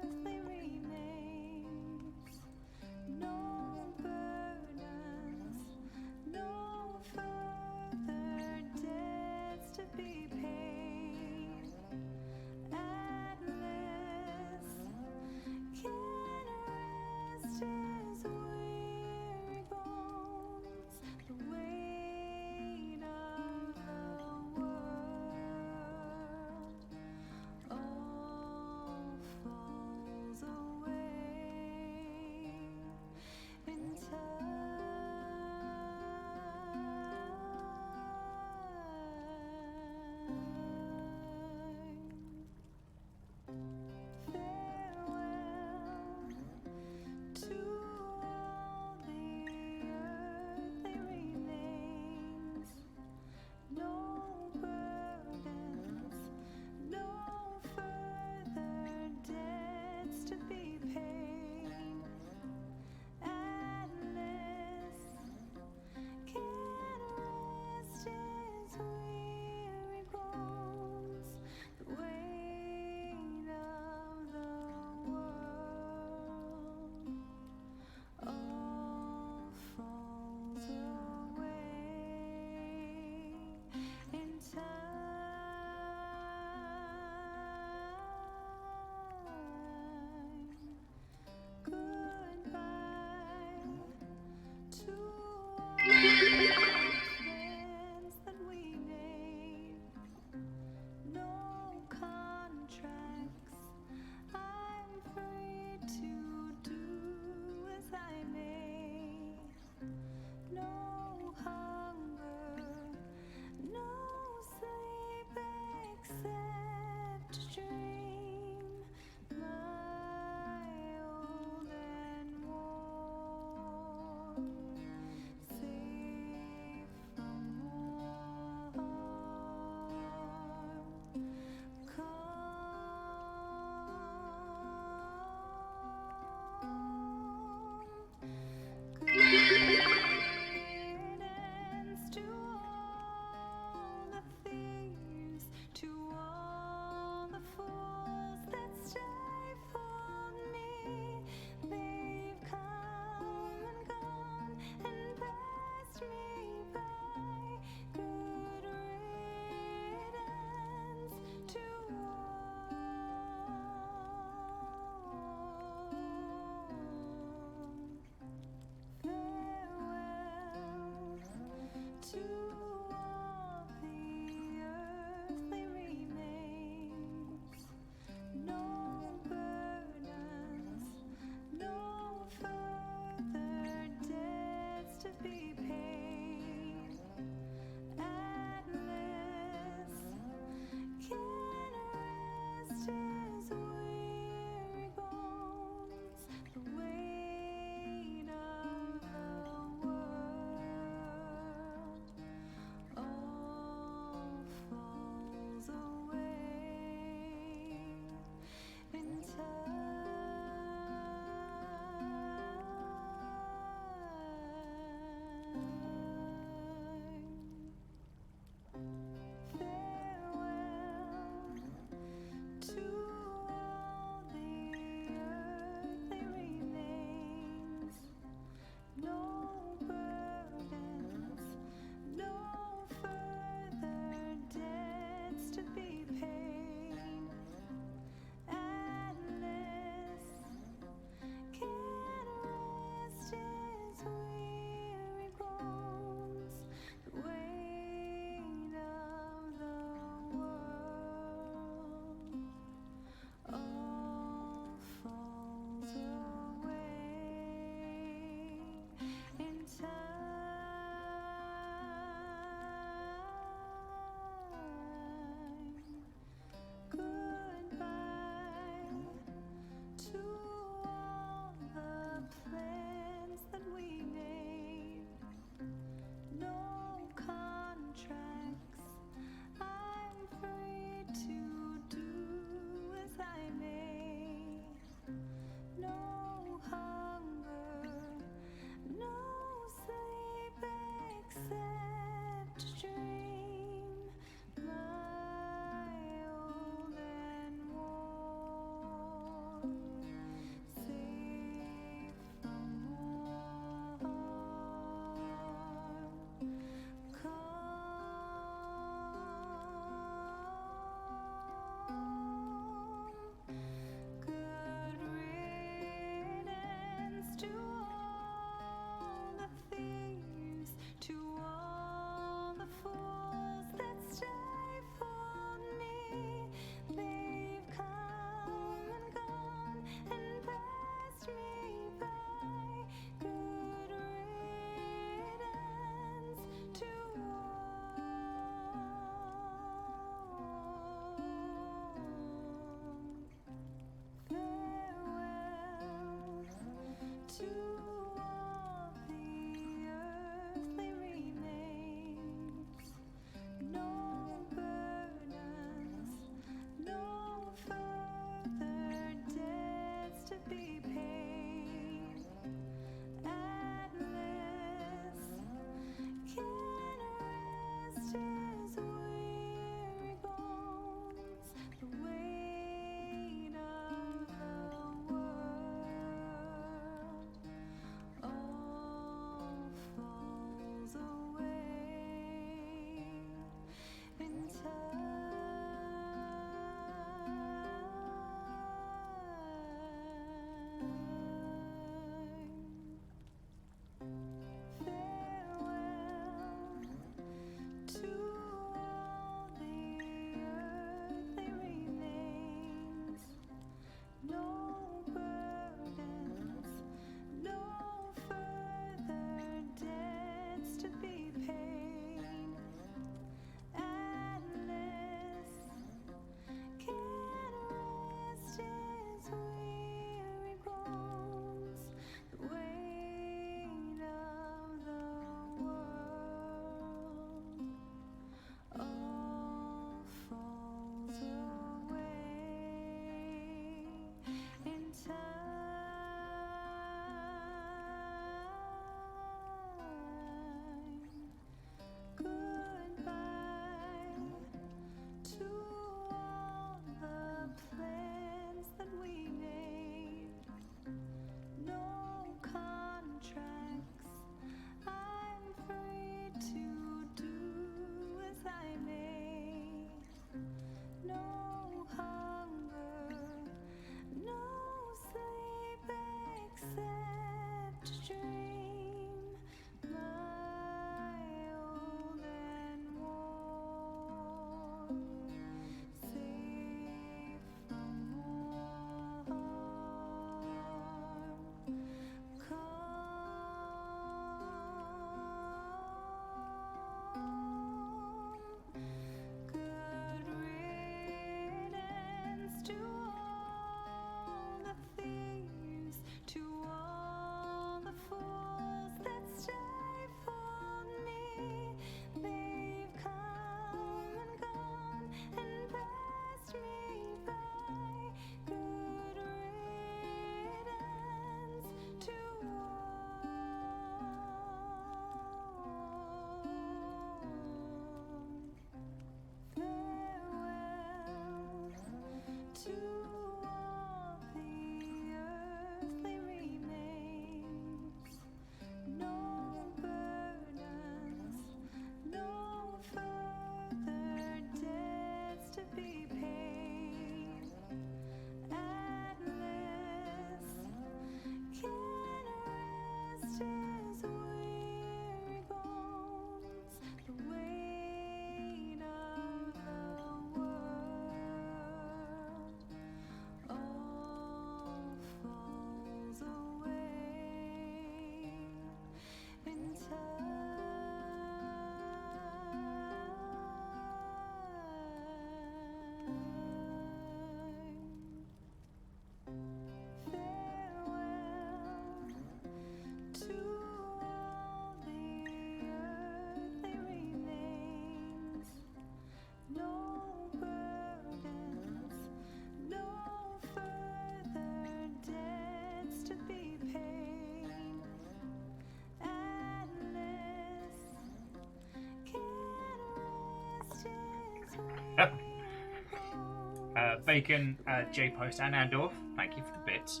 Bacon, J-Post, and Andorf, thank you for the bits.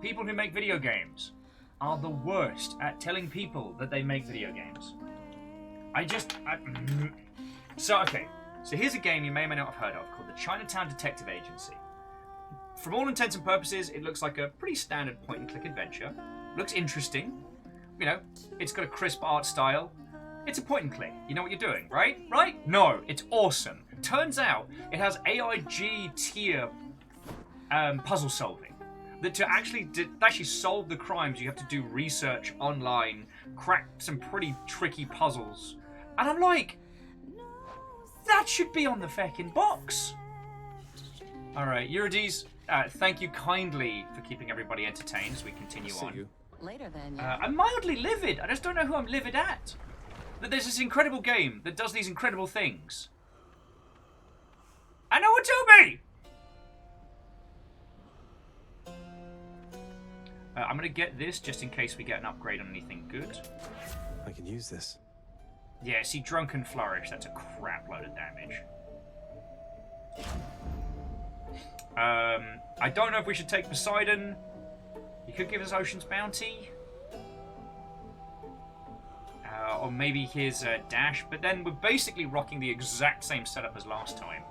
People who make video games are the worst at telling people that they make video games. So here's a game you may or may not have heard of called the Chinatown Detective Agency. From all intents and purposes, it looks like a pretty standard point-and-click adventure. Looks interesting. You know, it's got a crisp art style. It's a point-and-click. You know what you're doing, right? Right? No, it's awesome. Turns out it has AIG tier puzzle solving. That to actually solve the crimes, you have to do research online, crack some pretty tricky puzzles. And I'm like, that should be on the feckin' box. Alright, Eurydice, thank you kindly for keeping everybody entertained as we continue on. Later then, yeah. I'm mildly livid. I just don't know who I'm livid at. That there's this incredible game that does these incredible things. And no one told me! I'm going to get this just in case we get an upgrade on anything good. I can use this. Yeah, see, Drunken Flourish, that's a crap load of damage. I don't know if we should take Poseidon. He could give us Ocean's Bounty. Or maybe his Dash, but then we're basically rocking the exact same setup as last time.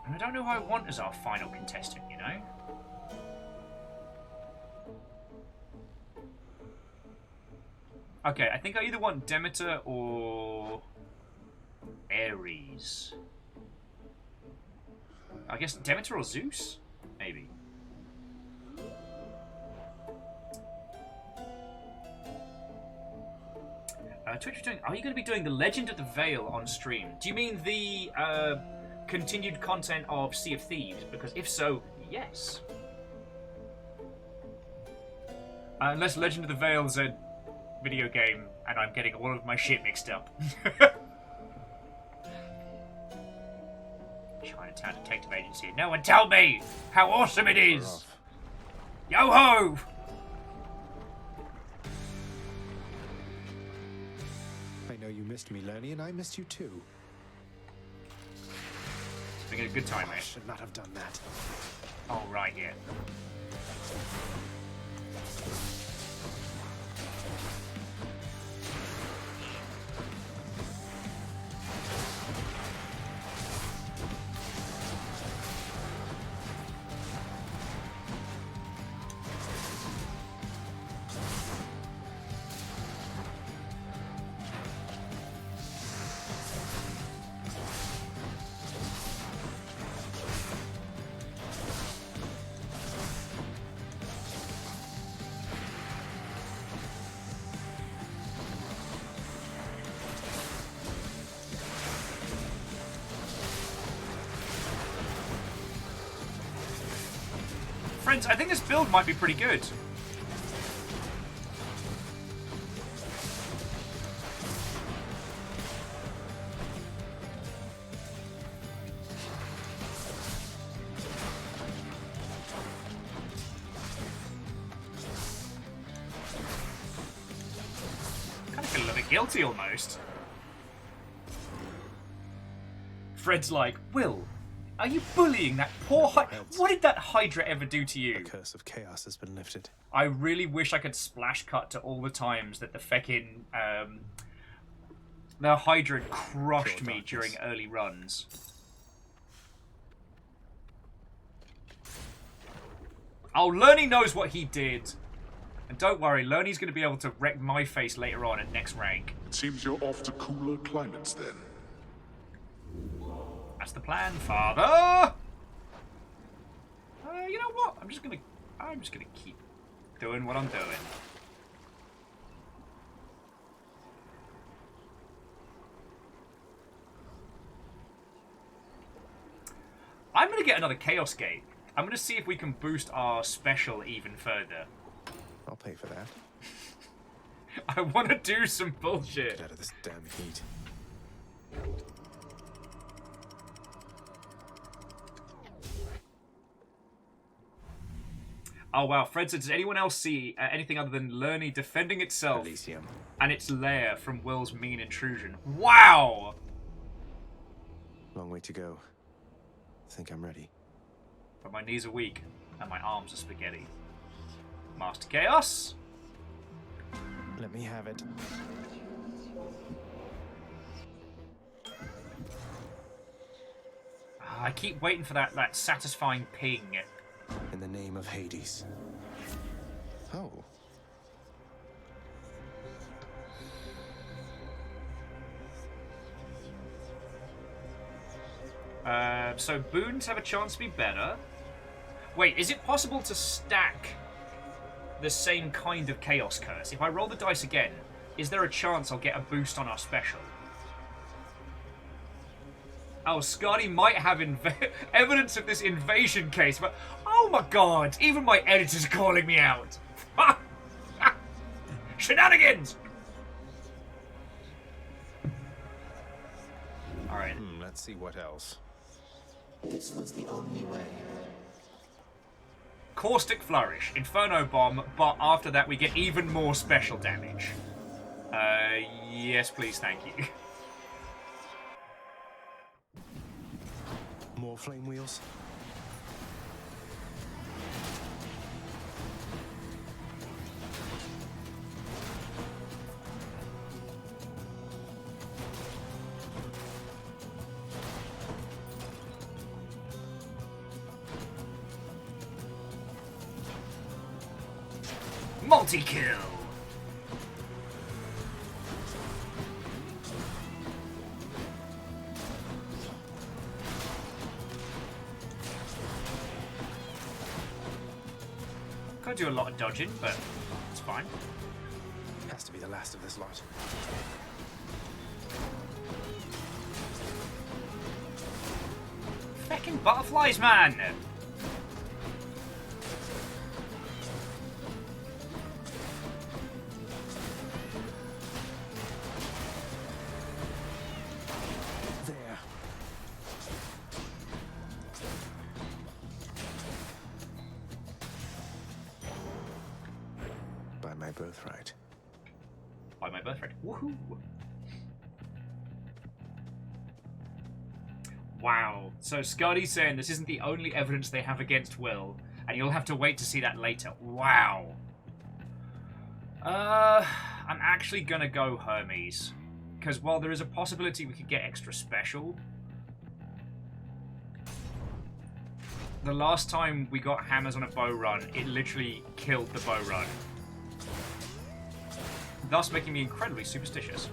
And I don't know who I want as our final contestant, you know? Okay, I think I either want Demeter or Ares. I guess Demeter or Zeus? Maybe. Twitch doing. Are you going to be doing the Legend of the Veil on stream? Do you mean the continued content of Sea of Thieves? Because if so, yes. Unless Legend of the Veil is a video game and I'm getting all of my shit mixed up. Chinatown Detective Agency. No one tell me how awesome it is. Yo ho! I know you missed me, Lernie, and I missed you too. It's been a good time, mate. I should not have done that. Oh, right, yeah. Friends, I think this build might be pretty good. Kind of feel a little bit guilty almost. Fred's like, Will, are you bullying that poor What did that Hydra ever do to you? The curse of chaos has been lifted. I really wish I could splash cut to all the times that the feckin' the Hydra had crushed me during early runs. Oh, Lernie knows what he did. And don't worry, Lernie's going to be able to wreck my face later on at next rank. It seems you're off to cooler climates then. That's the plan, Father. You know what? I'm just gonna keep doing what I'm doing. I'm gonna get another Chaos Gate. I'm gonna see if we can boost our special even further. I'll pay for that. I want to do some bullshit. Get out of this damn heat. Oh wow, Fred said, does anyone else see anything other than Lernie defending itself Elysium and its lair from Will's mean intrusion? Wow! Long way to go. Think I'm ready. But my knees are weak and my arms are spaghetti. Master Chaos? Let me have it. I keep waiting for that satisfying ping. In the name of Hades. Oh. So boons have a chance to be better. Wait, is it possible to stack the same kind of Chaos Curse? If I roll the dice again, is there a chance I'll get a boost on our special? Oh, Scotty might have evidence of this invasion case, but oh my god, even my editor's calling me out. Shenanigans! Alright. Let's see what else. This was the only way. Caustic Flourish, Inferno Bomb, but after that we get even more special damage. Yes please, thank you. More flame wheels? Multi-kill! Gotta do a lot of dodging, but it's fine. Has to be the last of this lot. Feckin' butterflies, man! There. By my birthright. By my birthright. Woohoo! Wow. So Scotty's saying this isn't the only evidence they have against Will, and you'll have to wait to see that later. Wow. I'm actually gonna go Hermes. Because while there is a possibility we could get extra special, the last time we got hammers on a bow run, it literally killed the bow run. Thus making me incredibly superstitious.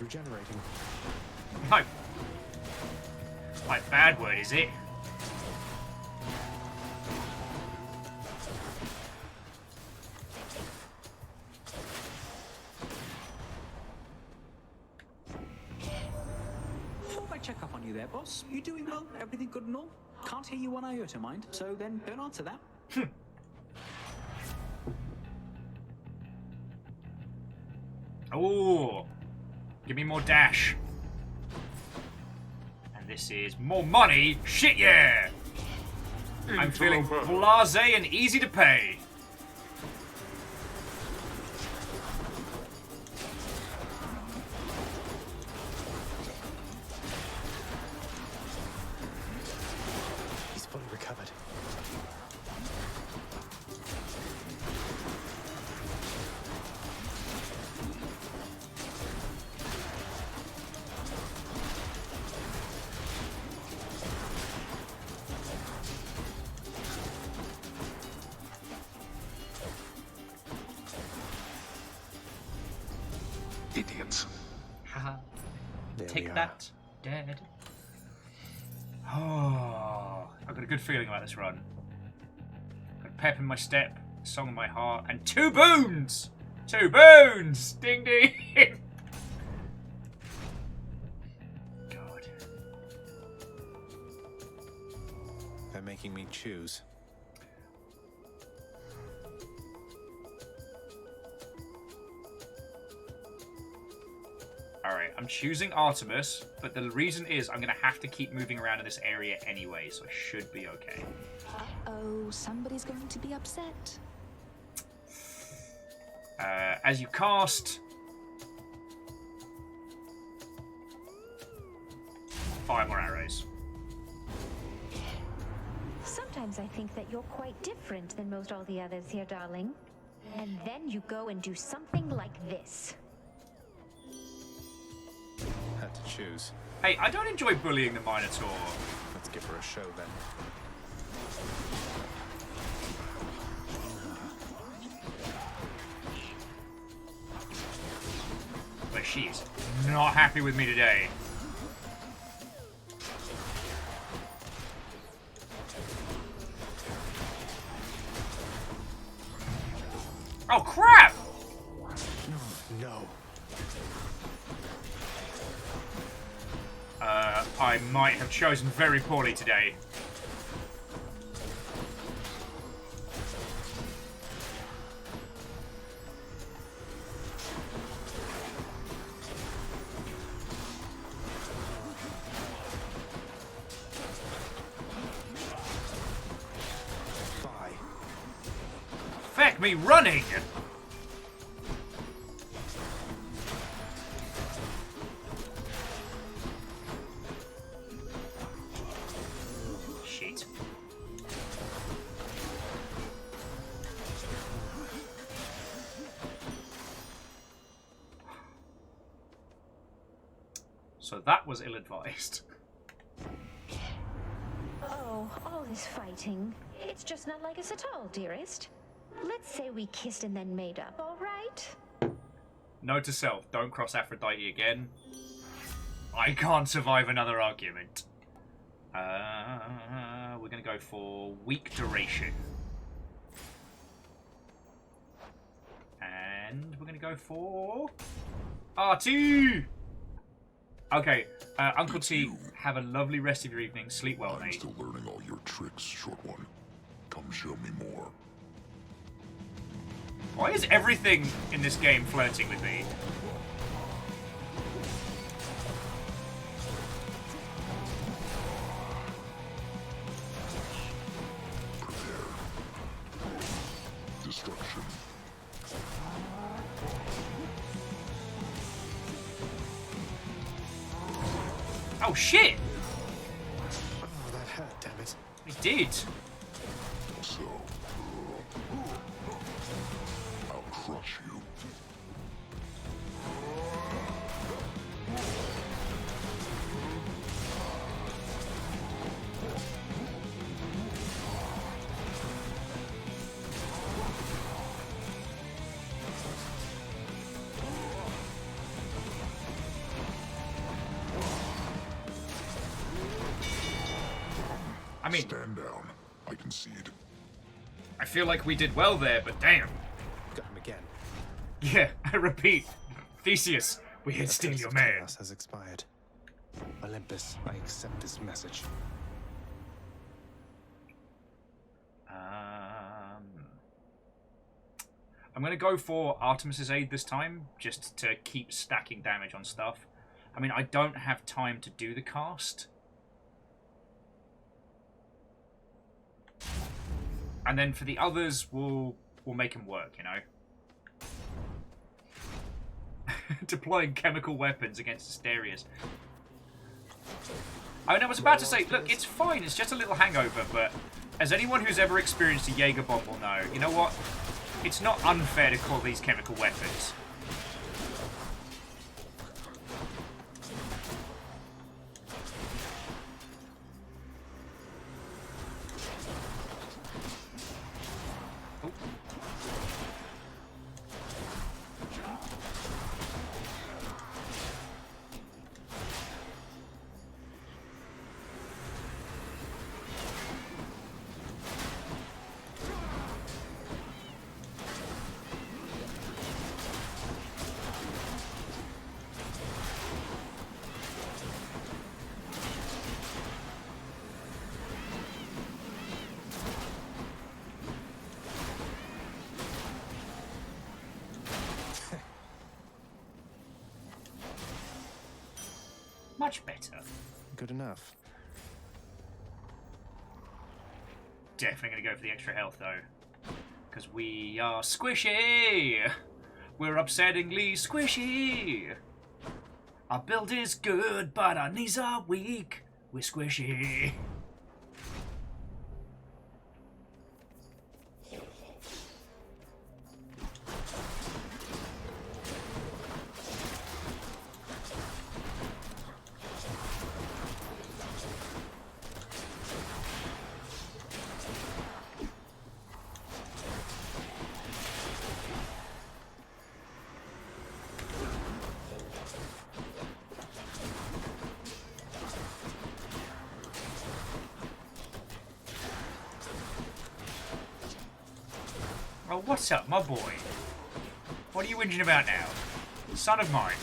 Regenerating. No. Like bad word, is it? Thought I'd check up on you there, boss. You doing well? Everything good and all? Can't hear you one iota, mind. So then don't answer that. Oh. Give me more dash. And this is more money. Shit yeah! I'm feeling blasé and easy to pay. He's fully recovered. Idiots. Haha. There we Take are. that, dead. Oh, I've got a good feeling about this run. Got a pep in my step, a song in my heart, and 2 boons! 2 boons! Ding ding! God. They're making me choose. Alright, I'm choosing Artemis, but the reason is I'm going to have to keep moving around in this area anyway, so I should be okay. Uh-oh, somebody's going to be upset. As you cast... Fire more arrows. Sometimes I think that you're quite different than most all the others here, darling. And then you go and do something like this. Had to choose. Hey, I don't enjoy bullying the Minotaur. Let's give her a show then. But she's not happy with me today. Oh, crap! No. I might have chosen very poorly today. Bye. Feck me running! Shit. So that was ill-advised. Oh, all this fighting. It's just not like us at all, dearest. Let's say we kissed and then made up, all right? Note to self, don't cross Aphrodite again. I can't survive another argument. We're going to go for weak duration. And we're going to go for R2! Okay, Uncle T, have a lovely rest of your evening. Sleep well, mate. I'm still learning all your tricks, short one. Come show me more. Why is everything in this game flirting with me? Destruction. Oh shit! Oh, that hurt, damn it. It did. So, I'll crush you. I mean, stand down. I concede. I feel like we did well there, but damn. Got him again. Yeah, I repeat. Theseus, we had steal your man. Chaos has expired. Olympus, I accept this message. I'm going to go for Artemis's Aid this time, just to keep stacking damage on stuff. I mean, I don't have time to do the cast. And then for the others, we'll make them work, you know? Deploying chemical weapons against Asterius. I mean, I was about to say, look, it's fine, it's just a little hangover, but as anyone who's ever experienced a Jaeger bomb will know, you know what? It's not unfair to call these chemical weapons. Much better. Good enough. Definitely going to go for the extra health, though. Because we are squishy! We're upsettingly squishy! Our build is good, but our knees are weak. We're squishy. Oh, what's up, my boy? What are you whinging about now? Son of mine.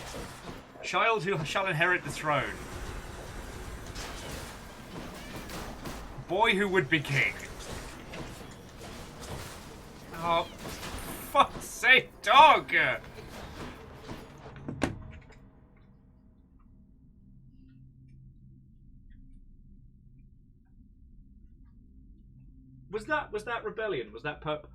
Child who shall inherit the throne. Boy who would be king. Oh, fuck's sake, dog! Was that rebellion? Was that perp?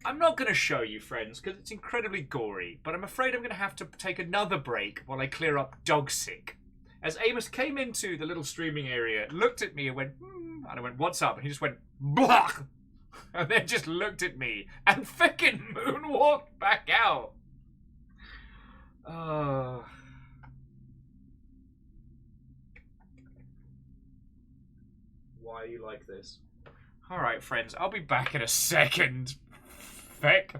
I'm not going to show you, friends, because it's incredibly gory, but I'm afraid I'm going to have to take another break while I clear up dog sick. As Amos came into the little streaming area, looked at me and went, and I went, what's up? And he just went, blah! And then just looked at me and frickin' moonwalked back out. Why are you like this? Alright, friends, I'll be back in a second. Feck.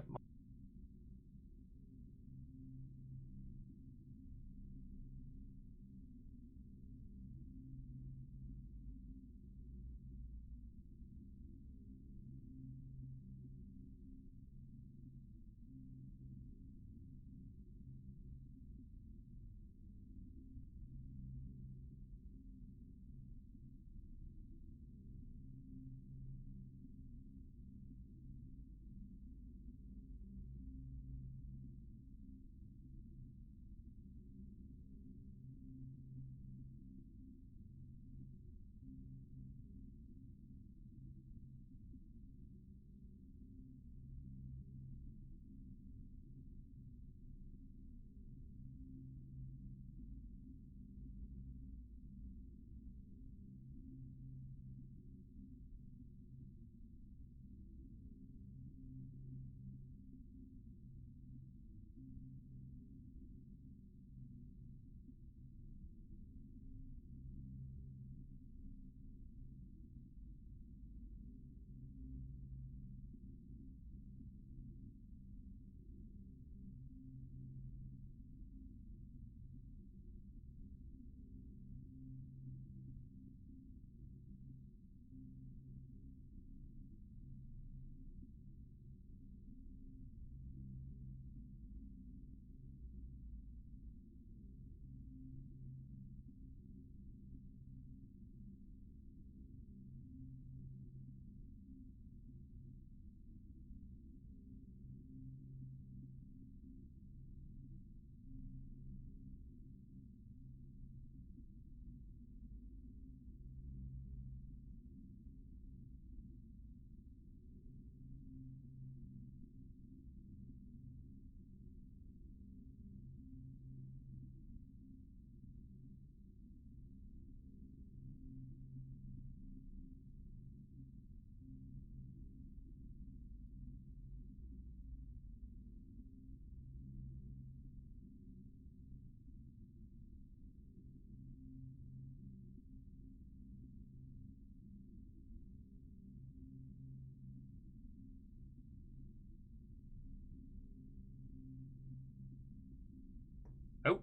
Oh.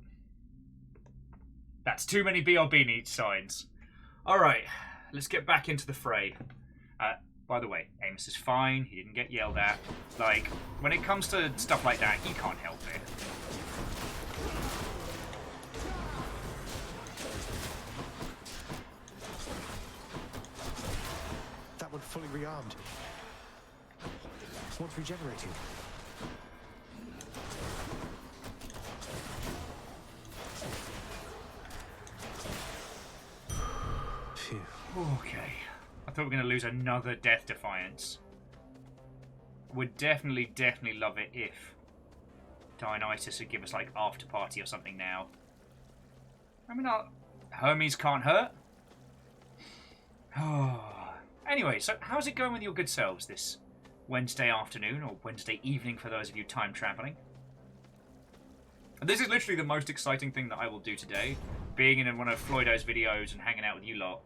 That's too many BRB needs signs. Alright, let's get back into the fray. By the way, Amos is fine, he didn't get yelled at. Like, when it comes to stuff like that, he can't help it. That one fully rearmed. What's regenerating? Phew. Okay. I thought we were going to lose another Death Defiance. Would definitely love it if Dionysus would give us, like, after party or something now. I mean, Hermes can't hurt. Anyway, so how's it going with your good selves this Wednesday afternoon, or Wednesday evening for those of you time traveling? And this is literally the most exciting thing that I will do today, being in one of Floydo's videos and hanging out with you lot.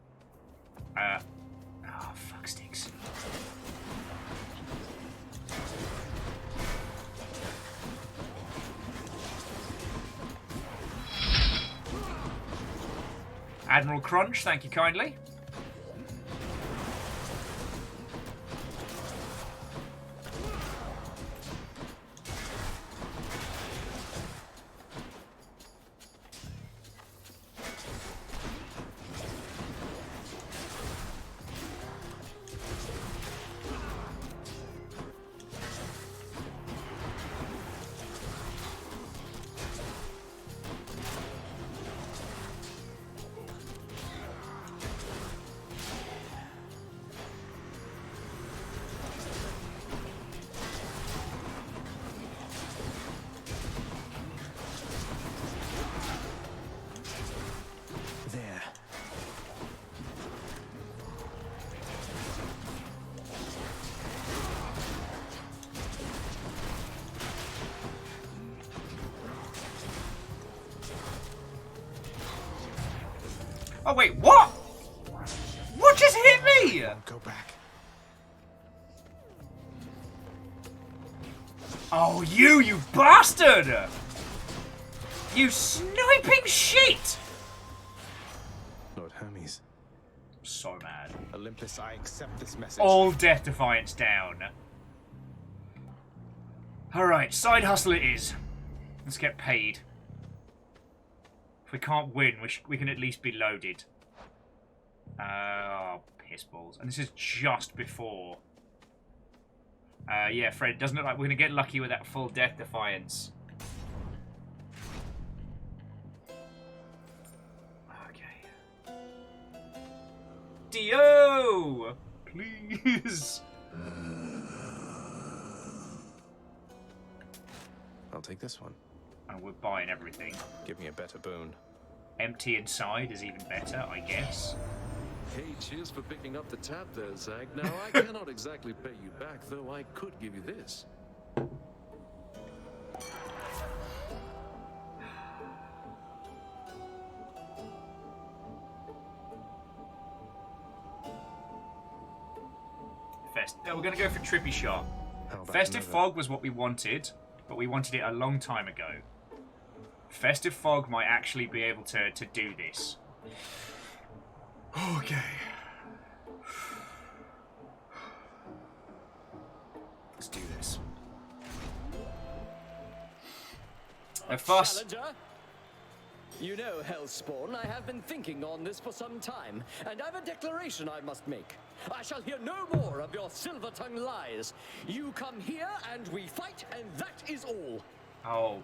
Oh, fuck sticks. Admiral Crunch, thank you kindly. Oh wait, what? What just hit me? me! Go back. Oh, you bastard! You sniping shit! Lord Hermes. So mad. Olympus, I accept this message. All Death Defiance down. Alright, side hustle it is. Let's get paid. If we can't win, we can at least be loaded. Oh, piss balls. And this is just before. Yeah, Fred, doesn't look like we're going to get lucky with that full Death Defiance. Okay. Dio! Please! I'll take this one. And we're buying everything. Give me a better boon. Empty inside is even better, I guess. Hey, cheers for picking up the tab there, Zag. Now, I cannot exactly pay you back, though I could give you this. We're going to go for Trippy Shot. about Festive another? Fog was what we wanted, but we wanted it a long time ago. Festive Fog might actually be able to do this. Okay. Let's do this. First, Challenger? You know, Hellspawn, I have been thinking on this for some time, and I've a declaration I must make. I shall hear no more of your silver-tongued lies. You come here, and we fight, and that is all. oh,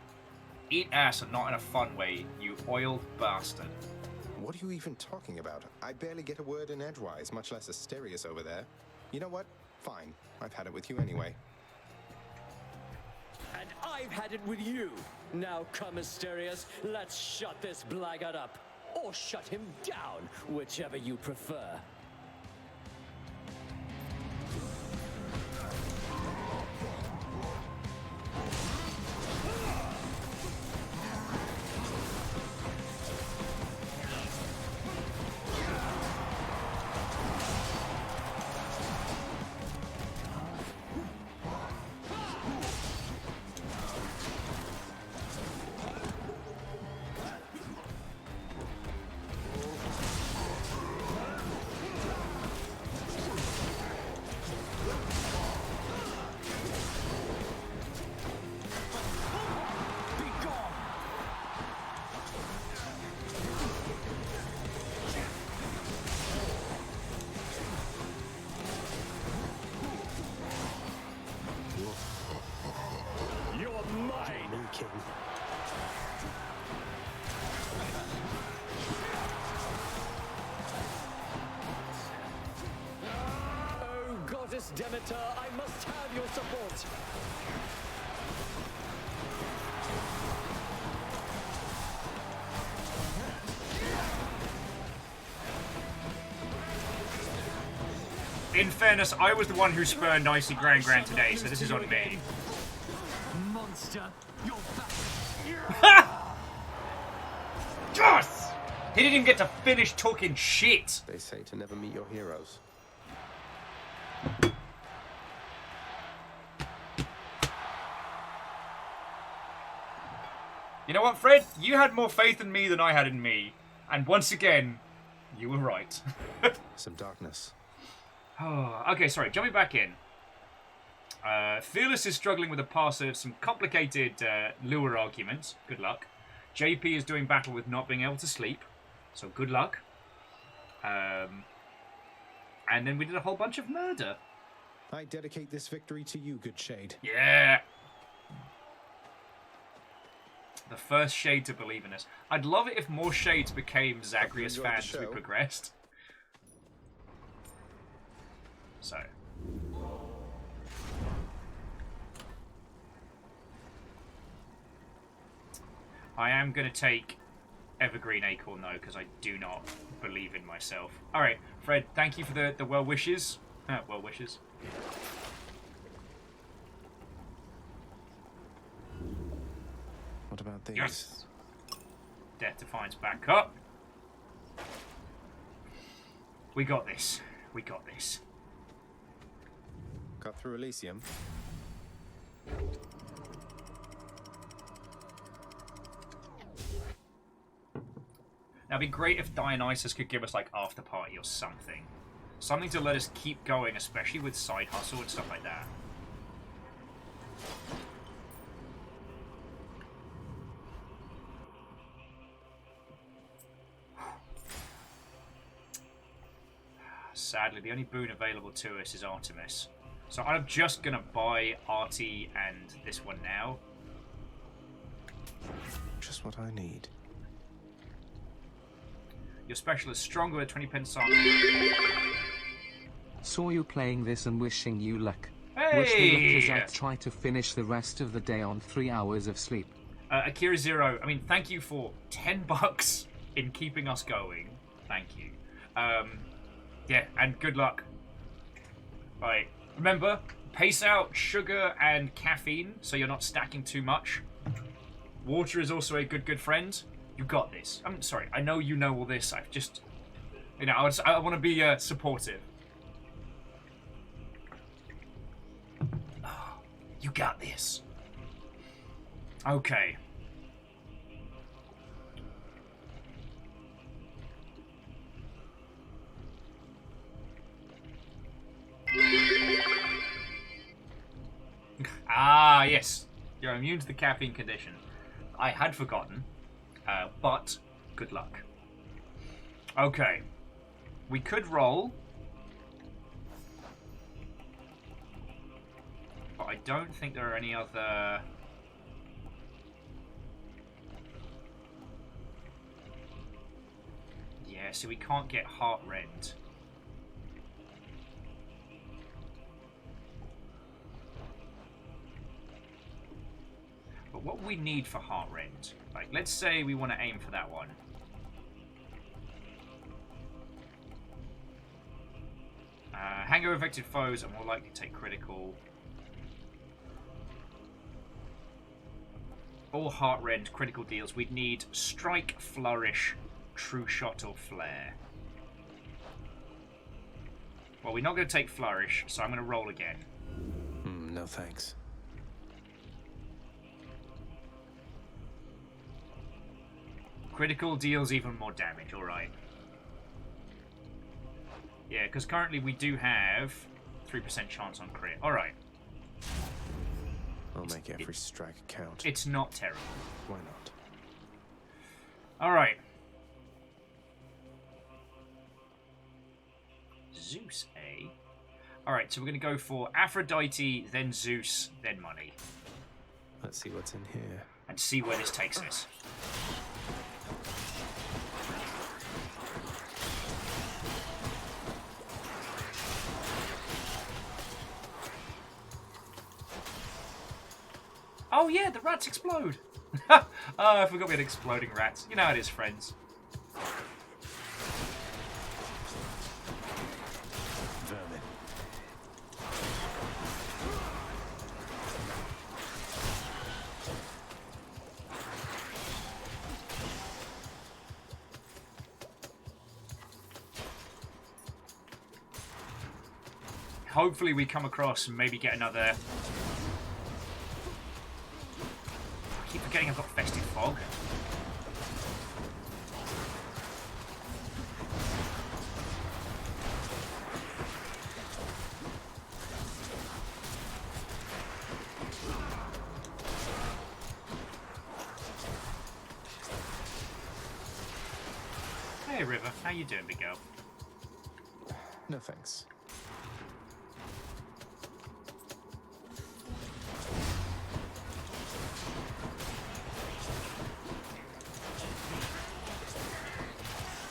eat ass and not in a fun way, you oiled bastard. What are you even talking about? I barely get a word in edgewise, much less Asterius over there. You know what? Fine. I've had it with you anyway. And I've had it with you. Now come, Asterius, let's shut this blackguard up. Or shut him down, whichever you prefer. Oh, Goddess Demeter, I must have your support. In fairness, I was the one who spurned Icy Grand today, so this is on me. Monster, you're Yes! He didn't even get to finish talking shit. They say to never meet your heroes. You know what, Fred? You had more faith in me than I had in me. And once again, you were right. Some darkness. Oh, okay, sorry. Jumping back in. Fearless is struggling with a parser of some complicated lure arguments. Good luck. JP is doing battle with not being able to sleep. So good luck. And then we did a whole bunch of murder. I dedicate this victory to you, good Shade. Yeah. The first Shade to believe in us. I'd love it if more Shades became Zagreus fans as we progressed. So. I am going to take Evergreen Acorn, though, because I do not believe in myself. Alright, Fred, thank you for the well wishes. Well wishes. What about these? Yes. Death Defiance back up. We got this. We got this. Got through Elysium. Now, it'd be great if Dionysus could give us, like, after party or something. Something to let us keep going, especially with side hustle and stuff like that. Sadly, the only boon available to us is Artemis. So I'm just going to buy Artie and this one now. Just what I need. Your special is stronger with 20 pence on. Saw you playing this and wishing you luck. Hey! Wish me luck as I try to finish the rest of the day on 3 hours of sleep. Akira Zero, I mean, thank you for $10 in keeping us going. Thank you. Yeah, and good luck. Right. Remember, pace out sugar and caffeine so you're not stacking too much. Water is also a good friend. You got this. I'm sorry, I know you know all this. I've just... You know, I want to be supportive. Oh, you got this. Okay. Ah, yes. You're immune to the caffeine condition. I had forgotten, but good luck. Okay. We could roll. But I don't think there are any other... Yeah, so we can't get heart rend. But what we need for heart rend, like, let's say we want to aim for that one. Hangover affected foes are more likely to take critical. All heart rend critical deals. We'd need strike, flourish, true shot, or flare. Well, we're not going to take flourish, so I'm going to roll again. No thanks. Critical deals even more damage, alright. Yeah, because currently we do have 3% chance on crit. Alright. I'll make every strike count. It's not terrible. Why not? Alright. Zeus, eh? Alright, so we're going to go for Aphrodite, then Zeus, then money. Let's see what's in here. And see where this takes us. Oh yeah, the rats explode! Oh, I forgot we had exploding rats. You know how it is, friends. Vermin. Hopefully we come across and maybe get another... I keep forgetting I've got Festive Fog. Hey River, how you doing, big girl? No thanks.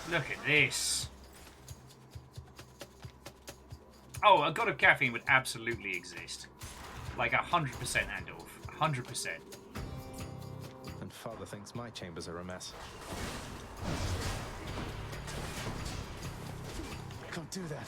Look at this. Oh, a god of caffeine would absolutely exist. Like 100% Andorf. 100%. And Father thinks my chambers are a mess. Can't do that.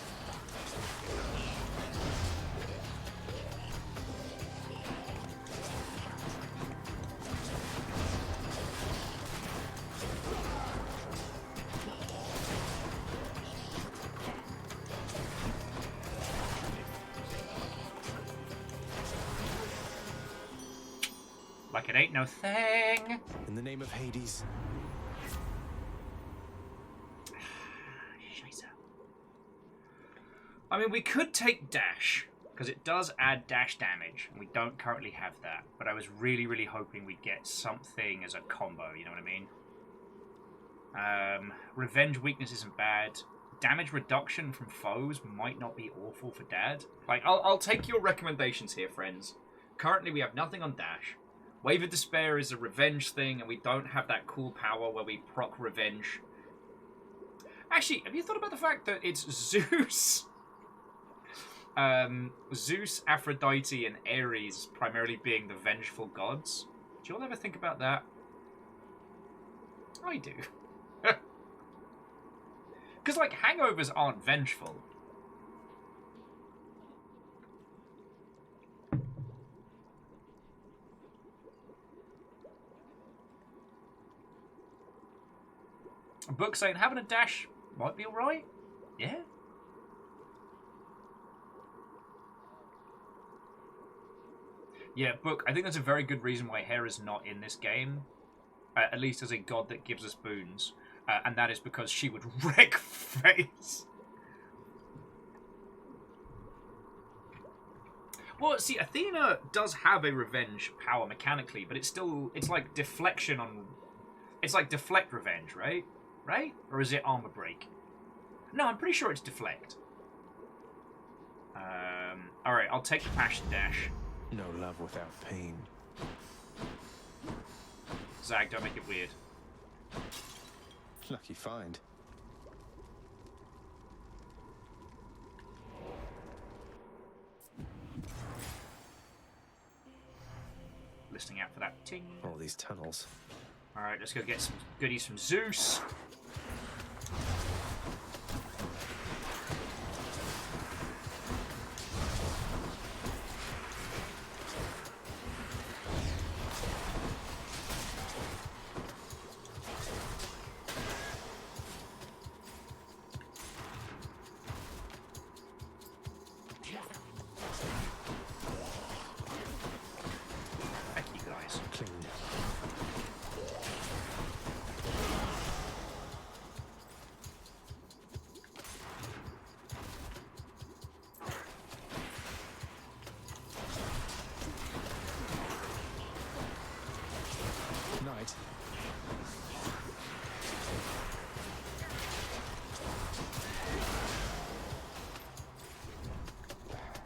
Like it ain't no thing. In the name of Hades. I mean, we could take dash, because it does add dash damage, and we don't currently have that. But I was really, really hoping we'd get something as a combo, you know what I mean? Revenge weakness isn't bad. Damage reduction from foes might not be awful for Dad. Like, I'll take your recommendations here, friends. Currently, we have nothing on dash. Wave of Despair is a revenge thing, and we don't have that cool power where we proc revenge. Actually, have you thought about the fact that it's Zeus? Zeus, Aphrodite, and Ares primarily being the vengeful gods. Do you all ever think about that? I do. Because, like, hangovers aren't vengeful. A book saying having a dash might be alright. Yeah. Yeah, book. I think that's a very good reason why Hera's not in this game. At least as a god that gives us boons. And that is because she would wreck face. Well, see, Athena does have a revenge power mechanically, but it's still, it's like deflection on, it's like deflect revenge, right? Right? Or is it armor break? No, I'm pretty sure it's deflect. Alright, I'll take the passion dash. No love without pain. Zag, don't make it weird. Lucky find. Listening out for that ting. All these tunnels. Alright, let's go get some goodies from Zeus.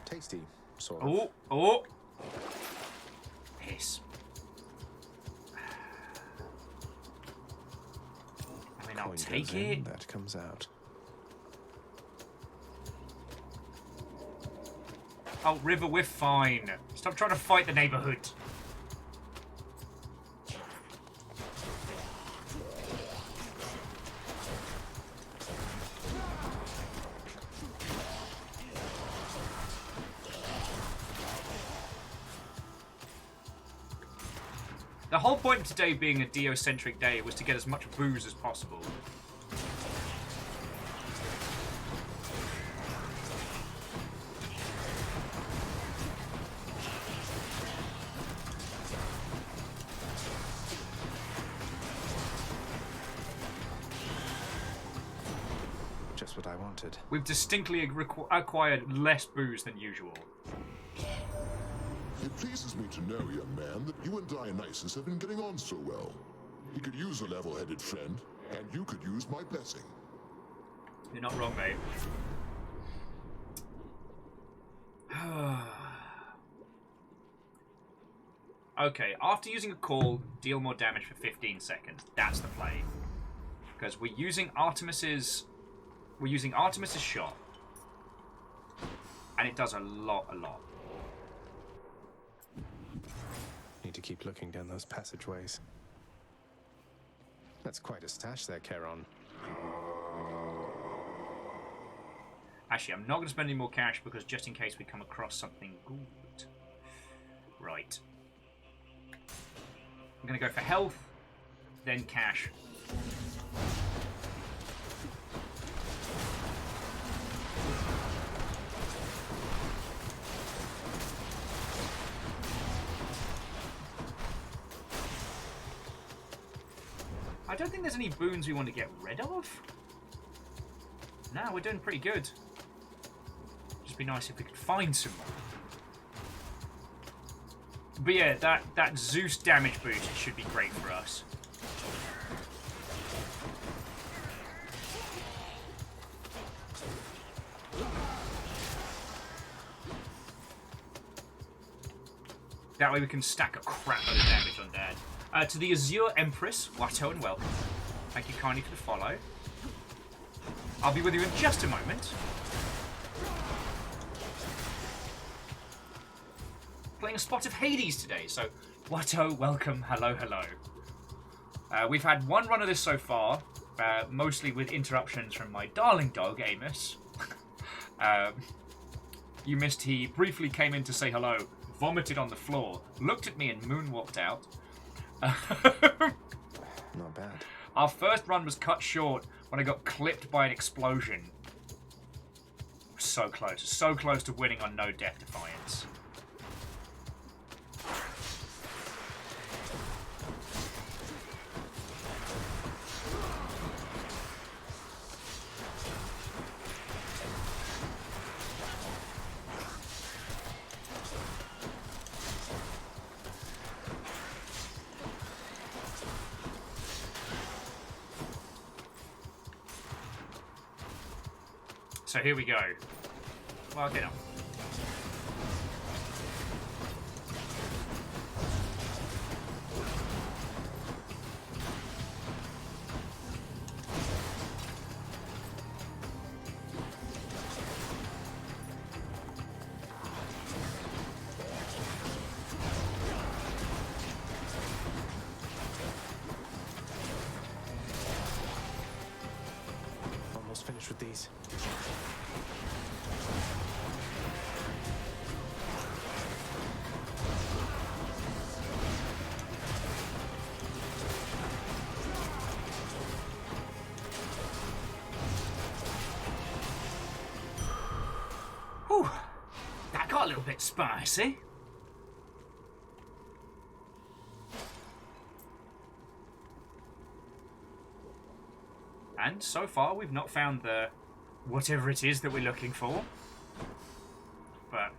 Tasty, sort of. Oh, oh. Piss. I mean, I'll take it. That comes out. Oh, River, we're fine. Stop trying to fight the neighborhood. The whole point of today being a Dio-centric day was to get as much booze as possible. Just what I wanted. We've distinctly acquired less booze than usual. It pleases me to know, young man, that you and Dionysus have been getting on so well. He could use a level-headed friend, and you could use my blessing. You're not wrong, mate. Okay, after using a call, deal more damage for 15 seconds. That's the play. Because we're using Artemis's shot. And it does a lot. Need to keep looking down those passageways. That's quite a stash there, Charon. Actually, I'm not going to spend any more cash because just in case we come across something good. Right. I'm going to go for health, then cash. don't think there's any boons we want to get rid of. No, we're doing pretty good. Just be nice if we could find some more. But yeah, that Zeus damage boost should be great for us. That way we can stack a crap load of damage on Dad. To the Azure Empress, Watto and welcome. Thank you kindly for the follow. I'll be with you in just a moment. Playing a spot of Hades today, so Watto, welcome, hello, hello. We've had one run of this so far, mostly with interruptions from my darling dog, Amos. You missed he briefly came in to say hello, vomited on the floor, looked at me and moonwalked out. Not bad. Our first run was cut short when I got clipped by an explosion. So close to winning on no death defiance. So here we go. Well, get up. Almost finished with these. Whew, that got a little bit spicy. And so far we've not found the whatever it is that we're looking for. But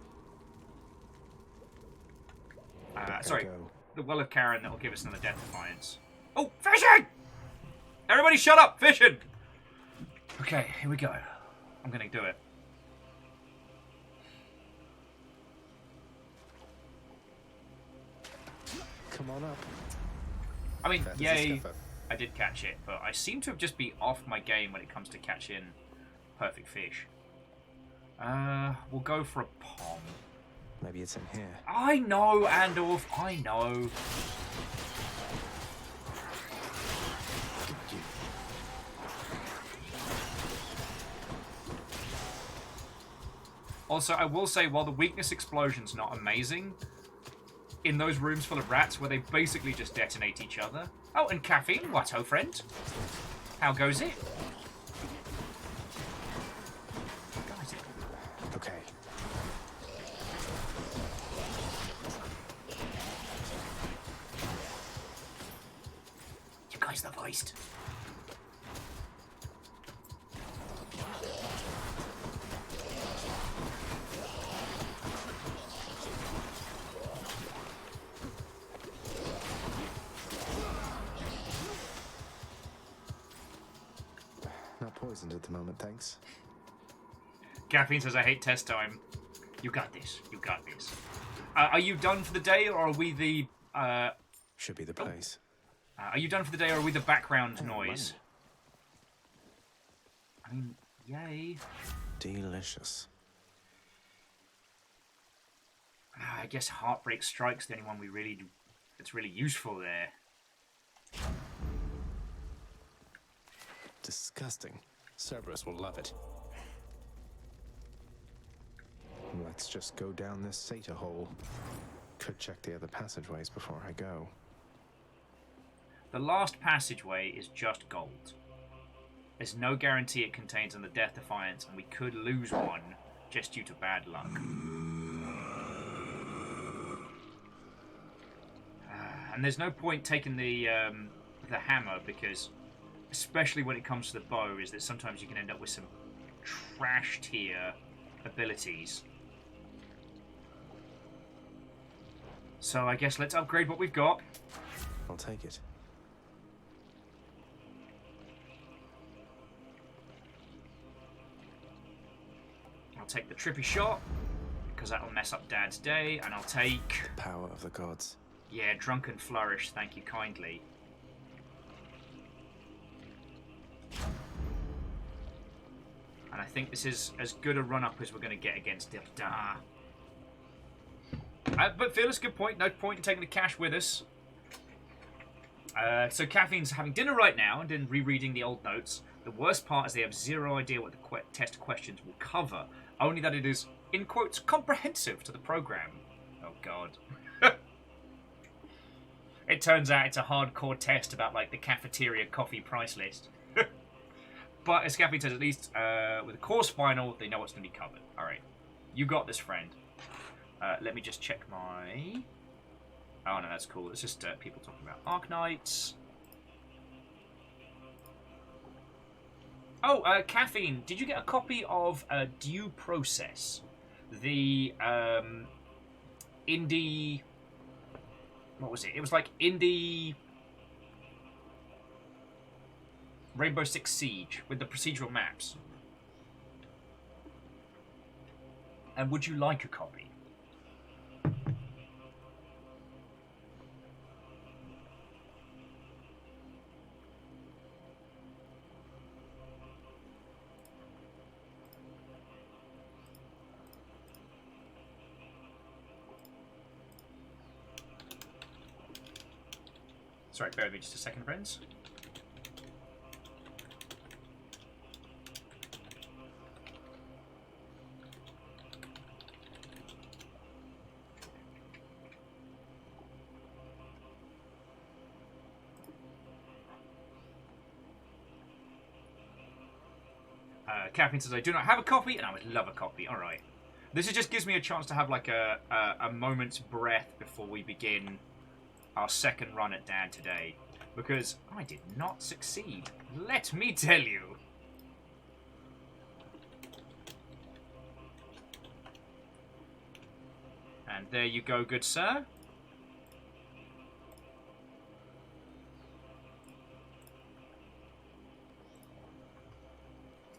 sorry, the Well of Karen that will give us another Death Defiance. Oh, fishing! Everybody shut up, fishing! Okay, here we go. I'm gonna do it. Come on up. I mean, yay, I did catch it, but I seem to have just be off my game when it comes to catching perfect fish. We'll go for a pom. Maybe it's in here. I know, Andorf, I know. Also, I will say, while the weakness explosion's not amazing, in those rooms full of rats where they basically just detonate each other. Oh, and caffeine, what ho, friend? How goes it? Okay. You guys the voiced. Not poisoned at the moment, thanks. Caffeine says, I hate test time. You got this. You got this. Are you done for the day, or are we the... Should be the place. Are you done for the day, or are we the background noise? I mean, yay. Delicious. I guess Heartbreak Strike's the only one we really do. It's really useful there. Disgusting. Cerberus will love it. Let's just go down this Sata hole. Could check the other passageways before I go. The last passageway is just gold. There's no guarantee it contains another Death Defiance, and we could lose one just due to bad luck. And there's no point taking the the hammer, because especially when it comes to the bow, is that sometimes you can end up with some trash tier abilities. So I guess let's upgrade what we've got. I'll take it. I'll take the trippy shot, because that'll mess up Dad's day, and I'll take... The power of the gods. Yeah, Drunken Flourish, thank you kindly. And I think this is as good a run-up as we're going to get against Dildar. But Fearless, good point. No point in taking the cash with us. So Caffeine's having dinner right now and then rereading the old notes. The worst part is they have zero idea what the test questions will cover. Only that it is, in quotes, comprehensive to the program. Oh, God. It turns out it's a hardcore test about, like, the cafeteria coffee price list. But as Caffeine says, at least with a course final, they know what's going to be covered. All right. You got this, friend. Let me just check my... Oh, no, that's cool. It's just people talking about Arknights. Oh, Caffeine, did you get a copy of Due Process? The indie... What was it? It was like indie... Rainbow Six Siege with the procedural maps. And would you like a copy? Sorry, bear with me just a second, friends. Caffeine says, I do not have a copy, and I would love a copy. All right. This just gives me a chance to have like a moment's breath before we begin our second run at Dad today. Because I did not succeed. Let me tell you. And there you go, good sir.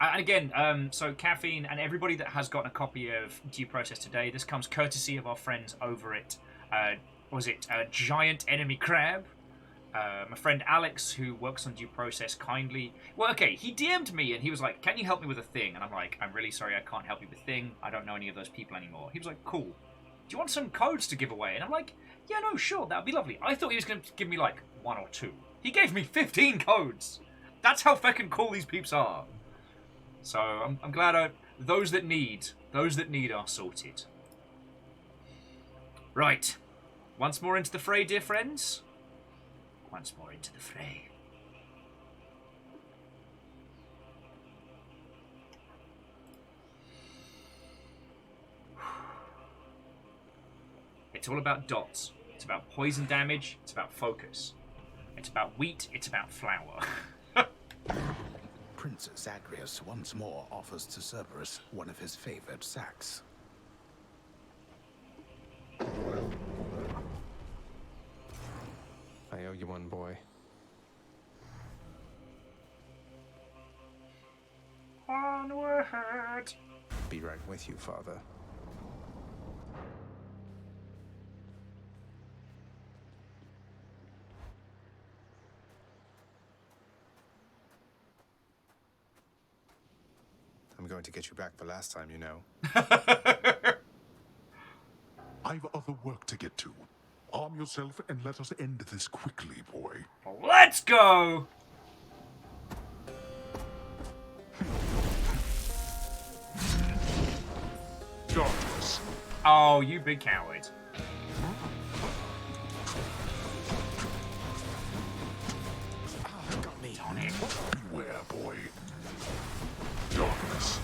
And again, so Caffeine and everybody that has gotten a copy of Due Process today, this comes courtesy of our friends over at, was it Giant Enemy Crab? My friend Alex, who works on Due Process, kindly... Well, okay, he DM'd me and he was like, can you help me with a thing? And I'm like, I'm really sorry, I can't help you with a thing. I don't know any of those people anymore. He was like, cool. Do you want some codes to give away? And I'm like, yeah, no, sure, that would be lovely. I thought he was going to give me like 1 or 2. He gave me 15 codes. That's how fucking cool these peeps are. So I'm glad those that need are sorted. Right. Once more into the fray, dear friends. Once more into the fray. It's all about dots. It's about poison damage. It's about focus. It's about wheat. It's about flour. Prince Zagreus once more offers to Cerberus one of his favored sacks. I owe you one, boy. Onward! Be right with you, father. I'm going to get you back for last time, you know. I've other work to get to. Arm yourself and let us end this quickly, boy. Let's go! Darkness. Oh, you big coward. Got me on it. Beware, boy. Darkness.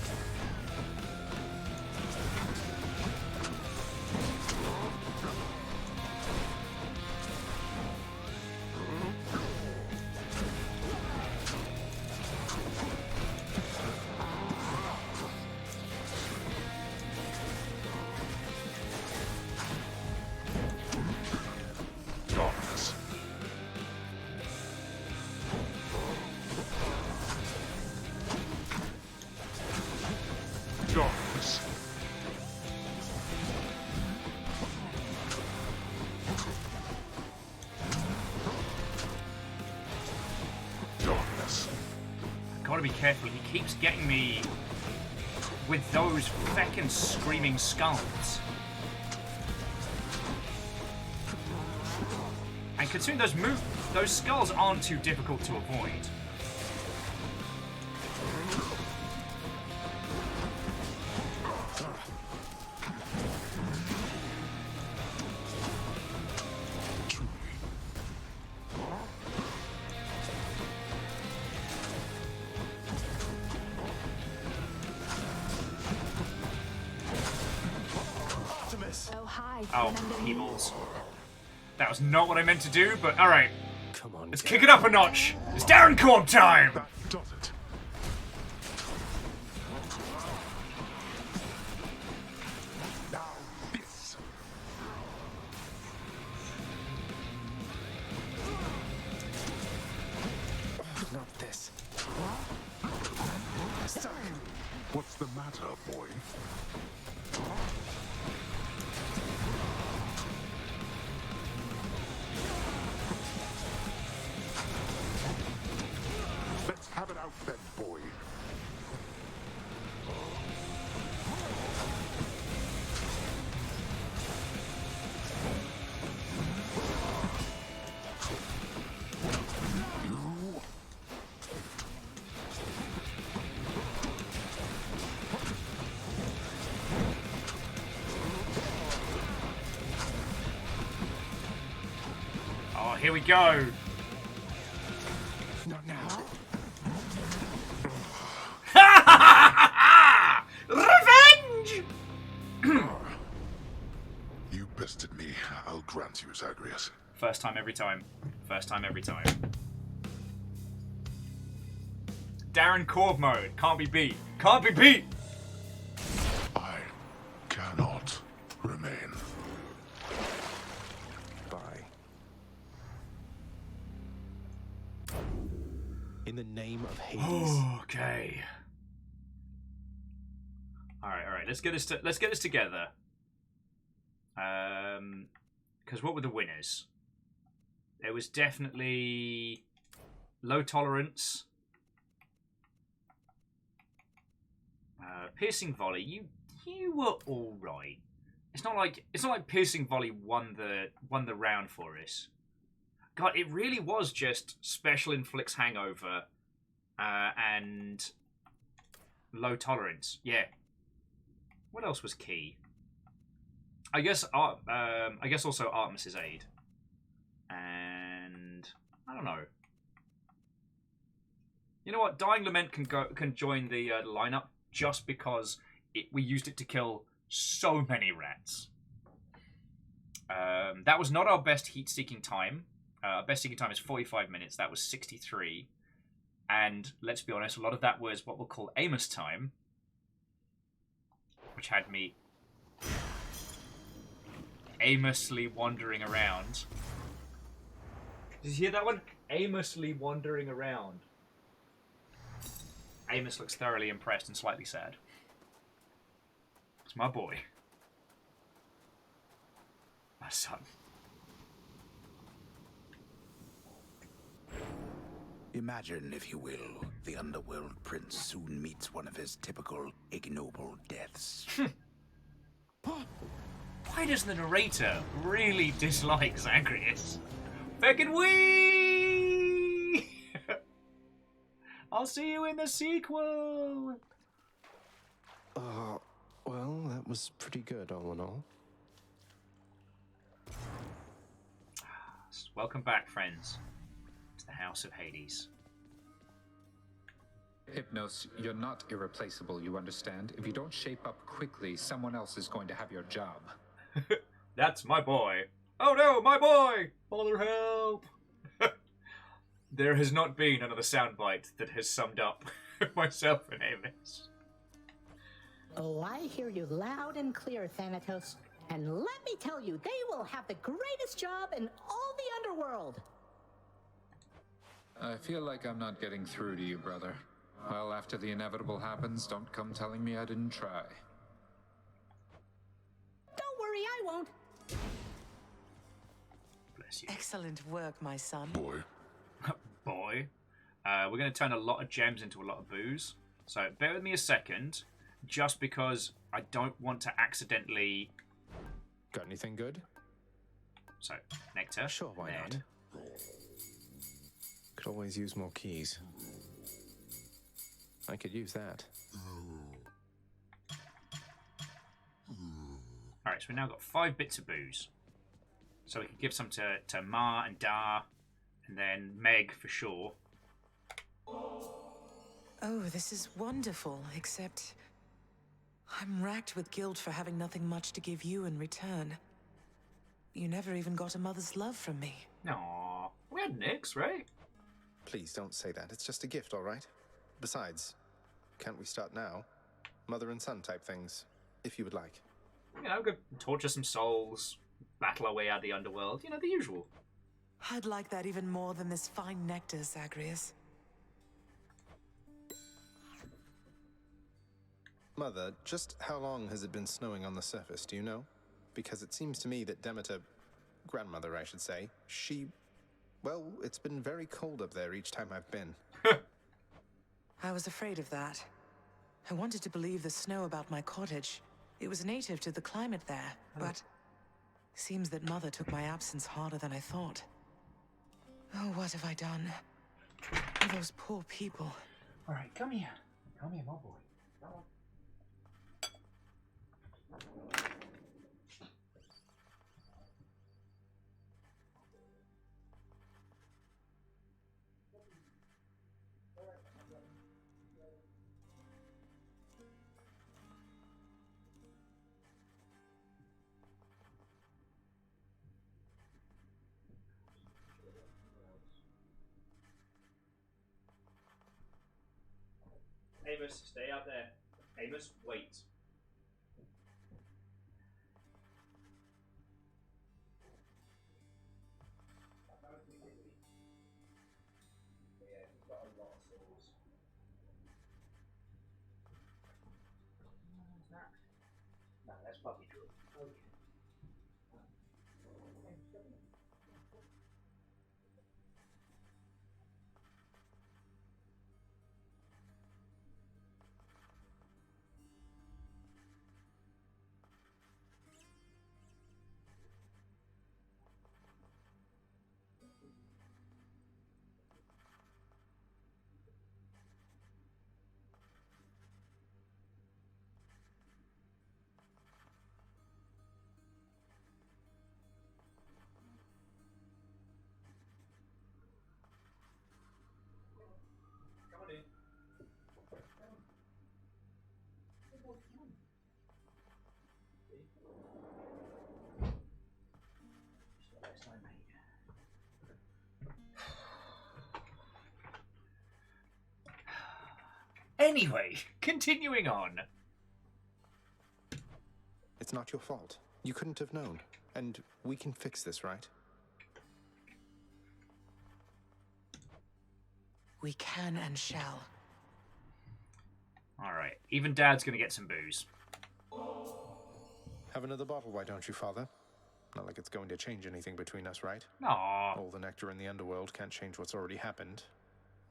be careful. He keeps getting me with those feckin' screaming skulls. And considering those skulls aren't too difficult to avoid. Oh, peoples. That was not what I meant to do, but alright. Come on, let's kick it up a notch. It's Darren Corb time! That does it. Now this. Not this. What's the matter, boy? Let's have it out then, boy. Oh, here we go. Not now. Revenge! You bested me. I'll grant you, Zagreus. First time every time. First time every time. Darren Corb mode. Can't be beat. Can't be beat! I cannot remain. Bye. In the name of Hades. Okay. Alright. Let's get this together. Because what were the winners? There was definitely low tolerance. Piercing volley. You were all right. It's not like piercing volley won the round for us. God, it really was just special inflicts hangover, and low tolerance. Yeah. What else was key? I guess also Artemis's aid, and I don't know. You know what? Dying Lament can join the lineup just because we used it to kill so many rats. That was not our best heat-seeking time. Best seeking time is 45 minutes. That was 63. And let's be honest, a lot of that was what we'll call Amos time, which had me aimlessly wandering around. Did you hear that one? Aimlessly wandering around. Amos looks thoroughly impressed and slightly sad. It's my boy. My son. Imagine, if you will, the underworld prince soon meets one of his typical ignoble deaths. Why does the narrator really dislike Zagreus? Feckin' wee! I'll see you in the sequel! Well, that was pretty good, all in all. Welcome back, friends, to the House of Hades. Hypnos, you're not irreplaceable, you understand? If you don't shape up quickly, someone else is going to have your job. That's my boy. Oh no, my boy! Father, help! There has not been another soundbite that has summed up myself and Amos. Oh, I hear you loud and clear, Thanatos. And let me tell you, they will have the greatest job in all the underworld. I feel like I'm not getting through to you, brother. Well, after the inevitable happens, don't come telling me I didn't try. Don't worry, I won't. Bless you. Excellent work, my son. Boy. Boy. We're going to turn a lot of gems into a lot of booze. So bear with me a second, just because I don't want to accidentally... Got anything good? So, nectar. Sure, why not? Could always use more keys. I could use that. Alright, so we've now got 5 bits of booze. So we can give some to Ma and Da, and then Meg for sure. Oh, this is wonderful, except I'm racked with guilt for having nothing much to give you in return. You never even got a mother's love from me. Aww, we had Nix, right? Please don't say that. It's just a gift, all right? Besides, can't we start now? Mother and son type things, if you would like. You know, go torture some souls, battle our way out of the underworld. You know, the usual. I'd like that even more than this fine nectar, Zagreus. Mother, just how long has it been snowing on the surface, do you know? Because it seems to me that Demeter, grandmother I should say, well, it's been very cold up there each time I've been. I was afraid of that. I wanted to believe the snow about my cottage. It was native to the climate there, but seems that Mother took my absence harder than I thought. Oh, what have I done? Oh, those poor people. All right, come here. Come here, my boy. Come on. Amos, stay out there. Amos, wait. Yeah, he's got a lot of souls. What's that? No, that's puppy drool. Okay. Come on in. Anyway, continuing on. It's not your fault. You couldn't have known. And we can fix this, right? We can and shall. Alright, even Dad's gonna get some booze. Have another bottle, why don't you, Father? Not like it's going to change anything between us, right? Aww. All the nectar in the underworld can't change what's already happened.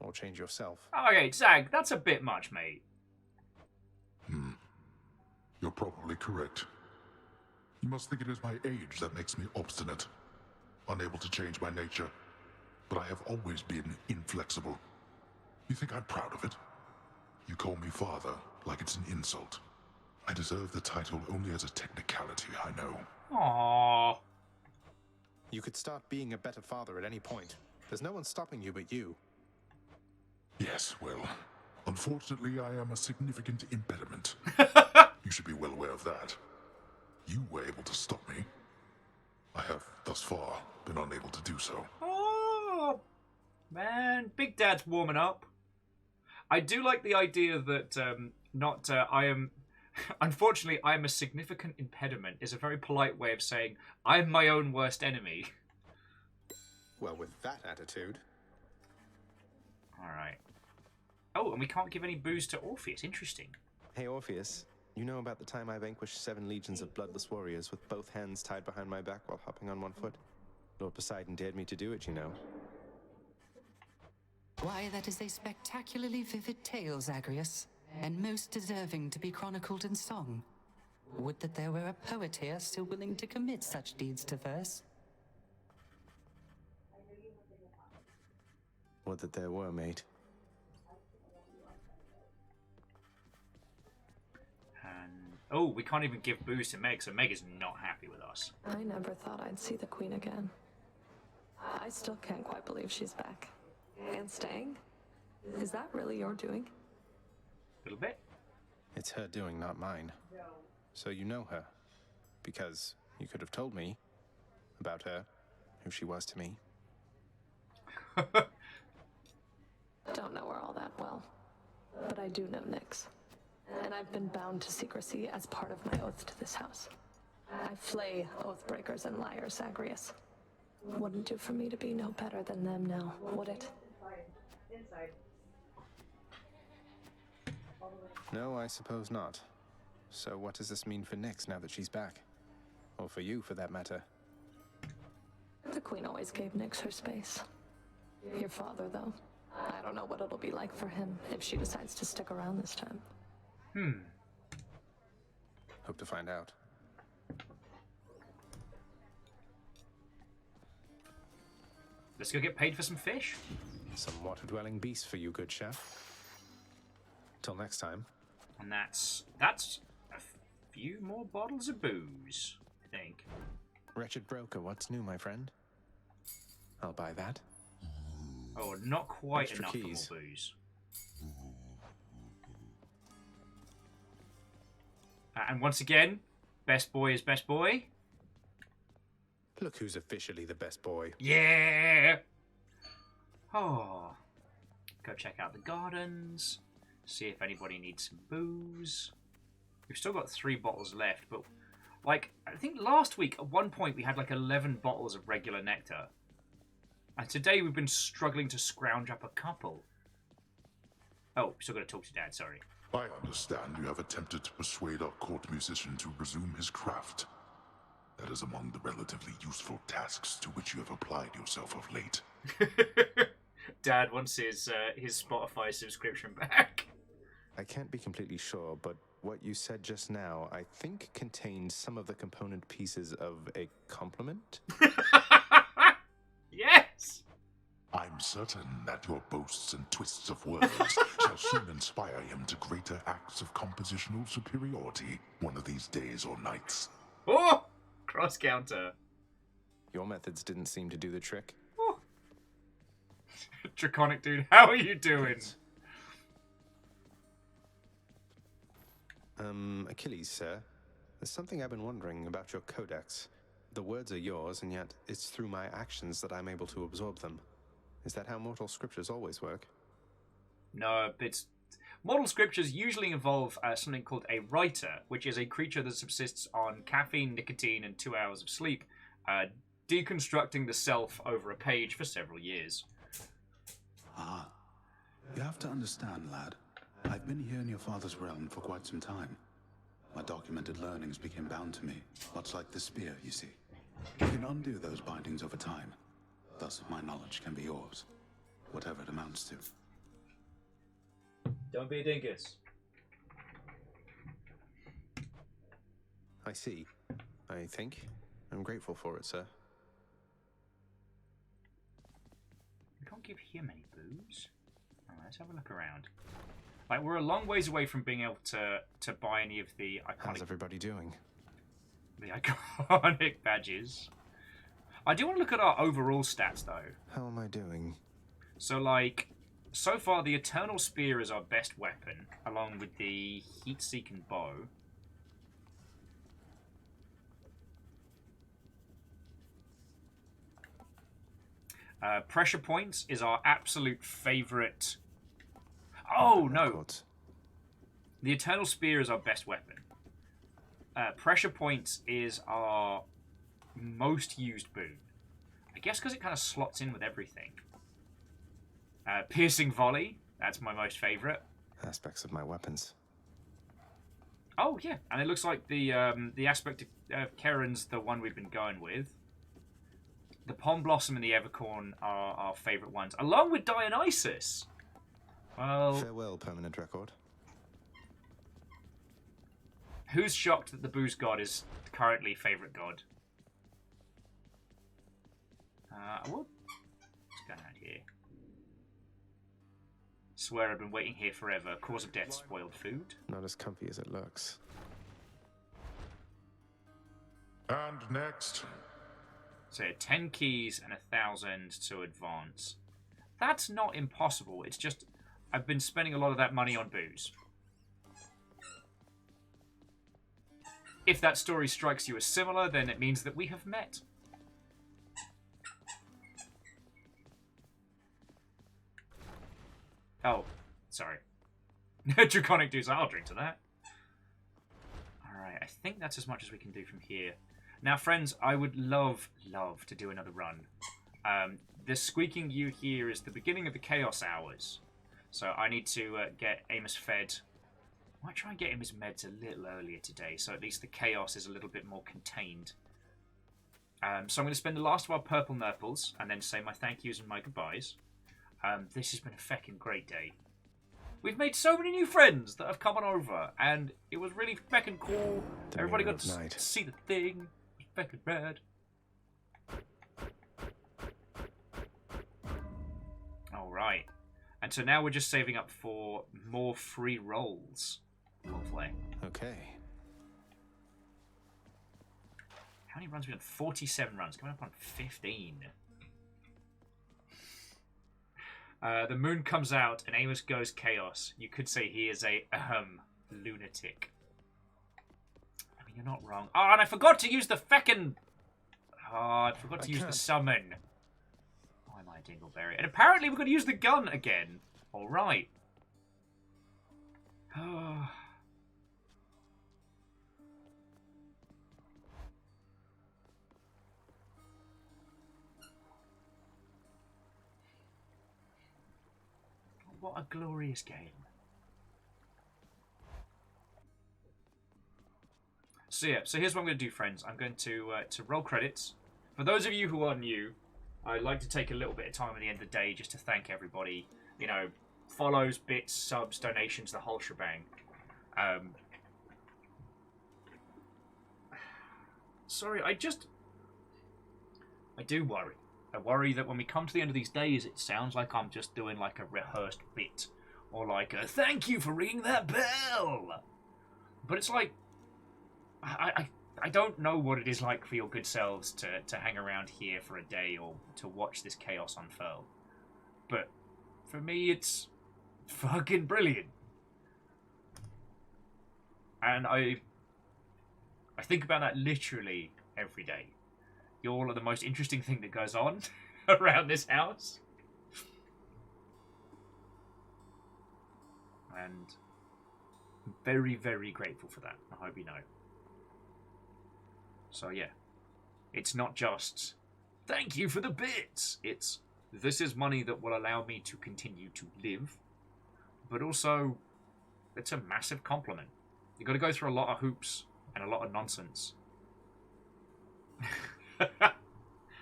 Or change yourself. Okay, Zag, that's a bit much, mate. You're probably correct. You must think it is my age that makes me obstinate, unable to change my nature. But I have always been inflexible. You think I'm proud of it? You call me father like it's an insult. I deserve the title only as a technicality, I know. Aww. You could start being a better father at any point. There's no one stopping you but you. Yes, well, unfortunately I am a significant impediment. You should be well aware of that. You were able to stop me. I have, thus far, been unable to do so. Oh, man. Big Dad's warming up. I do like the idea that I am... Unfortunately, I am a significant impediment is a very polite way of saying I'm my own worst enemy. Well, with that attitude... Alright. Oh, and we can't give any booze to Orpheus. Interesting. Hey, Orpheus. You know about the time I vanquished 7 legions of bloodless warriors with both hands tied behind my back while hopping on one foot? Lord Poseidon dared me to do it, you know. Why, that is a spectacularly vivid tale, Zagreus, and most deserving to be chronicled in song. Would that there were a poet here still willing to commit such deeds to verse. Would that there were, mate. Oh, we can't even give booze to Meg, so Meg is not happy with us. I never thought I'd see the Queen again. I still can't quite believe she's back. And staying? Is that really your doing? A little bit. It's her doing, not mine. So you know her. Because you could have told me about her, who she was to me. Don't know her all that well. But I do know Nyx. And I've been bound to secrecy as part of my oath to this house. I flay oath breakers and liars, Zagreus. Wouldn't do for me to be no better than them now, would it? No, I suppose not. So what does this mean for Nyx now that she's back? Or for you, for that matter? The Queen always gave Nyx her space. Your father, though. I don't know what it'll be like for him if she decides to stick around this time. Hope to find out. Let's go get paid for some fish. Some water-dwelling beasts for you, good chef. Till next time. And that's a few more bottles of booze, I think. Wretched broker, what's new, my friend? I'll buy that. Oh, not quite Extra enough keys. for more booze. And once again, best boy is best boy. Look who's officially the best boy. Yeah! Oh. Go check out the gardens. See if anybody needs some booze. We've still got 3 bottles left, but like, I think last week at one point we had like 11 bottles of regular nectar. And today we've been struggling to scrounge up a couple. Oh, still got to talk to Dad, sorry. I understand you have attempted to persuade our court musician to resume his craft. That is among the relatively useful tasks to which you have applied yourself of late. Dad wants his Spotify subscription back. I can't be completely sure, but what you said just now, I think contained some of the component pieces of a compliment? Yes! I'm certain that your boasts and twists of words shall soon inspire him to greater acts of compositional superiority one of these days or nights. Oh! Cross counter. Your methods didn't seem to do the trick. Oh. Draconic dude, how are you doing? Achilles, sir. There's something I've been wondering about your codex. The words are yours, and yet it's through my actions that I'm able to absorb them. Is that how mortal scriptures always work? No, it's... Mortal scriptures usually involve something called a writer, which is a creature that subsists on caffeine, nicotine, and 2 hours of sleep, deconstructing the self over a page for several years. Ah. You have to understand, lad. I've been here in your father's realm for quite some time. My documented learnings became bound to me, much like the spear, you see. You can undo those bindings over time. Thus, my knowledge can be yours, whatever it amounts to. Don't be a dingus. I see. I think. I'm grateful for it, sir. We can't give him any booze. Alright, let's have a look around. Like, we're a long ways away from being able to buy any of the iconic... How's everybody doing? The iconic badges. I do want to look at our overall stats, though. How am I doing? So, like, so far the Eternal Spear is our best weapon, along with the Heat-Seeking Bow. Pressure Points is our absolute favourite... Oh, no! The Eternal Spear is our best weapon. Pressure Points is our most used boon. I guess because it kind of slots in with everything. Piercing Volley, that's my most favourite. Aspects of my weapons. Oh, yeah, and it looks like the aspect of Karen's the one we've been going with. The Pond Blossom and the Evercorn are our favourite ones, along with Dionysus. Well, farewell, permanent record. Who's shocked that the Booze God is currently favourite god? What's going on here? Swear I've been waiting here forever. Cause of death, spoiled food. Not as comfy as it looks. And next. So 10 keys and 1,000 to advance. That's not impossible. It's just I've been spending a lot of that money on booze. If that story strikes you as similar, then it means that we have met. Oh, sorry. Draconic dudes, I'll drink to that. Alright, I think that's as much as we can do from here. Now, friends, I would love to do another run. The squeaking you here is the beginning of the Chaos Hours. So I need to get Amos fed. I might try and get him his meds a little earlier today, so at least the chaos is a little bit more contained. So I'm going to spend the last of our purple nurples, and then say my thank yous and my goodbyes. This has been a feckin' great day. We've made so many new friends that have come on over, and it was really feckin' cool. Everybody got to see the thing. It was feckin' rad. Alright. And so now we're just saving up for more free rolls. Lovely. Okay. How many runs have we done? 47 runs. Coming up on 15. The moon comes out and Amos goes chaos. You could say he is a lunatic. I mean, you're not wrong. Oh, and I forgot to use the feckin'... Oh, I forgot to use the summon. Why am I a dingleberry? And apparently we're going to use the gun again. All right. What a glorious game. So yeah, so here's what I'm going to do, friends. I'm going to roll credits. For those of you who are new, I'd like to take a little bit of time at the end of the day just to thank everybody. You know, follows, bits, subs, donations, the whole shebang. Sorry, I do worry. I worry that when we come to the end of these days, it sounds like I'm just doing like a rehearsed bit. Or like a thank you for ringing that bell. But it's like, I don't know what it is like for your good selves to hang around here for a day or to watch this chaos unfurl. But for me, it's fucking brilliant. And I think about that literally every day. Y'all are the most interesting thing that goes on around this house. And I'm very, very grateful for that. I hope you know. So yeah, it's not just thank you for the bits. It's this is money that will allow me to continue to live. But also, it's a massive compliment. You've got to go through a lot of hoops and a lot of nonsense.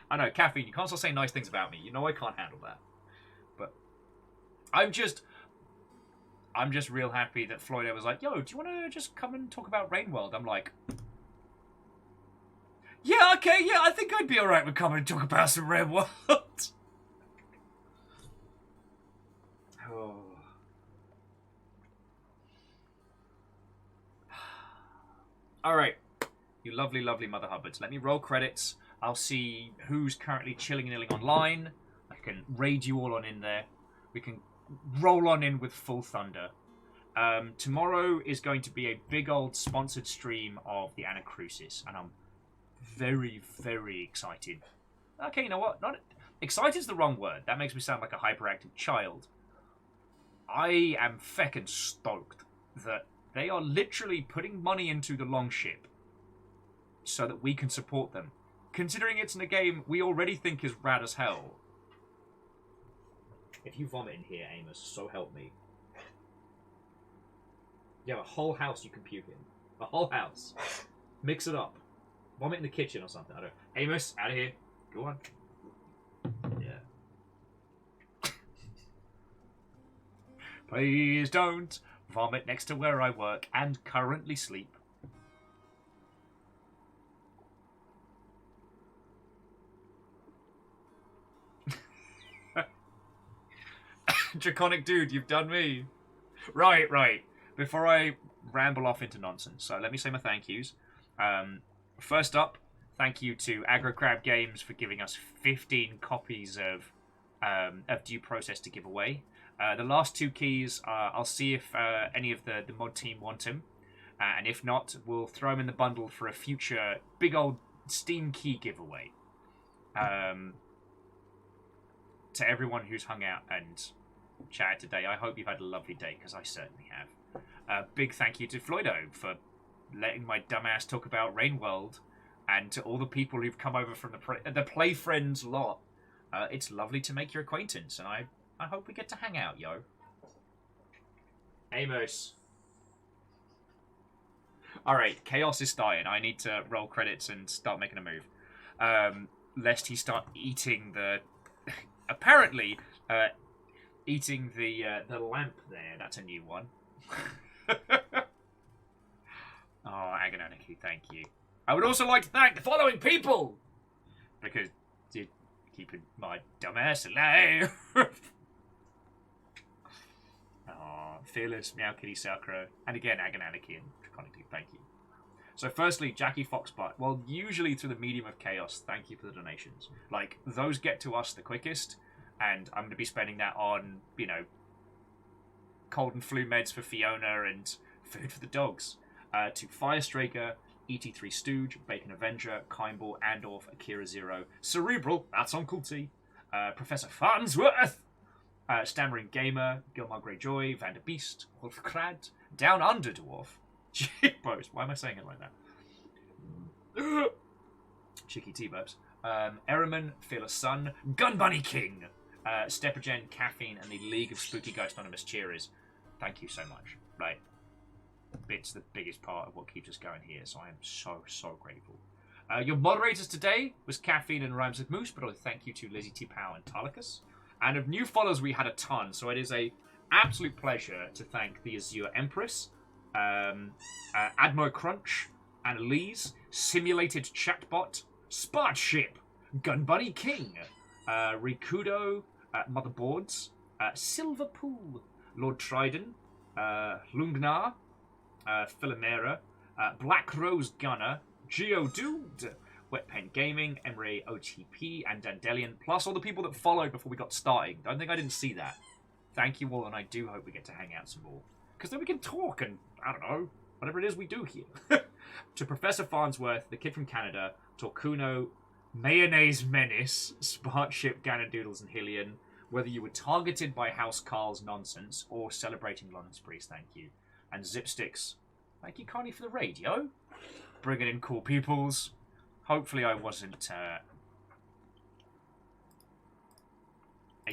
I know, Caffeine, you can't still say nice things about me. You know I can't handle that. But I'm just real happy that Floyd was like, yo, do you want to just come and talk about Rainworld? I'm like, yeah, okay, yeah, I think I'd be alright with coming and talk about some Rainworld. Oh. Alright, you lovely, lovely Mother Hubbards. Let me roll credits. I'll see who's currently chilling and illing online. I can raid you all on in there. We can roll on in with full thunder. Tomorrow is going to be a big old sponsored stream of the Anacrusis, and I'm very, very excited. Okay, you know what? Not excited is the wrong word. That makes me sound like a hyperactive child. I am feckin' stoked that they are literally putting money into the Longship so that we can support them. Considering it's in a game we already think is rad as hell. If you vomit in here, Amos, so help me. You have a whole house you can puke in. A whole house. Mix it up. Vomit in the kitchen or something. I don't know. Amos, out of here. Go on. Please don't vomit next to where I work and currently sleep. Draconic dude, you've done me. Right. Before I ramble off into nonsense, so let me say my thank yous. First up, thank you to Aggro Crab Games for giving us 15 copies of Due Process to give away. The last 2 keys, I'll see if any of the mod team want them. And if not, we'll throw them in the bundle for a future big old Steam key giveaway. To everyone who's hung out and chatted today, I hope you've had a lovely day, because I certainly have. Big thank you to Floydo for letting my dumbass talk about Rainworld, and to all the people who've come over from the Play Friends lot. It's lovely to make your acquaintance, and I hope we get to hang out, yo. Amos. Alright, Chaos is starting. I need to roll credits and start making a move. Lest he start eating the... apparently, eating the lamp there. That's a new one. Oh, Agonaniki, thank you. I would also like to thank the following people! Because you're keeping my dumbass alive. Oh, Fearless, Meow Kitty, Sakura, and again, Agonaniki and Draconic, thank you. So firstly, Jackie Foxbutt. Well, usually through the medium of Chaos, thank you for the donations. Like, those get to us the quickest, and I'm going to be spending that on, you know, cold and flu meds for Fiona and food for the dogs. To Firestraker, ET3 Stooge, Bacon Avenger, Kimball, Andorf, Akira Zero, Cerebral, that's Uncle T, Professor Farnsworth, Stammering Gamer, Gilmar Greyjoy, Vanderbeast, Wolfkrad, Down Under Dwarf, Cheekbones, why am I saying it like that? Cheeky T-Burps, Erriman, Fearless Sun, Gun Bunny King, Steppergen, Caffeine, and the League of Spooky Ghost Anonymous Cheerers. Thank you so much. Right. It's the biggest part of what keeps us going here, so I am so grateful. Your moderators today was Caffeine and Rhymes with Moose, but also thank you to Lizzie T. Pow and Talicus. And of new followers, we had a ton, so it is a absolute pleasure to thank the Azure Empress, Admo Crunch, Annalise, Simulated Chatbot, Spartship, Gun Bunny King, Rikudo, Motherboards, Silver Pool, Lord Trident, Lungnar, Philomera, Black Rose Gunner, Geodude, Wet Pen Gaming, Emre OTP, and Dandelion, plus all the people that followed before we got started. I don't think I didn't see that. Thank you all, and I do hope we get to hang out some more. Because then we can talk and, I don't know, whatever it is we do here. To Professor Farnsworth, the kid from Canada, Torcuno, Mayonnaise Menace, Spartship, Ganadoodles, and Hillian, whether you were targeted by House Carl's nonsense or celebrating Lawrence Priest, thank you. And Zipsticks, thank you kindly for the radio. Bringing in cool peoples. Hopefully I wasn't a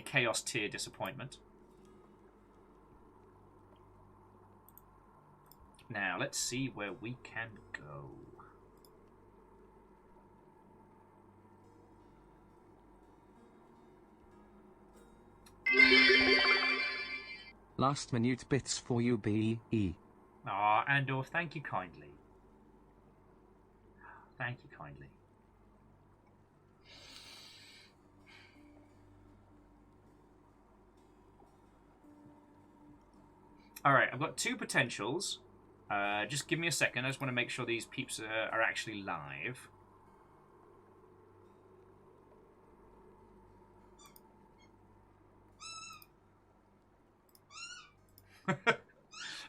Chaos tier disappointment. Now, let's see where we can go. Last minute bits for you, B.E. Ah, Andorf, thank you kindly. Thank you kindly. Alright, I've got 2 potentials. Just give me a second. I just want to make sure these peeps are actually live.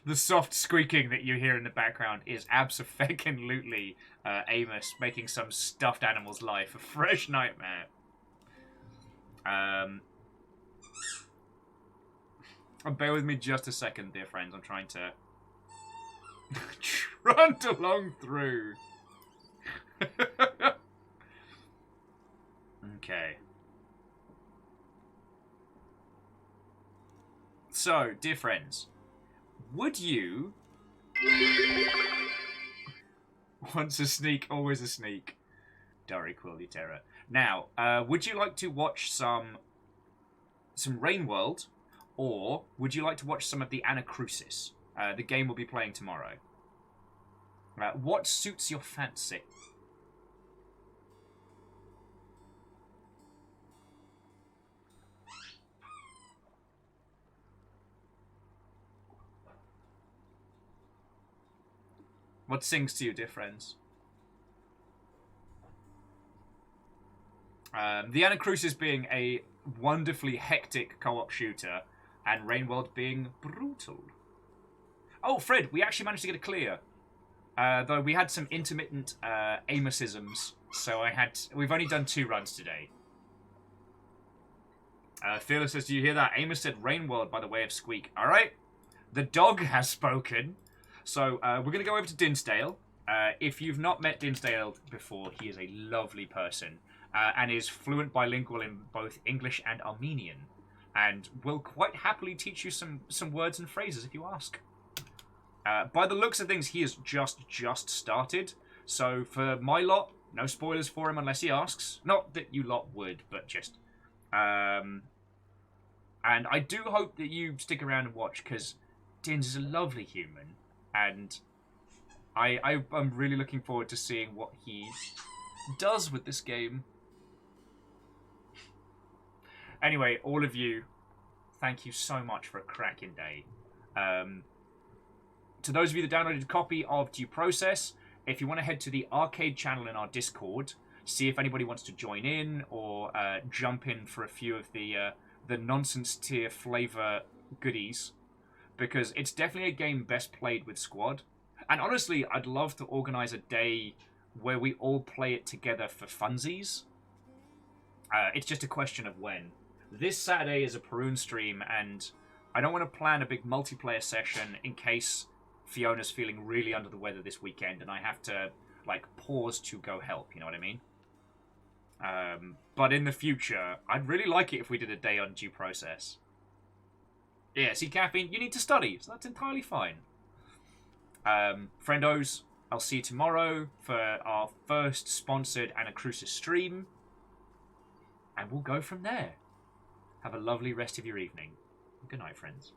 The soft squeaking that you hear in the background is abso-fucking-lutely Amos making some stuffed animal's life a fresh nightmare. Bear with me just a second, dear friends. I'm trying to trunt along through. Okay. So, dear friends, would you... Once a sneak, always a sneak. Dari Quilly Terror. Now, would you like to watch some Rainworld, Or would you like to watch some of the Anacrusis? The game we'll be playing tomorrow. What suits your fancy? What sings to you, dear friends? The Anacrusis being a wonderfully hectic co-op shooter, and Rainworld being brutal. Oh, Fred, we actually managed to get a clear. Though we had some intermittent Amosisms, so we've only done 2 runs today. Fearless says, do you hear that? Amos said Rainworld by the way of squeak. Alright, the dog has spoken. So we're going to go over to Dinsdale. If you've not met Dinsdale before, he is a lovely person and is fluent bilingual in both English and Armenian, and will quite happily teach you some words and phrases if you ask. By the looks of things, he has just started. So for my lot, no spoilers for him unless he asks. Not that you lot would, but just. And I do hope that you stick around and watch, because Dins is a lovely human. And I'm really looking forward to seeing what he does with this game. Anyway, all of you, thank you so much for a cracking day. To those of you that downloaded a copy of Due Process, if you want to head to the arcade channel in our Discord, see if anybody wants to join in or jump in for a few of the nonsense tier flavor goodies, because it's definitely a game best played with squad. And honestly, I'd love to organize a day where we all play it together for funsies. It's just a question of when. This Saturday is a Perun stream, and I don't want to plan a big multiplayer session in case Fiona's feeling really under the weather this weekend and I have to, like, pause to go help, you know what I mean? But in the future, I'd really like it if we did a day on Due Process. Yeah, see, Caffeine, you need to study, so that's entirely fine. Friendos, I'll see you tomorrow for our first sponsored Anacrusis stream, and we'll go from there. Have a lovely rest of your evening. Good night, friends.